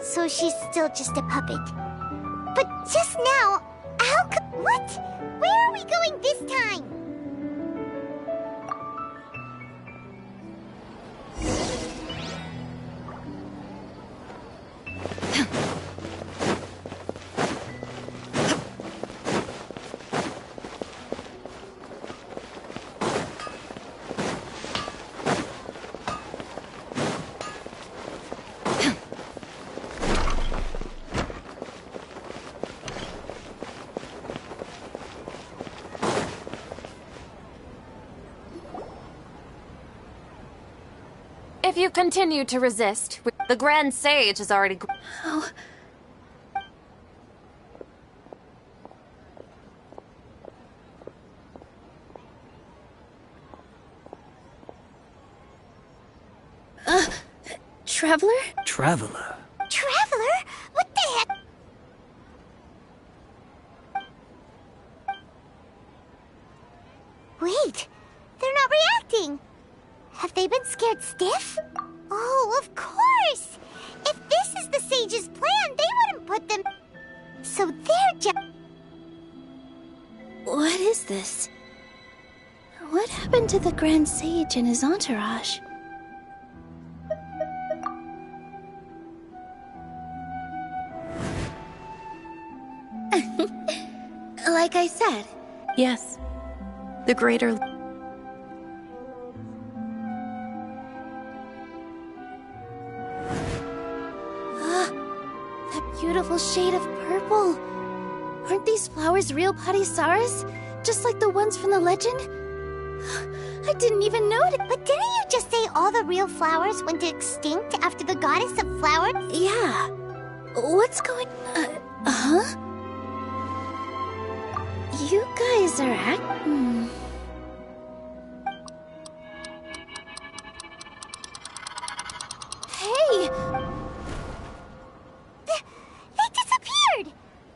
so she's still just a puppet. But just now, how could— What? Where are we going this time? If you continue to resist, the Grand Sage has already— Oh. Traveler? Traveler? Traveler? What the heck? Wait, they're not reacting. Have they been scared stiff? Oh, of course! If this is the Sage's plan, they wouldn't put them— So they're just— What is this? What happened to the Grand Sage and his entourage? Like I said. Yes. The greater... That beautiful shade of purple. Aren't these flowers real Padisaras? Just like the ones from the legend? I didn't even notice. But didn't you just say all the real flowers went extinct after the goddess of flowers? Yeah. What's going... huh? You guys are acting... Hey! They disappeared!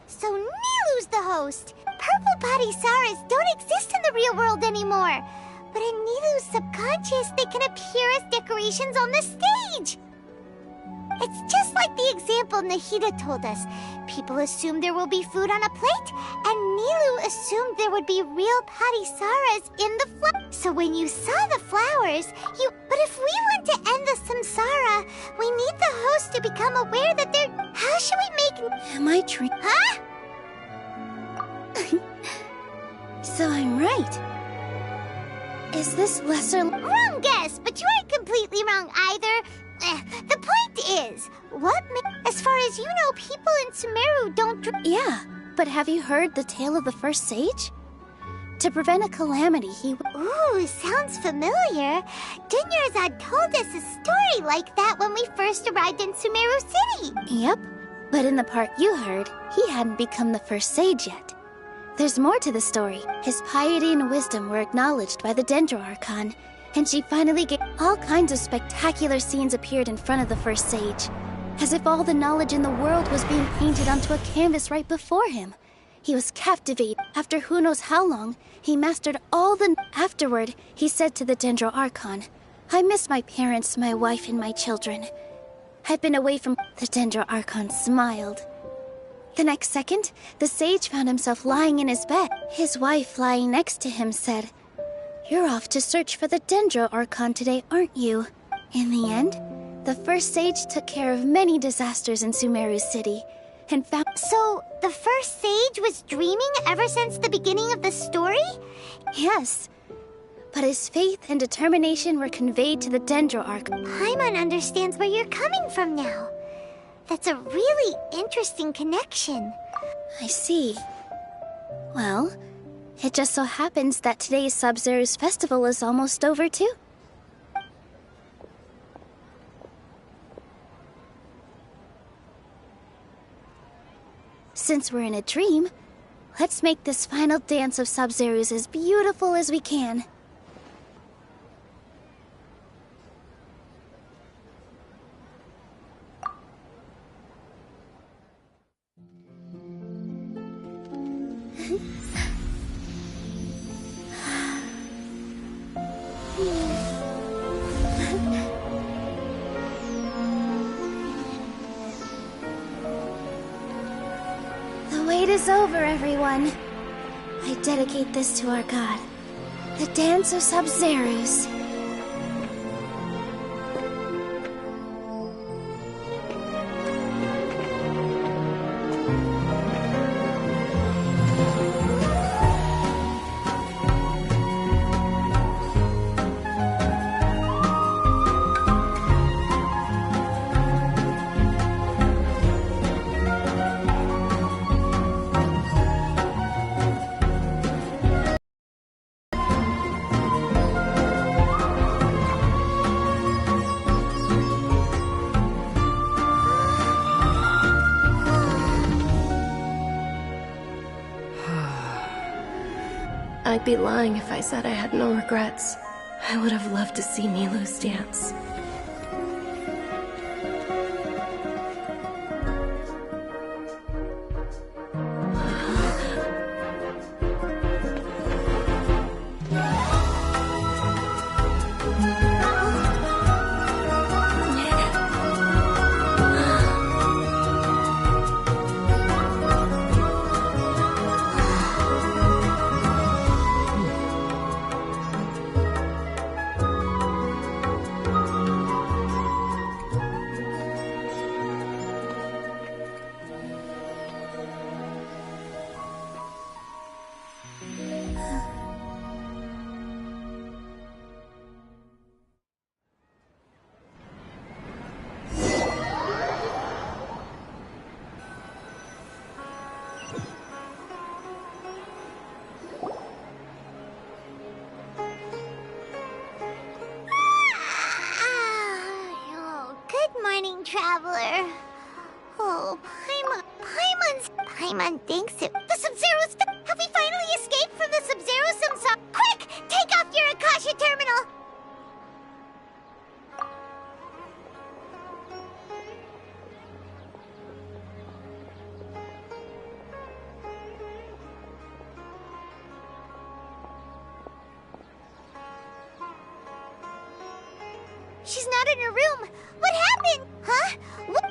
So Nilou's the host. Purple Padisaras don't exist in the real world anymore. But in Nilou's subconscious, they can appear as decorations on the stage. It's just like the example Nahida told us. People assume there will be food on a plate, and Nilou assumed there would be real Padisaras in the flowers. So when you saw the flowers, you... But if we want to end the samsara, we need the host to become aware that they're... How should we make... Am I dreaming? Huh? So I'm right. Is this lesser... Wrong guess, but you aren't completely wrong either. The point is, as far as you know, people in Sumeru don't Yeah, but have you heard the tale of the first sage? To prevent a calamity, he... Ooh, sounds familiar. Dunyarzad told us a story like that when we first arrived in Sumeru City. Yep, but in the part you heard, he hadn't become the first sage yet. There's more to the story. His piety and wisdom were acknowledged by the Dendro Archon, and she finally gave... All kinds of spectacular scenes appeared in front of the first sage. as if all the knowledge in the world was being painted onto a canvas right before him. He was captivated. After who knows how long, he mastered all the... Afterward, he said to the Dendro Archon, "I miss my parents, my wife, and my children. I've been away from..." The Dendro Archon smiled. The next second, the sage found himself lying in his bed. His wife, lying next to him, said, "You're off to search for the Dendro Archon today, aren't you?" In the end, the first sage took care of many disasters in Sumeru City, and found... So, the first sage was dreaming ever since the beginning of the story? Yes. But his faith and determination were conveyed to the Dendro Archon. Paimon understands where you're coming from now. That's a really interesting connection. I see. Well, it just so happens that today's Sub-Zero's festival is almost over too. Since we're in a dream, let's make this final dance of Sub-Zero's as beautiful as we can. The wait is over, everyone. I dedicate this to our god, the Dance of Sub-Zero's. I'd be lying if I said I had no regrets. I would have loved to see Milu's dance. Traveler. Oh, Paimon thinks it. The Sub-Zero's... Have we finally escaped from the Sub-Zero Samsara? Quick! Take off your Akasha terminal! She's not in her room. What happened? Huh? What?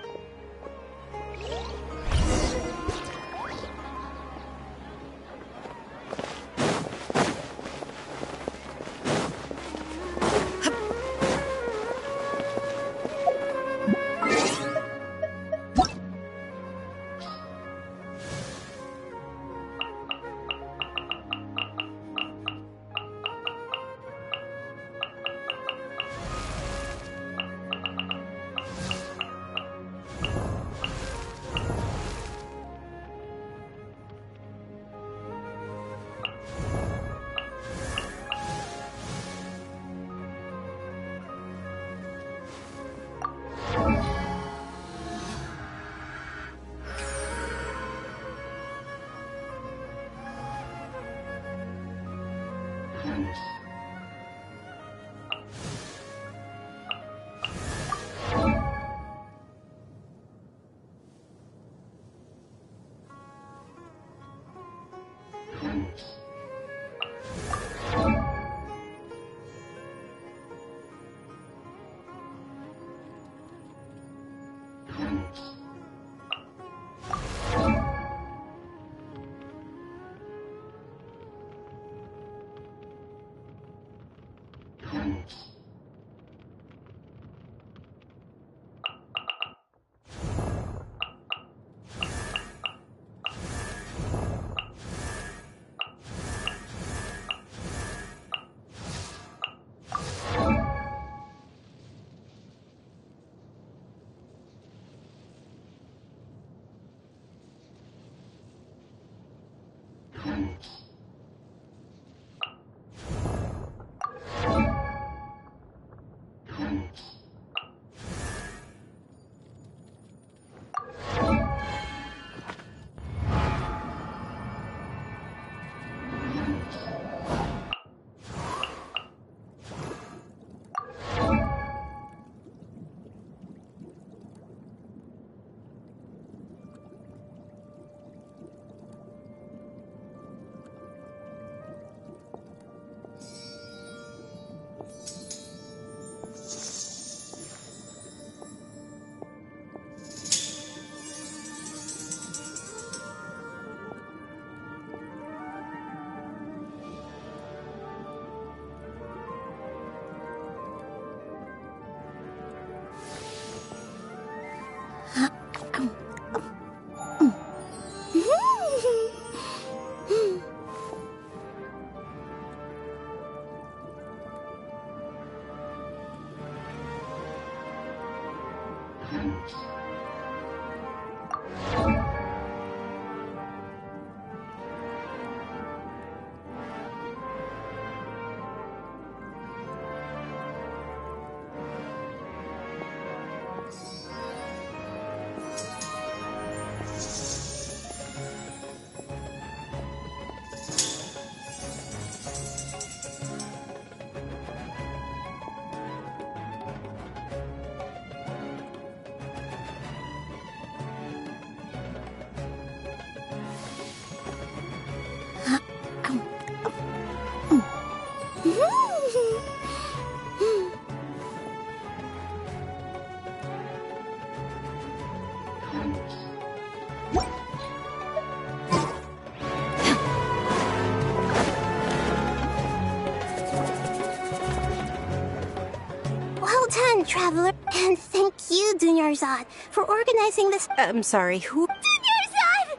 Well done, Traveler. And thank you, Dunyarzad, for organizing this. I'm sorry, who? Dunyarzad!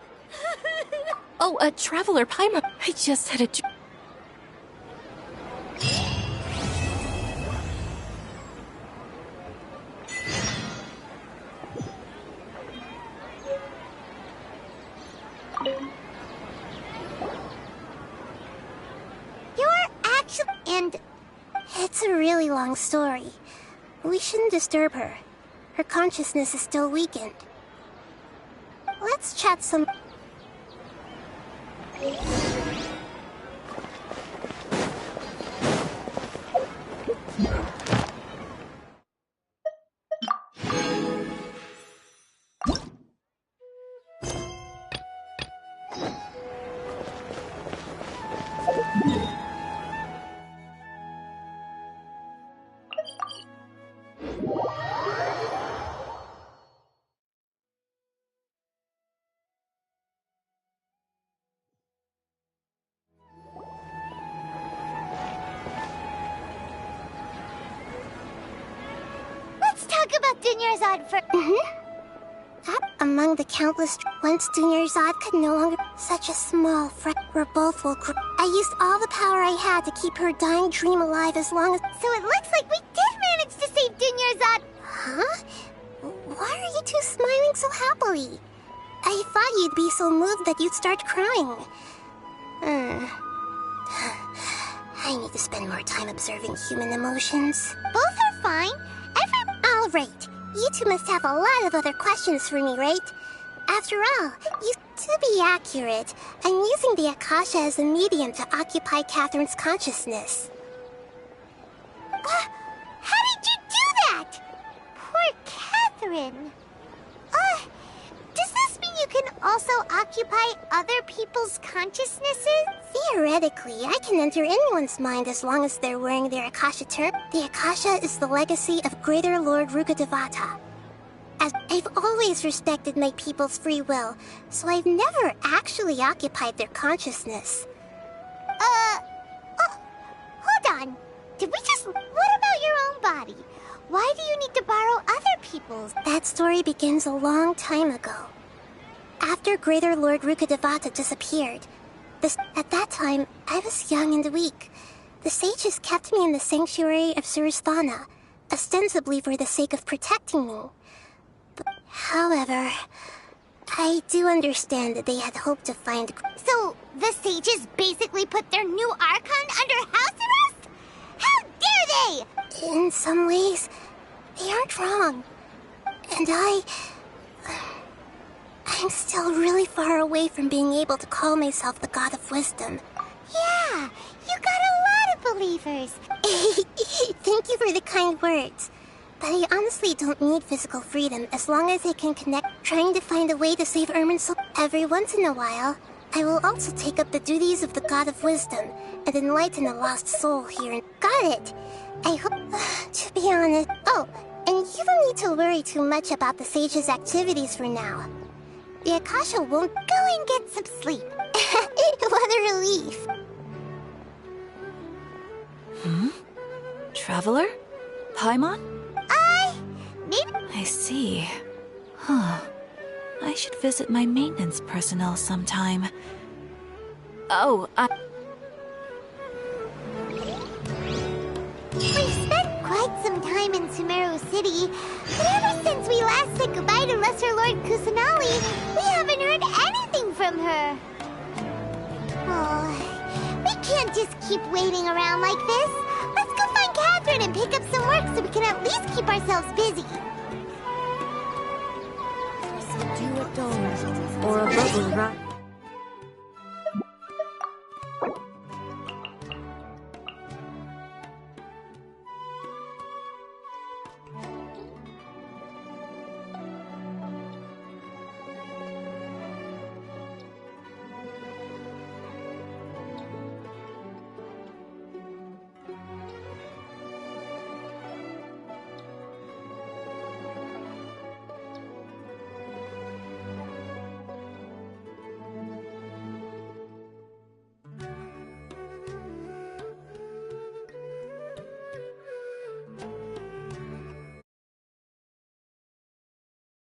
Oh, Traveler Paimon. I just had a... You're actually... And it's a really long story. We shouldn't disturb her. Her consciousness is still weakened. Let's chat some... Let's talk about Dunyarzad for... Among the countless... Once Dunyarzad could no longer... Such a small where both will grow. I used all the power I had to keep her dying dream alive as long as... So it looks like we did manage to save Dunyarzad! Huh? Why are you two smiling so happily? I thought you'd be so moved that you'd start crying. I need to spend more time observing human emotions. Both are fine. All right. You two must have a lot of other questions for me, right? After all, to be accurate, I'm using the Akasha as a medium to occupy Catherine's consciousness. How did you do that? Poor Catherine. Does this mean you can also occupy other people's consciousnesses? Theoretically, I can enter anyone's mind as long as they're wearing their Akasha turban. The Akasha is the legacy of Greater Lord Rukkhadevata. As I've always respected my people's free will, so I've never actually occupied their consciousness. Hold on. Did we just... What about your own body? Why do you need to borrow other people's? That story begins a long time ago. After Greater Lord Rukkhadevata disappeared, at that time, I was young and weak. The sages kept me in the sanctuary of Suristhana, ostensibly for the sake of protecting me. However, I do understand that they had hoped to find... So, the sages basically put their new Archon under house arrest? How dare they! In some ways, aren't wrong. And I'm still really far away from being able to call myself the God of Wisdom. Yeah, you got a lot of believers. Thank you for the kind words. But I honestly don't need physical freedom as long as I can connect, trying to find a way to save Ermin's soul. Every once in a while, I will also take up the duties of the God of Wisdom and enlighten a lost soul here. Got it. I hope, to be honest. Oh, and you don't need to worry too much about the sage's activities for now. The Akasha won't. Go and get some sleep. What a relief. Traveler? Paimon? Maybe. I see. Huh. I should visit my maintenance personnel sometime. Oh, We've spent quite some time in Sumeru City, but ever since we last said goodbye to Lesser Lord Kusanali, we haven't heard anything from her. Oh, we can't just keep waiting around like this. Let's go find Catherine and pick up some work so we can at least keep ourselves busy. Do a dome or a bubble wrap.